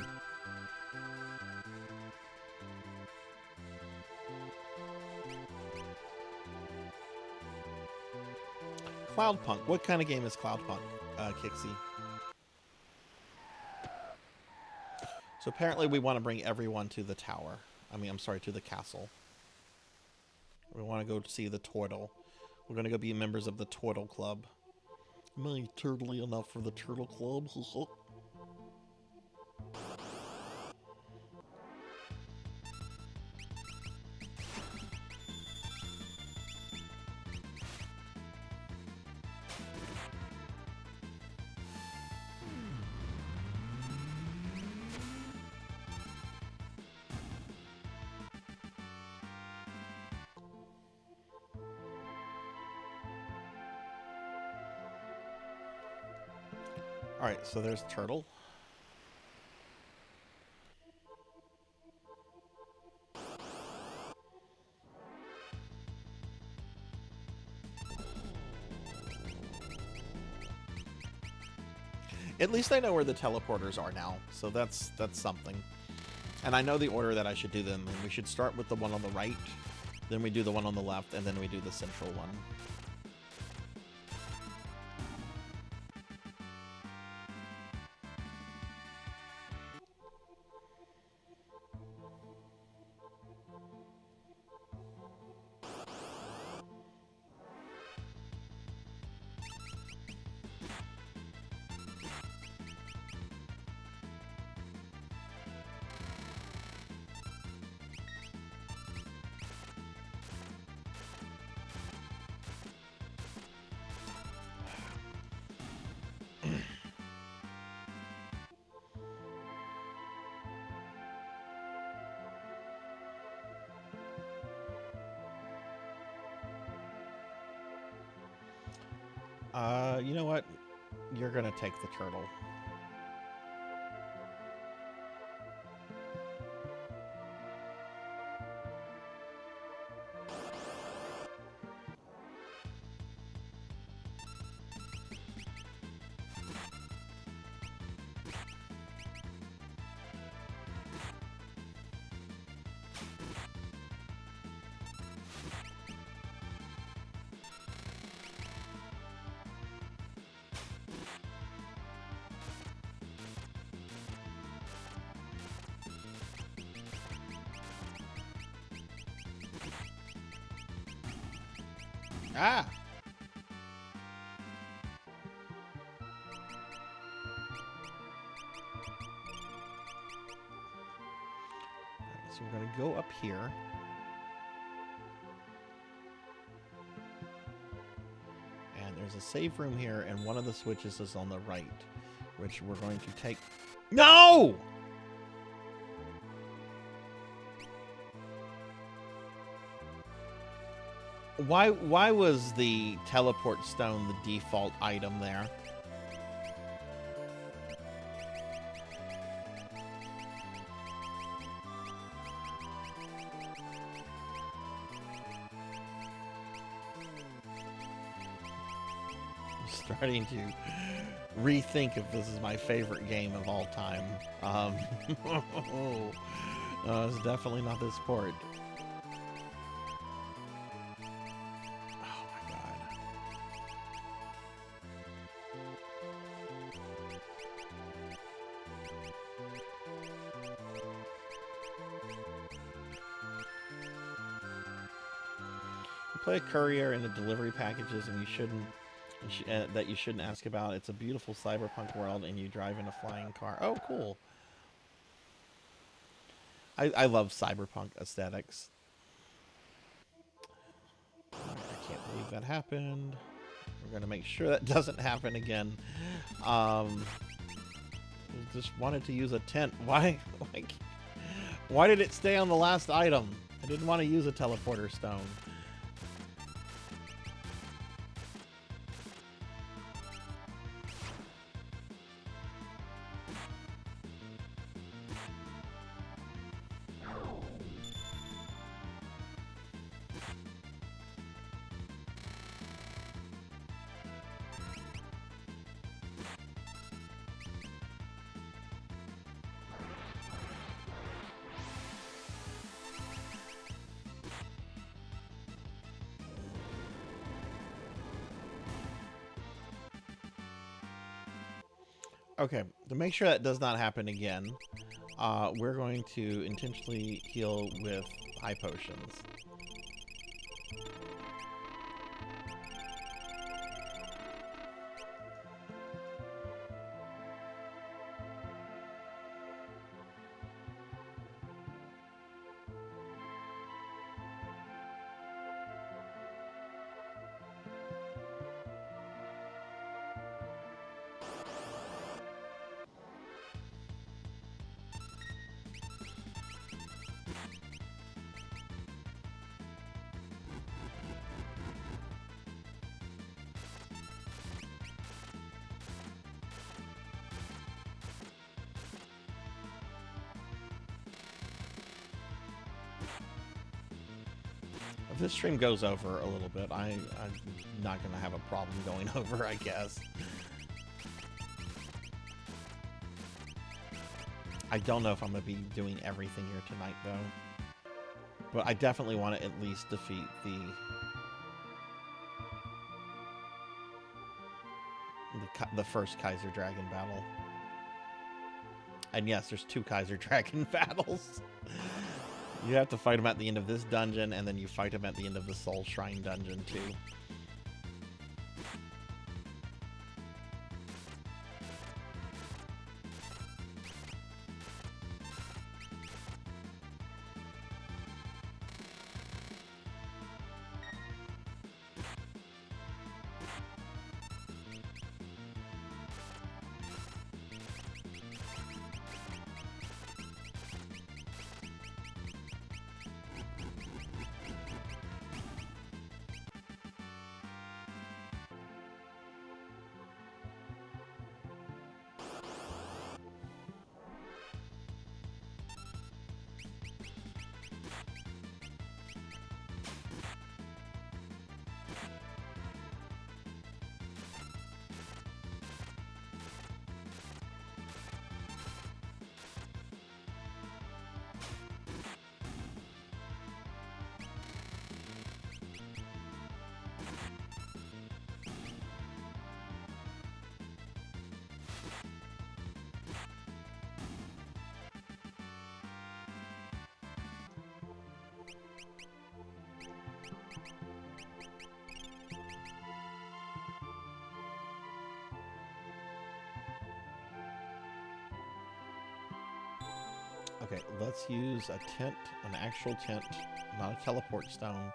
Cloudpunk. What kind of game is Cloudpunk, Kixie? So apparently we want to bring everyone to the tower. I mean, I'm sorry, to the castle. We want to go see the turtle. We're gonna go be members of the Turtle Club. Am I turtly enough for the Turtle Club? Alright, so there's Turtle. At least I know where the teleporters are now, so that's something. And I know the order that I should do them. And we should start with the one on the right, then we do the one on the left, and then we do the central one. You know what? You're gonna take the turtle. Ah! So we're going to go up here. And there's a save room here, and one of the switches is on the right, which we're going to take... No! Why was the teleport stone the default item there? I'm starting to rethink if this is my favorite game of all time. It's definitely not this port. Play a courier in the delivery packages, and that you shouldn't ask about. It's a beautiful cyberpunk world, and you drive in a flying car. Oh, cool! I love cyberpunk aesthetics. I can't believe that happened. We're gonna make sure that doesn't happen again. Just wanted to use a tent. Why? Why did it stay on the last item? I didn't want to use a teleporter stone. Okay, to make sure that does not happen again, we're going to intentionally heal with high potions. If this stream goes over a little bit, I'm not gonna have a problem going over, I guess. I don't know if I'm gonna be doing everything here tonight, though. But I definitely want to at least defeat the first Kaiser Dragon battle. And yes, there's 2 Kaiser Dragon battles. You have to fight him at the end of this dungeon, and then you fight him at the end of the Soul Shrine dungeon, too. Okay, let's use a tent, an actual tent, not a teleport stone.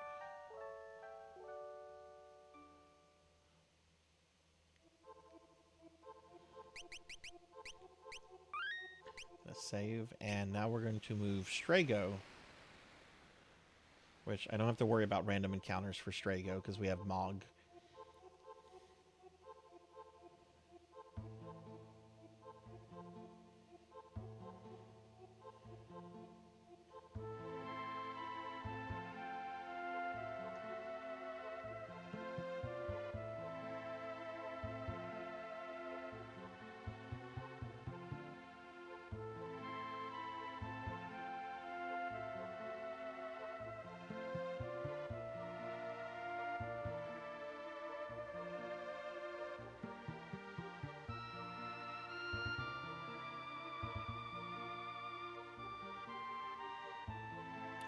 Let's save, and now we're going to move Strago, which I don't have to worry about random encounters for Strago because we have Mog.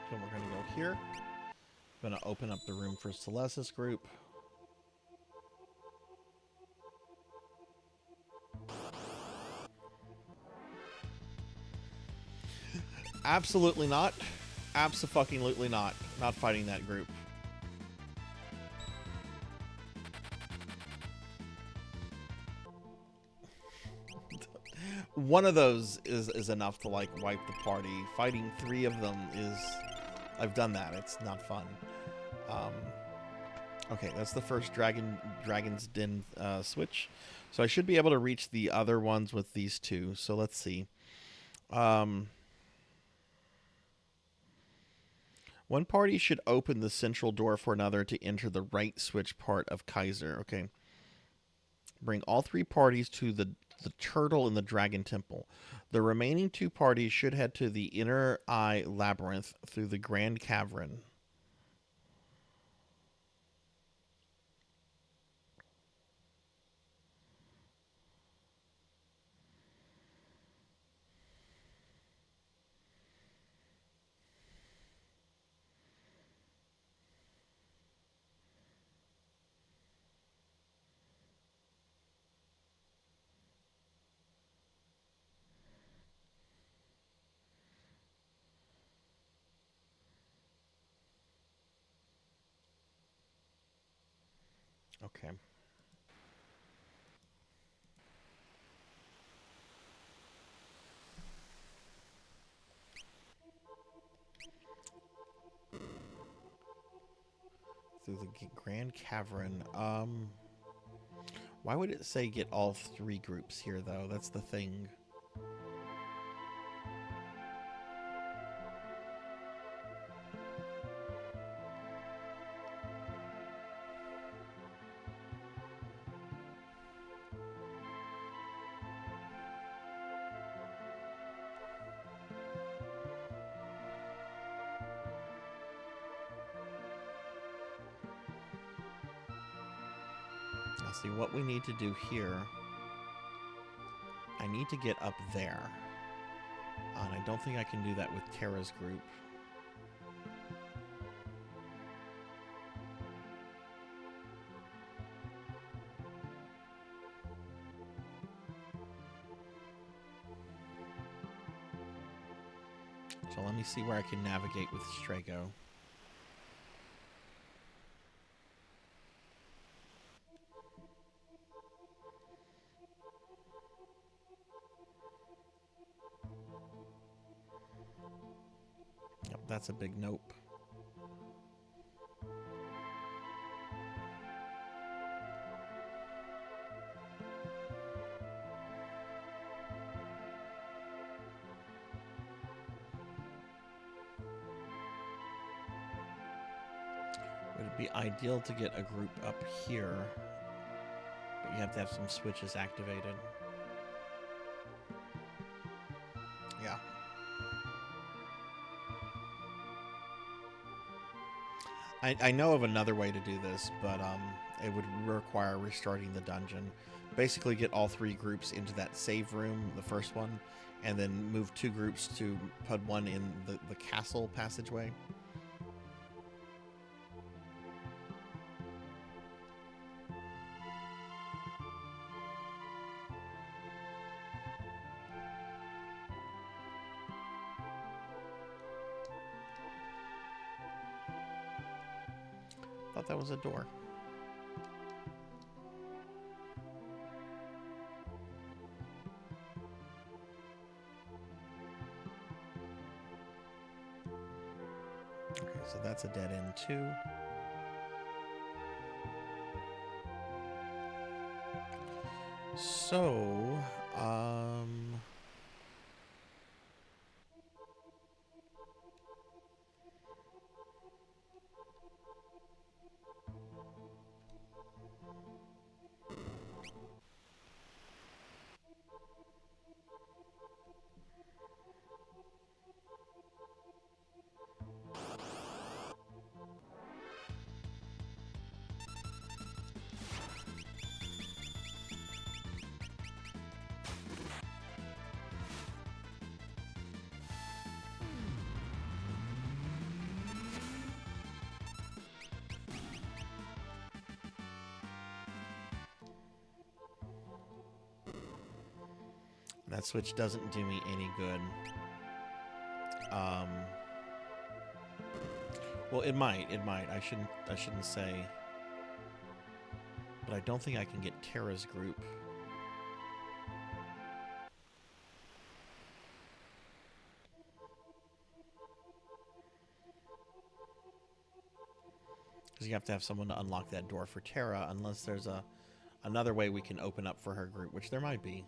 Then we're going to go here. I'm going to open up the room for Celestis group. Absolutely not. Abso-fucking-lutely not. Not fighting that group. One of those is enough to, like, wipe the party. Fighting 3 of them is... I've done that. It's not fun. Okay, that's the first Dragon's Den switch. So I should be able to reach the other ones with these 2. So let's see. One party should open the central door for another to enter the right switch part of Kaiser. Okay. Bring all 3 parties to the turtle in the Dragon Temple. The remaining 2 parties should head to the Inner Eye Labyrinth through the Grand Cavern. Okay. Through the Grand Cavern. Why would it say get all 3 groups here, though? That's the thing. Now see what we need to do here. I need to get up there. And I don't think I can do that with Tara's group. So let me see where I can navigate with Strago. Yep, that's a big nope. Would it be ideal to get a group up here? But you have to have some switches activated. Yeah. I know of another way to do this, but it would require restarting the dungeon. Basically get all 3 groups into that save room, the first one, and then move 2 groups to put one in the castle passageway. Thought that was a door. Okay, so that's a dead end too. So, that switch doesn't do me any good. Well, it might. I shouldn't say. But I don't think I can get Tara's group. Because you have to have someone to unlock that door for Tara, unless there's another way we can open up for her group, which there might be.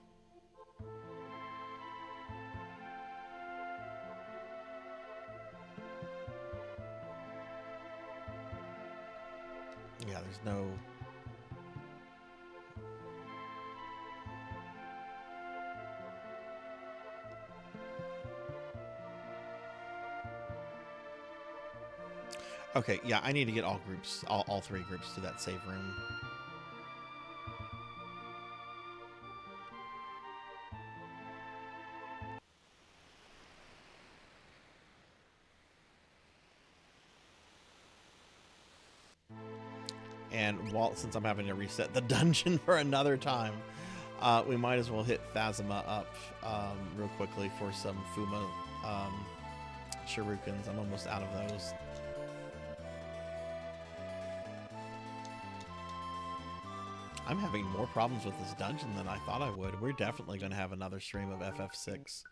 Yeah, there's no... Okay, yeah, I need to get all groups, all 3 groups to that save room. And since I'm having to reset the dungeon for another time, we might as well hit Phasma up real quickly for some Fuma shurikens. I'm almost out of those. I'm having more problems with this dungeon than I thought I would. We're definitely going to have another stream of FF6.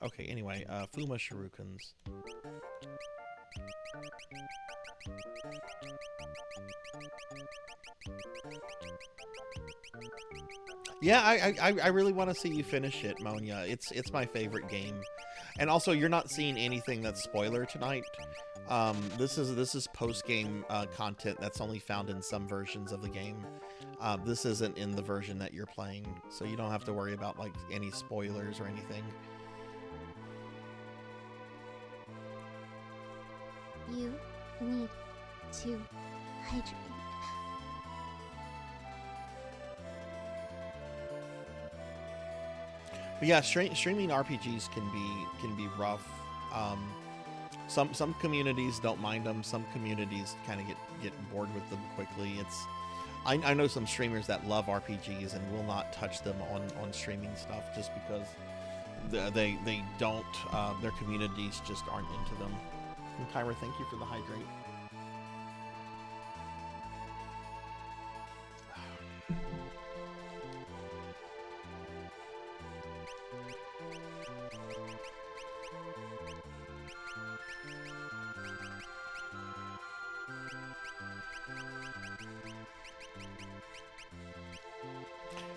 Okay, anyway, Fuma shurikens. Yeah, I really want to see you finish it, Monia. It's my favorite game. And also, you're not seeing anything that's spoiler tonight. This is post-game content that's only found in some versions of the game. This isn't in the version that you're playing, so you don't have to worry about like any spoilers or anything. You need to hydrate. But yeah, streaming RPGs can be rough. Some communities don't mind them. Some communities kind of get bored with them quickly. I know some streamers that love RPGs and will not touch them on streaming stuff just because they don't their communities just aren't into them. And Kyra, thank you for the hydrate.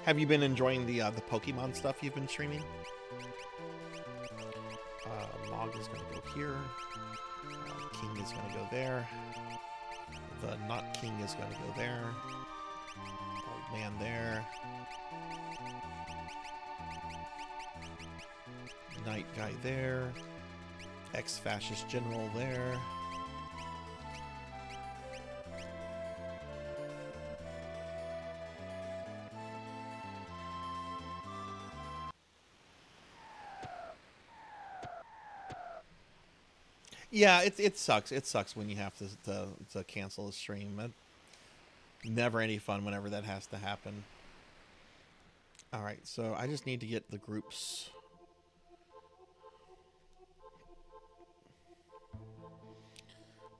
Have you been enjoying the Pokemon stuff you've been streaming? Mog is going to go here. King is going to go there. The Not King is going to go there. Old man there. Knight guy there. Ex-fascist general there. Yeah, it sucks. It sucks when you have to cancel a stream. Never any fun whenever that has to happen. All right, so I just need to get the groups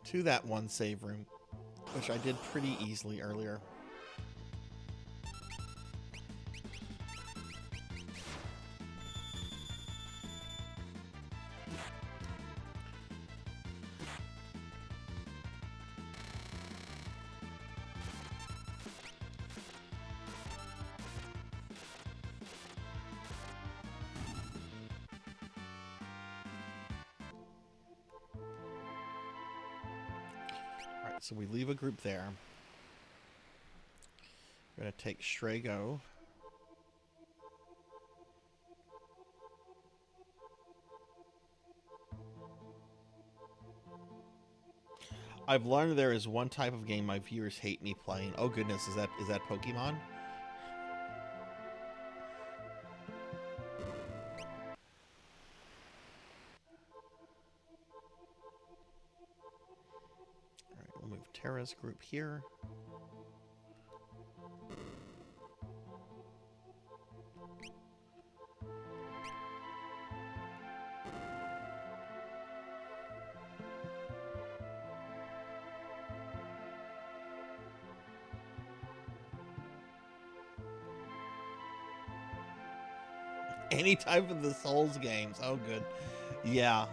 to that one save room, which I did pretty easily earlier. So we leave a group there. We're going to take Strago. I've learned there is one type of game my viewers hate me playing. Oh goodness, is that Pokemon? Terra's group here. Any type of the Souls games. Oh, good. Yeah.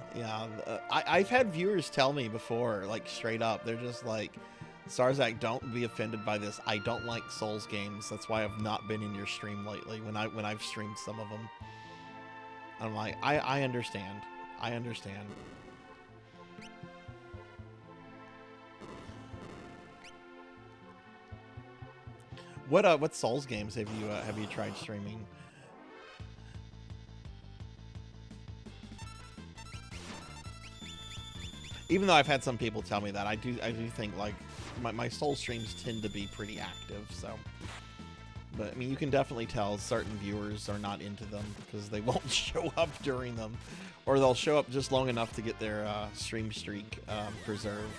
I've had viewers tell me before, like straight up, they're just like, Sarzac, don't be offended by this. I don't like Souls games. That's why I've not been in your stream lately when I've streamed some of them. I'm like, I understand. I understand. What Souls games have you tried streaming? Even though I've had some people tell me that, I do think like my Soul streams tend to be pretty active, so. But I mean, you can definitely tell certain viewers are not into them because they won't show up during them, or they'll show up just long enough to get their stream streak preserved.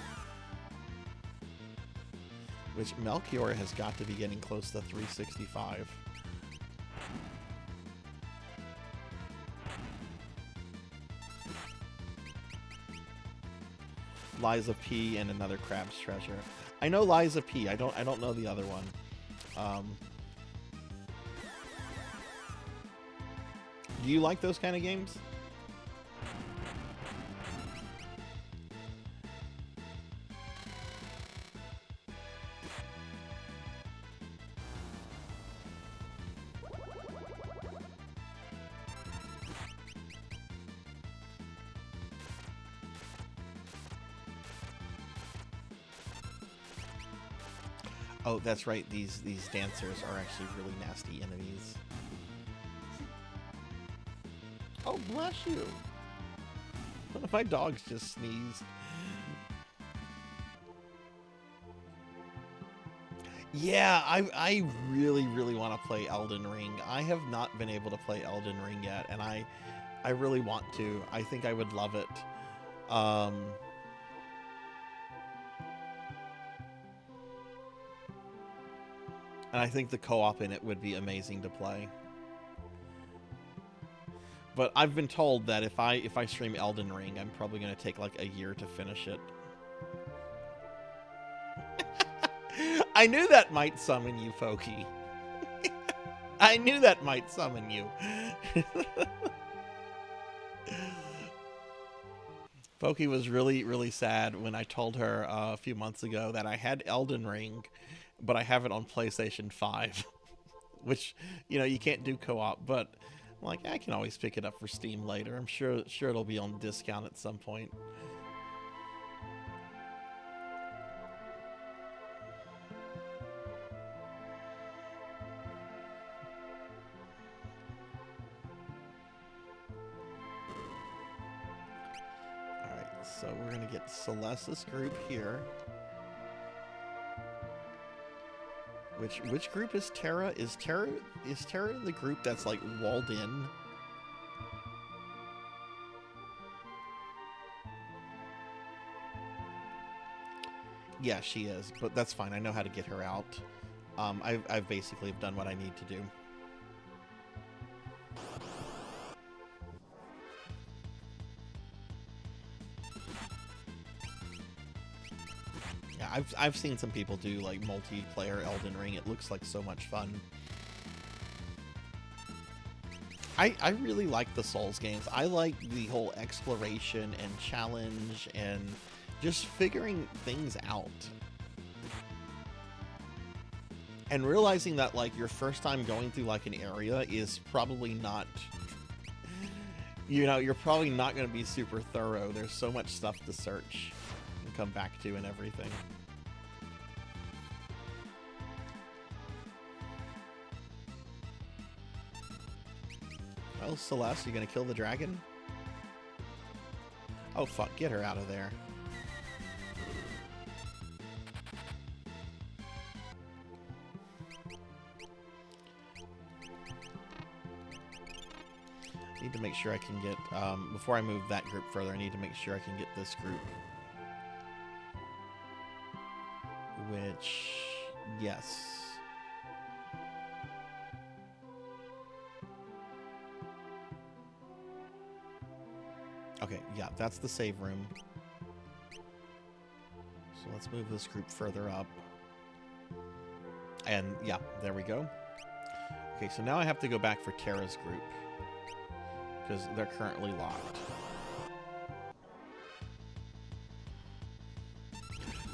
Which Melchior has got to be getting close to 365. Liza P and another Crab's Treasure. I know Liza P. I don't know the other one. Do you like those kind of games? Oh, that's right. These dancers are actually really nasty enemies. Oh, bless you. One of my dogs just sneezed. Yeah, I really really want to play Elden Ring. I have not been able to play Elden Ring yet, and I really want to. I think I would love it. Um, and I think the co-op in it would be amazing to play. But I've been told that if I stream Elden Ring, I'm probably going to take like a year to finish it. I knew that might summon you, Pokey. I knew that might summon you. Pokey was really, really sad when I told her a few months ago that I had Elden Ring, but I have it on PlayStation 5. Which, you know, you can't do co-op, but I'm like, I can always pick it up for Steam later. I'm sure it'll be on discount at some point. So we're gonna get Celeste's group here. Which group is Terra? Is Terra in the group that's like walled in? Yeah, she is, but that's fine. I know how to get her out. I've basically done what I need to do. I've seen some people do like multiplayer Elden Ring. It looks like so much fun. I really like the Souls games. I like the whole exploration and challenge and just figuring things out. And realizing that like your first time going through like an area is probably not, you know, you're probably not going to be super thorough. There's so much stuff to search and come back to and everything. Oh, Celeste, you gonna kill the dragon? Oh fuck, get her out of there. I need to make sure I can get, before I move that group further, I need to make sure I can get this group. Which, yes. Okay, yeah, that's the save room. So let's move this group further up. And yeah, there we go. Okay, so now I have to go back for Terra's group, because they're currently locked.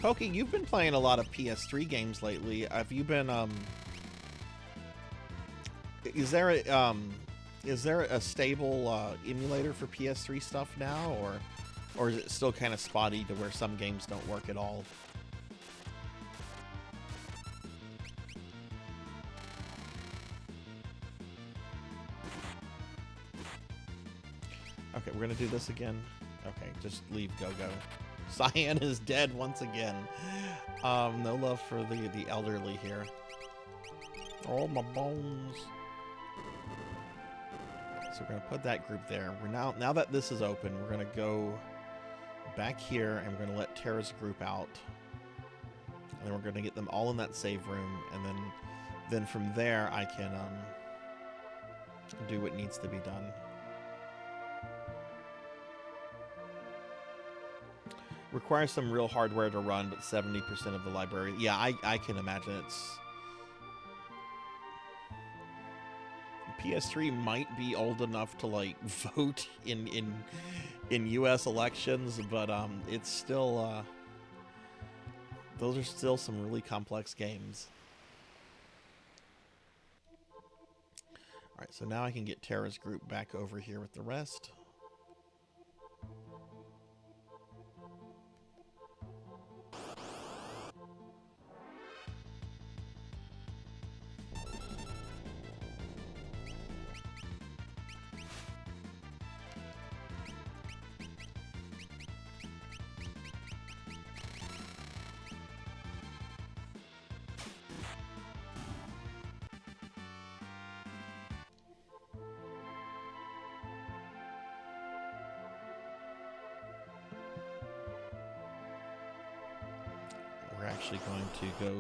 Pokey, you've been playing a lot of PS3 games lately. Have you been, is there a stable emulator for PS3 stuff now, or is it still kind of spotty to where some games don't work at all? Okay, we're gonna do this again. Okay, just leave Go-Go. Cyan is dead once again. No love for the elderly here. Oh, my bones. So we're gonna put that group there. We're now that this is open, we're gonna go back here and we're gonna let Terra's group out. And then we're gonna get them all in that save room, and then from there I can do what needs to be done. Requires some real hardware to run, but 70% of the library. Yeah, I can imagine it's... PS3 might be old enough to like vote in US elections, but it's still those are still some really complex games. All right, so now I can get Terra's group back over here with the rest. actually going to go.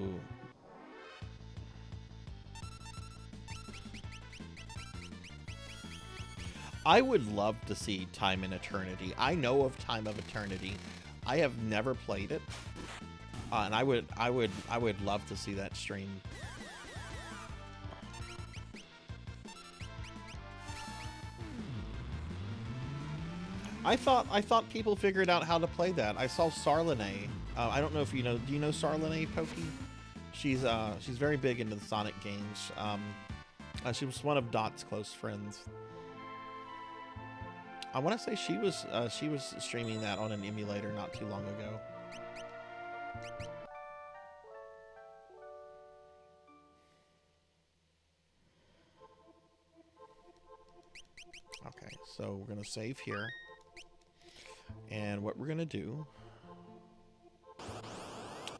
I would love to see Time in Eternity. I know of Time of Eternity. I have never played it, and I would love to see that stream. I thought people figured out how to play that. I saw Sarlene. I don't know if you know. Do you know Sarlene, Pokey? She's very big into the Sonic games. She was one of Dot's close friends. I want to say she was streaming that on an emulator not too long ago. Okay, so we're gonna save here. And what we're going to do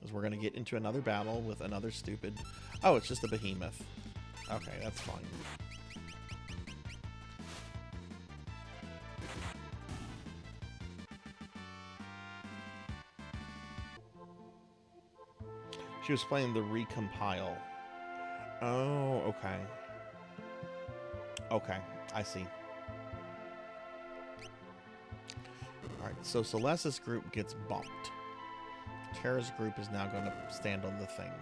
is we're going to get into another battle with another stupid... Oh, it's just a behemoth. Okay, that's fine. She was playing the recompile. Oh, okay. Okay, I see. Alright, so Celeste's group gets bumped. Terra's group is now going to stand on the thing.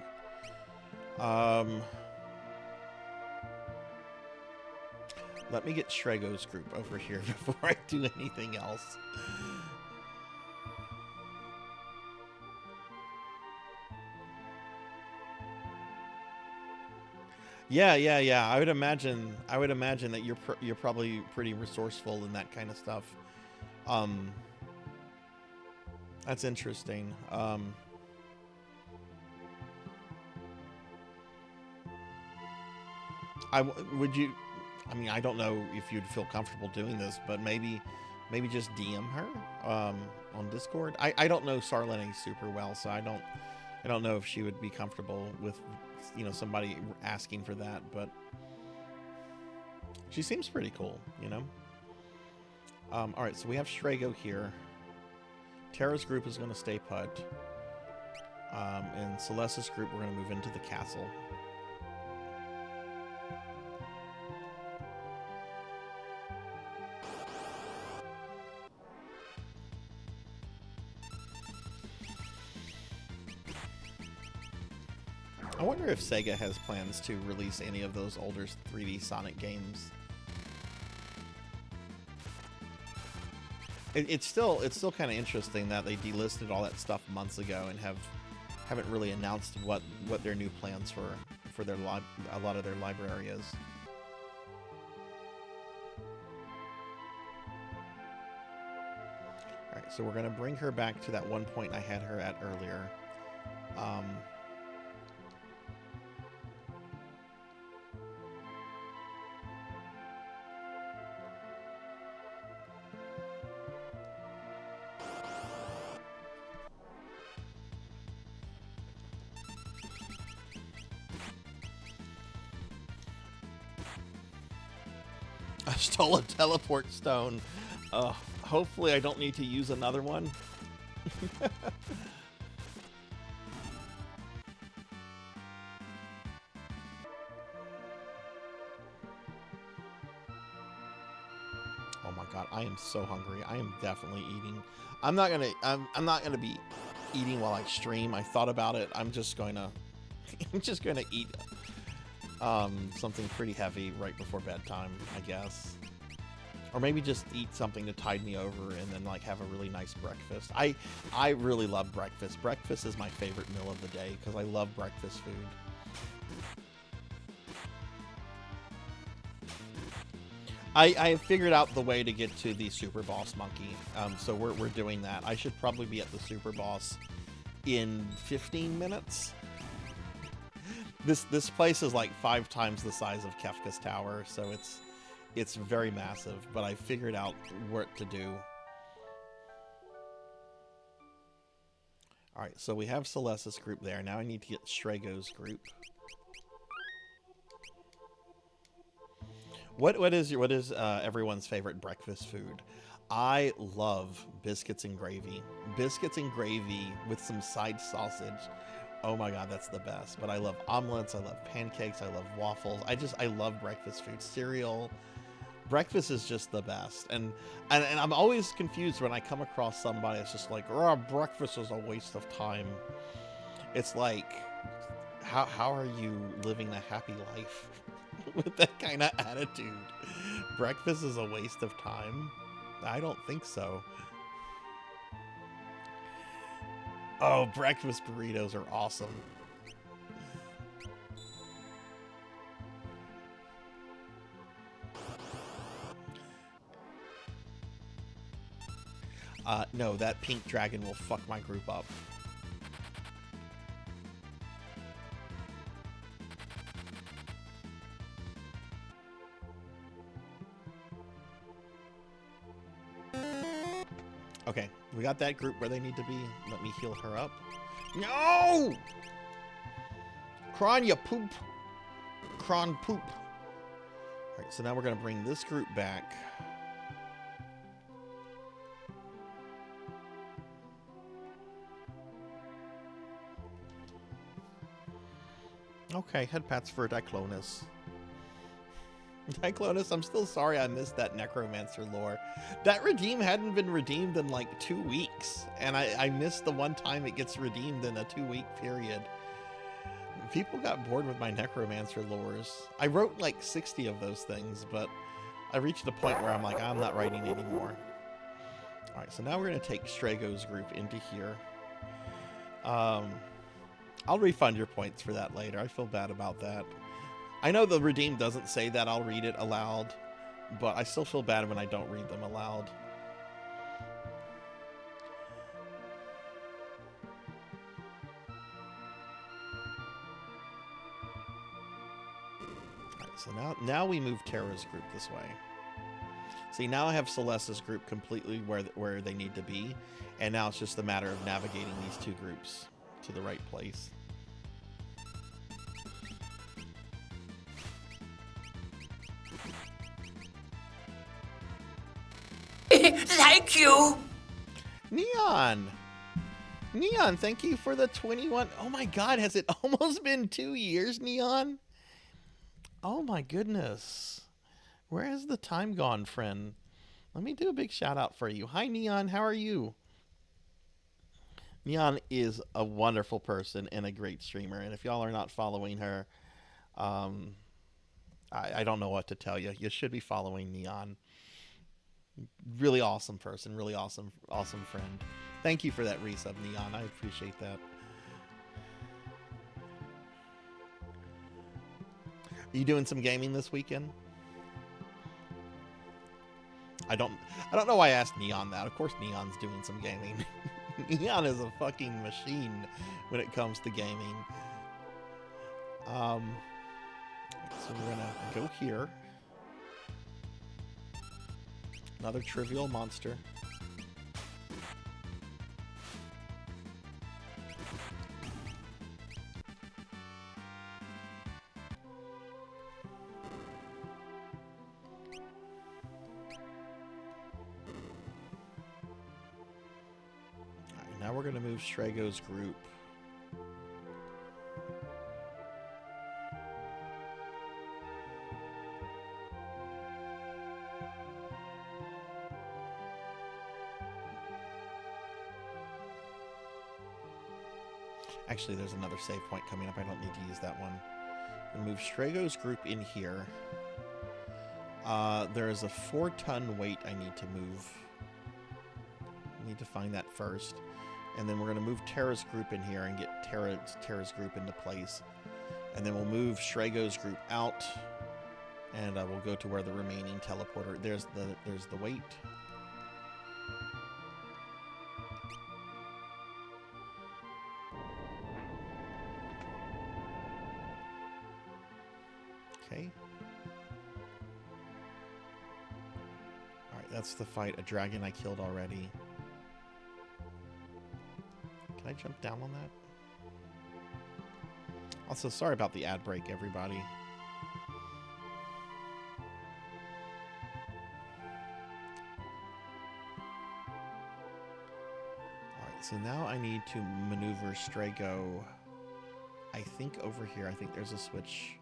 Let me get Shrego's group over here before I do anything else. Yeah. I would imagine that you're probably pretty resourceful in that kind of stuff. That's interesting. I mean, I don't know if you'd feel comfortable doing this, but maybe just DM her on Discord. I don't know Sarlene super well, so I don't know if she would be comfortable with, you know, somebody asking for that, but she seems pretty cool, you know. All right, so we have Shrego here. Terra's group is going to stay put. And Celeste's group, we're going to move into the castle. I wonder if Sega has plans to release any of those older 3D Sonic games. It's still kind of interesting that they delisted all that stuff months ago and haven't really announced what their new plans for their a lot of their library is. All right, so we're gonna bring her back to that one point I had her at earlier. I stole a teleport stone. Hopefully I don't need to use another one. Oh my god, I am so hungry. I am definitely eating. I'm not gonna be eating while I stream. I thought about it. I'm just gonna eat something pretty heavy right before bedtime, I guess. Or maybe just eat something to tide me over and then like have a really nice breakfast. I really love breakfast. Breakfast is my favorite meal of the day because I love breakfast food. I figured out the way to get to the Super Boss Monkey, so we're doing that. I should probably be at the Super Boss in 15 minutes. This place is like 5 times the size of Kefka's Tower, so it's very massive, but I figured out what to do. Alright, so we have Celeste's group there. Now I need to get Shrego's group. What is everyone's favorite breakfast food? I love biscuits and gravy. Biscuits and gravy with some side sausage Oh my god, that's the best. But I love omelets, I love pancakes, I love waffles. I love breakfast food. Cereal. Breakfast is just the best. And I'm always confused when I come across somebody that's just like, oh, breakfast is a waste of time. It's like, how are you living a happy life with that kind of attitude? Breakfast is a waste of time? I don't think so. Oh, breakfast burritos are awesome. No, that pink dragon will fuck my group up. Okay, we got that group where they need to be. Let me heal her up. No! Kron, you poop. Kron poop. Alright, so now we're going to bring this group back. Okay, head pats for Diclonus. Diclonus, I'm still sorry I missed that Necromancer lore. That redeem hadn't been redeemed in like 2 weeks, and I missed the one time it gets redeemed in a 2-week period. People got bored with my Necromancer lores. I wrote like 60 of those things, but I reached a point where I'm like, I'm not writing anymore. Alright, so now we're going to take Strago's group into here. I'll refund your points for that later. I feel bad about that. I know the redeem doesn't say that I'll read it aloud, but I still feel bad when I don't read them aloud. Alright, so now we move Terra's group this way. See, now I have Celeste's group completely where they need to be, and now it's just a matter of navigating these two groups to the right place. Thank you. Neon! Neon, thank you for the 21... Oh my god, has it almost been 2 years, Neon? Oh my goodness. Where has the time gone, friend? Let me do a big shout out for you. Hi, Neon, how are you? Neon is a wonderful person and a great streamer, and if y'all are not following her, I don't know what to tell you. You should be following Neon. Really awesome person, really awesome friend. Thank you for that resub, Neon. I appreciate that. Are you doing some gaming this weekend? I don't know why I asked Neon that. Of course Neon's doing some gaming. Neon is a fucking machine when it comes to gaming. So we're gonna go here. Another trivial monster. Alright, now we're gonna move Strago's group. Actually, there's another save point coming up. I don't need to use that one. I'm gonna move Strago's group in here. There is a 4-ton weight I need to move. I need to find that first. And then we're going to move Terra's group in here and get Terra's group into place. And then we'll move Strago's group out. And we'll go to where the remaining teleporter... There's the weight. Okay. Alright, that's the fight. A dragon I killed already. Can I jump down on that? Also, sorry about the ad break, everybody. Alright, so now I need to maneuver Strago I think over here, I think there's a switch.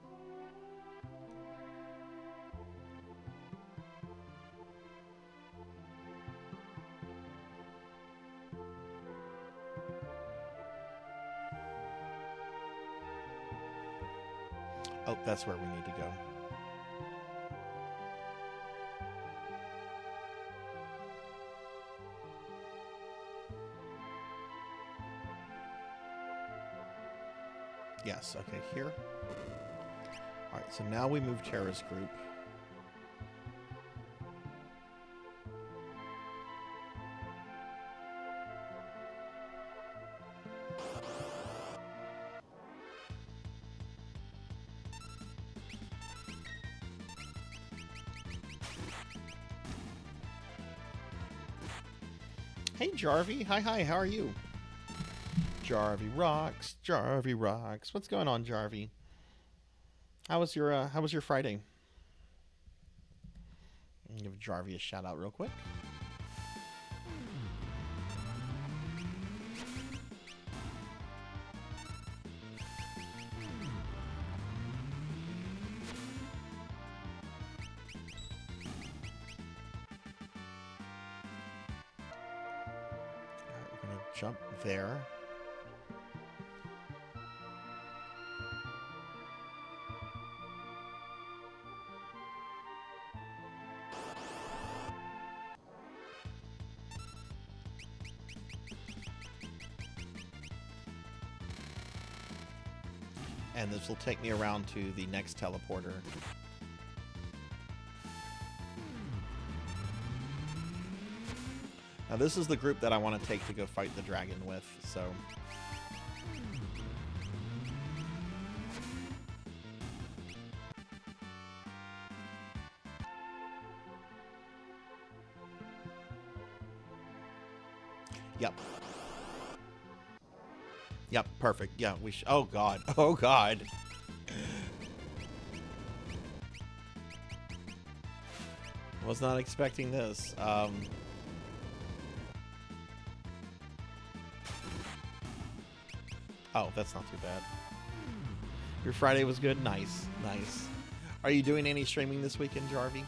Oh, that's where we need to go. Yes, okay, here. Alright, so now we move Terra's group. Hey, Jarvie. Hi, how are you? Jarvie rocks. Jarvie rocks. What's going on, Jarvie? How was your Friday? Give Jarvie a shout out real quick. Alright, we're gonna jump there. And this will take me around to the next teleporter. Now this is the group that I want to take to go fight the dragon with, so... Yep. Yep, perfect. Yeah, we oh god. Oh god. Was not expecting this. Oh, that's not too bad. Your Friday was good? Nice. Nice. Are you doing any streaming this weekend, Jarvie?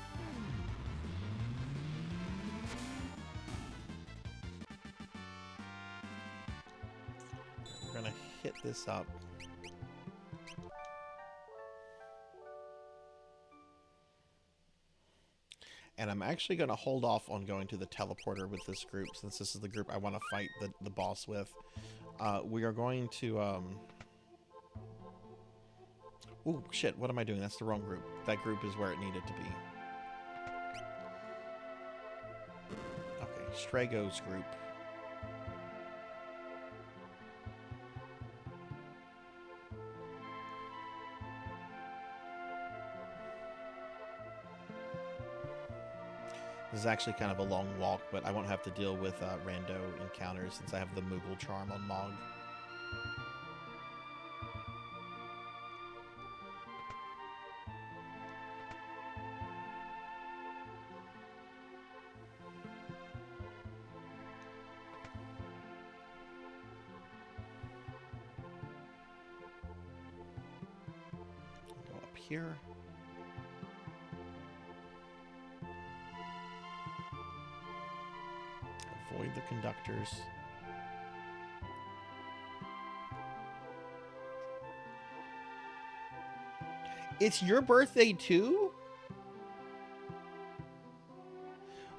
We're gonna hit this up. And I'm actually going to hold off on going to the teleporter with this group, since this is the group I want to fight the boss with. We are going to... Ooh, shit, what am I doing? That's the wrong group. That group is where it needed to be. Okay, Strago's group. This is actually kind of a long walk, but I won't have to deal with rando encounters since I have the Moogle charm on Mog. Go up here. Avoid the conductors. It's your birthday too?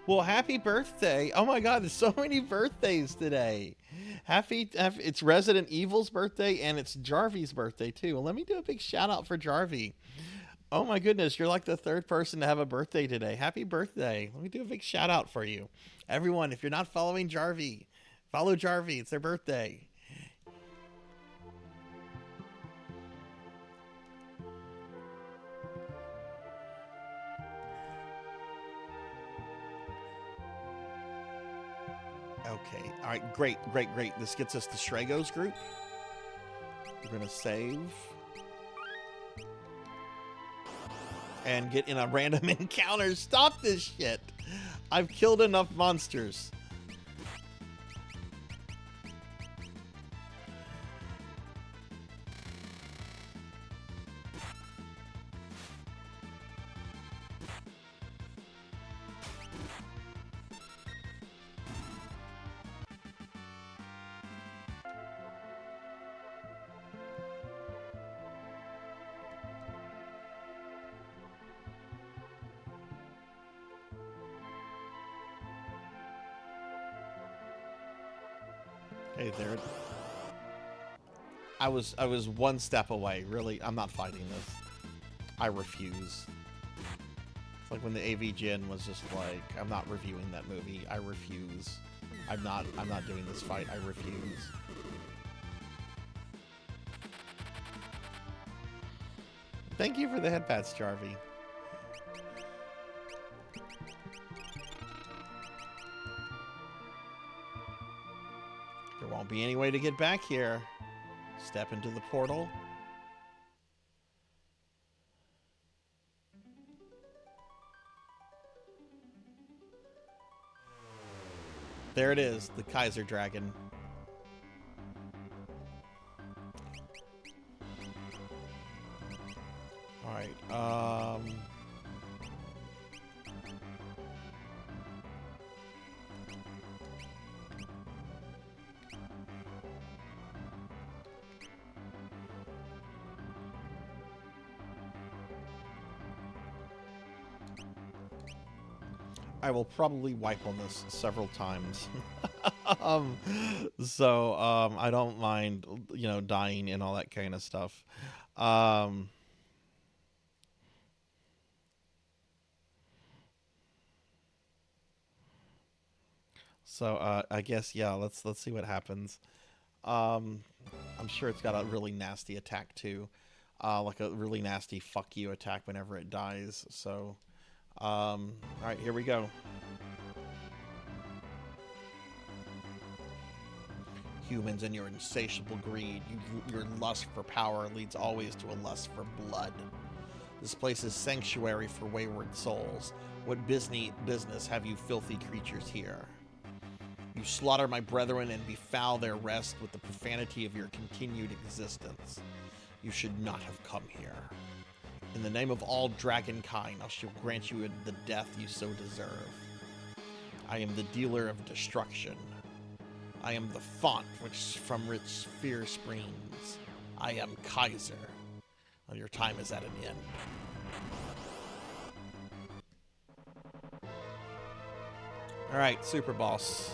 Well, happy birthday. Oh my god, there's so many birthdays today. It's Resident Evil's birthday and it's Jarvie's birthday too. Well, let me do a big shout out for Jarvie. Oh my goodness, you're like the third person to have a birthday today. Happy birthday. Let me do a big shout out for you. Everyone, if you're not following Jarvie, follow Jarvie. It's their birthday. Okay. All right. Great. This gets us to Strago's group. We're going to save. And get in a random encounter. Stop this shit. I've killed enough monsters. Hey there. I was one step away. Really, I'm not fighting this. I refuse. It's like when the AV Jin was just like, I'm not reviewing that movie. I refuse. I'm not doing this fight. I refuse. Thank you for the head pats, Jarvie. There won't be any way to get back here. Step into the portal. There it is, the Kaiser Dragon. Alright, I will probably wipe on this several times. I don't mind, you know, dying and all that kind of stuff. I guess, yeah, let's see what happens. I'm sure it's got a really nasty attack too. Like a really nasty fuck you attack whenever it dies. So, alright, here we go. Humans and your insatiable greed, your lust for power leads always to a lust for blood. This place is sanctuary for wayward souls. What business have you filthy creatures here? You slaughter my brethren and befoul their rest with the profanity of your continued existence. You should not have come here. In the name of all dragonkind, I shall grant you the death you so deserve. I am the dealer of destruction. I am the font from which fear springs. I am Kaiser. Well, your time is at an end. Alright, Super Boss.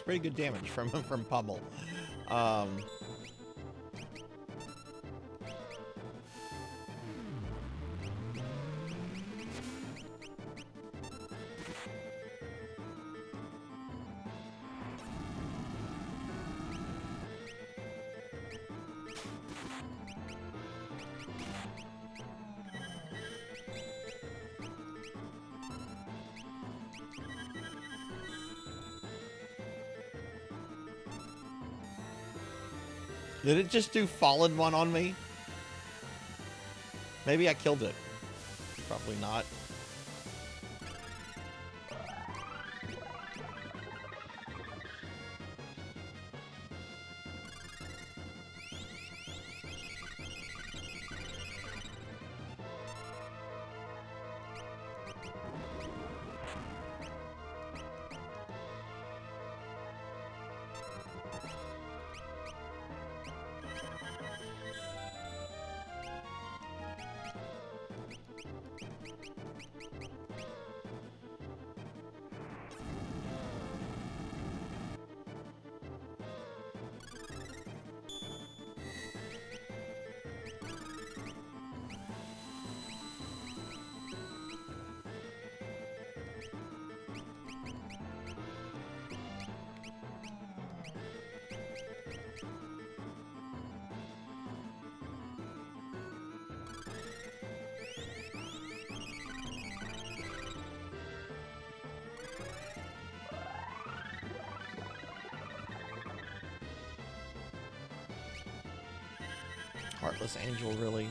pretty good damage from Pummel. Did it just do fallen one on me? Maybe I killed it. Probably not. Heartless Angel, really.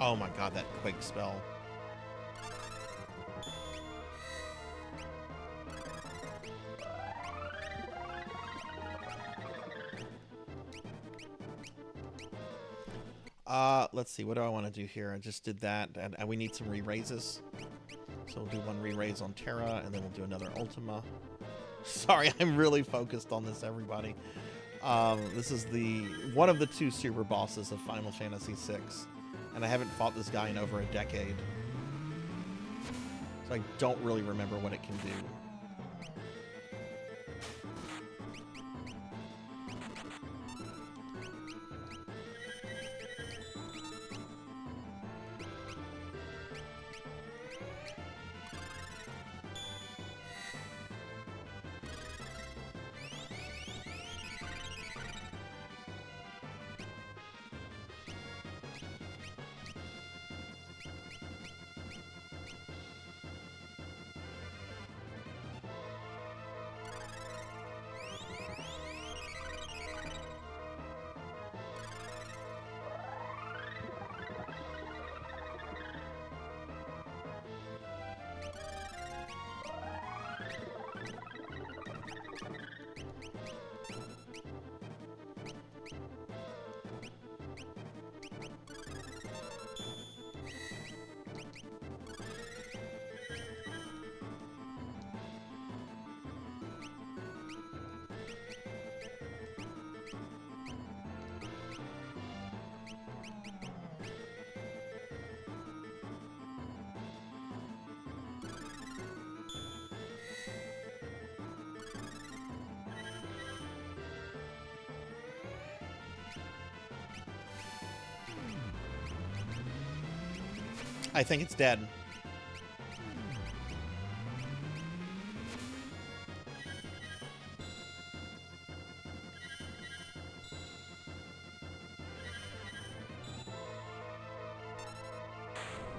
Oh my god, that Quake spell. Let's see, what do I want to do here? I just did that, and we need some re-raises. So we'll do one re-raise on Terra, and then we'll do another Ultima. Sorry, I'm really focused on this, everybody. This is one of the two super bosses of Final Fantasy VI. And I haven't fought this guy in over a decade. So I don't really remember what it can do. I think it's dead.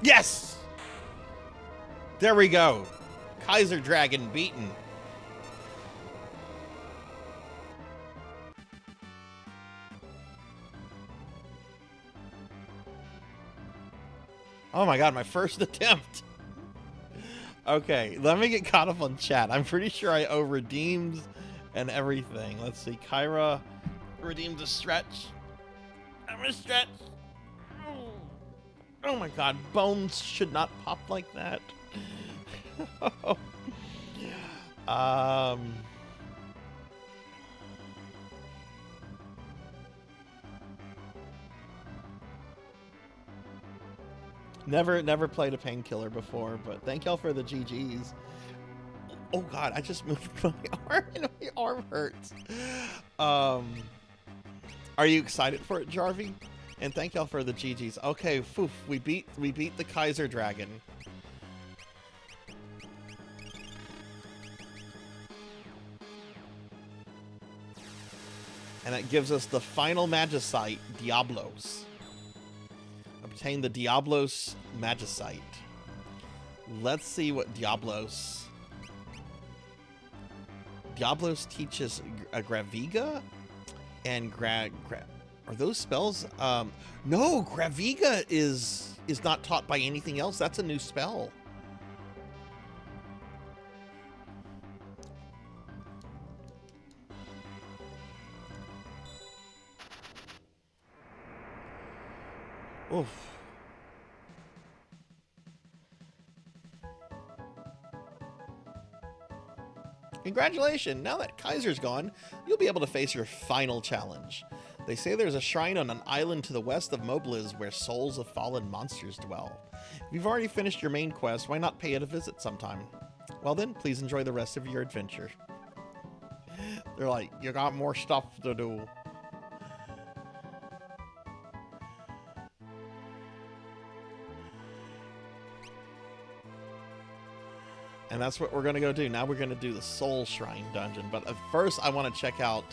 Yes! There we go. Kaiser Dragon beaten. Oh my god, my first attempt. Okay, let me get caught up on chat. I'm pretty sure I owe redeems and everything. Let's see. Kyra redeemed a stretch. I'm gonna stretch. Oh my god, bones should not pop like that. Never played a painkiller before, but thank y'all for the GGs. Oh god, I just moved my arm and my arm hurts. Are you excited for it, Jarvie? And thank y'all for the GGs. Okay, poof, we beat the Kaiser Dragon. And that gives us the final Magicite, Diablos. Obtain the Diablos Magicite. Let's see what Diablos teaches Graviga and are those spells? No, Graviga is not taught by anything else. That's a new spell. Oof. Congratulations! Now that Kaiser's gone, you'll be able to face your final challenge. They say there's a shrine on an island to the west of Mobliz where souls of fallen monsters dwell. If you've already finished your main quest, why not pay it a visit sometime? Well then, please enjoy the rest of your adventure. They're like, you got more stuff to do. And that's what we're going to go do. Now we're going to do the Soul Shrine dungeon. But first, I want to check out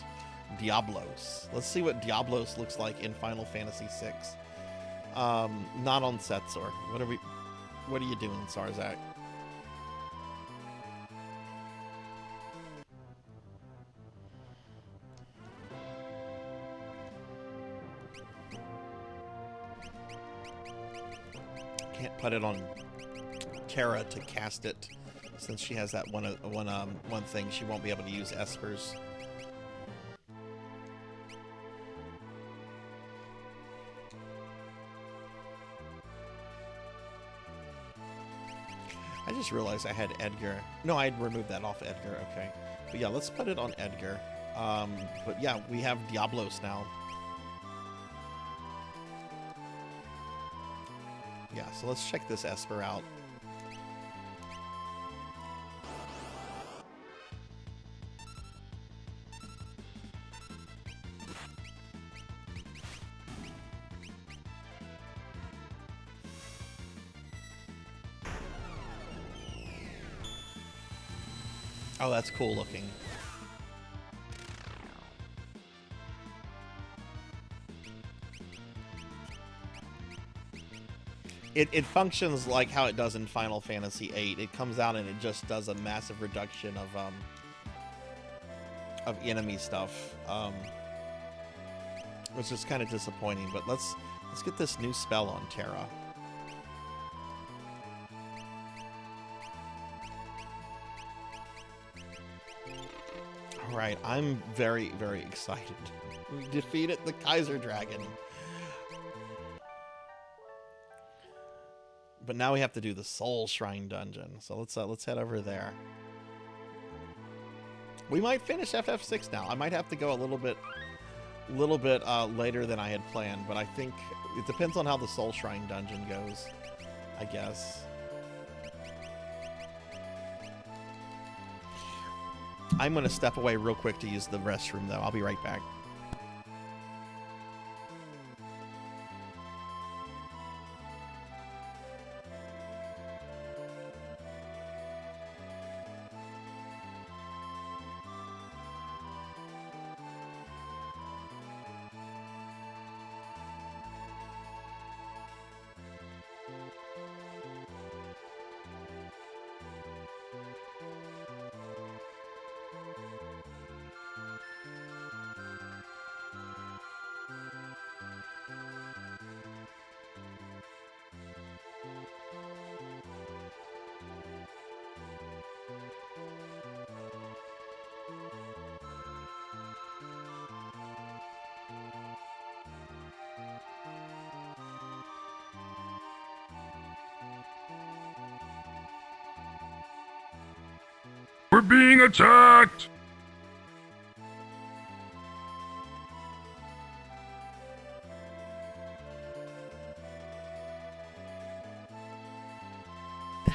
Diablos. Let's see what Diablos looks like in Final Fantasy VI. Not on Setsor. What are you doing, Sarzac? Can't put it on Terra to cast it. Since she has that one thing, she won't be able to use Espers. I just realized I had Edgar. No, I had removed that off Edgar. Okay, but yeah, let's put it on Edgar. But yeah, we have Diablos now. Yeah, so let's check this Esper out. Oh, that's cool looking. It functions like how it does in Final Fantasy VIII. It comes out and it just does a massive reduction of enemy stuff, which is kind of disappointing. But let's get this new spell on Terra. Alright, I'm very, very excited. We defeated the Kaiser Dragon. But now we have to do the Soul Shrine dungeon. So let's head over there. We might finish FF6 now. I might have to go a little bit later than I had planned, but I think it depends on how the Soul Shrine dungeon goes, I guess. I'm going to step away real quick to use the restroom, though. I'll be right back. We're being attacked!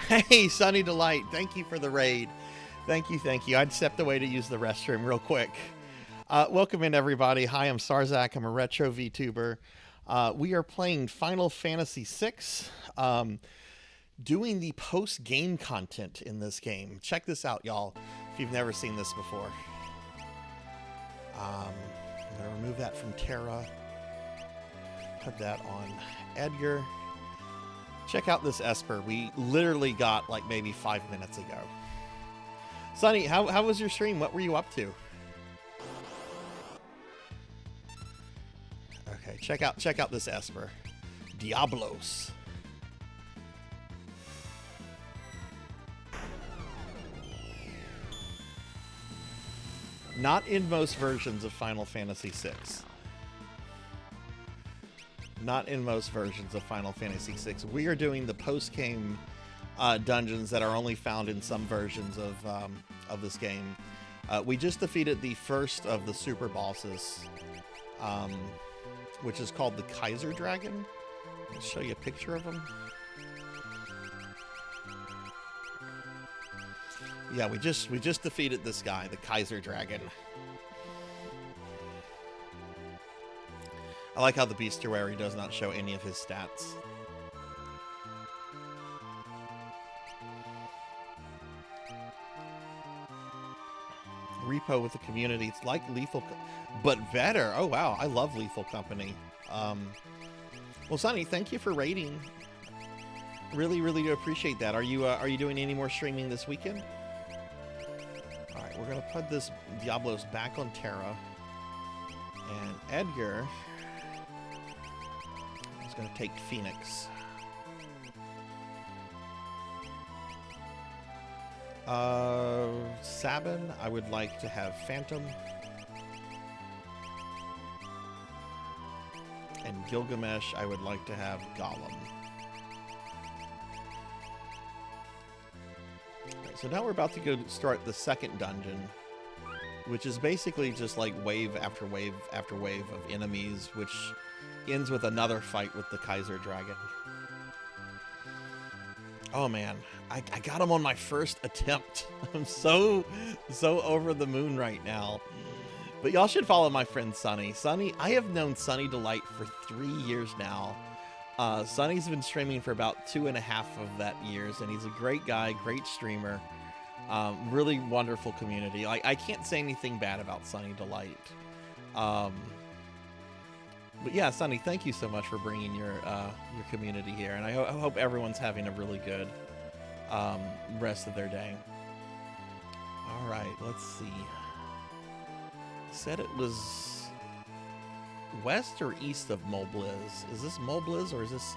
Hey, Sunny Delight, thank you for the raid. Thank you, thank you. I'd stepped away to use the restroom real quick. Welcome in, everybody. Hi, I'm Sarzac. I'm a retro VTuber. We are playing Final Fantasy VI, doing the post-game content in this game. Check this out, y'all, if you've never seen this before. I'm going to remove that from Terra. Put that on Edgar. Check out this Esper. We literally got like maybe 5 minutes ago. Sunny, how was your stream? What were you up to? Okay, check out this Esper. Diablos. Not in most versions of Final Fantasy VI. Not in most versions of Final Fantasy VI. We are doing the post-game dungeons that are only found in some versions of this game. We just defeated the first of the super bosses, which is called the Kaiser Dragon. I'll show you a picture of him. Yeah, we just defeated this guy, the Kaiser Dragon. I like how the bestiary does not show any of his stats. Repo with the community. It's like Lethal, but better. Oh wow, I love Lethal Company. Well, Sunny, thank you for raiding. Really do appreciate that. Are you doing any more streaming this weekend? All right, we're gonna put this Diablos back on Terra, and Edgar is gonna take Phoenix. Sabin, I would like to have Phantom. And Gilgamesh, I would like to have Gollum. Okay, so now we're about to go start the second dungeon, which is basically just like wave after wave after wave of enemies, which ends with another fight with the Kaiser Dragon. Oh man, I got him on my first attempt. I'm so over the moon right now. But y'all should follow my friend Sunny. Sunny, I have known Sunny Delight for 3 years now. Sunny's been streaming for about 2.5 of that years, and he's a great guy, great streamer. Really wonderful community. Like, I can't say anything bad about Sunny Delight. But yeah, Sunny, thank you so much for bringing your community here, and I hope everyone's having a really good rest of their day. All right, let's see. Said it was west or east of Mobliz. Is this Mobliz or is this?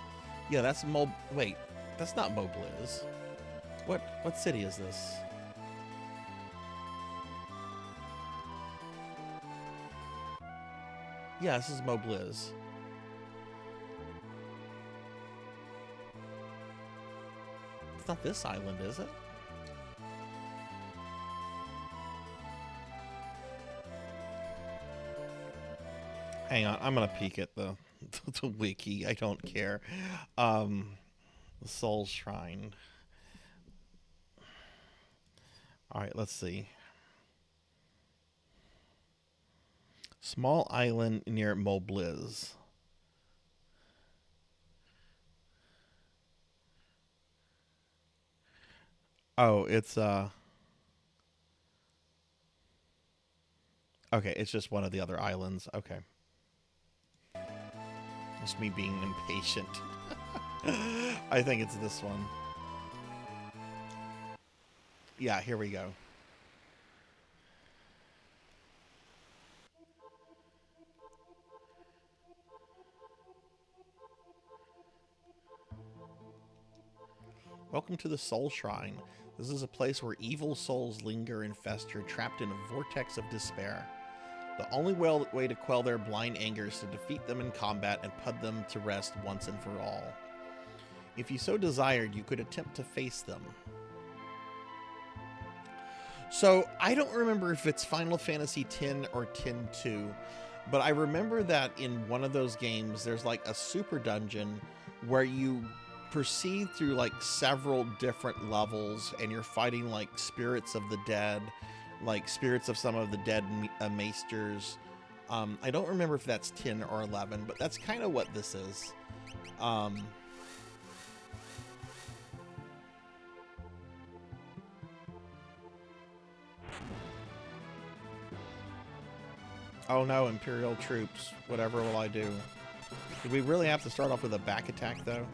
Yeah, that's Wait, that's not Mobliz. What city is this? Yeah, this is Mobliz. It's not this island, is it? Hang on, I'm gonna peek at the wiki. I don't care. The Soul Shrine. All right, let's see. Small island near Mobliz. Oh, it's okay, it's just one of the other islands. Okay. Just me being impatient. I think it's this one. Yeah, here we go. Welcome to the Soul Shrine. This is a place where evil souls linger and fester, trapped in a vortex of despair. The only way to quell their blind anger is to defeat them in combat and put them to rest once and for all. If you so desired, you could attempt to face them. So I don't remember if it's Final Fantasy X or X-2, but I remember that in one of those games, there's like a super dungeon where you proceed through like several different levels and you're fighting like spirits of the dead, like spirits of some of the dead maesters. I don't remember if that's 10 or 11, but that's kind of what this is. Oh no, Imperial troops. Whatever will I do? Do we really have to start off with a back attack, though?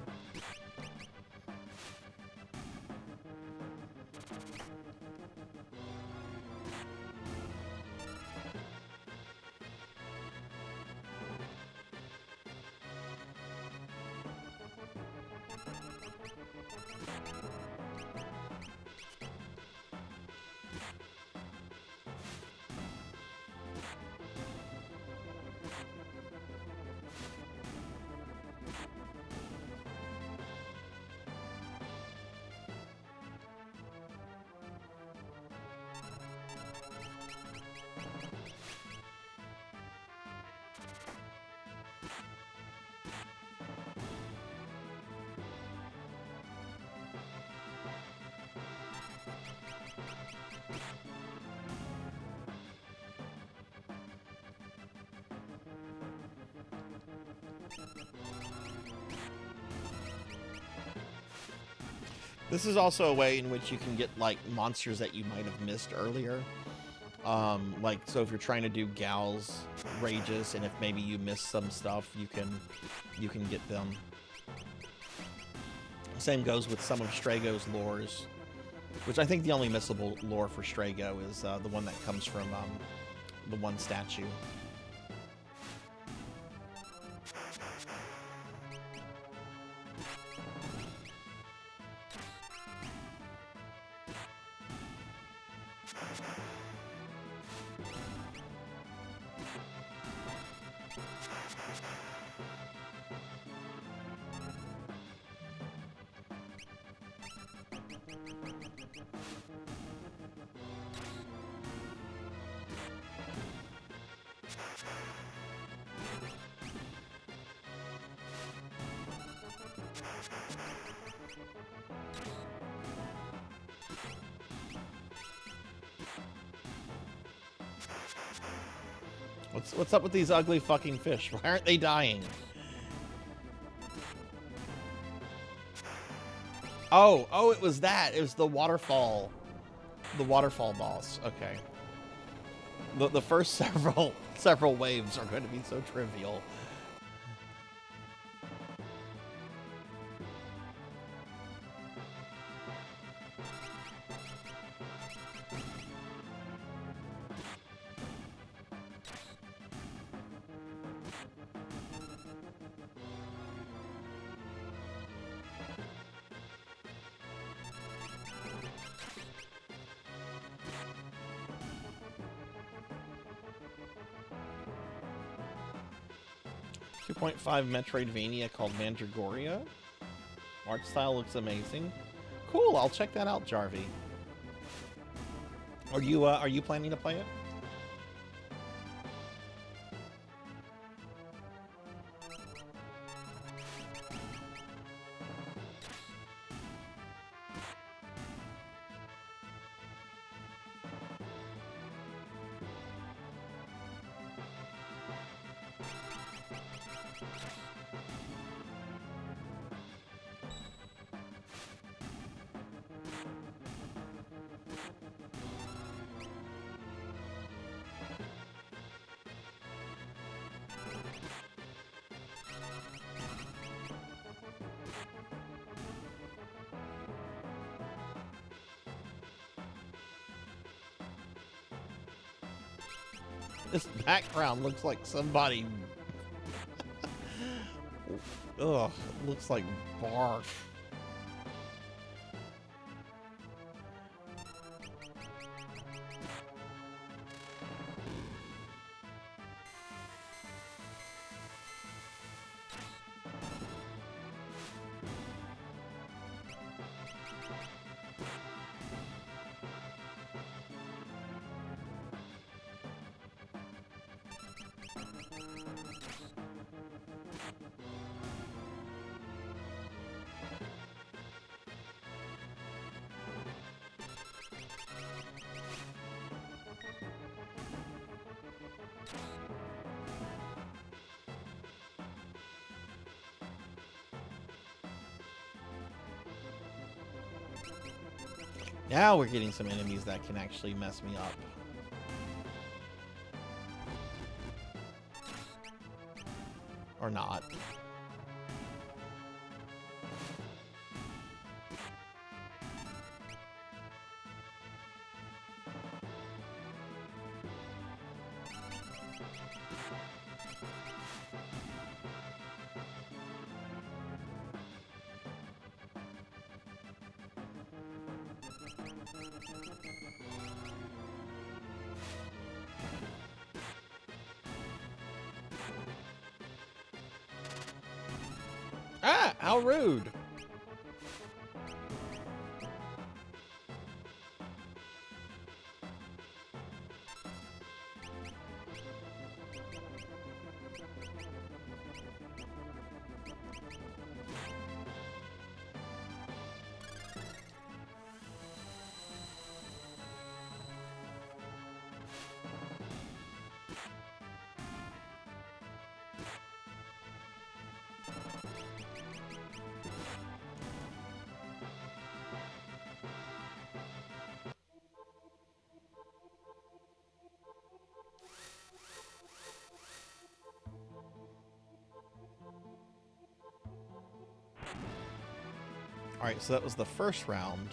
This is also a way in which you can get like monsters that you might have missed earlier. Like, so if you're trying to do Gal's rages, and if maybe you missed some stuff, you can get them. Same goes with some of Strago's lores, which I think the only missable lore for Strago is the one that comes from the one statue. 'What's up with these ugly fucking fish? Why aren't they dying? Oh, it was that. It was the waterfall boss. Okay. The first several waves are going to be so trivial. .5 Metroidvania called Mandragoria. Art style looks amazing. Cool, I'll check that out, Jarvie. Are you planning to play it? This background looks like somebody... Ugh, looks like barf. Now we're getting some enemies that can actually mess me up. Or not. Ah, how rude. All right, so that was the first round.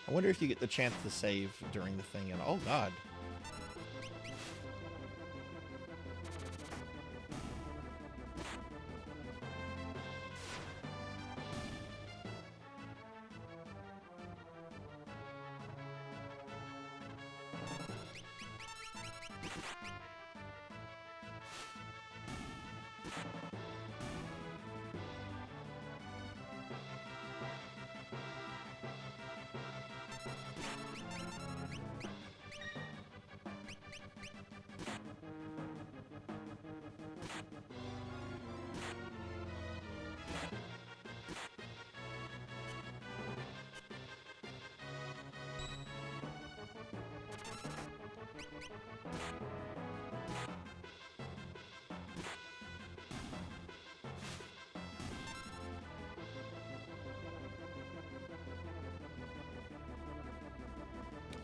I wonder if you get the chance to save during the thing. And oh god.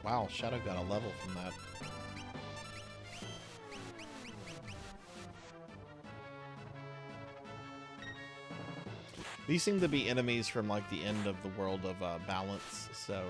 Wow, Shadow got a level from that. These seem to be enemies from like the end of the world of balance, so...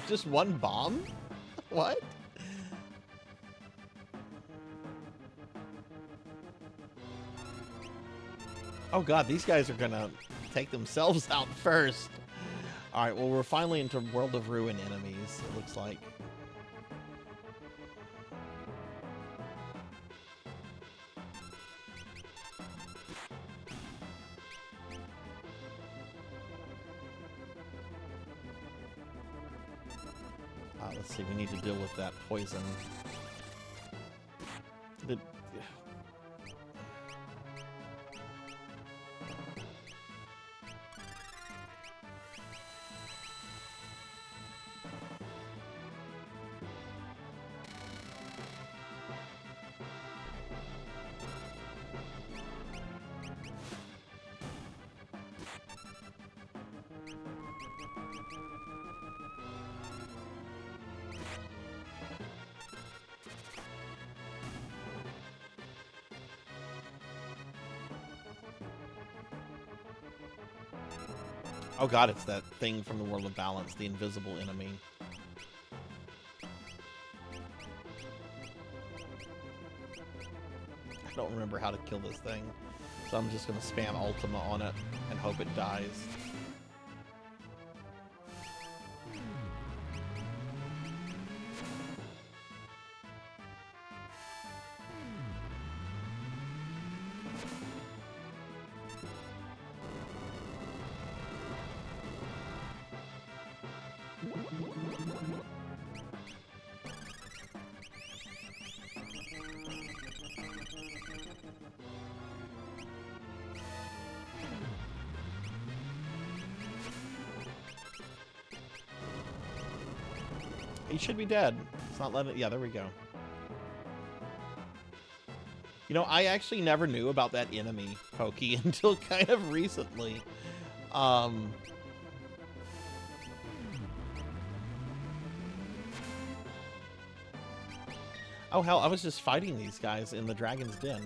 Just one bomb? What? Oh god, these guys are gonna take themselves out first. Alright, well we're finally into World of Ruin enemies, it looks like. Let's see, we need to deal with that poison. The, oh god, it's that thing from the World of Balance, the invisible enemy. I don't remember how to kill this thing, so I'm just gonna spam Ultima on it and hope it dies. He should be dead. It's not letting it. Yeah, there we go. You know, I actually never knew about that enemy, Pokey, until kind of recently. Oh, hell, I was just fighting these guys in the Dragon's Den.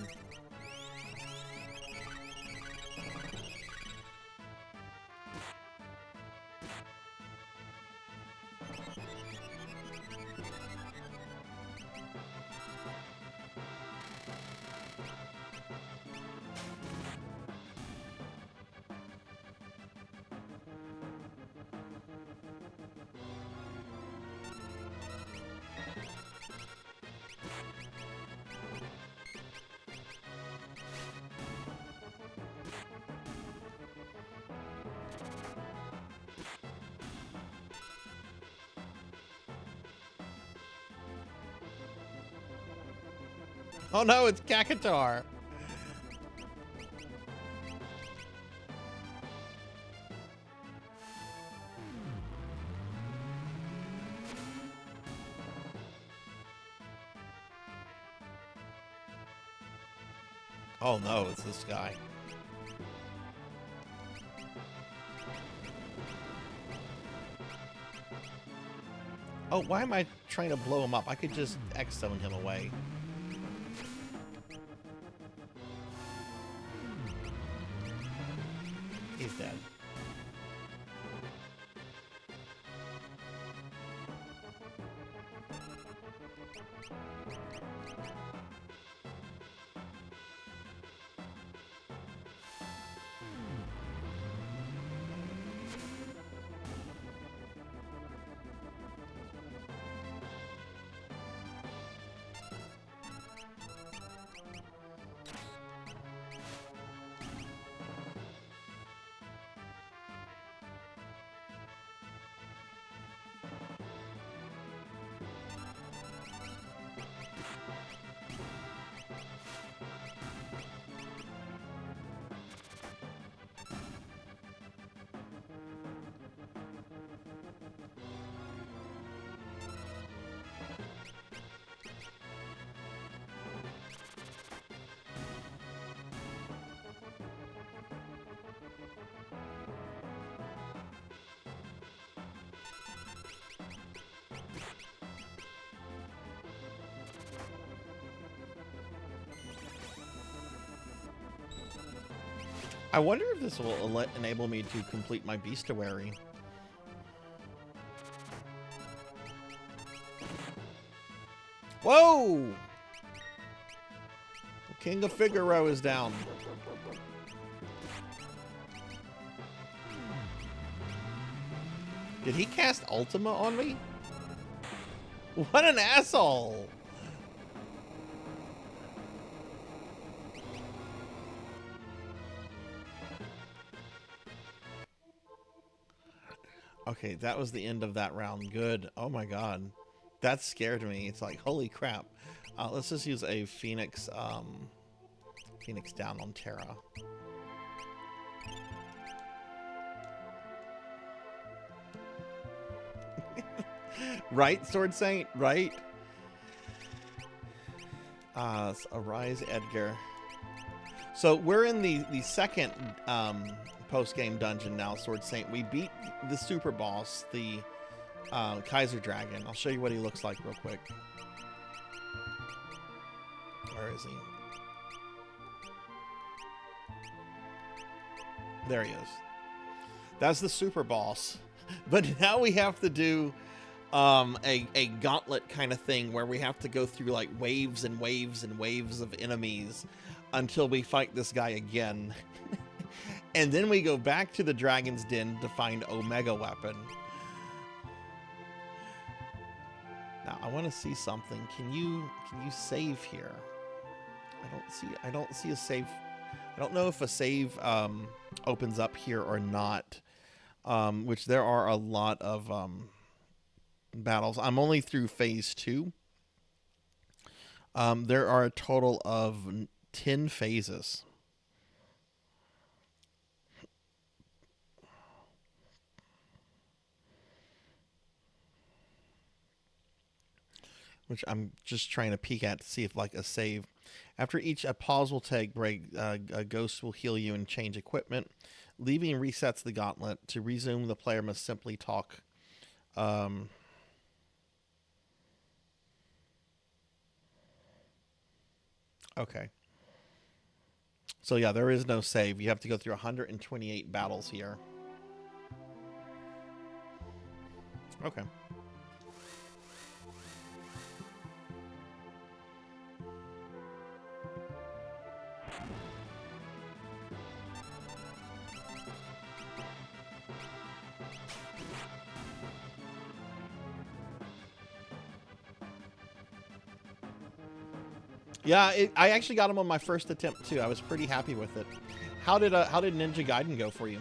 Oh no, it's Kakatar. Oh no, it's this guy. Oh, why am I trying to blow him up? I could just X-zone him away. He's dead. I wonder if this will enable me to complete my bestiary. Whoa! The King of Figaro is down. Did he cast Ultima on me? What an asshole! Okay, that was the end of that round. Good. Oh my god. That scared me. It's like, holy crap. Let's just use a Phoenix, Phoenix down on Terra. Right, Sword Saint? Right? Arise Edgar. So we're in the second post-game dungeon now, Sword Saint. We beat the super boss, the Kaiser Dragon. I'll show you what he looks like real quick. Where is he? There he is. That's the super boss. But now we have to do a gauntlet kind of thing where we have to go through like waves and waves and waves of enemies until we fight this guy again. And then we go back to the Dragon's Den to find Omega Weapon. Now I want to see something. Can you save here? I don't see a save. I don't know if a save opens up here or not. Which there are a lot of battles. I'm only through phase 2. There are a total of 10 phases. Which I'm just trying to peek at to see if like a save. After each, a pause will take break. A ghost will heal you and change equipment. Leaving resets the gauntlet. To resume, the player must simply talk. Okay. So yeah, there is no save. You have to go through 128 battles here. Okay. Yeah, I actually got him on my first attempt too. I was pretty happy with it. How did Ninja Gaiden go for you?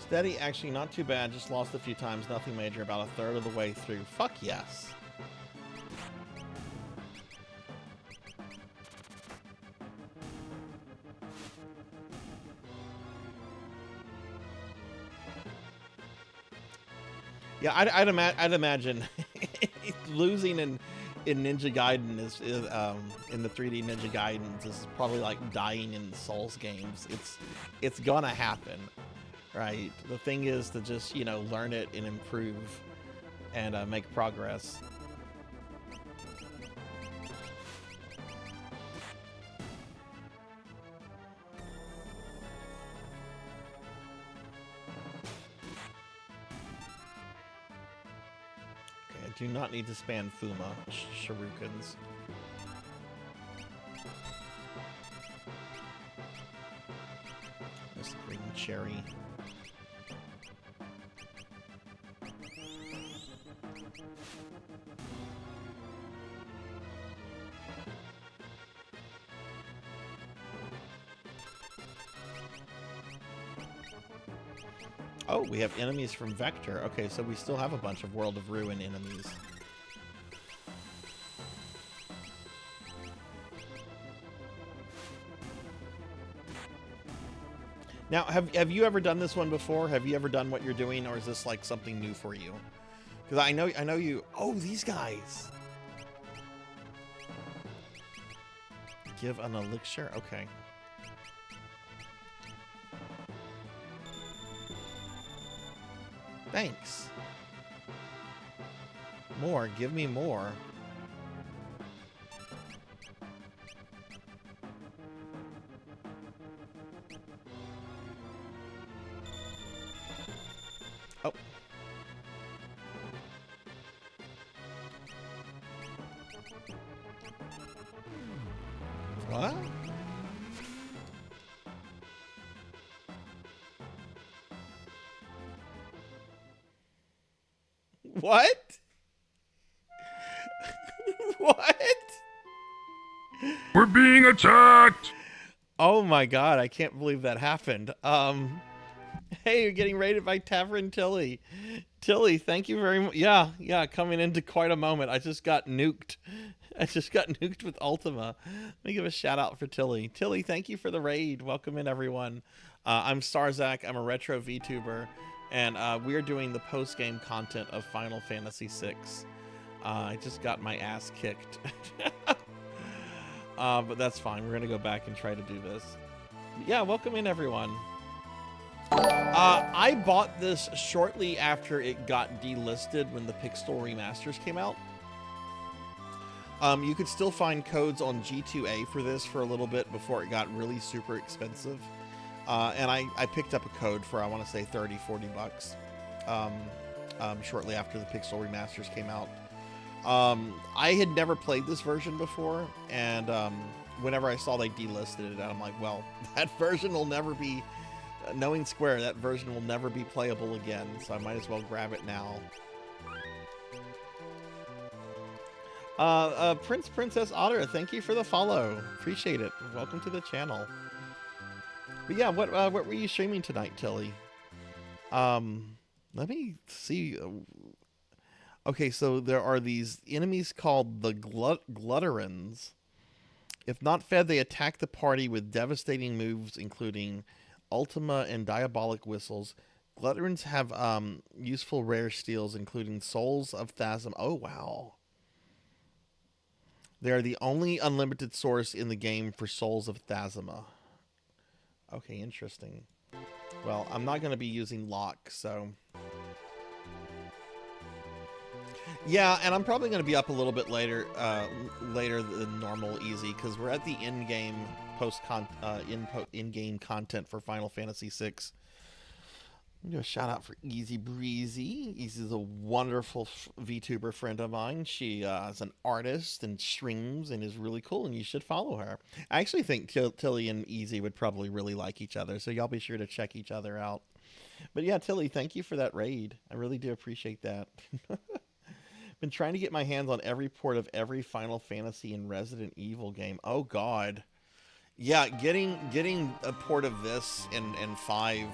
Steady, actually not too bad. Just lost a few times. Nothing major. About a third of the way through. Fuck yes. Yeah, I'd imagine losing in Ninja Gaiden is in the 3D Ninja Gaidens is probably like dying in Souls games. It's gonna happen. Right. The thing is to just, learn it and improve and make progress. Okay, I do not need to spam Fuma Shurikens. This green cherry. Oh, we have enemies from Vector. Okay, so we still have a bunch of World of Ruin enemies. Now, have you ever done this one before? Have you ever done what you're doing, or is this like something new for you? Because I know you. Oh, these guys. Give an elixir. Okay. Thanks. More. Give me more. Oh. What? What? What? We're being attacked! Oh my god, I can't believe that happened. Hey, you're getting raided by Tavern Tilly. Tilly, thank you very much. Yeah, coming into quite a moment. I just got nuked. I just got nuked with Ultima. Let me give a shout out for Tilly. Tilly, thank you for the raid. Welcome in, everyone. I'm Sarzac. I'm a retro VTuber, and we're doing the post-game content of Final Fantasy VI. I just got my ass kicked. But that's fine. We're going to go back and try to do this. Yeah, welcome in, everyone. I bought this shortly after it got delisted when the Pixel remasters came out. You could still find codes on G2A for this for a little bit before it got really super expensive. And I picked up a code for, I want to say, 30, 40 bucks shortly after the Pixel remasters came out. I had never played this version before, and whenever I saw they delisted it, I'm like, well, that version will never be, knowing Square, that version will never be playable again, so I might as well grab it now. Princess Otter, thank you for the follow. Appreciate it. Welcome to the channel. But yeah, what were you streaming tonight, Tilly? Let me see. Okay, so there are these enemies called the Glutterans. If not fed, they attack the party with devastating moves, including Ultima and Diabolic Whistles. Glutterans have useful rare steals, including Souls of Thasm. Oh, wow. They are the only unlimited source in the game for Souls of Thasma. Okay, interesting. Well, I'm not going to be using Lock, so... Yeah, and I'm probably going to be up a little bit later than normal easy, because we're at the in-game in-game content for Final Fantasy VI. I'm going to shout out for Easy Breezy. Easy's a wonderful VTuber friend of mine. She is an artist and streams and is really cool, and you should follow her. I actually think Tilly and Easy would probably really like each other, so y'all be sure to check each other out. But yeah, Tilly, thank you for that raid. I really do appreciate that. Been trying to get my hands on every port of every Final Fantasy and Resident Evil game. Oh God. Yeah, getting a port of this and 5,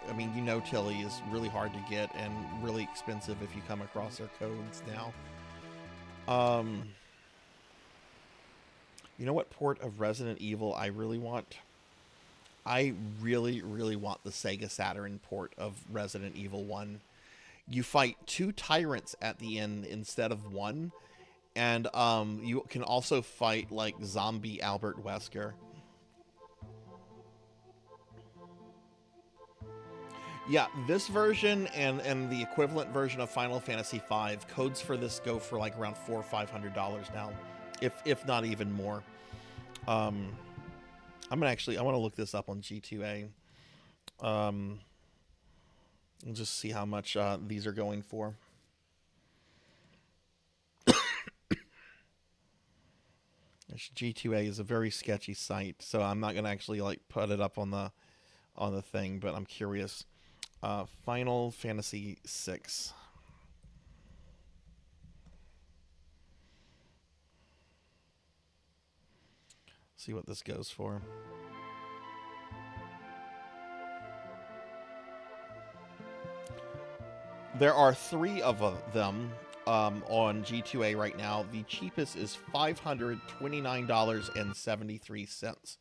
I mean, you know, Tilly, is really hard to get and really expensive if you come across their codes now. You know what port of Resident Evil I really want? I really, really want the Sega Saturn port of Resident Evil 1. You fight 2 tyrants at the end instead of 1, and you can also fight like zombie Albert Wesker. Yeah, this version and the equivalent version of Final Fantasy V, codes for this go for like around $400 or $500 now, if not even more. I want to look this up on G2A. And just see how much these are going for. G2A is a very sketchy site, so I'm not gonna actually like put it up on the thing, but I'm curious. Final Fantasy VI. See what this goes for. There are 3 of them on G2A right now. The cheapest is $529.73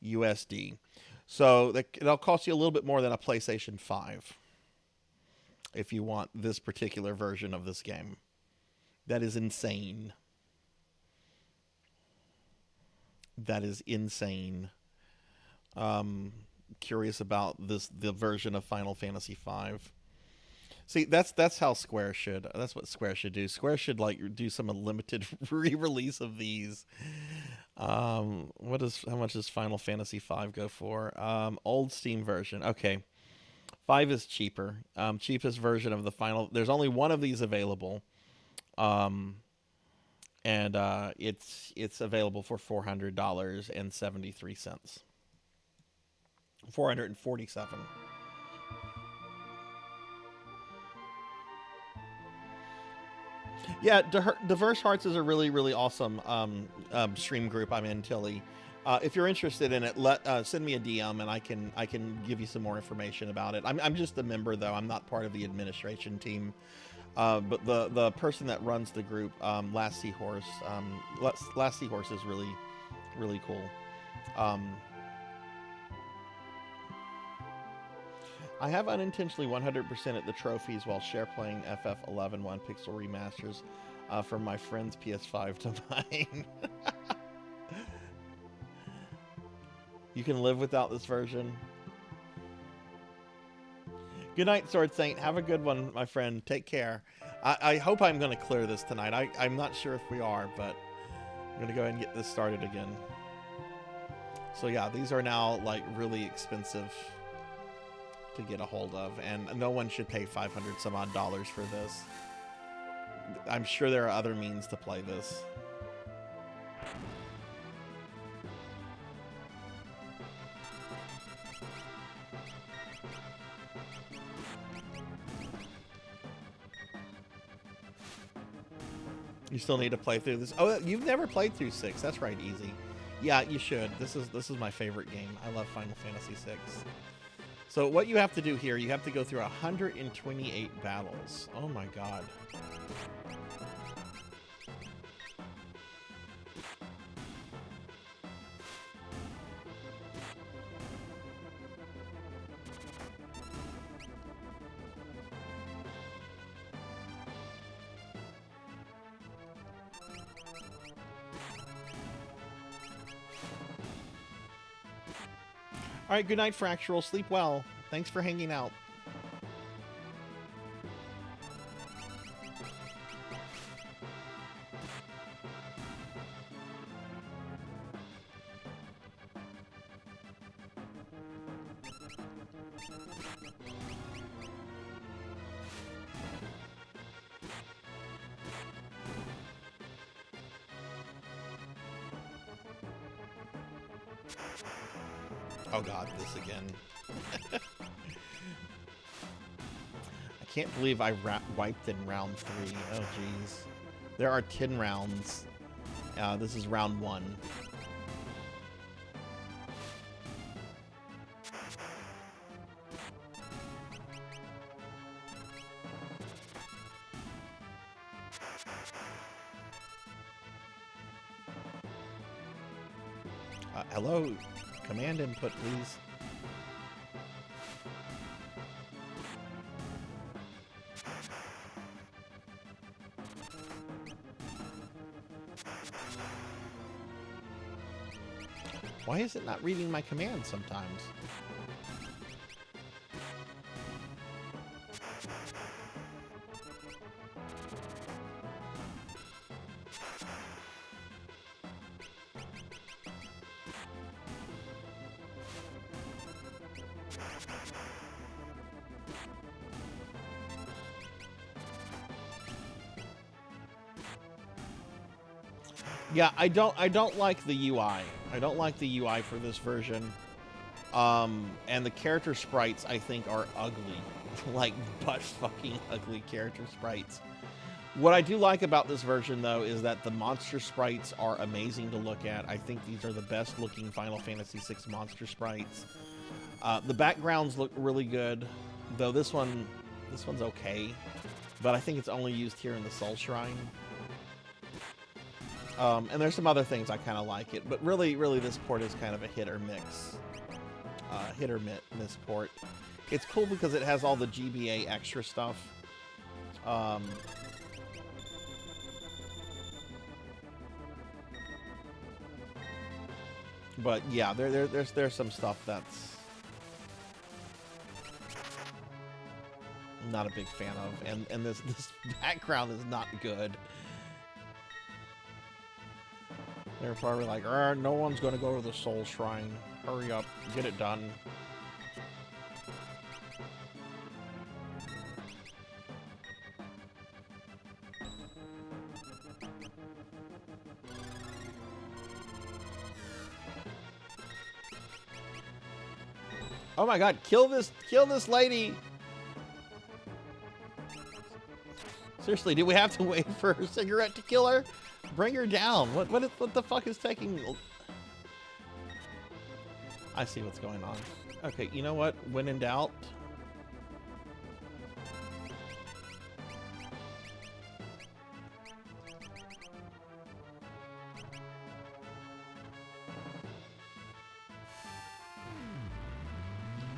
USD. So it'll cost you a little bit more than a PlayStation 5 if you want this particular version of this game. That is insane. That is insane. Curious about the version of Final Fantasy V. See, that's how Square should. That's what Square should do. Square should like do some limited re-release of these. How much does Final Fantasy V go for? Old Steam version. Okay. 5 is cheaper. Cheapest version of the final. There's only one of these available, and it's available for $400.73. 447. Yeah, Diverse Hearts is a really awesome stream group I'm in, Tilly. If you're interested in it, send me a DM and I can give you some more information about it. I'm just a member though. I'm not part of the administration team. But the person that runs the group, Last Seahorse, Last Seahorse is really cool. I have unintentionally 100% at the trophies while share playing FF11 1 pixel remasters from my friend's PS5 to mine. You can live without this version. Good night, Sword Saint. Have a good one, my friend. Take care. I hope I'm going to clear this tonight. I'm not sure if we are, but I'm going to go ahead and get this started again. So yeah, these are now like really expensive to get a hold of, and no one should pay 500 some odd dollars for this. I'm sure there are other means to play this. You still need to play through this. Oh, you've never played through 6. That's right, easy. Yeah, you should. This is my favorite game. I love Final Fantasy 6. So what you have to do here, you have to go through 128 battles. Oh my god. All right, good night, Fractural. Sleep well. Thanks for hanging out. Oh god, this again. I can't believe I wiped in round 3. Oh jeez. There are 10 rounds. This is round 1. Hello? Command input, please. Why is it not reading my commands sometimes? Yeah, I don't like the UI. I don't like the UI for this version. And the character sprites, I think, are ugly. Like, butt fucking ugly character sprites. What I do like about this version, though, is that the monster sprites are amazing to look at. I think these are the best looking Final Fantasy VI monster sprites. The backgrounds look really good, though this one's okay. But I think it's only used here in the Soul Shrine. And there's some other things I kind of like it, but really this port is kind of a hit or miss port. It's cool because it has all the GBA extra stuff. But yeah, there's some stuff that's I'm not a big fan of, and this background is not good. They're probably like, no one's gonna go to the Soul Shrine. Hurry up, get it done. Oh my god, kill this lady! Seriously, do we have to wait for a cigarette to kill her? Bring her down. What the fuck is taking... I see what's going on. Okay, you know what? When in doubt...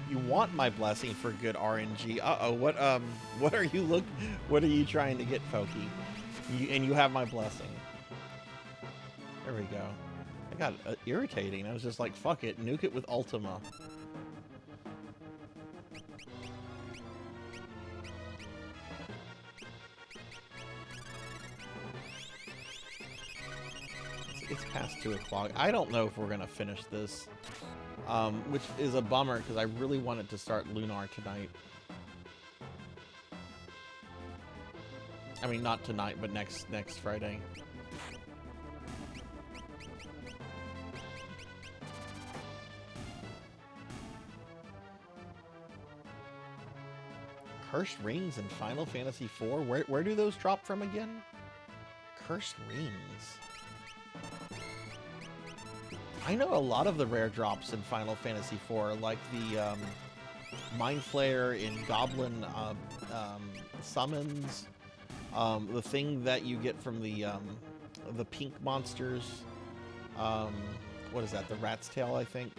You want my blessing for good RNG. Uh-oh, what are you trying to get, Pokey? And you have my blessing. There we go. I got irritating. I was just like, fuck it, nuke it with Ultima. It's past 2 o'clock. I don't know if we're gonna finish this. Which is a bummer because I really wanted to start Lunar tonight. I mean, not tonight, but next Friday. Cursed rings in Final Fantasy IV? Where do those drop from again? Cursed rings. I know a lot of the rare drops in Final Fantasy IV, like the Mind Flayer in Goblin summons, the thing that you get from the pink monsters. What is that? The Rat's Tail, I think.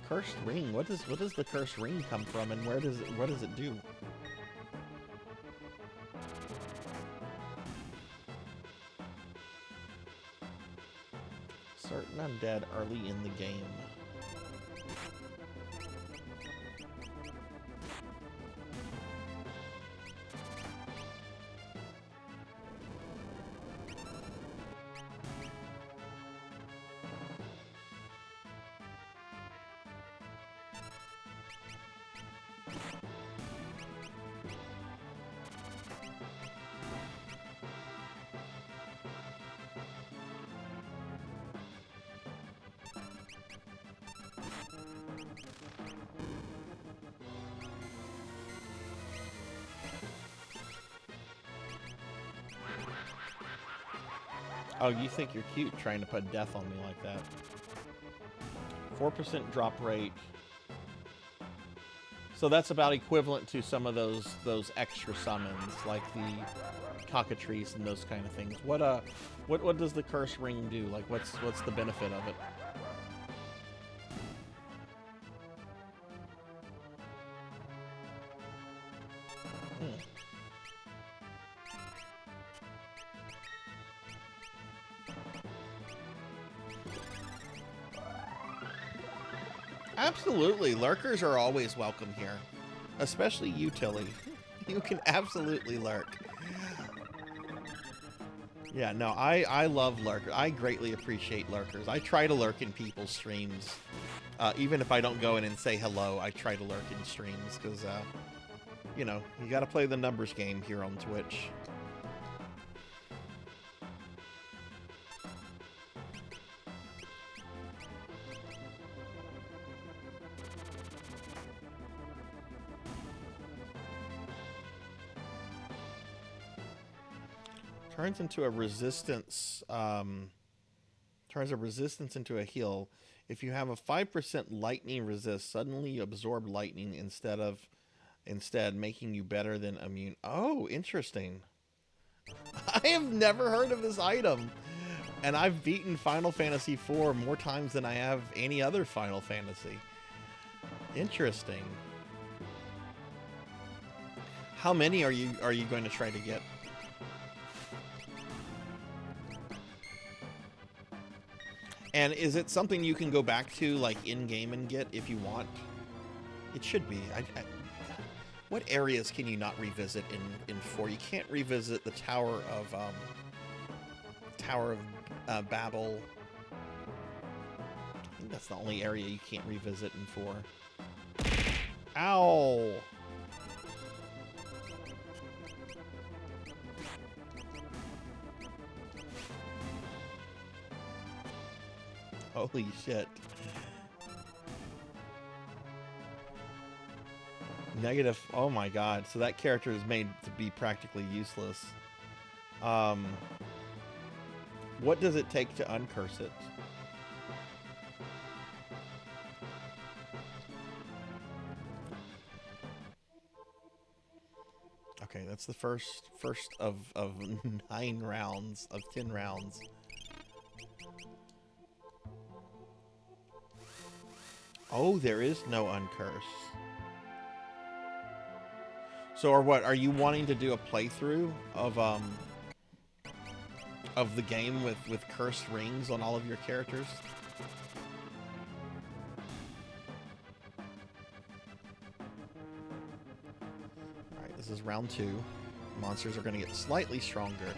Cursed ring. What does the cursed ring come from, and what does it do? Certain undead early in the game. Oh, you think you're cute trying to put death on me like that. 4% drop rate. So that's about equivalent to some of those extra summons, like the cockatrice and those kind of things. What does the curse ring do? Like, what's the benefit of it? Absolutely. Lurkers are always welcome here. Especially you, Tilly. You can absolutely lurk. Yeah, no, I love lurkers. I greatly appreciate lurkers. I try to lurk in people's streams. Even if I don't go in and say hello, I try to lurk in streams because, you know, you gotta play the numbers game here on Twitch. Turns into a resistance, turns a resistance into a heal. If you have a 5% lightning resist, suddenly you absorb lightning instead making you better than immune. Oh, interesting. I have never heard of this item. And I've beaten Final Fantasy IV more times than I have any other Final Fantasy. Interesting. How many are you going to try to get? And is it something you can go back to, like, in-game and get if you want? It should be. What areas can you not revisit in 4? You can't revisit the Tower of Babel. I think that's the only area you can't revisit in 4. Ow! Holy shit. Negative. Oh my god. So that character is made to be practically useless. What does it take to uncurse it? Okay, that's the first of 9 rounds, of 10 rounds. Oh, there is no uncurse. So, or what? Are you wanting to do a playthrough of the game with cursed rings on all of your characters? All right, this is round 2. Monsters are going to get slightly stronger.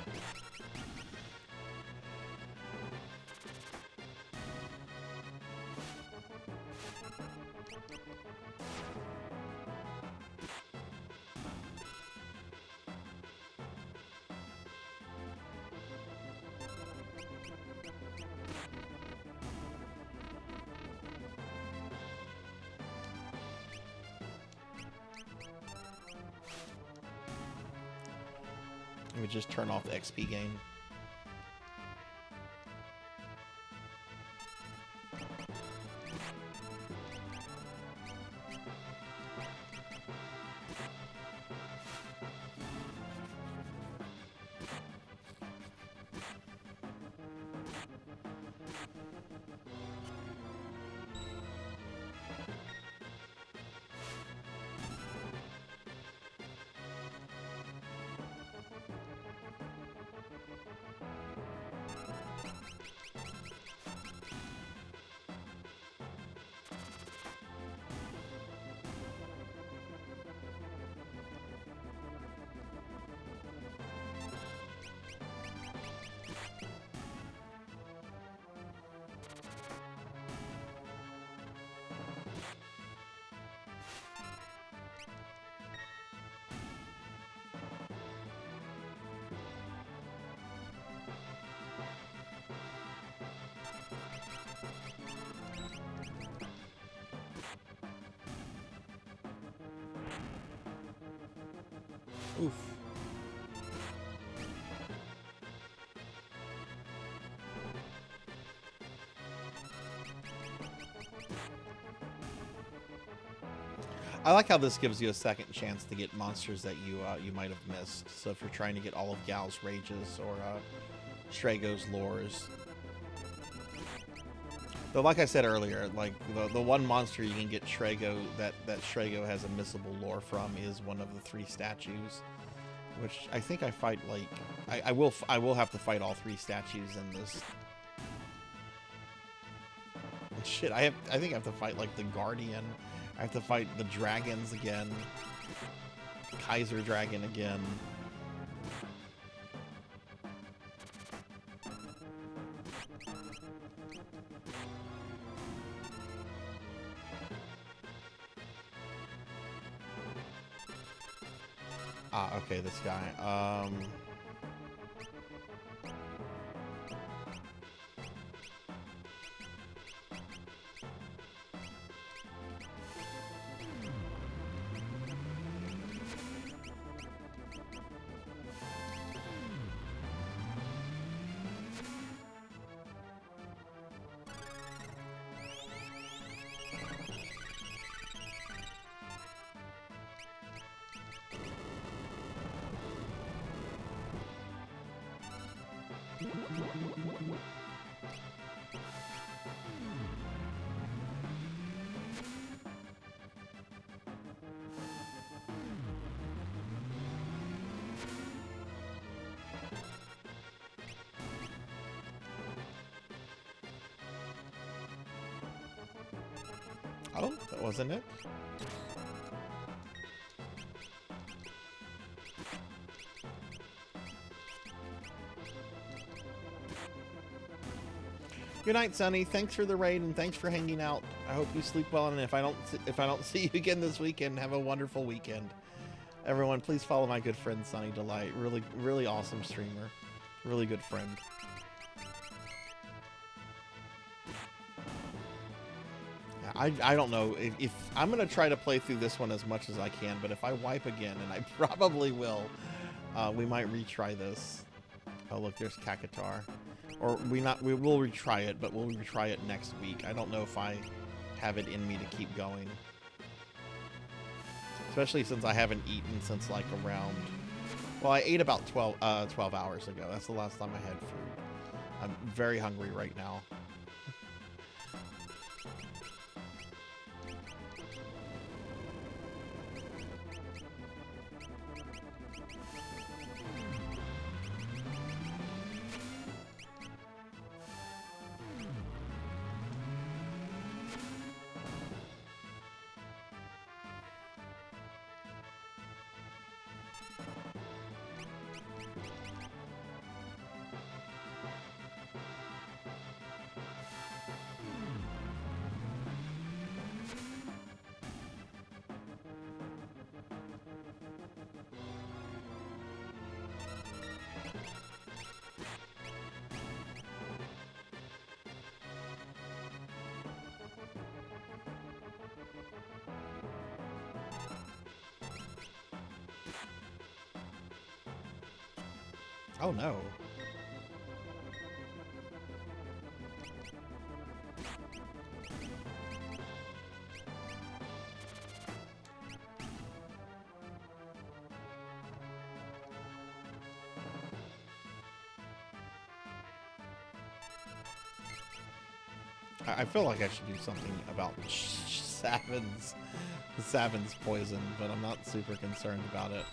Let me just turn off the XP gain. Oof. I like how this gives you a second chance to get monsters that you might have missed. So if you're trying to get all of Gal's rages or Strago's lures. Though, like I said earlier, like the one monster you can get Strago that Strago has a missable lore from is one of the 3 statues, which I think I fight like I will have to fight all 3 statues in this. Shit, I think I have to fight like the Guardian. I have to fight the dragons again. Kaiser Dragon again. Ah, okay, this guy. Oh, that wasn't it. Good night, Sonny. Thanks for the raid and thanks for hanging out. I hope you sleep well, and if I don't see you again this weekend, have a wonderful weekend. Everyone, please follow my good friend Sonny Delight. Really awesome streamer. Really good friend. I don't know if I'm gonna try to play through this one as much as I can, but if I wipe again, and I probably will, we might retry this. Oh look, there's Kakatar. Or we will retry it, but we'll retry it next week. I don't know if I have it in me to keep going. Especially since I haven't eaten since like around, well, I ate about 12 hours ago. That's the last time I had food. I'm very hungry right now. Oh no. I feel like I should do something about Savin's poison, but I'm not super concerned about it.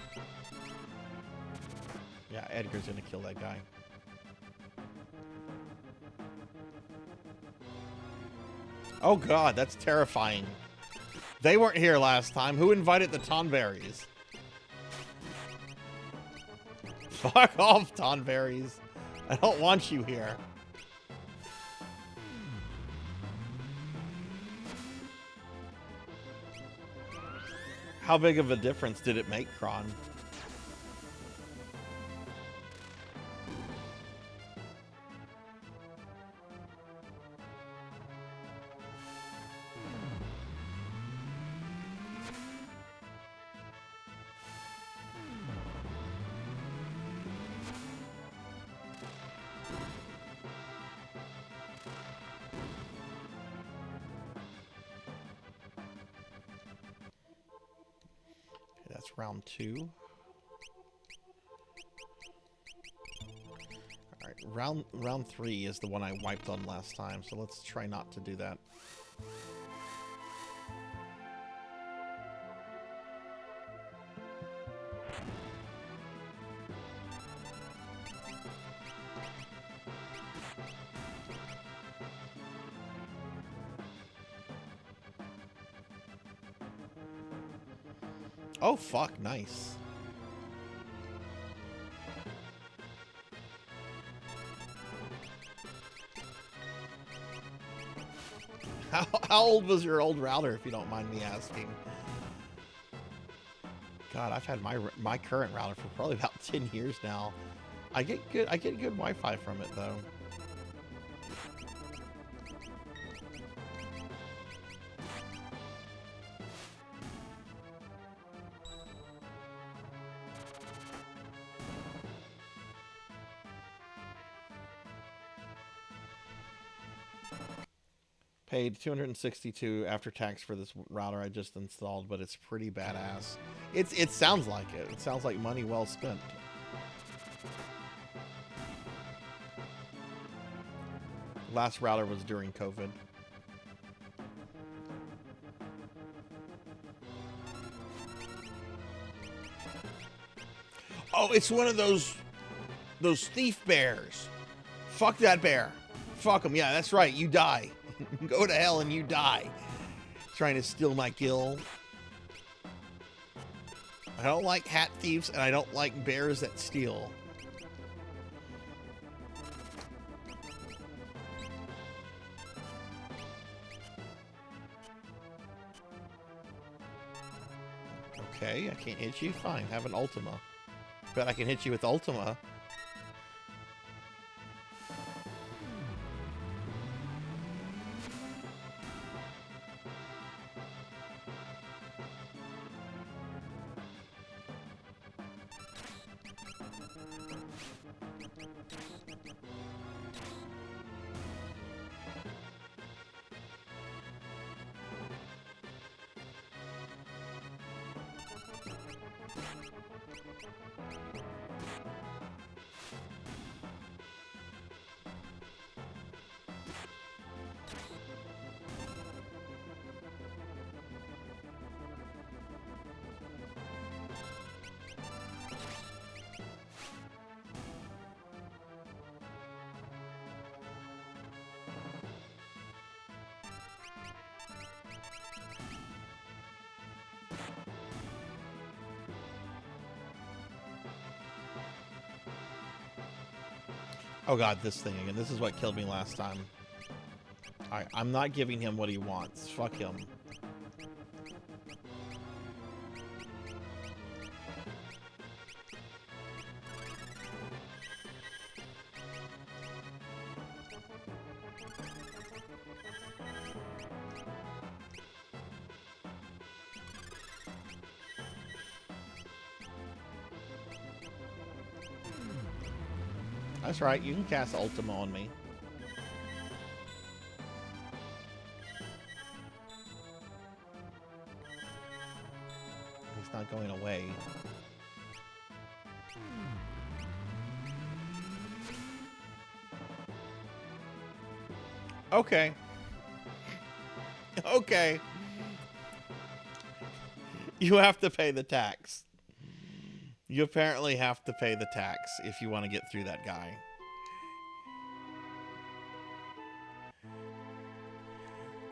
Yeah, Edgar's gonna kill that guy. Oh god, that's terrifying. They weren't here last time. Who invited the Tonberries? Fuck off, Tonberries. I don't want you here. How big of a difference did it make, Kron? That's round 2. Alright, round 3 is the one I wiped on last time, so let's try not to do that. Oh fuck, nice. How old was your old router, if you don't mind me asking? God, I've had my current router for probably about 10 years now. I get good Wi-Fi from it though. Paid $262 after tax for this router I just installed, but it's pretty badass. It sounds like it. It sounds like money well spent. Last router was during COVID. Oh, it's one of those thief bears. Fuck that bear. Fuck him. Yeah, that's right. You die. Go to hell and you die. Trying to steal my kill. I don't like hat thieves and I don't like bears that steal. Okay, I can't hit you. Fine, have an Ultima. Bet I can hit you with Ultima. Oh god, this thing again. This is what killed me last time. Alright, I'm not giving him what he wants. Fuck him. That's right, you can cast Ultima on me. He's not going away. Okay. Okay. You have to pay the tax. You apparently have to pay the tax if you want to get through that guy.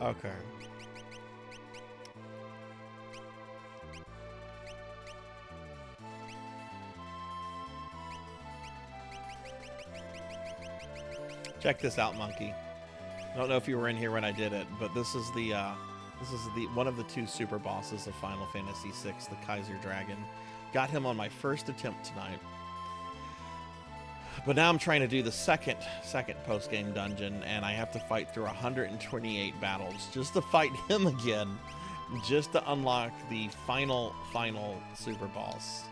Okay. Check this out, monkey. I don't know if you were in here when I did it, but this is the one of the two super bosses of Final Fantasy VI, the Kaiser Dragon. Got him on my first attempt tonight. But now I'm trying to do the second post-game dungeon, and I have to fight through 128 battles just to fight him again, just to unlock the final super boss.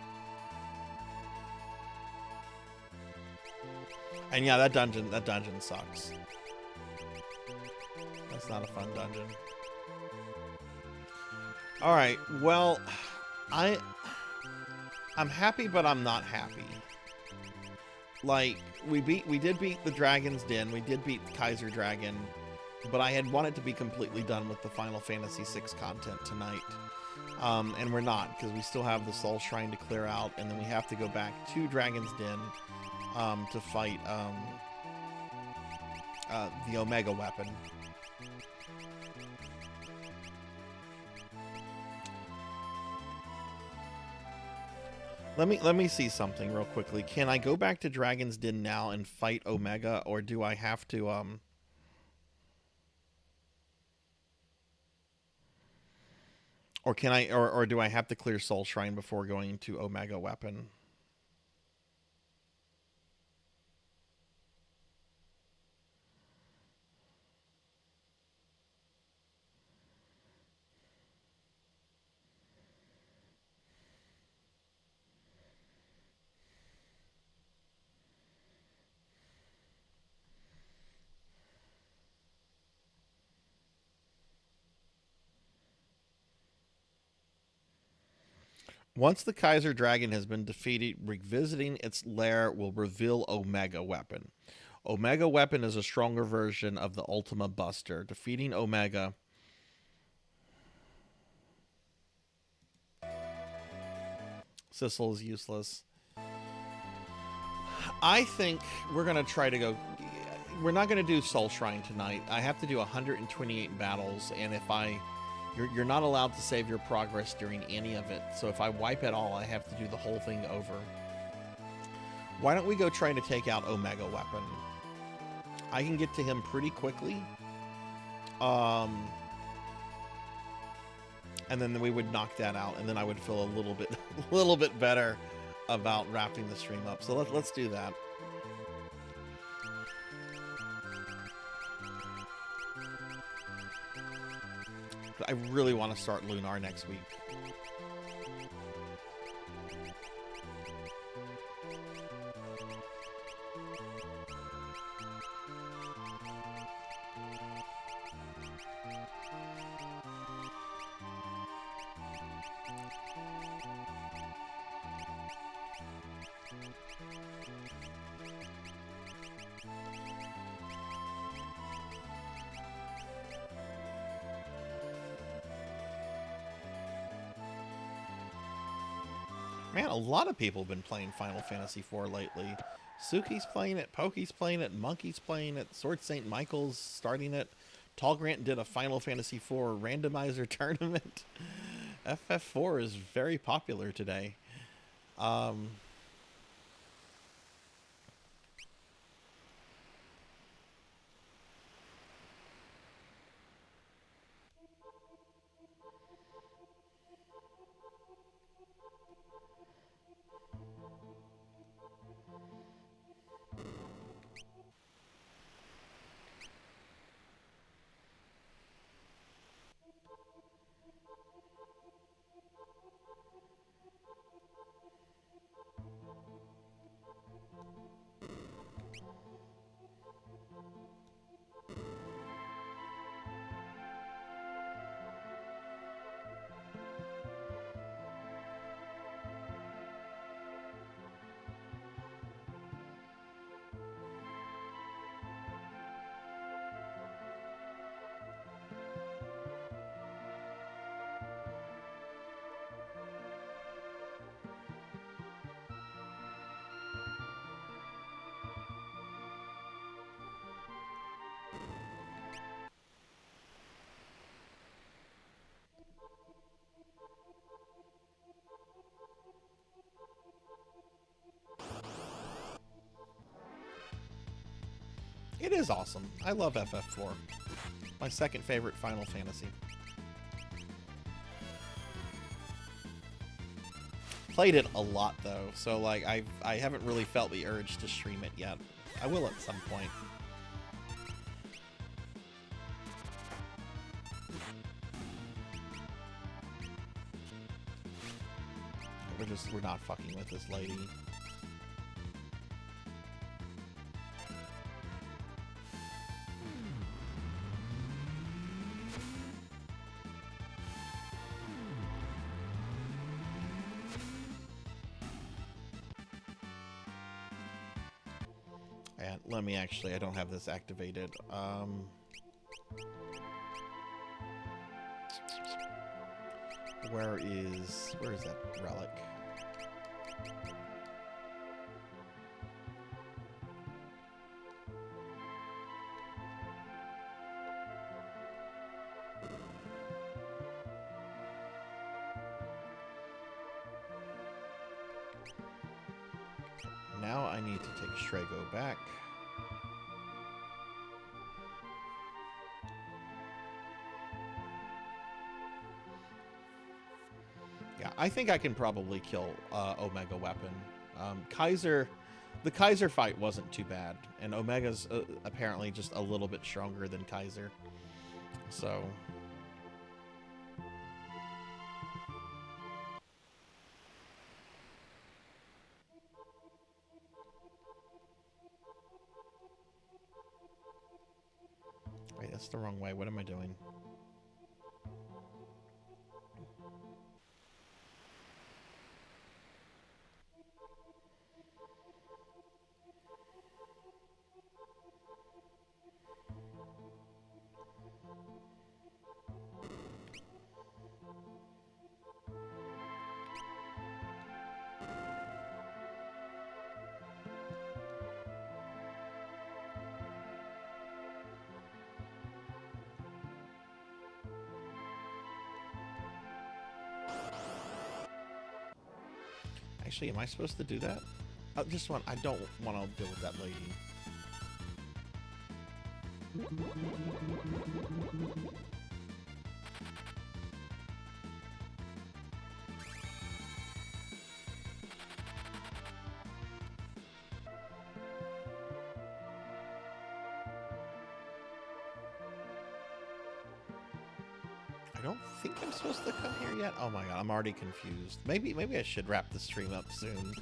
And yeah, that dungeon sucks. That's not a fun dungeon. All right, well, I'm happy, but I'm not happy. Like, we did beat the Dragon's Den, we did beat Kaiser Dragon, but I had wanted to be completely done with the Final Fantasy VI content tonight. And we're not, because we still have the Soul Shrine to clear out, and then we have to go back to Dragon's Den to fight the Omega weapon. Let me see something real quickly. Can I go back to Dragon's Den now and fight Omega, or do I have to or can I or do I have to clear Soul Shrine before going to Omega weapon? Once the Kaiser Dragon has been defeated, revisiting its lair will reveal Omega Weapon. Omega Weapon is a stronger version of the Ultima Buster. Defeating Omega... Sissel is useless. I think we're going to try to go... We're not going to do Soul Shrine tonight. I have to do 128 battles, and if I... You're not allowed to save your progress during any of it, so if I wipe it all, I have to do the whole thing over. Why don't we go try to take out Omega Weapon? I can get to him pretty quickly. And then we would knock that out, and then I would feel a little bit better about wrapping the stream up. So let's do that. I really want to start Lunar next week. Man, a lot of people have been playing Final Fantasy IV lately. Suki's playing it, Poki's playing it, Monkey's playing it, Sword St. Michael's starting it. Tall Grant did a Final Fantasy IV randomizer tournament. FF4 is very popular today. It is awesome. I love FF4. My second favorite Final Fantasy. Played it a lot though, so like I haven't really felt the urge to stream it yet. I will at some point. We're not fucking with this lady. And let me actually, I don't have this activated. Where is that relic? Now I need to take Strago back. Yeah, I think I can probably kill Omega Weapon. The Kaiser fight wasn't too bad, and Omega's apparently just a little bit stronger than Kaiser. So... Wait, that's the wrong way. What am I doing? Actually, am I supposed to do that? I don't want to deal with that lady. I don't think I'm supposed to come here yet. Oh my god, I'm already confused. Maybe I should wrap the stream up soon.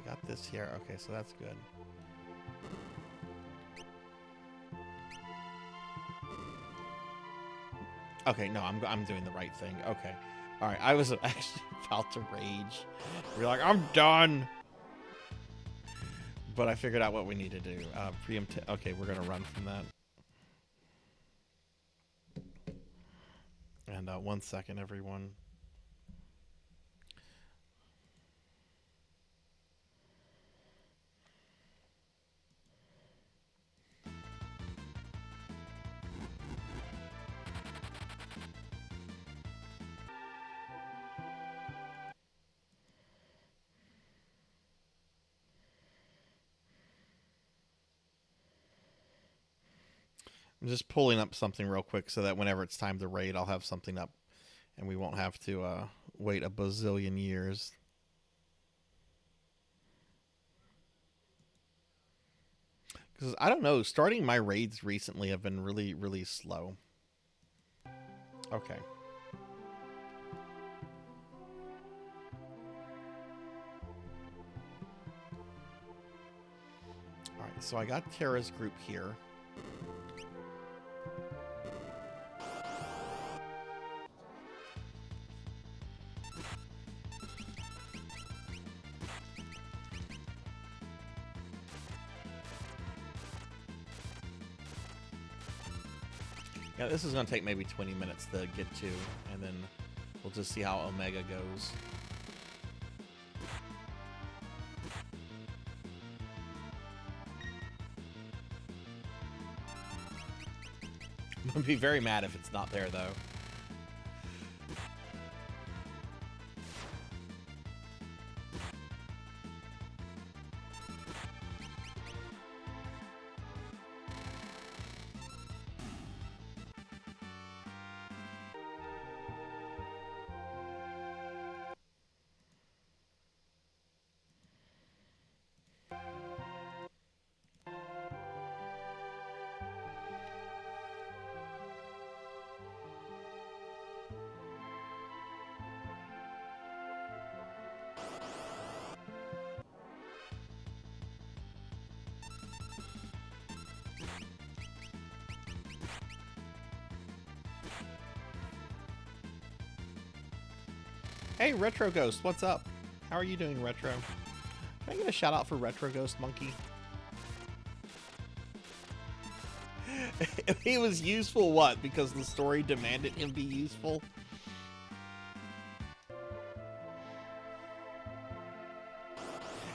Got this here. Okay, so that's good. Okay, no, I'm doing the right thing. Okay. All right, I was actually about to rage. We're like, I'm done. But I figured out what we need to do. Preempt. Okay, we're gonna run from that. And 1 second, everyone. I'm just pulling up something real quick so that whenever it's time to raid, I'll have something up and we won't have to wait a bazillion years. Because I don't know, starting my raids recently have been really, really slow. Okay. So I got Tara's group here. Yeah, this is going to take maybe 20 minutes to get to, and then we'll just see how Omega goes. I'm going to be very mad if it's not there, though. Hey, Retro Ghost, what's up? How are you doing, Retro? Can I get a shout out for Retro Ghost Monkey? He was useful, what? Because the story demanded him be useful?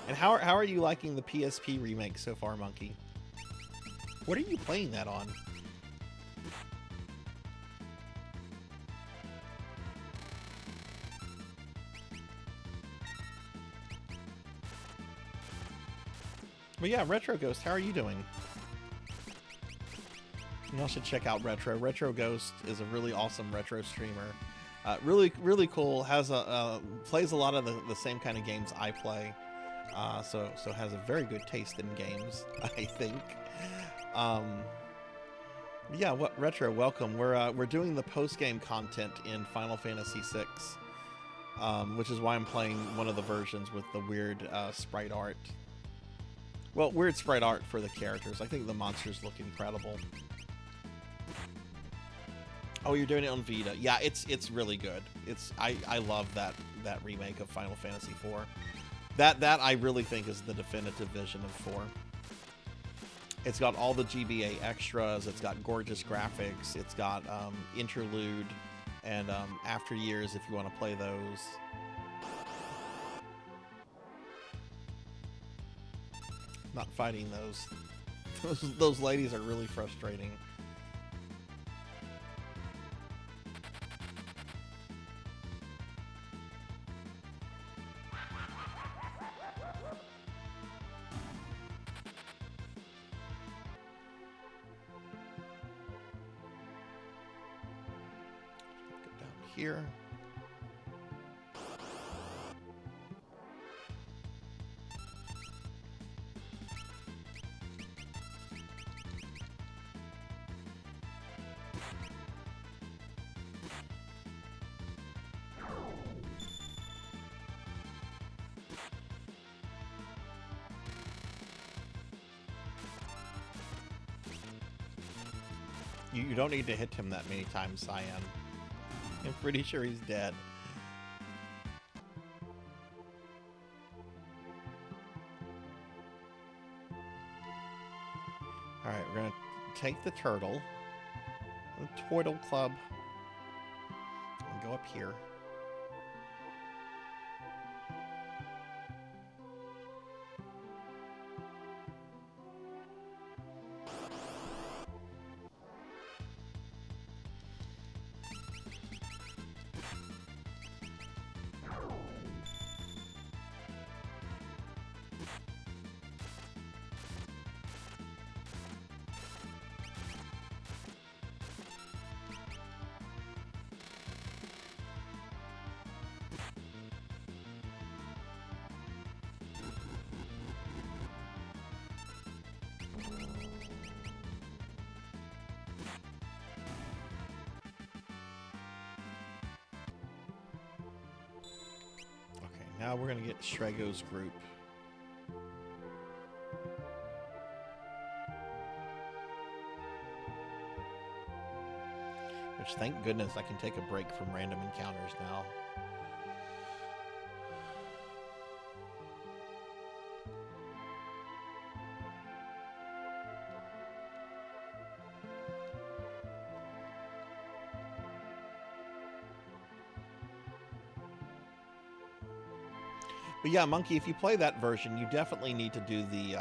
And how are you liking the PSP remake so far, Monkey? What are you playing that on? But yeah, Retro Ghost, how are you doing? You all should check out Retro. Retro Ghost is a really awesome retro streamer. Really cool. Has plays a lot of the same kind of games I play. So has a very good taste in games, I think. Yeah, what Retro? Welcome. We're doing the post game content in Final Fantasy VI, which is why I'm playing one of the versions with the weird sprite art. Well, weird sprite art for the characters. I think the monsters look incredible. Oh, you're doing it on Vita. Yeah, it's really good. I love that remake of Final Fantasy IV. That I really think is the definitive vision of 4. It's got all the GBA extras. It's got gorgeous graphics. It's got interlude and after years if you want to play those. Not fighting those. Those ladies are really frustrating. Get down here. You don't need to hit him that many times, Cyan. I'm pretty sure he's dead. Alright, we're gonna take the turtle, the Turtle Club, and go up here. Now we're going to get Shrego's group. encounters. Thank goodness I can take a break from random encounters now. But yeah, Monkey, if you play that version, you definitely need to do the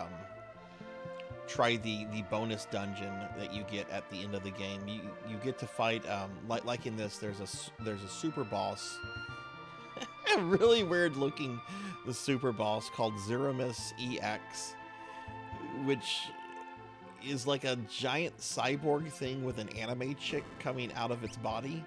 try the bonus dungeon that you get at the end of the game. You get to fight like in this. There's a super boss, a really weird looking the super boss called Zeramus EX, which is like a giant cyborg thing with an anime chick coming out of its body.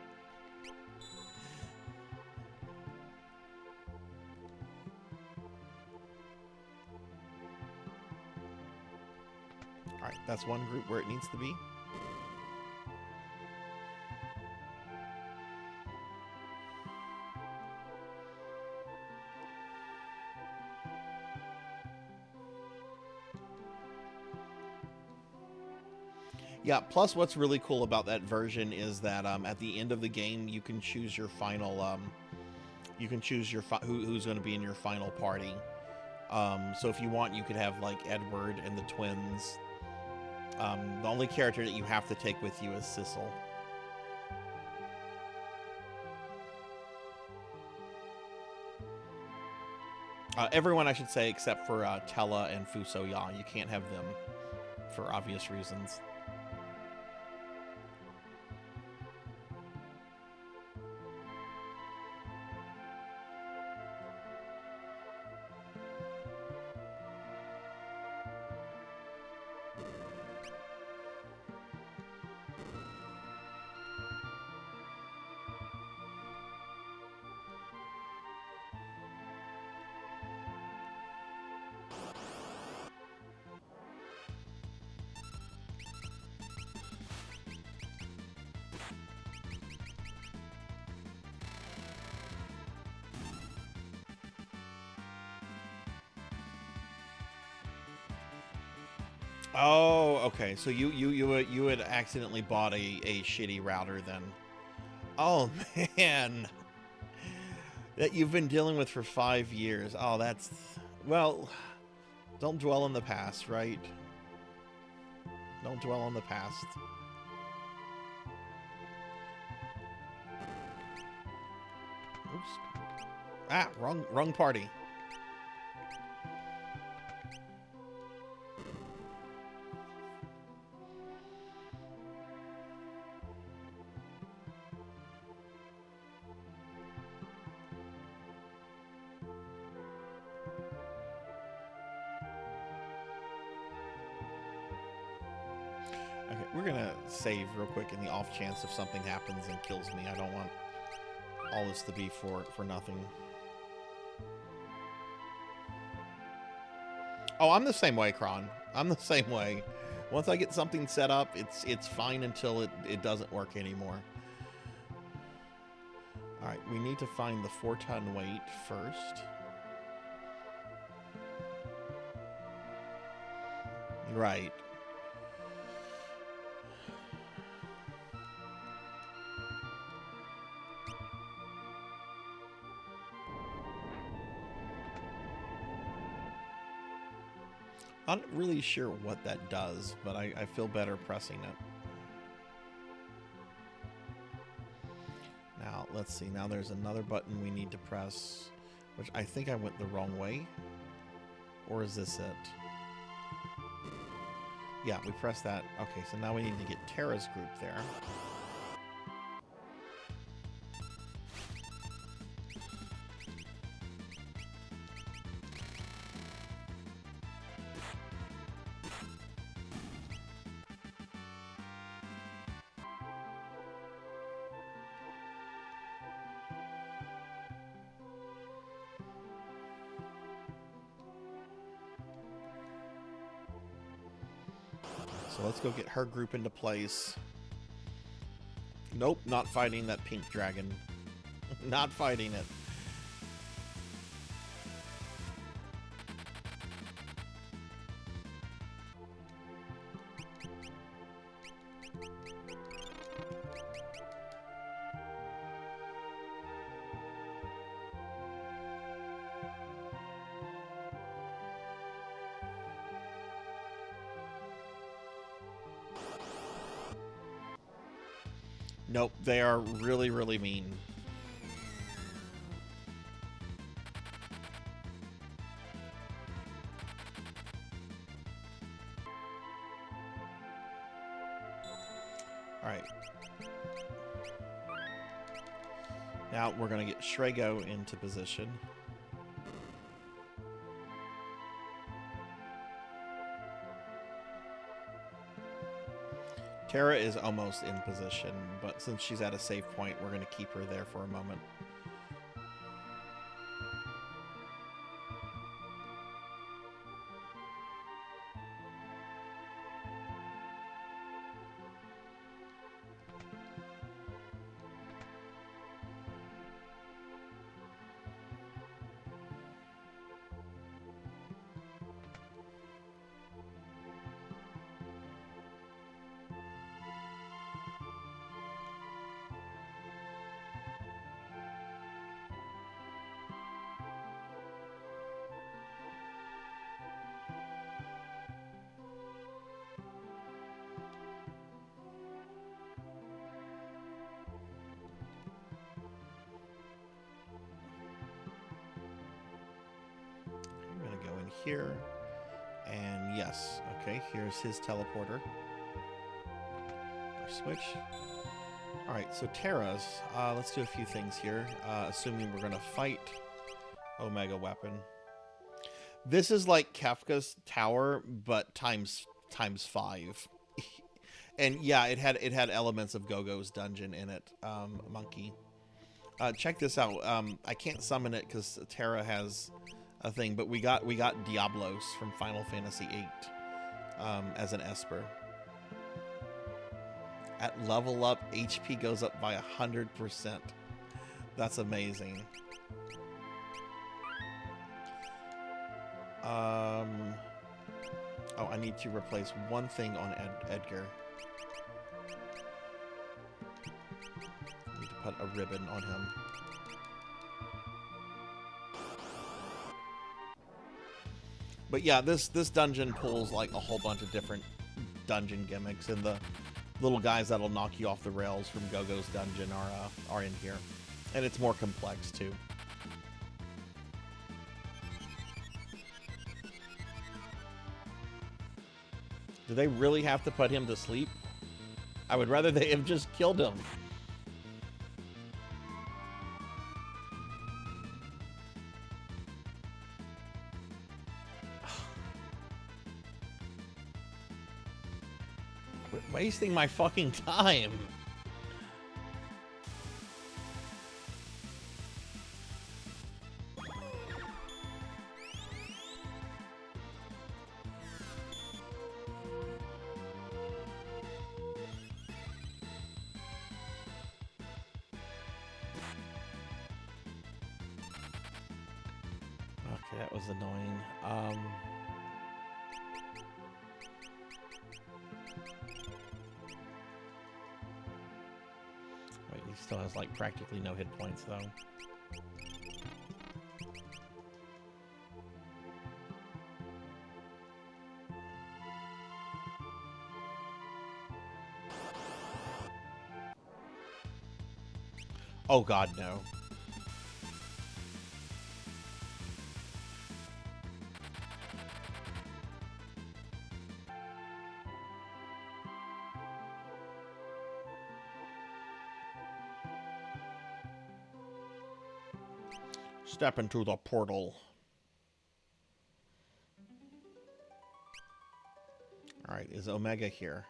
All right, that's one group where it needs to be. Yeah, plus what's really cool about that version is that at the end of the game you can choose your final who's going to be in your final party. So if you want, you could have like Edward and the twins. The only character that you have to take with you is Sissel. Everyone, I should say, except for Tella and Fusoya. You can't have them for obvious reasons. Oh, okay. So you had accidentally bought a shitty router then. Oh man, that you've been dealing with for 5 years. Oh, that's, well, don't dwell on the past, right? Don't dwell on the past. Oops. Ah, wrong party. Okay, we're gonna save real quick in the off chance if something happens and kills me. I don't want all this to be for nothing. Oh, I'm the same way, Kron. I'm the same way. Once I get something set up, it's fine until it doesn't work anymore. Alright, we need to find the 4-ton weight first. Right. I'm not really sure what that does, but I feel better pressing it. Now, let's see. Now there's another button we need to press, which I think I went the wrong way. Or is this it? Yeah, we pressed that. Okay, so now we need to get Terra's group there. So let's go get her group into place. Nope, not fighting that pink dragon. Not fighting it. Nope, they are really, really mean. Alright. Now we're going to get Shrego into position. Terra is almost in position, but since she's at a save point, we're going to keep her there for a moment. Here, and yes, okay, here's his teleporter. Our switch. Alright, so Terra's, let's do a few things here, assuming we're gonna fight Omega Weapon. This is like Kefka's tower, but times 5. And yeah, it had elements of Gogo's dungeon in it, Monkey. Check this out. I can't summon it because Terra has a thing, but we got Diablos from Final Fantasy VIII as an Esper. At level up, HP goes up by 100%. That's amazing. Oh, I need to replace one thing on Edgar. I need to put a ribbon on him. But yeah, this dungeon pulls like a whole bunch of different dungeon gimmicks, and the little guys that'll knock you off the rails from Gogo's dungeon are in here, and it's more complex too. Do they really have to put him to sleep? I would rather they have just killed him. Wasting my fucking time. Okay, that was annoying. Wait, he still has like practically no hit points though. Oh god, no. Step into the portal. Alright, is Omega here?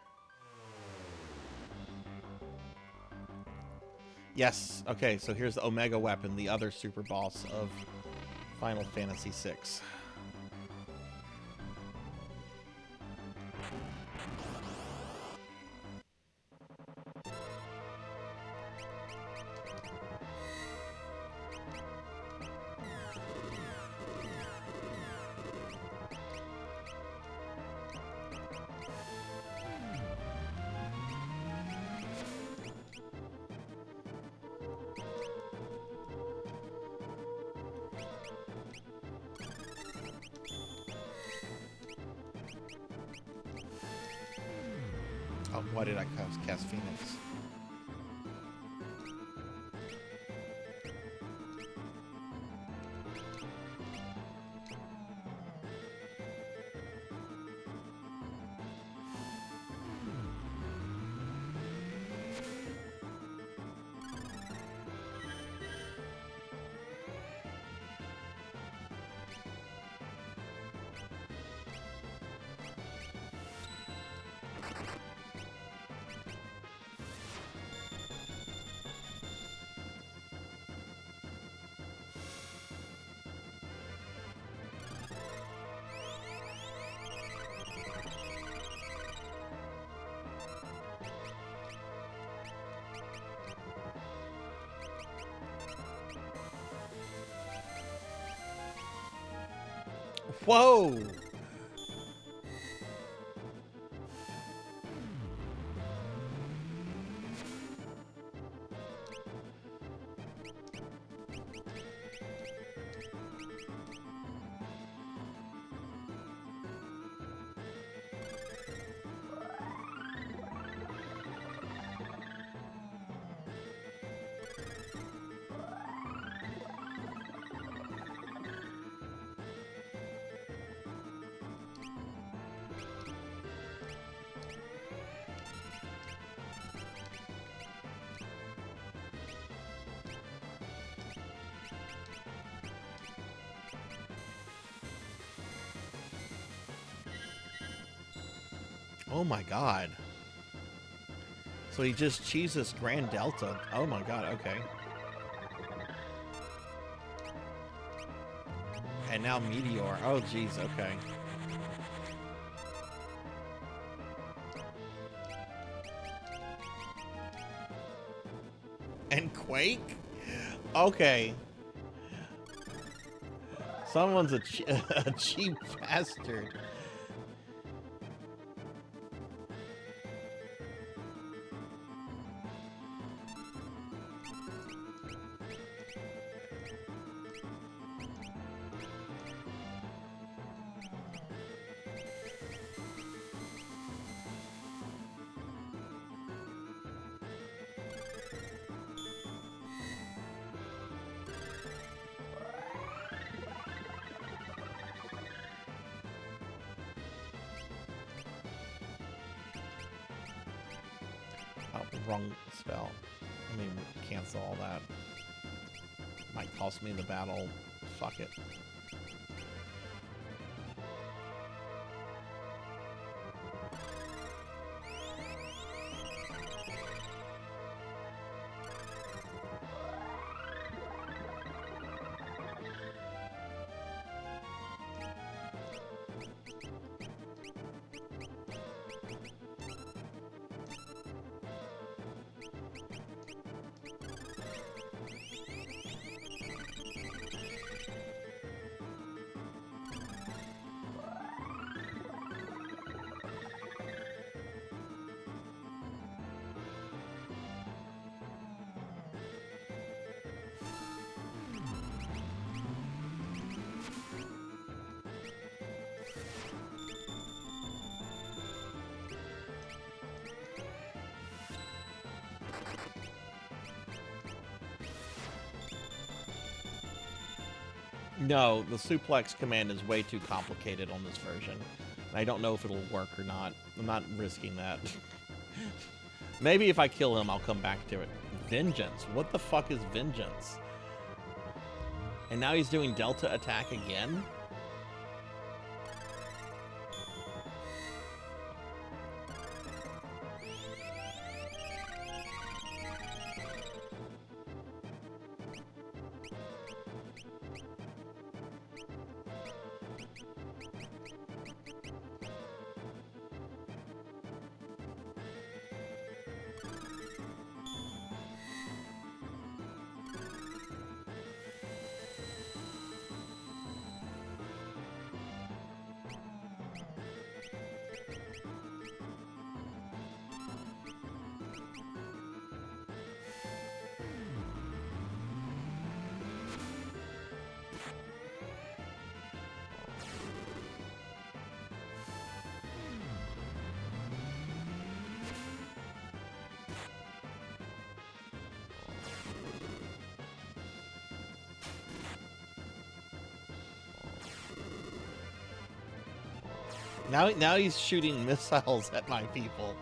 Yes, okay, so here's the Omega weapon, the other super boss of Final Fantasy VI. Oh, why did I cast Phoenix? Whoa! Oh my god. So he just cheeses Grand Delta. Oh my god, okay. And now Meteor. Oh jeez, okay. And Quake? Okay. Someone's a cheap bastard. Oh, wrong spell. Let me cancel all that. Might cost me the battle. Fuck it. No, the suplex command is way too complicated on this version. I don't know if it'll work or not. I'm not risking that. Maybe if I kill him, I'll come back to it. Vengeance. What the fuck is Vengeance? And now he's doing Delta attack again? Now he's shooting missiles at my people.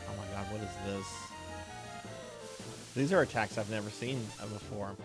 Oh my god, what is this? These are attacks I've never seen before.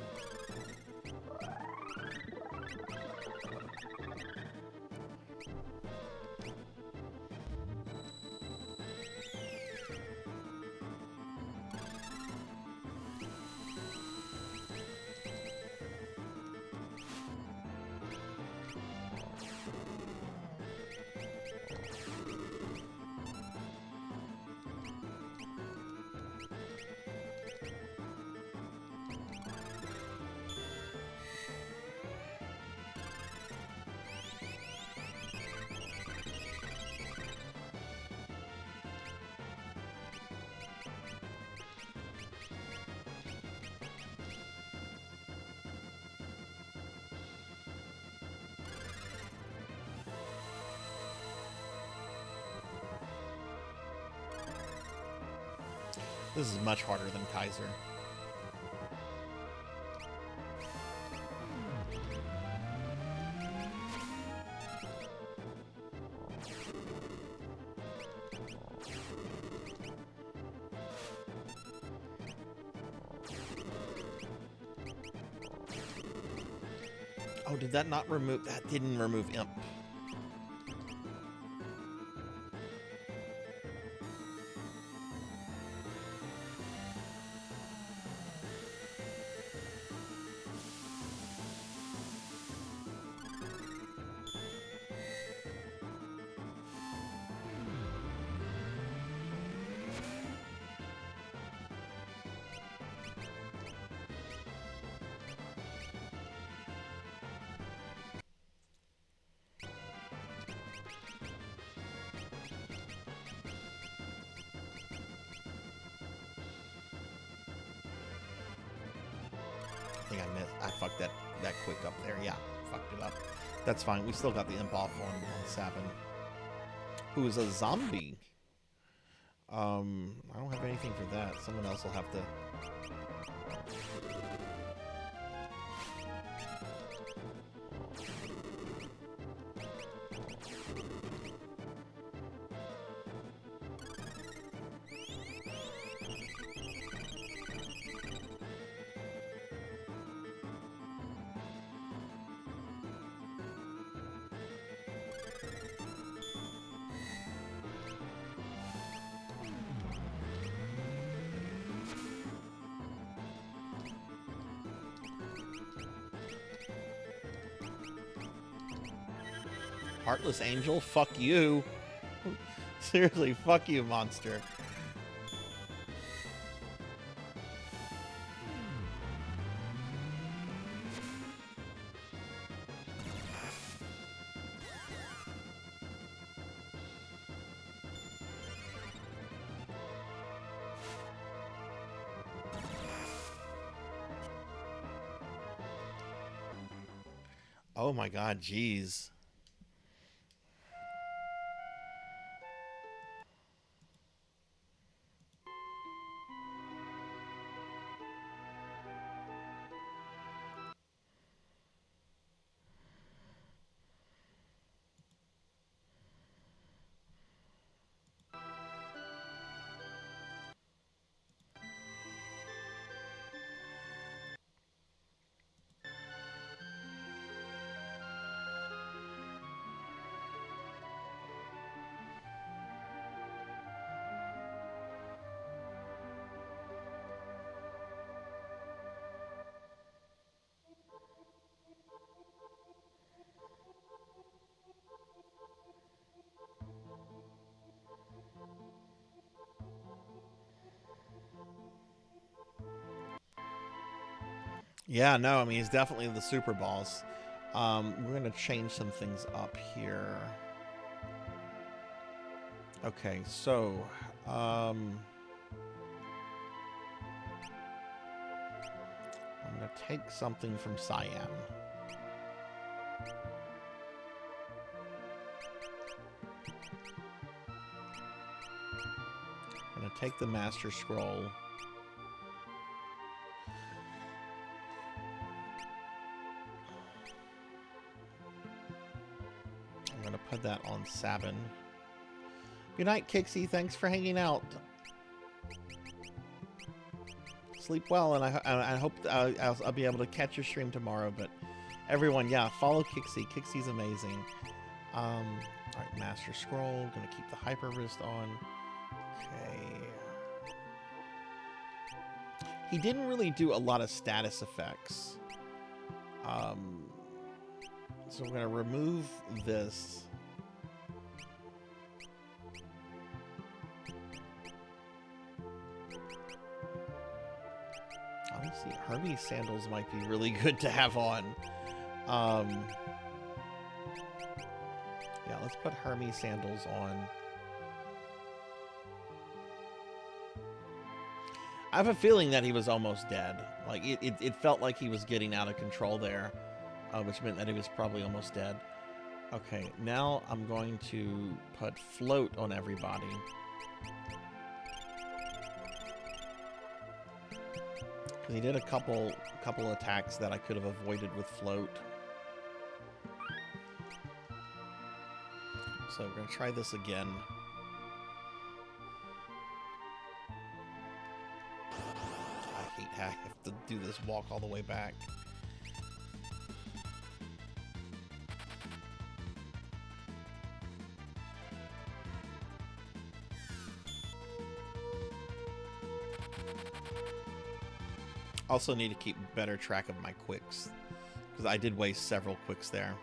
This is much harder than Kaiser. Oh, did that not remove... That didn't remove Imp. I think I missed. I fucked that quick up there. Yeah, fucked it up. That's fine. We still got the imp off on Sabin, who is a zombie. I don't have anything for that. Someone else will have to. Heartless Angel, fuck you. Seriously, fuck you, monster. Oh my god, jeez. Yeah, no, I mean, he's definitely the super boss. We're going to change some things up here. Okay, so... I'm going to take something from Cyan. I'm going to take the Master Scroll. Put that on Sabin. Good night, Kixie. Thanks for hanging out. Sleep well, and I hope I'll be able to catch your stream tomorrow. But everyone, yeah, follow Kixie. Kixie's amazing. All right, Master Scroll. Gonna keep the Hyper Wrist on. Okay. He didn't really do a lot of status effects. So we're gonna remove this. Honestly, Hermes sandals might be really good to have on. Yeah, let's put Hermes sandals on. I have a feeling that he was almost dead. Like, it felt like he was getting out of control there, which meant that he was probably almost dead. Okay, now I'm going to put float on everybody. He did a couple attacks that I could have avoided with float. So we're gonna try this again. I hate how I have to do this walk all the way back. Also need to keep better track of my quicks, because I did waste several quicks there.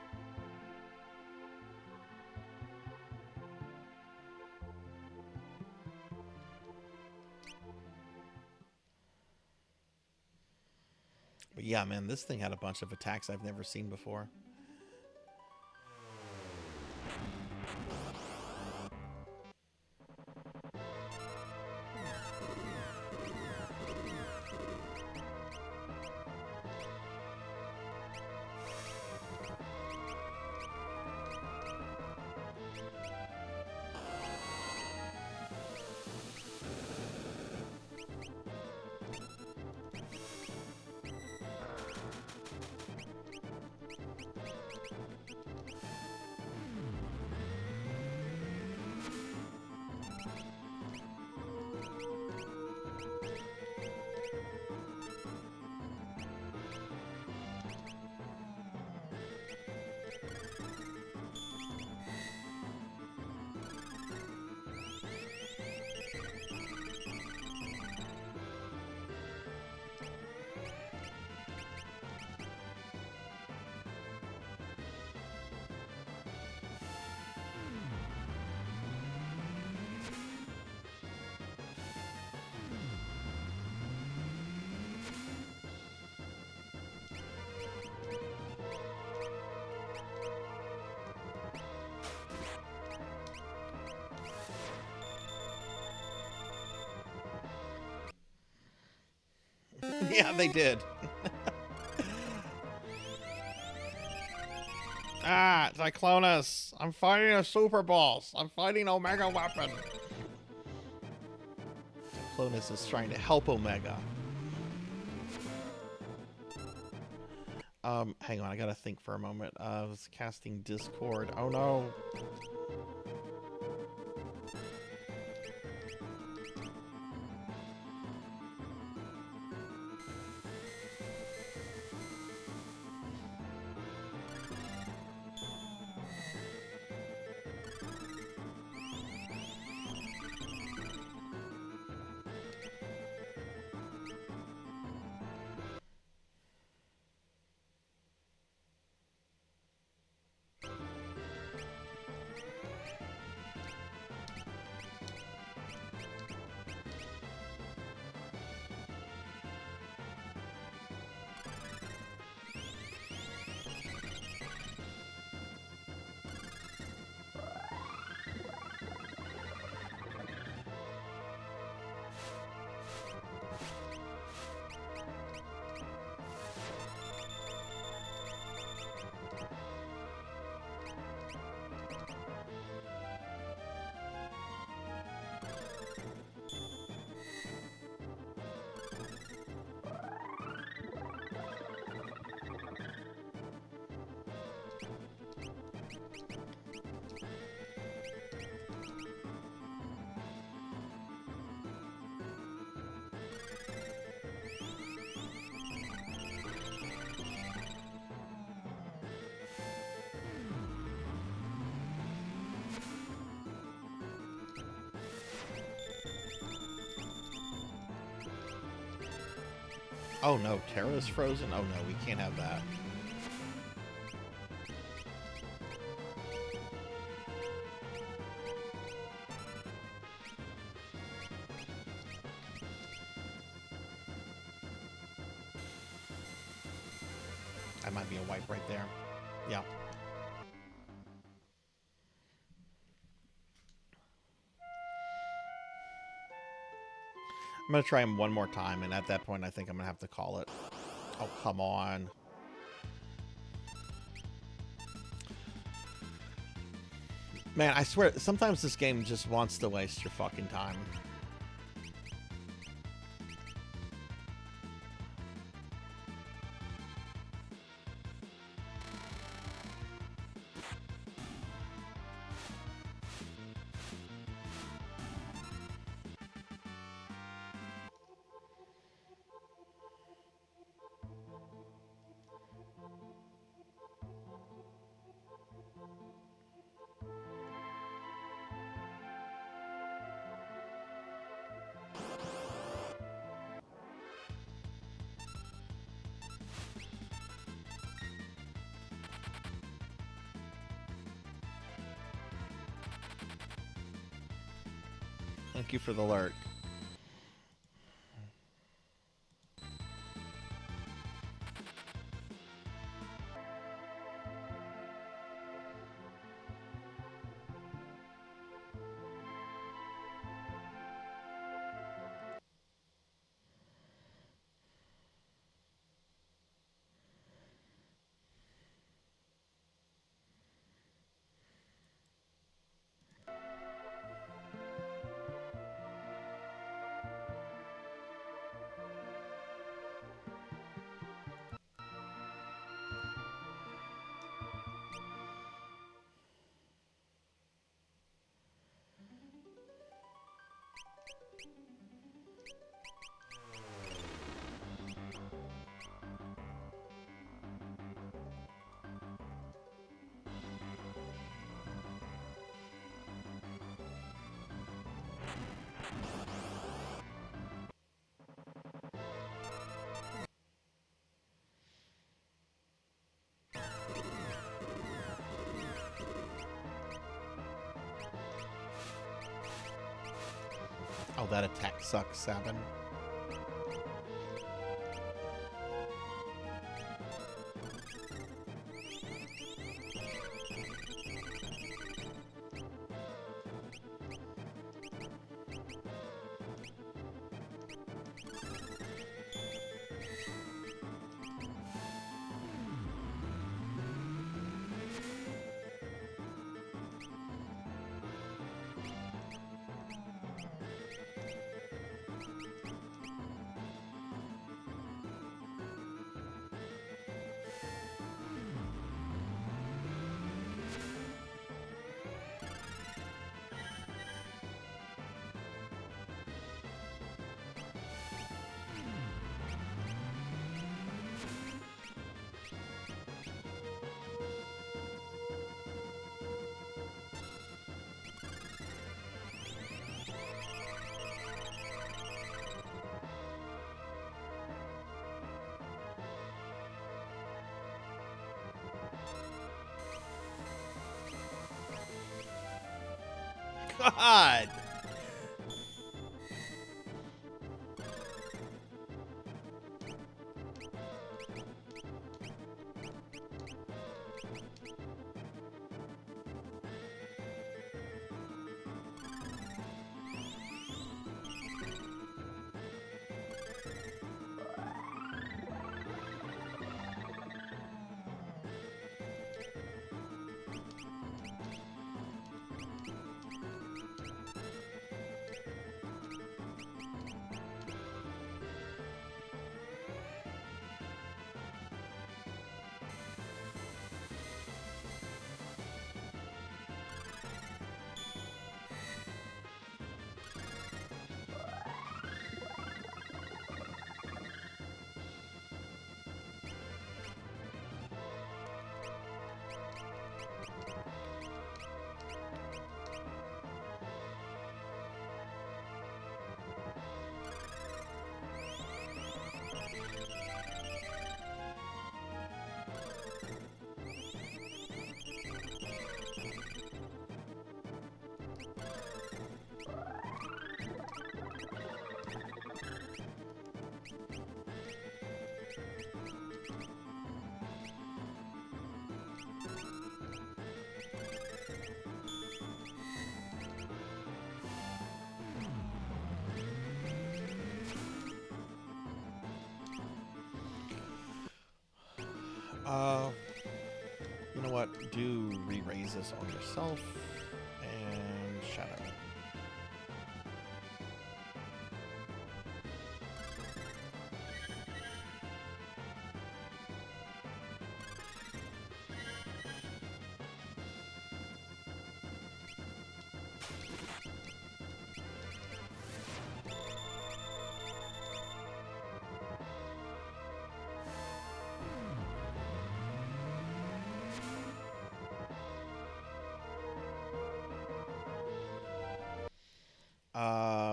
But yeah, man, this thing had a bunch of attacks I've never seen before. Yeah, they did. Ah, Cyclonus! I'm fighting a super boss! I'm fighting Omega Weapon! Cyclonus is trying to help Omega. Hang on, I gotta think for a moment. I was casting Discord. Oh no! Oh no, Terra is frozen? Oh no, we can't have that. That might be a wipe right there. Yeah. I'm gonna try him one more time, and at that point I think I'm gonna have to call it. Oh, come on. Man, I swear, sometimes this game just wants to waste your fucking time. Thank you for the lurk. Oh, that attack sucks, Sabin. God! You know what? Do re-raise this on yourself and shadow.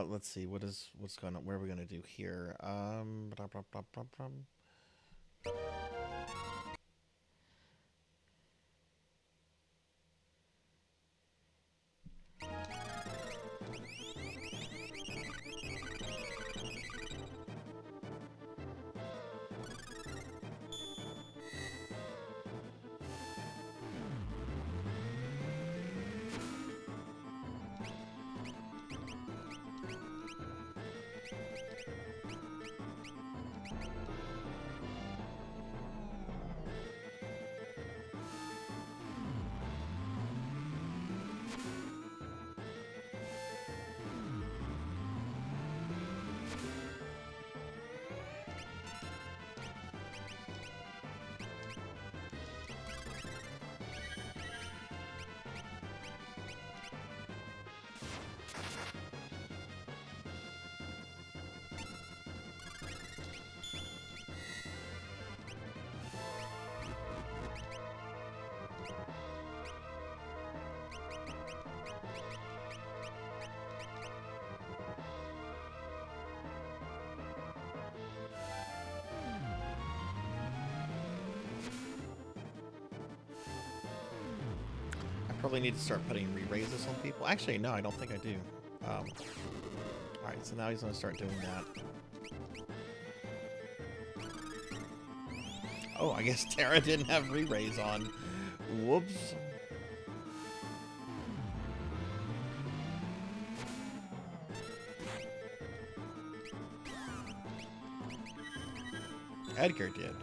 Let's see. What's going on? Where are we gonna do here? Blah, blah, blah, blah, blah. Probably need to start putting re-raises on people. Actually, no, I don't think I do. Alright, so now he's going to start doing that. Oh, I guess Terra didn't have re-raise on. Whoops. Edgar did.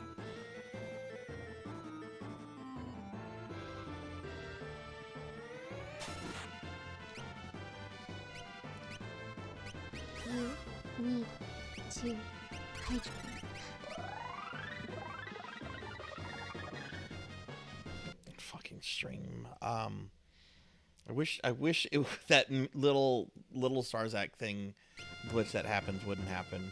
You need to hydrate. Fucking stream. I wish it, that little Sarzac thing glitch that happens wouldn't happen.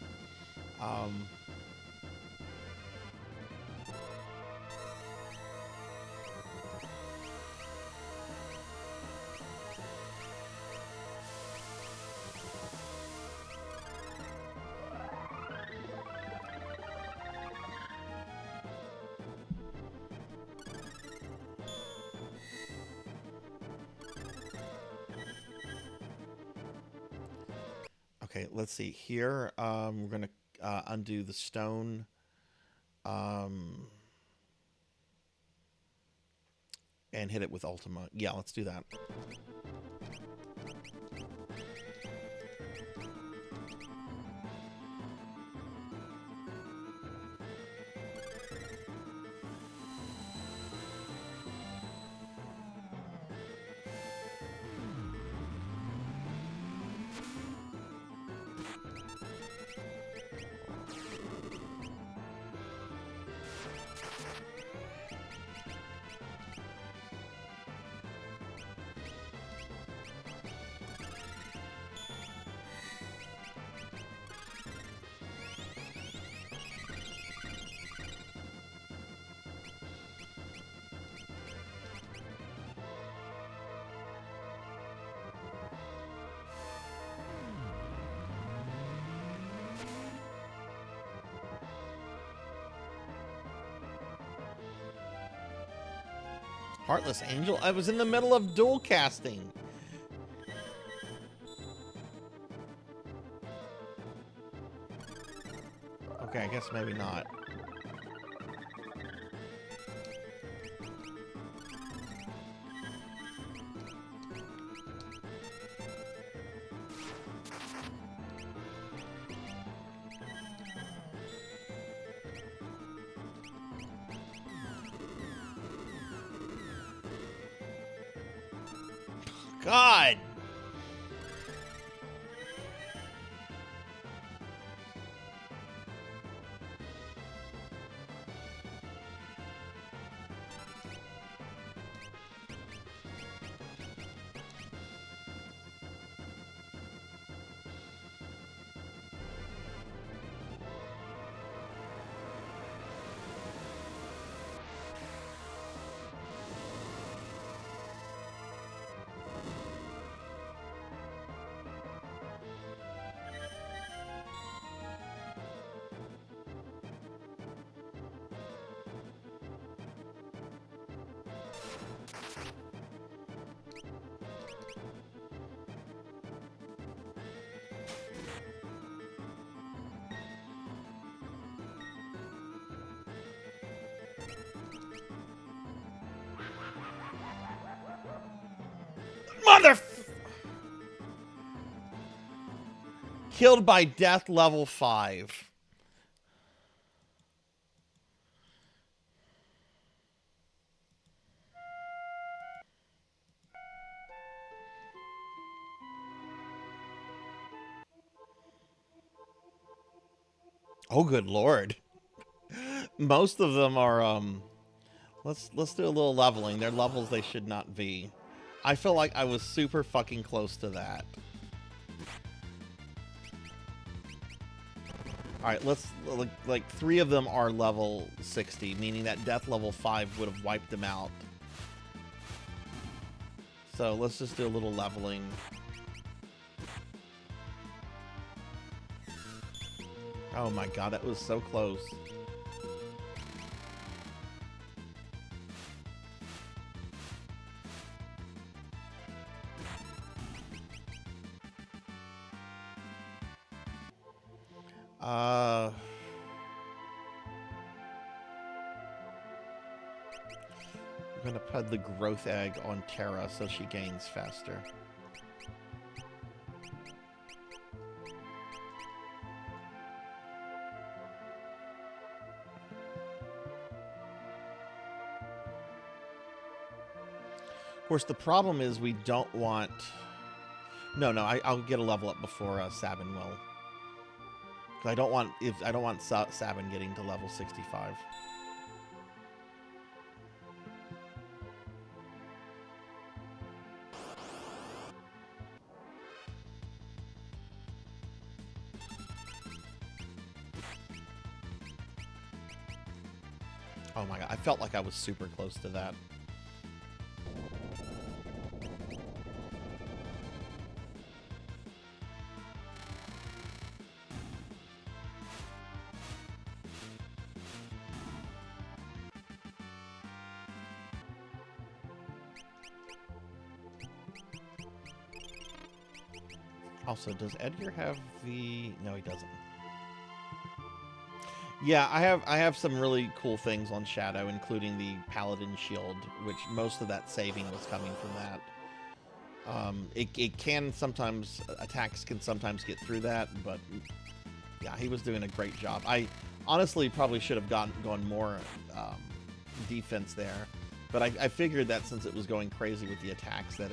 Okay, let's see here. We're gonna undo the stone. And hit it with Ultima. Yeah, let's do that. Heartless Angel? I was in the middle of dual casting. Okay, I guess maybe not. God! Mother... Killed by death level 5. Oh, good lord. Most of them are, let's do a little leveling. They're levels they should not be. I feel like I was super fucking close to that. Alright, let's, like, 3 of them are level 60, meaning that death level 5 would have wiped them out. So let's just do a little leveling. Oh my god, that was so close. I'm gonna put the growth egg on Terra so she gains faster. Of course, the problem is we don't want... No, I'll get a level up before Sabin will. Because I don't want Sabin getting to level 65. Oh my god, I felt like I was super close to that. Also, does Edgar have the... No, he doesn't. Yeah, I have some really cool things on Shadow, including the Paladin Shield, which most of that saving was coming from that. It can sometimes... Attacks can sometimes get through that, but... Yeah, he was doing a great job. I honestly probably should have gone more defense there, but I figured that since it was going crazy with the attacks, that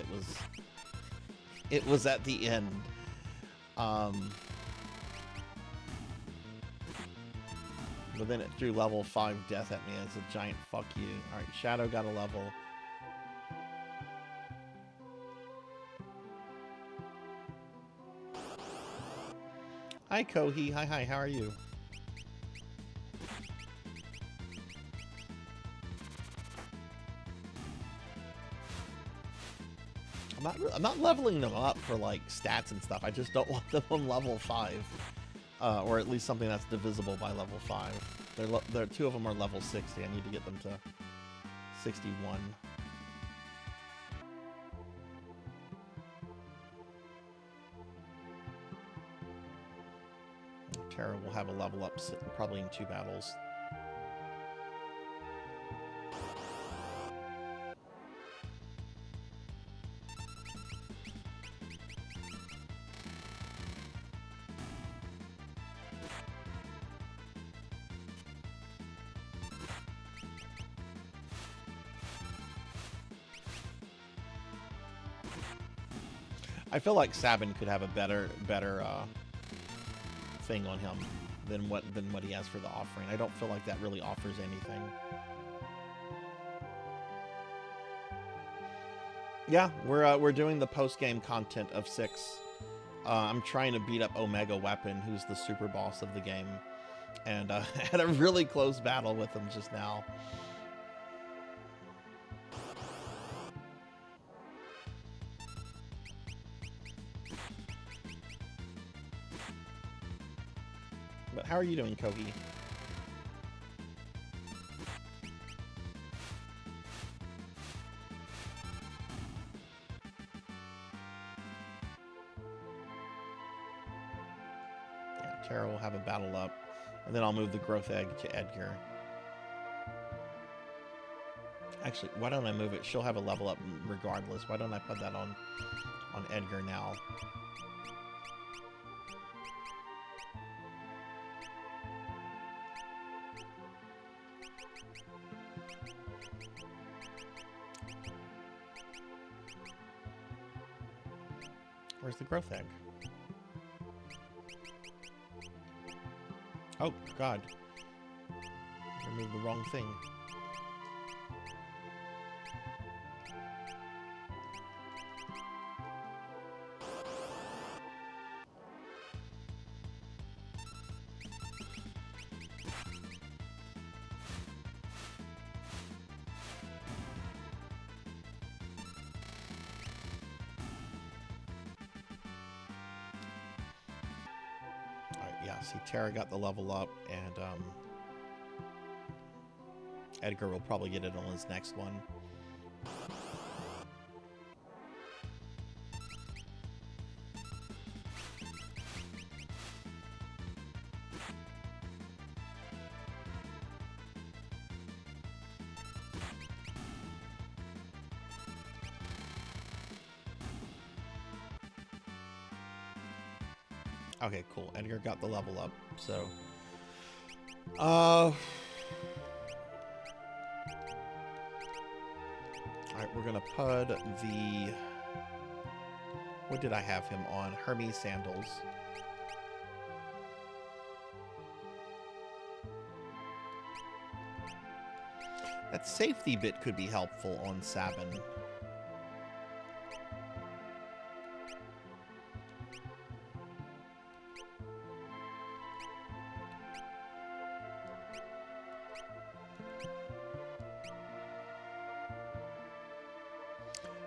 it was at the end. But then it threw level 5 death at me as a giant fuck you. Alright, Shadow got a level. Hi, Kohi. Hi, how are you? I'm not leveling them up for, like, stats and stuff. I just don't want them on level 5. Or at least something that's divisible by level 5. They're two of them are level 60. I need to get them to 61. Terra will have a level up probably in 2 battles. I feel like Sabin could have a better thing on him than what he has for the offering. I don't feel like that really offers anything. Yeah, we're doing the post-game content of 6. I'm trying to beat up Omega Weapon, who's the super boss of the game, and I had a really close battle with him just now. But how are you doing, Kogi? Yeah, Tara will have a battle up, and then I'll move the growth egg to Edgar. Actually, why don't I move it? She'll have a level up regardless. Why don't I put that on Edgar now? Where's the growth egg? Oh, God. Removed the wrong thing. See, Tara got the level up, and Edgar will probably get it on his next one. Okay, cool. Edgar got the level up. So, all right, we're gonna pud the. What did I have him on? Hermes sandals. That safety bit could be helpful on Sabin.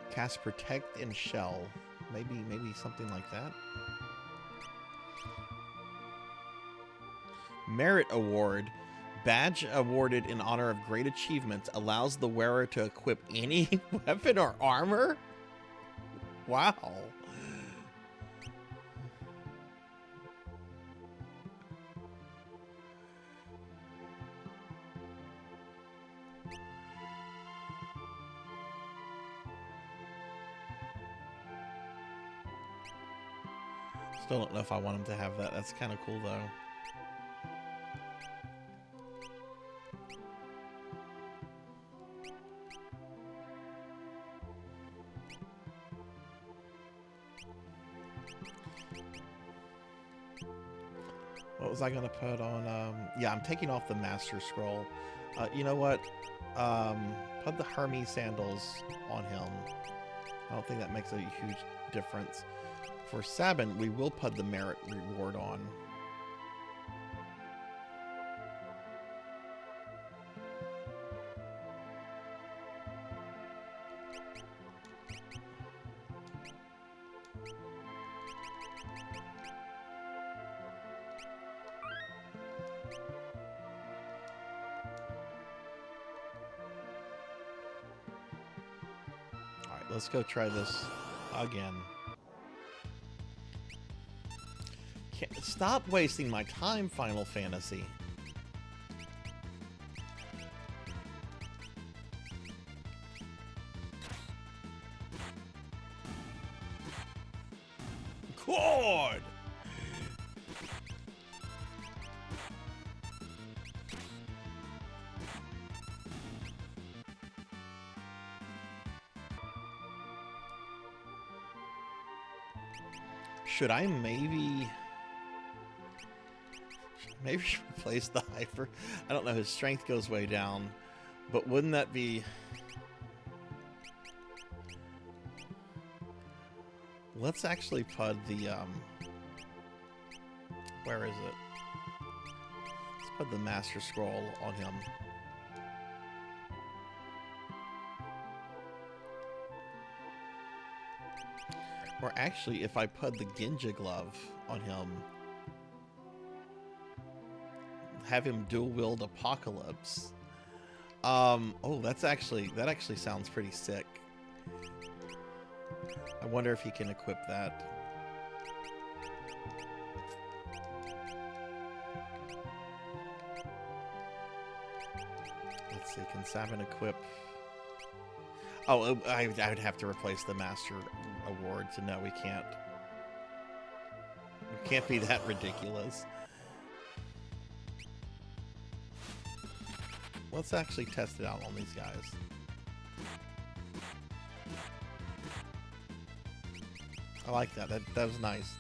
Cast Protect and Shell. Maybe something like that. Merit Award. Badge awarded in honor of great achievements allows the wearer to equip any weapon or armor? Wow. Still don't know if I want him to have that. That's kind of cool, though. What was I going to put on? Yeah, I'm taking off the Master Scroll. You know what? Put the Hermes sandals on him. I don't think that makes a huge difference. For Sabin, we will put the merit reward on. All right, let's go try this again. Stop wasting my time, Final Fantasy. God! Should I maybe replace the hyper? I don't know, his strength goes way down, but wouldn't that be... Let's actually pud the, where is it? Let's put the Master Scroll on him. Or actually, if I put the Genja Glove on him, have him dual wield Apocalypse. Oh, that actually sounds pretty sick. I wonder if he can equip that. Let's see, can Sabin equip? Oh, I would have to replace the Master Award, so no, we can't. We can't be that ridiculous. Let's actually test it out on these guys. I like that. That was nice.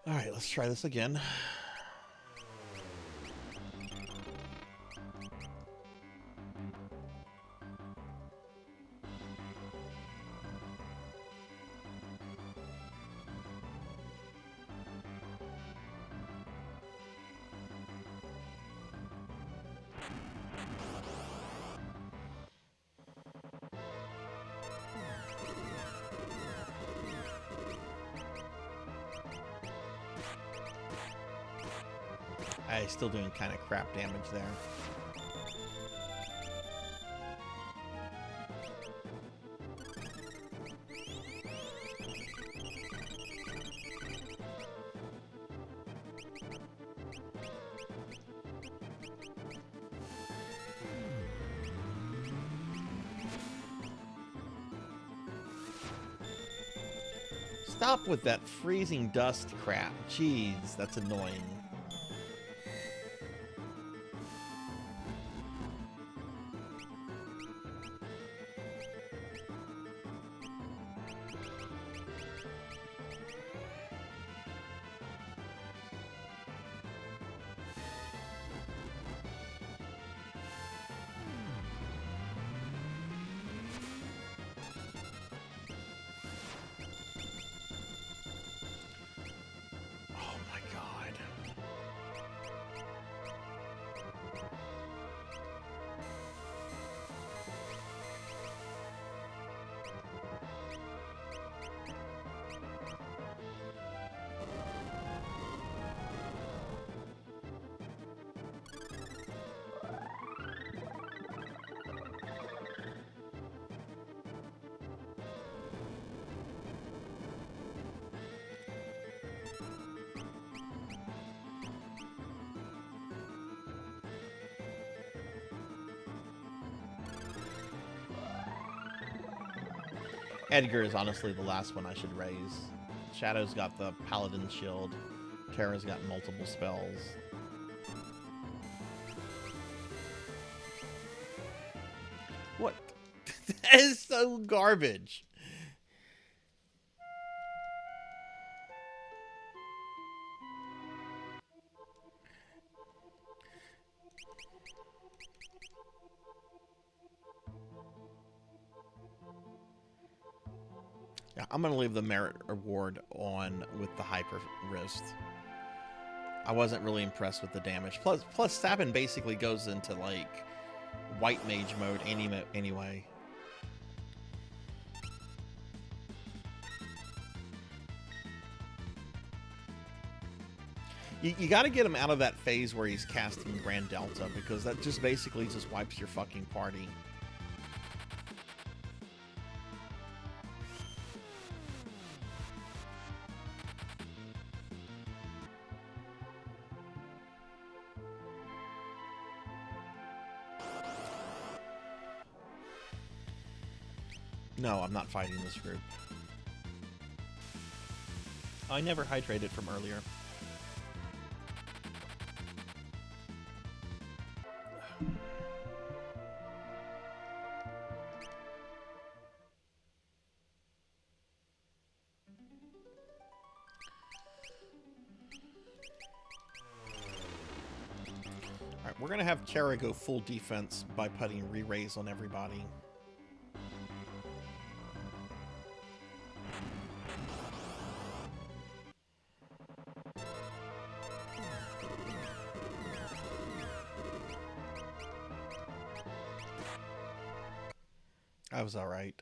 All right, let's try this again. I still doing kind of crap damage there. Stop with that freezing dust crap. Jeez, that's annoying. Oh my god. Edgar is honestly the last one I should raise. Shadow's got the Paladin Shield. Terra's got multiple spells. What? That is so garbage. Yeah, I'm gonna leave the merit award on with the hyper wrist. I wasn't really impressed with the damage. Plus Sabin basically goes into like white mage mode anyway. You got to get him out of that phase where he's casting Grand Delta, because that just basically just wipes your fucking party. No, I'm not fighting this group. I never hydrated from earlier. Alright, we're gonna have Kara go full defense by putting re-raise on everybody. That was alright.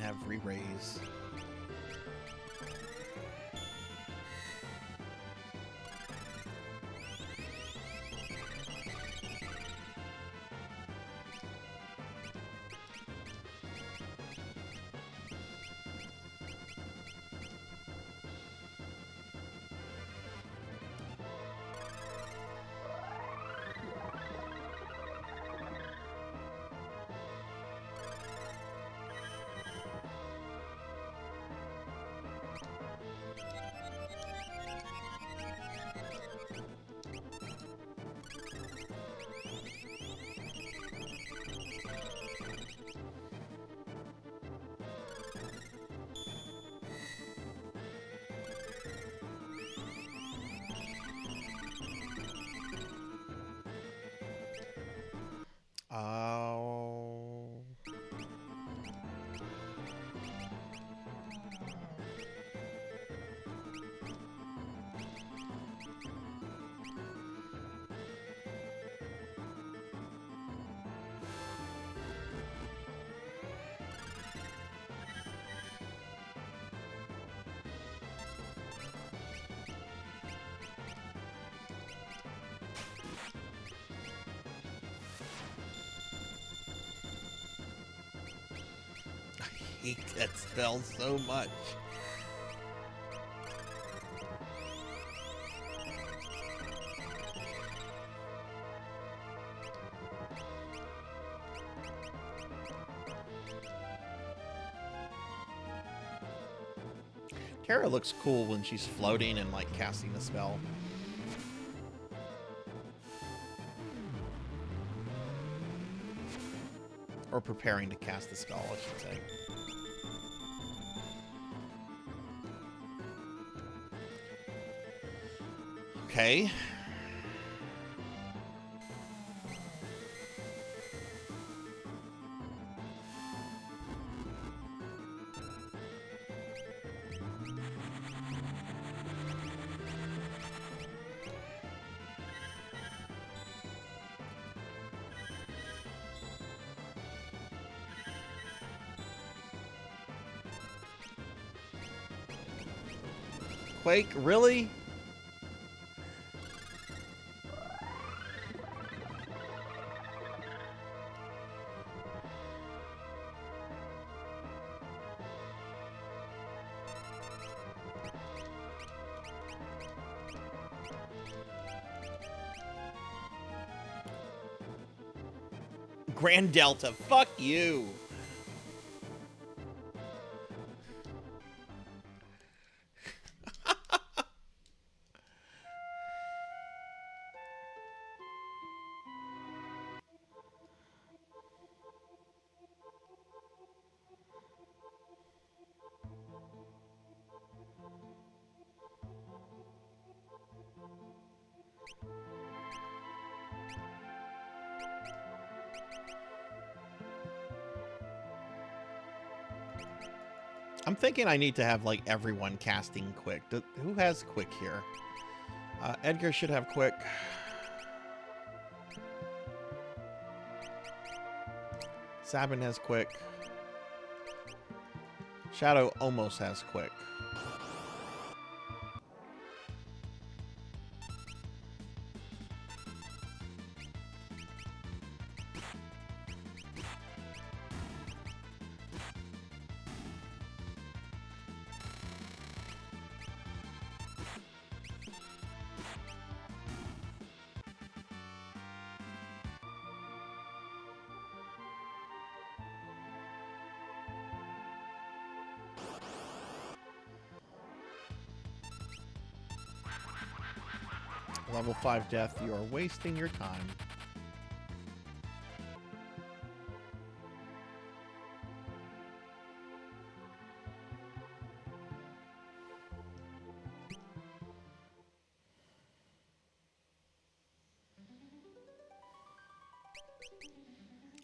have re-raise. Oh. I hate that spell so much. Terra looks cool when she's floating and like casting a spell. Or preparing to cast the spell, I should say. Okay. Quake, really? Grand Delta, fuck you. I'm thinking I need to have like everyone casting quick. Who has quick here? Edgar should have quick. Sabin has quick. Shadow almost has quick. Level 5 death, you are wasting your time.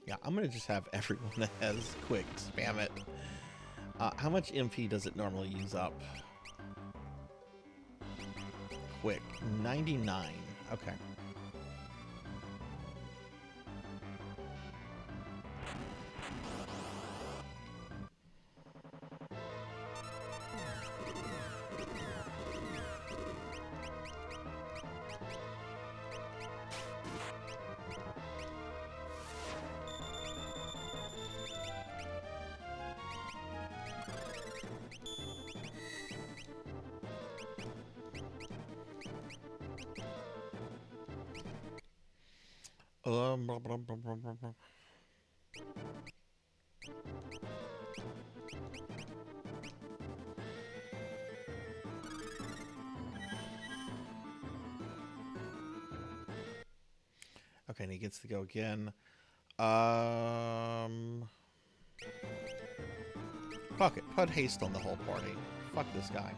Yeah, I'm gonna just have everyone that has quick spam it. How much MP does it normally use up? Quick, 99. Okay. Blah, blah, blah, blah, blah, blah. Okay, and he gets to go again. Fuck it. Put haste on the whole party. Fuck this guy.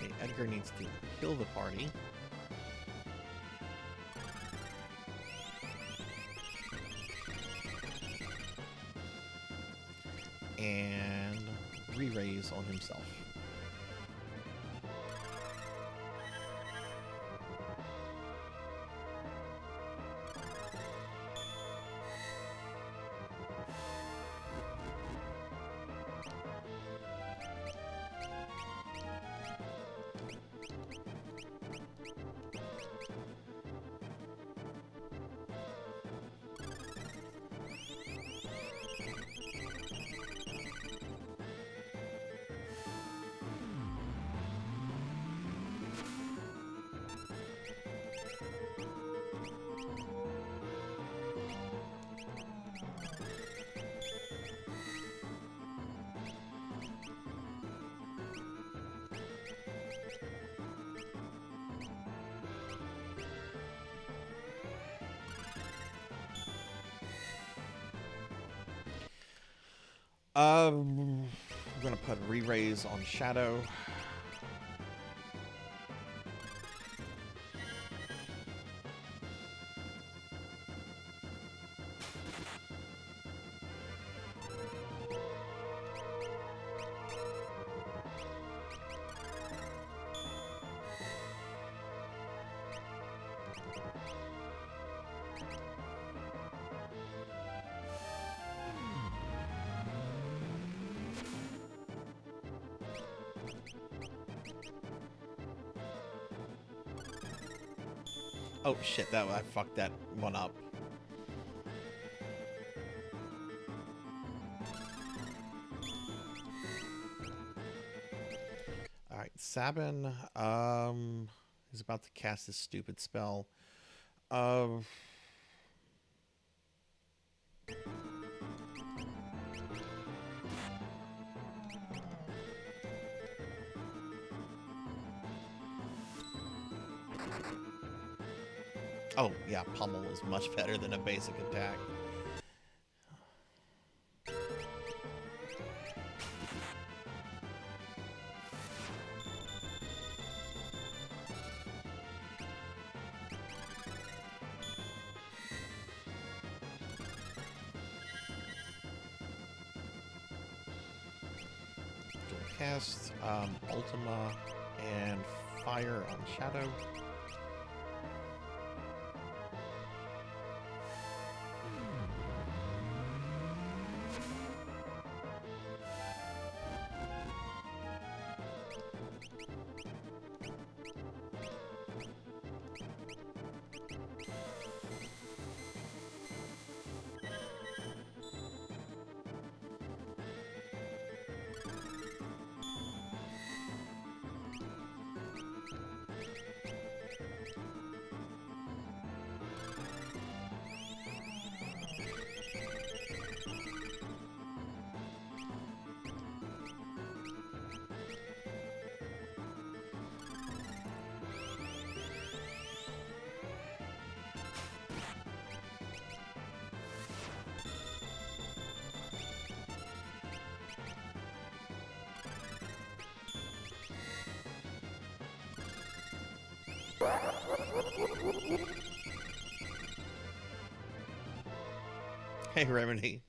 Okay, Edgar needs to kill the party. And re-raise on himself. I'm gonna put re-raise on Shadow. Oh shit, that I fucked that one up. Alright, Sabin, he's about to cast his stupid spell. Oh, yeah, Pummel is much better than a basic attack. Dual cast, Ultima, and Fire on Shadow. Hey, Remedy.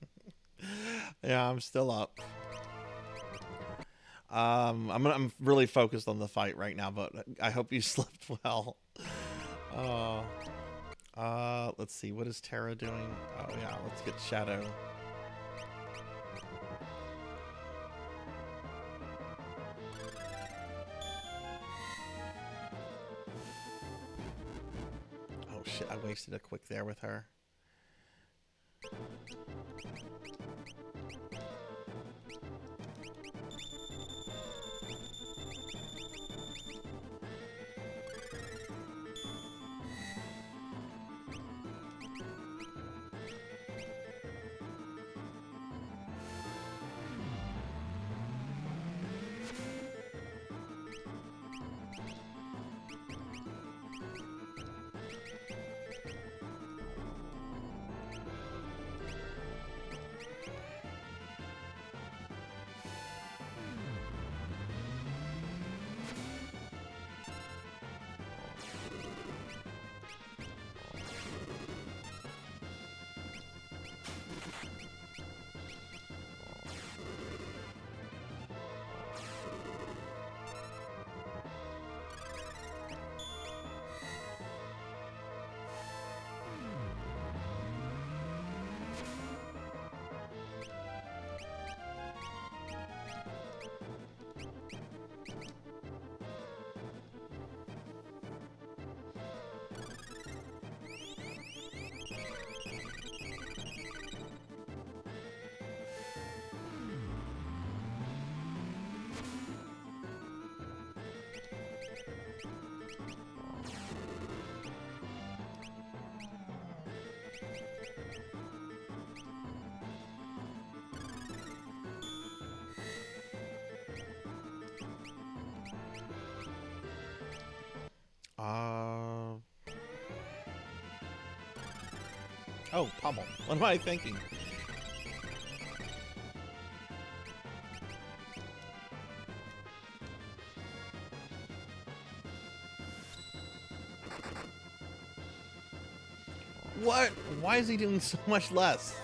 Yeah, I'm still up. I'm really focused on the fight right now, but I hope you slept well. Let's see. What is Terra doing? Oh, yeah, let's get Shadow. Oh, shit, I wasted a quick there with her. Oh, pummel. What am I thinking? What? Why is he doing so much less?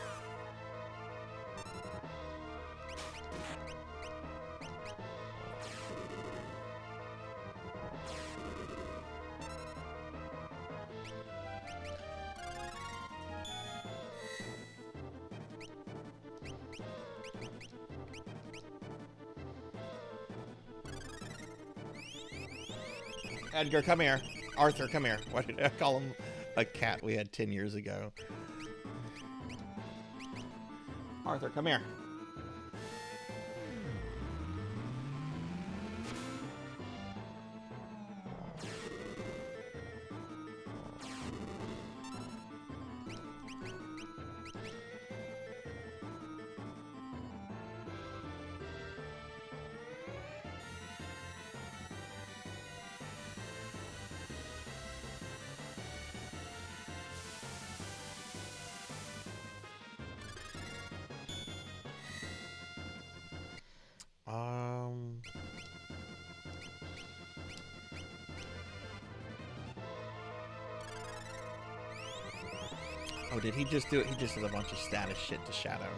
Edgar, come here. Arthur, come here. Why did I call him a cat we had 10 years ago? Arthur, come here. Oh, did he just do it? He just did a bunch of status shit to Shadow.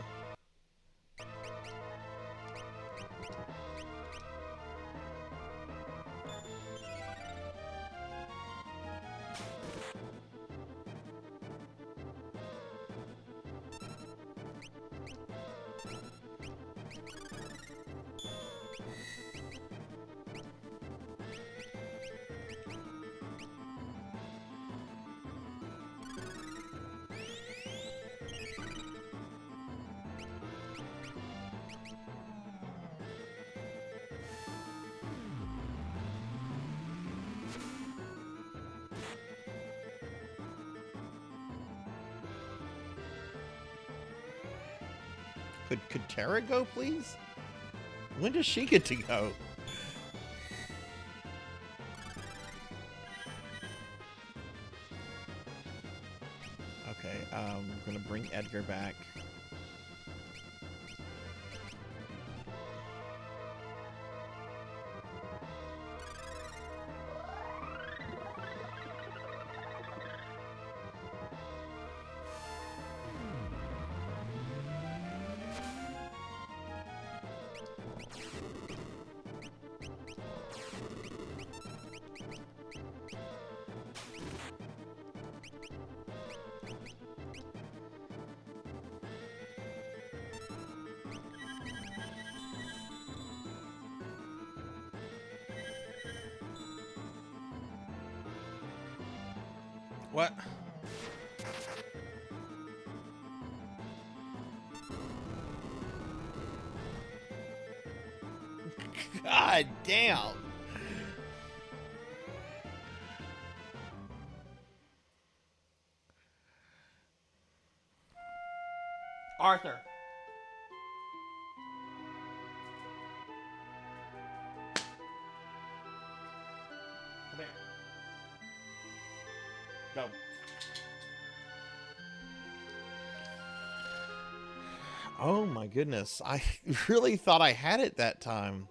Could Tara go, please? When does she get to go? Okay, I'm gonna bring Edgar back. What? God damn. Arthur. Come here. Go. Oh my goodness. I really thought I had it that time.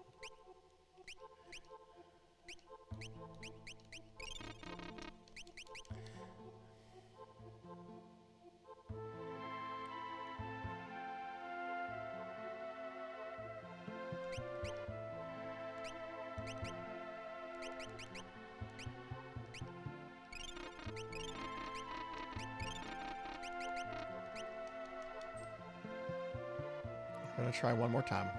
I'm gonna try one more time.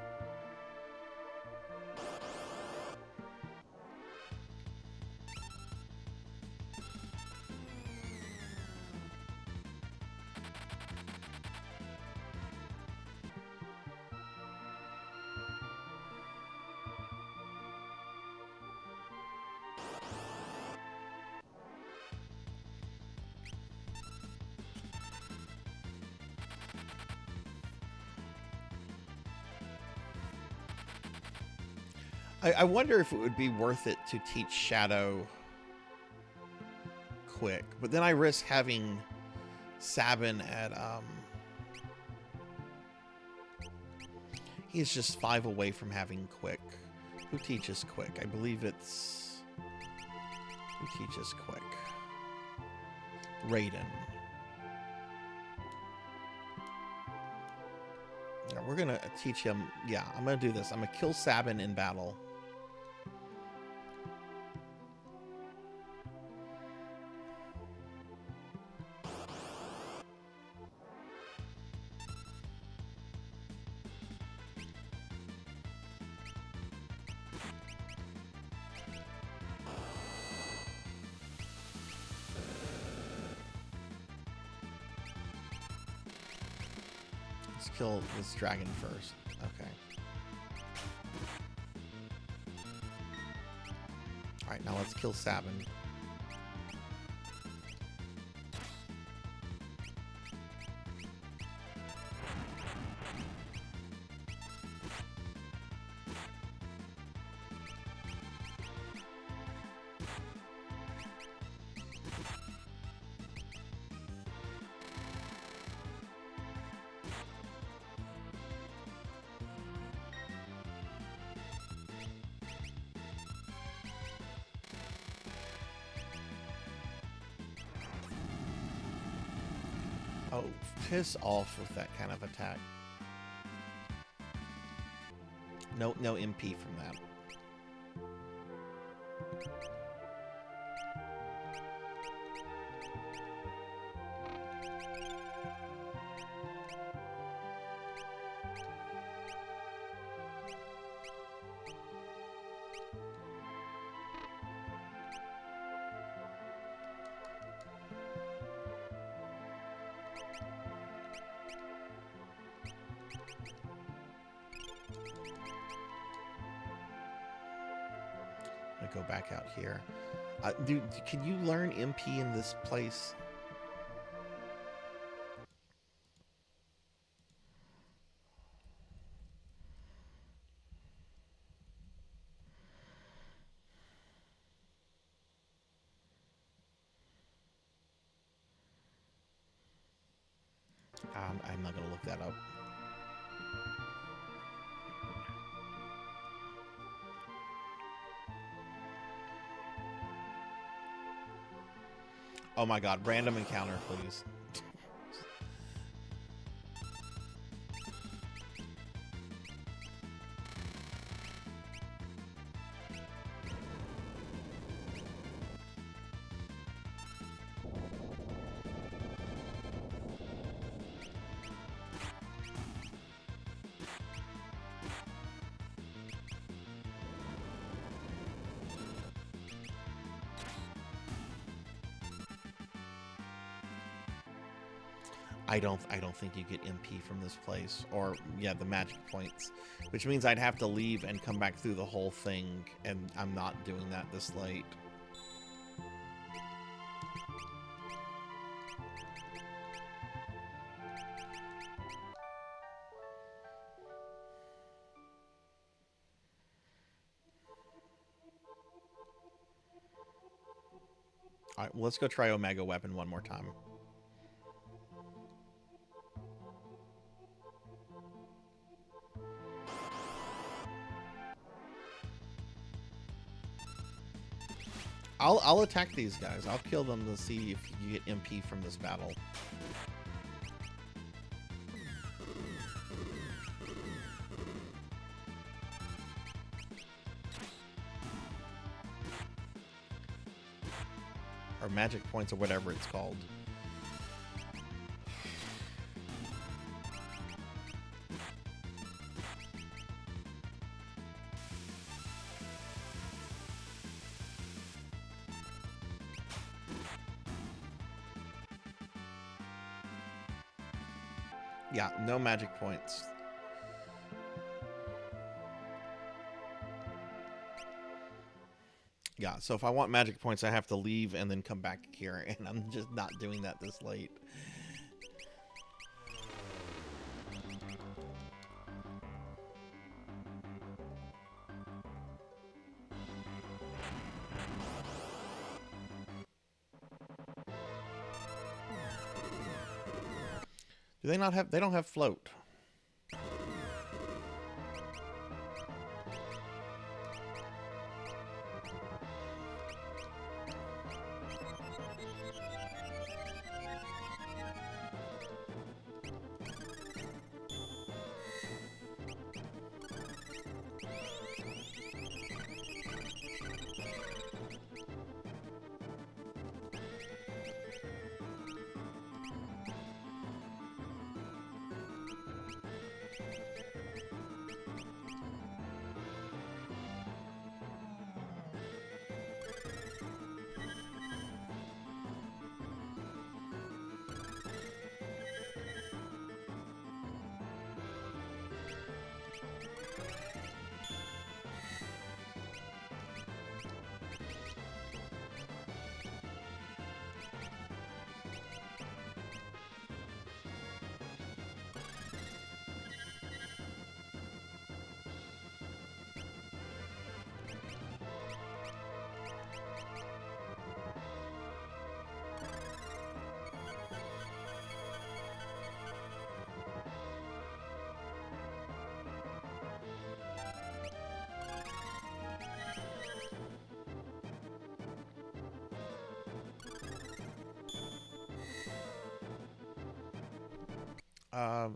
I wonder if it would be worth it to teach Shadow quick, but then I risk having Sabin at he's just 5 away from having quick. Who teaches quick? I believe it's who teaches quick? Raiden. Yeah, we're gonna teach him. Yeah, I'm gonna do this. I'm gonna kill Sabin in battle. Let's kill this dragon first. Okay. Alright, now let's kill Sabin. Oh, piss off with that kind of attack. No MP from that. I go back out here. Dude, can you learn MP in this place? I'm not gonna look that up. Oh my god, random encounter, please. I don't think you get MP from this place, or yeah, the magic points, which means I'd have to leave and come back through the whole thing, and I'm not doing that this late. All right, well, let's go try Omega Weapon one more time. I'll attack these guys. I'll kill them to see if you get MP from this battle. Or magic points, or whatever it's called. Yeah, no magic points. Yeah, so if I want magic points, I have to leave and then come back here, and I'm just not doing that this late. Do they not have? They don't have float.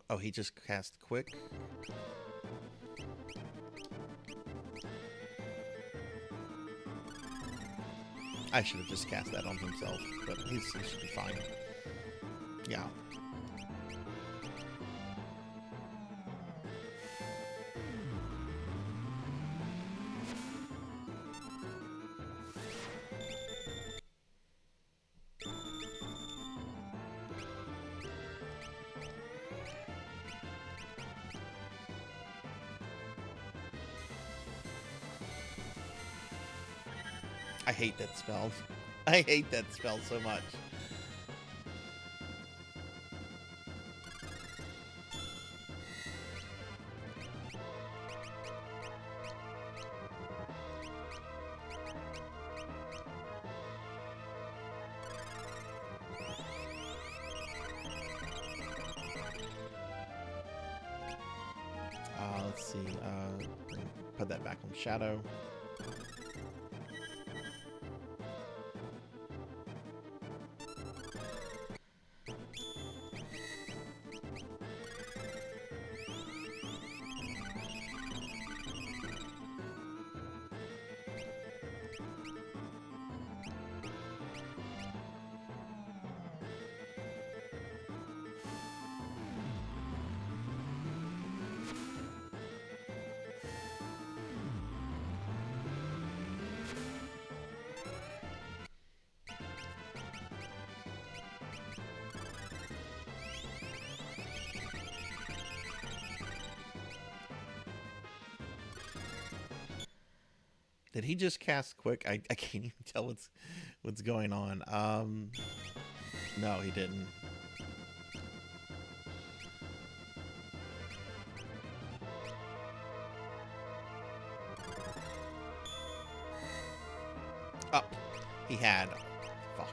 Oh, he just cast quick. I should have just cast that on himself, but he should be fine. Yeah. I hate that spell. I hate that spell so much. Let's see. Put that back on Shadow. Did he just cast quick? I can't even tell what's going on. No, he didn't. Oh, he had. Fuck.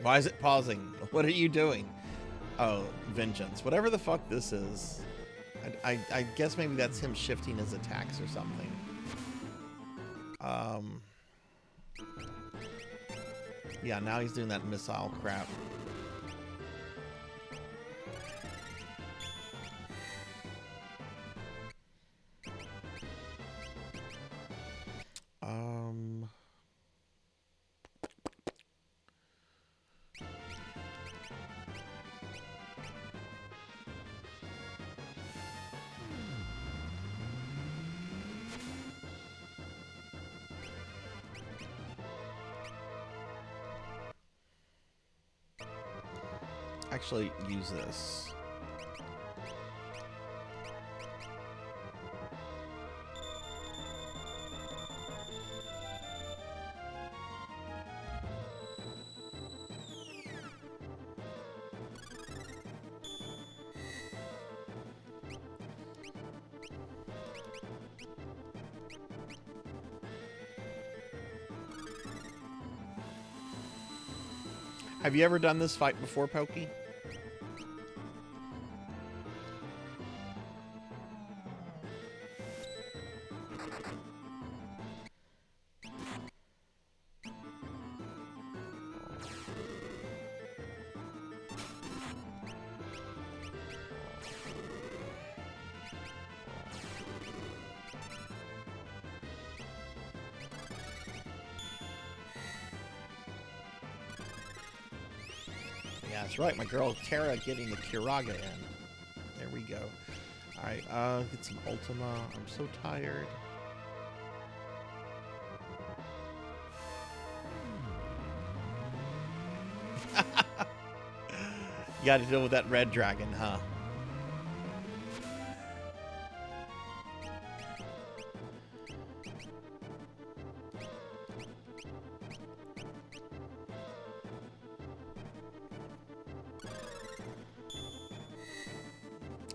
Why is it pausing? What are you doing? Oh, vengeance. Whatever the fuck this is. I guess maybe that's him shifting his attacks or something. Yeah, now he's doing that missile crap. Actually use this. Have you ever done this fight before, Pokey? Yeah, that's right. My girl Tara getting the Kiraga in. There we go. Alright, get some Ultima. I'm so tired. You gotta deal with that red dragon, huh?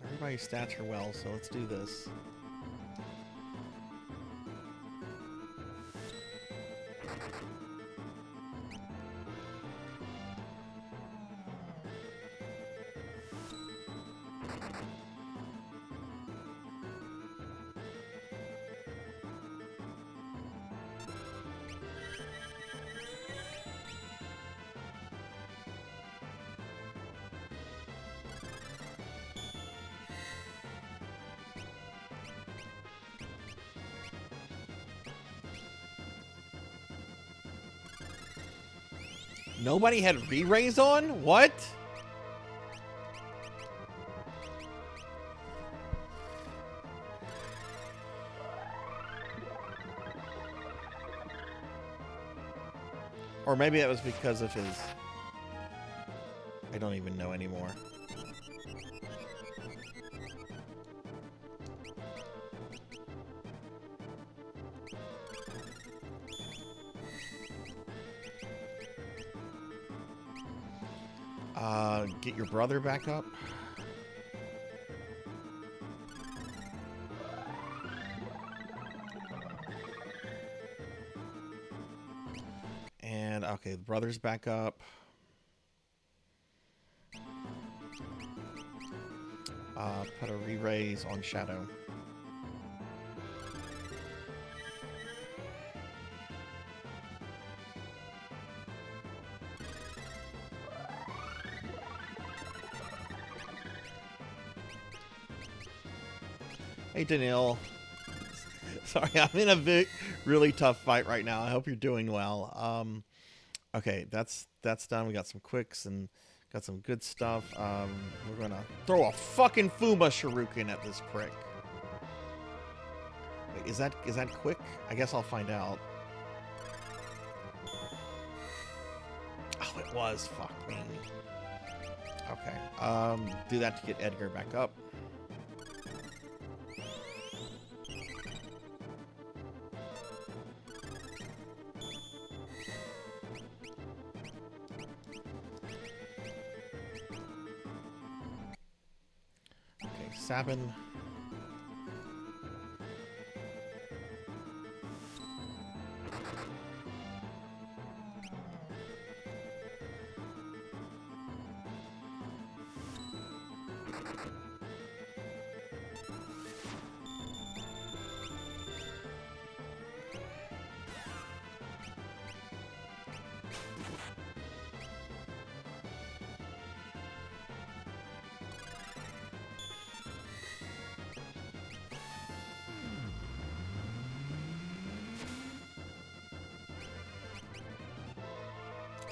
Everybody's stats are well, so let's do this. Nobody had re-raise on? What? Or maybe that was because of his... I don't even know anymore. Get your brother back up. And okay, the brother's back up. Put a re-raise on Shadow. Hey, Daniil. Sorry, I'm in a really tough fight right now. I hope you're doing well. Okay, that's done. We got some quicks and got some good stuff. We're gonna throw a fucking Fuma Shuriken at this prick. Wait, is that quick? I guess I'll find out. Oh, it was. Fuck me. Okay. Do that to get Edgar back up. Sabin.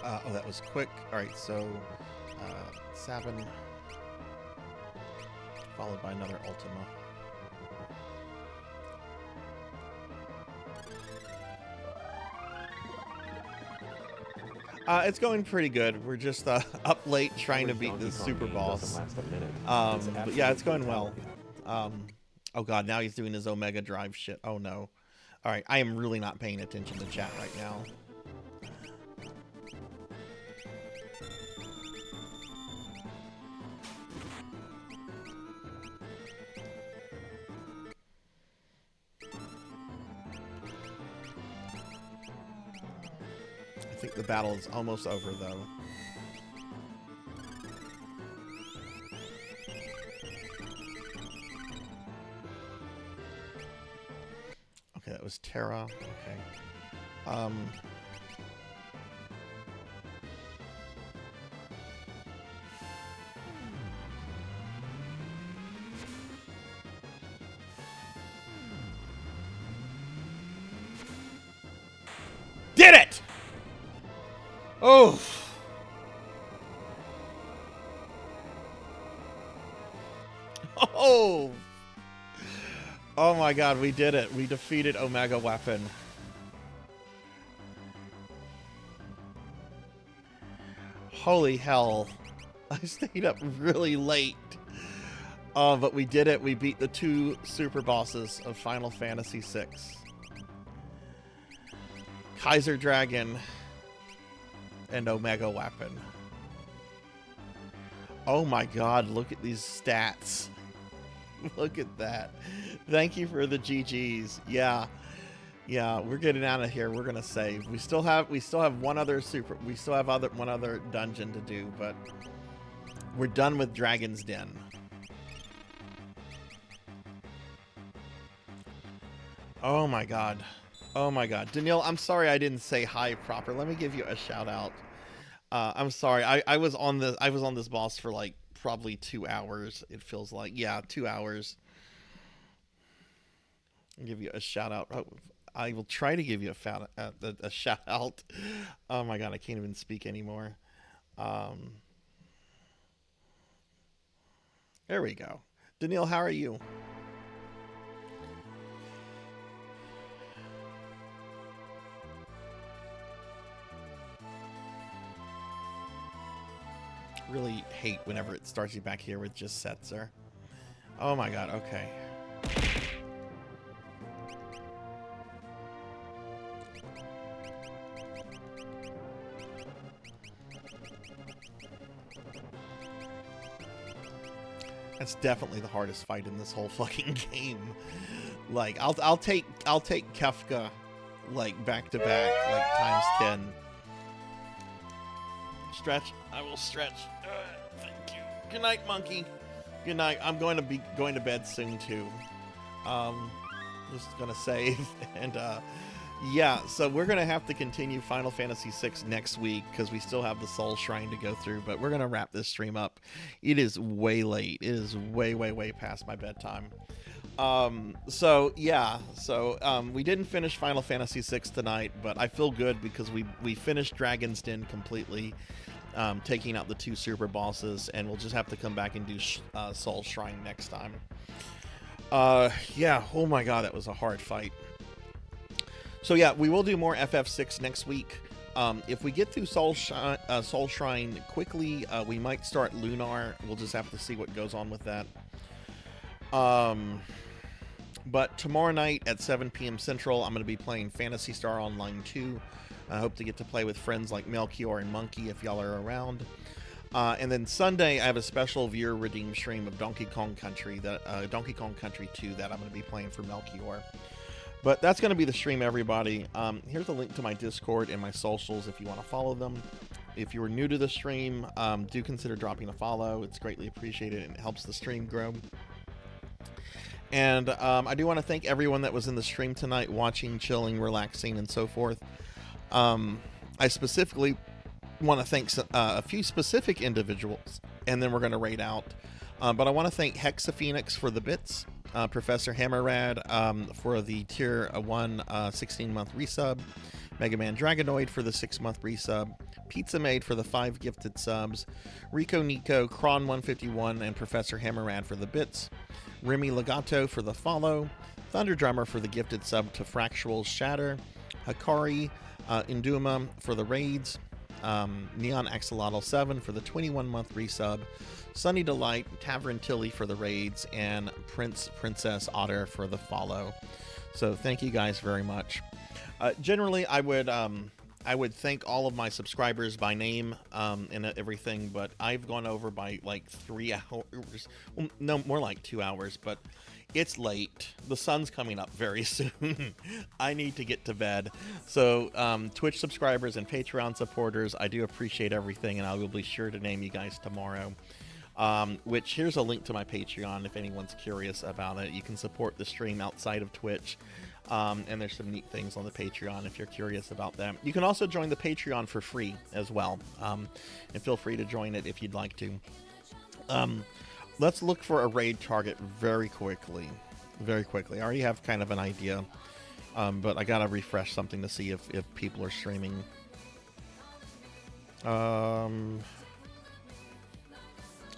Oh, that was quick. All right, so Sabin, followed by another Ultima. It's going pretty good. We're just up late trying to beat this super boss. But yeah, it's going well. Oh god, now he's doing his Omega Drive shit. Oh no. Alright, I am really not paying attention to chat right now. I think the battle is almost over though. Okay, that was Terra. Okay. Did it! Oh. Oh. Oh my god, we did it. We defeated Omega Weapon. Holy hell. I stayed up really late. But we did it. We beat the 2 super bosses of Final Fantasy VI. Kaiser Dragon and Omega Weapon. Oh my god, look at these stats. Look at that. Thank you for the GGs. Yeah. Yeah, we're getting out of here. We're gonna save. We still have one other one other dungeon to do, but we're done with Dragon's Den. Oh my god. Oh my god. Danielle, I'm sorry I didn't say hi proper. Let me give you a shout out. I'm sorry. I was on this boss for like probably 2 hours. It feels like, yeah, 2 hours. I'll give you a shout out. I will try to give you a shout out. Oh my god, I can't even speak anymore. There we go. Danielle, how are you? Really hate whenever it starts you back here with just Setzer. Oh my god, okay. That's definitely the hardest fight in this whole fucking game. Like, I'll take Kefka like back to back, like times 10. Stretch. I will stretch. Thank you. Good night, monkey. Good night. I'm going to be going to bed soon too. Just gonna save and yeah. So we're gonna have to continue Final Fantasy VI next week because we still have the Soul Shrine to go through. But we're gonna wrap this stream up. It is way late. It is way past my bedtime. So yeah. So we didn't finish Final Fantasy VI tonight, but I feel good because we finished Dragon's Den completely. Taking out the 2 super bosses, and we'll just have to come back and do Soul Shrine next time. Yeah, oh my god, that was a hard fight. So yeah, we will do more FF6 next week. If we get through Soul Shrine quickly, we might start Lunar. We'll just have to see what goes on with that. But tomorrow night at 7 p.m. Central, I'm going to be playing Phantasy Star Online 2. I hope to get to play with friends like Melchior and Monkey if y'all are around. And then Sunday, I have a special viewer redeemed stream of Donkey Kong Country, Donkey Kong Country 2 that I'm going to be playing for Melchior. But that's going to be the stream, everybody. Here's a link to my Discord and my socials if you want to follow them. If you are new to the stream, do consider dropping a follow. It's greatly appreciated and it helps the stream grow. And I do want to thank everyone that was in the stream tonight, watching, chilling, relaxing, and so forth. I specifically want to thank a few specific individuals, and then we're going to raid out. But I want to thank Hexaphoenix for the bits. Professor Hammerrad for the tier 1 16-month resub. Mega Man Dragonoid for the 6-month resub. Pizza Maid for the 5 gifted subs. Rico Nico, Kron 151, and Professor Hammerrad for the bits. Remy Legato for the follow. Thunder Drummer for the gifted sub to Fractual Shatter. Hikari Induma for the raids. Neon Axolotl 7 for the 21-month resub. Sunny Delight, Tavern Tilly for the raids, and Princess Otter for the follow. So thank you guys very much. Generally, I would thank all of my subscribers by name and everything, but I've gone over by like 3 hours. Well, no, more like 2 hours, but it's late. The sun's coming up very soon. I need to get to bed. So Twitch subscribers and Patreon supporters, I do appreciate everything, and I will be sure to name you guys tomorrow. Which, here's a link to my Patreon if anyone's curious about it. You can support the stream outside of Twitch. And there's some neat things on the Patreon if you're curious about them. You can also join the Patreon for free as well. And feel free to join it if you'd like to. Let's look for a raid target very quickly. Very quickly. I already have kind of an idea. But I gotta refresh something to see if people are streaming.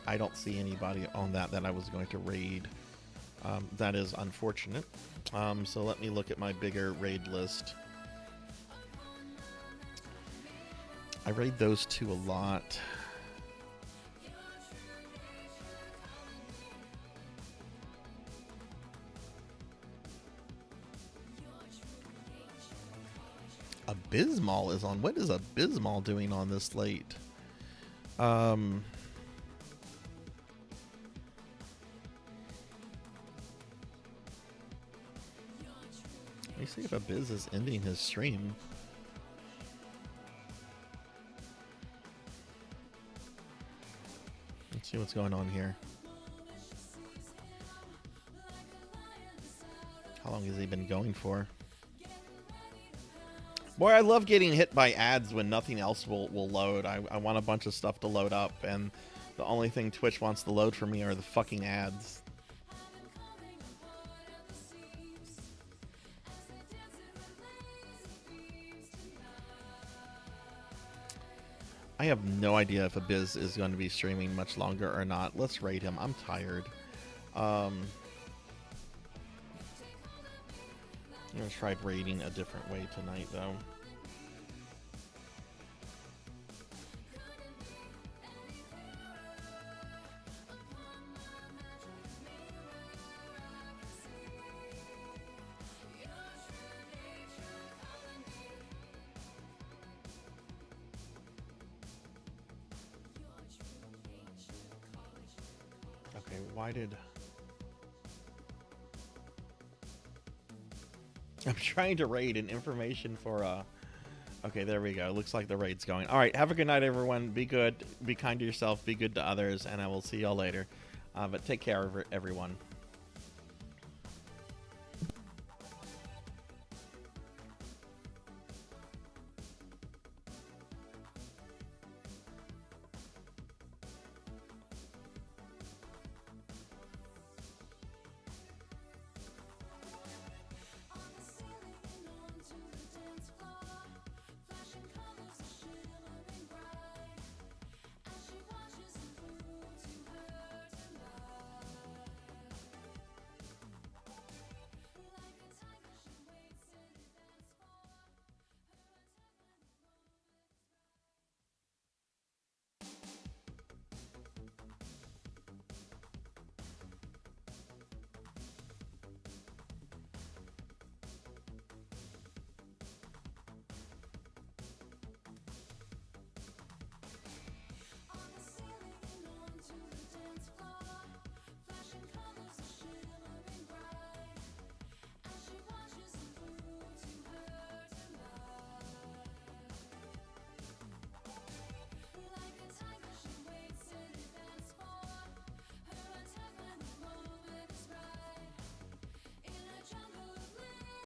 I don't see anybody on that I was going to raid. That is unfortunate. So let me look at my bigger raid list. I raid those two a lot. Abysmal is on. What is Abysmal doing on this late? Let me see if Abiz is ending his stream. Let's see what's going on here. How long has he been going for? Boy, I love getting hit by ads when nothing else will load. I want a bunch of stuff to load up, and the only thing Twitch wants to load for me are the fucking ads. I have no idea if Abiz is going to be streaming much longer or not. Let's raid him. I'm tired. I'm going to try raiding a different way tonight, though. Okay, why did... I'm trying to raid an information for okay, there we go. Looks like the raid's going. All right, have a good night, everyone. Be good, be kind to yourself, be good to others, and I will see y'all later. But take care, everyone.